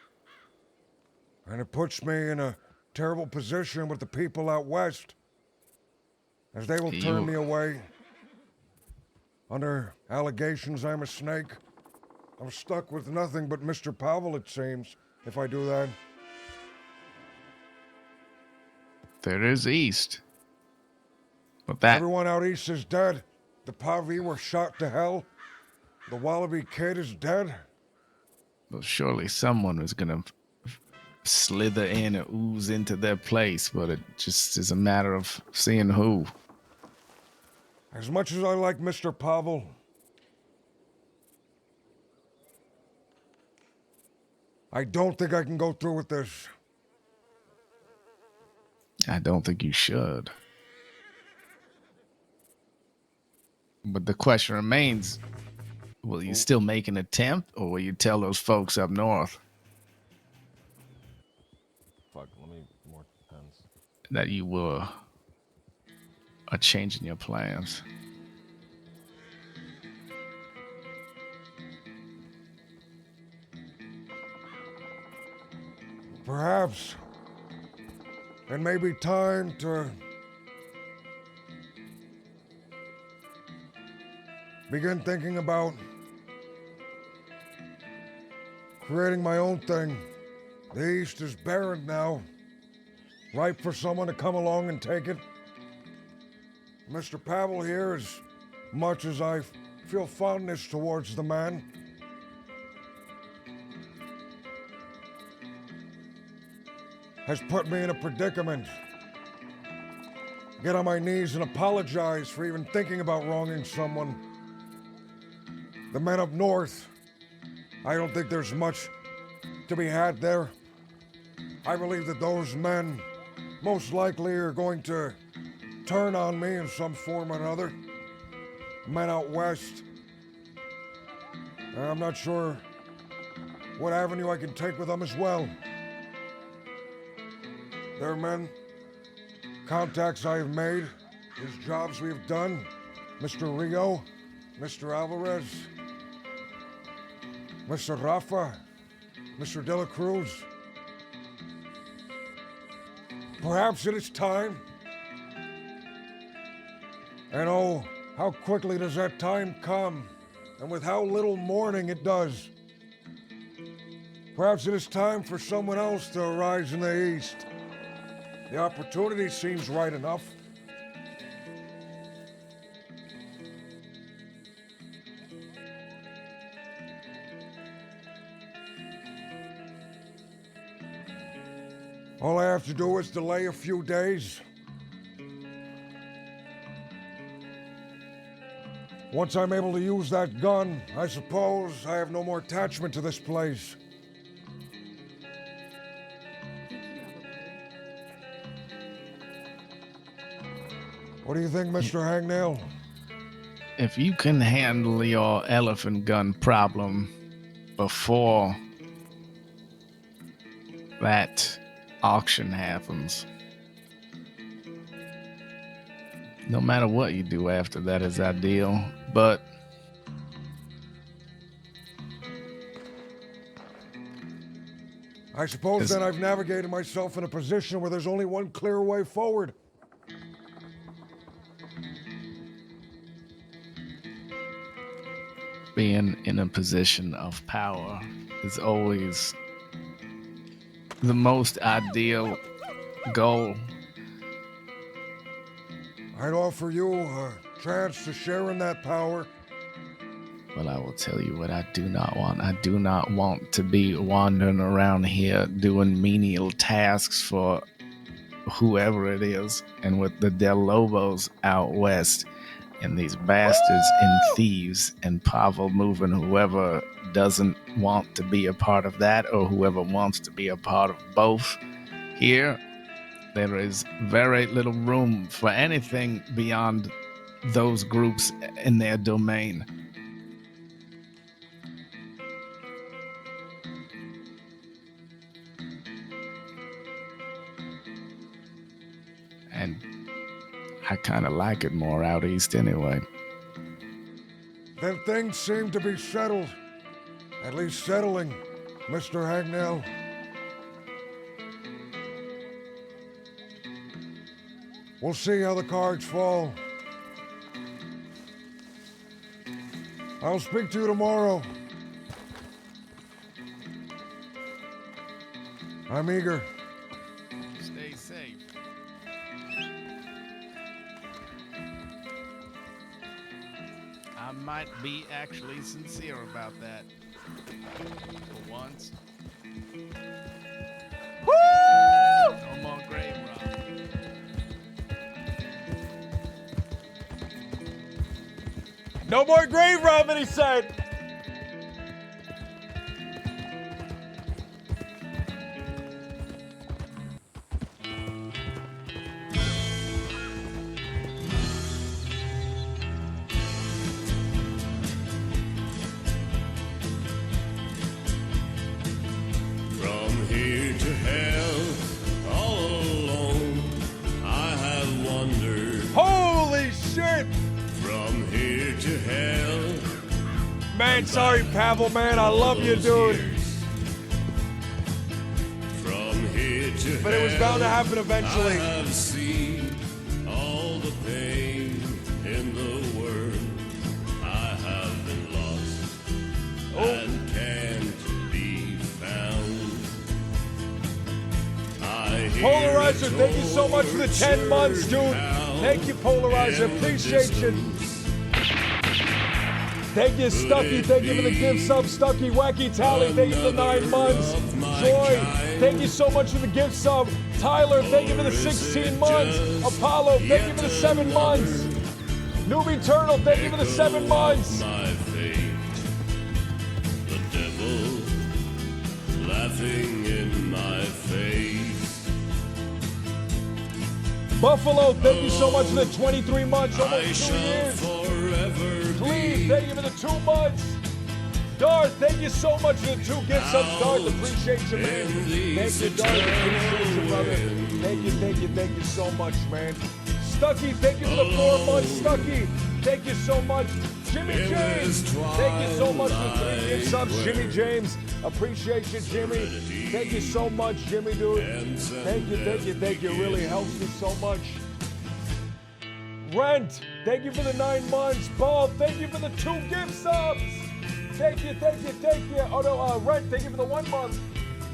And it puts me in a terrible position with the people out west, as they will turn me away under allegations I'm a snake. I'm stuck with nothing but Mr. Pavel, it seems, if I do that. There is east. But that... Everyone out east is dead. The Pavi were shot to hell. The Wallaby kid is dead. Well, surely someone is gonna slither in or ooze into their place, but it just is a matter of seeing who. As much as I like Mr. Pavel, I don't think I can go through with this. I don't think you should. But the question remains, will you still make an attempt, or will you tell those folks up north Fuck, let me more pens. that you are changing your plans? Perhaps it may be time to begin thinking about creating my own thing. The East is barren now, ripe for someone to come along and take it. Mr. Pavel here, as much as I feel fondness towards the man, has put me in a predicament. Get on my knees and apologize for even thinking about wronging someone. The men up north, I don't think there's much to be had there. I believe that those men most likely are going to turn on me in some form or another. Men out west, I'm not sure what avenue I can take with them as well. There are men, contacts I have made, these jobs we've done, Mr. Rio, Mr. Alvarez, Mr. Rafa, Mr. De La Cruz. Perhaps it is time. And oh, how quickly does that time come, and with how little mourning it does. Perhaps it is time for someone else to arise in the East. The opportunity seems right enough. All I have to do is delay a few days. Once I'm able to use that gun, I suppose I have no more attachment to this place. What do you think, Mr. Hangnail? If you can handle your elephant gun problem before that auction happens, no matter what you do after that is ideal. But I suppose then I've navigated myself in a position where there's only one clear way forward. being in a position of power is always the most ideal goal. I'd offer you a chance to share in that power. But I will tell you what I do not want. I do not want to be wandering around here doing menial tasks for whoever it is. And with the Del Lobos out west and these bastards and thieves and Pavel moving whoever doesn't want to be a part of that or whoever wants to be a part of both here, there is very little room for anything beyond those groups in their domain. And I kind of like it more out east anyway. Then things seem to be settled. At least settling, Mr. Hagnell. We'll see how the cards fall. I'll speak to you tomorrow. I'm eager. Stay safe. I might be actually sincere about that. For once. Woo! No more grave robbing. No more grave robbing, he said. From here to hell, all alone, I have wandered. Holy shit! From here to hell. Man, sorry, Pavel, man. I love you, dude. From here to But it was bound to happen eventually. I have seen all the pain in the world. I have been lost and can't be found. I hear Polarizer, it thank you so much for the 10 months, dude. Thank you, Polarizer. Appreciate you. Thank you, Stucky. Thank you for the gift sub, Stucky. Wacky Tally, thank you for the 9 months. Joy, thank you so much for the gift sub. Tyler, thank you for the 16 months. Apollo, thank you for the 7 months. Newbie Turtle, thank you for the 7 months. my fate. The devil laughing in my face. Buffalo, thank you so much for the 23 months, I almost 2 shall years. forever Please, thank you for the 2 months. Darth, thank you so much for the 2 gift subs, Darth. Appreciate you, man. Thank you, Darth. Appreciate you, brother. Thank you so much, man. Stucky, thank you for the 4 months, Stucky. Thank you so much. Jimmy James, thank you so much for the 3 gift subs, Jimmy James. Appreciate you, Jimmy. Thank you so much, Jimmy, dude. Thank you. Really helps me so much. Rent, thank you for the 9 months. Ball, thank you for the 2 gift subs. Thank you. Oh no, Rent, thank you for the 1 month.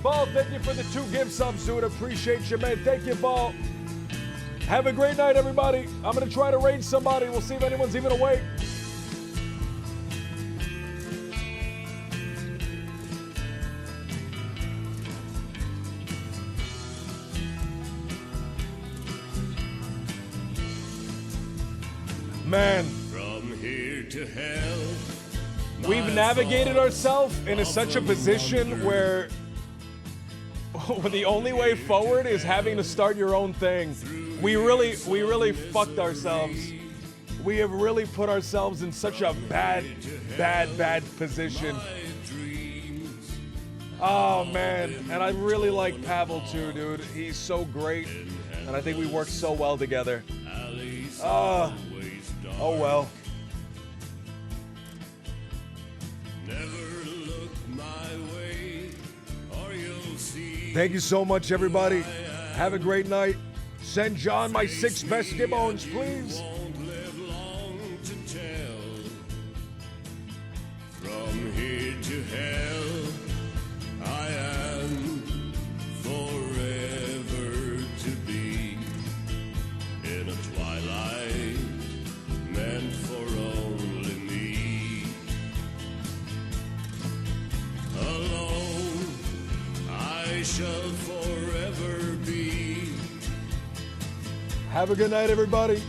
Ball, thank you for the 2 gift subs, dude. Appreciate you, man. Thank you, Ball. Have a great night, everybody. I'm gonna try to raid somebody. We'll see if anyone's even awake. Man, From here to hell. we've navigated ourselves into such a position where the only way forward is having to start your own thing. We really fucked ourselves. We have really put ourselves in such a bad position. Oh man, and I really like Pavel too, dude. He's so great, and I think we work so well together. Oh well. Thank you so much, everybody. Have a great night. Send John my 6 best gibbons, please. From here to hell, I am forever to be in a twilight meant for only me. Alone, I shall forever be. Have a good night, everybody.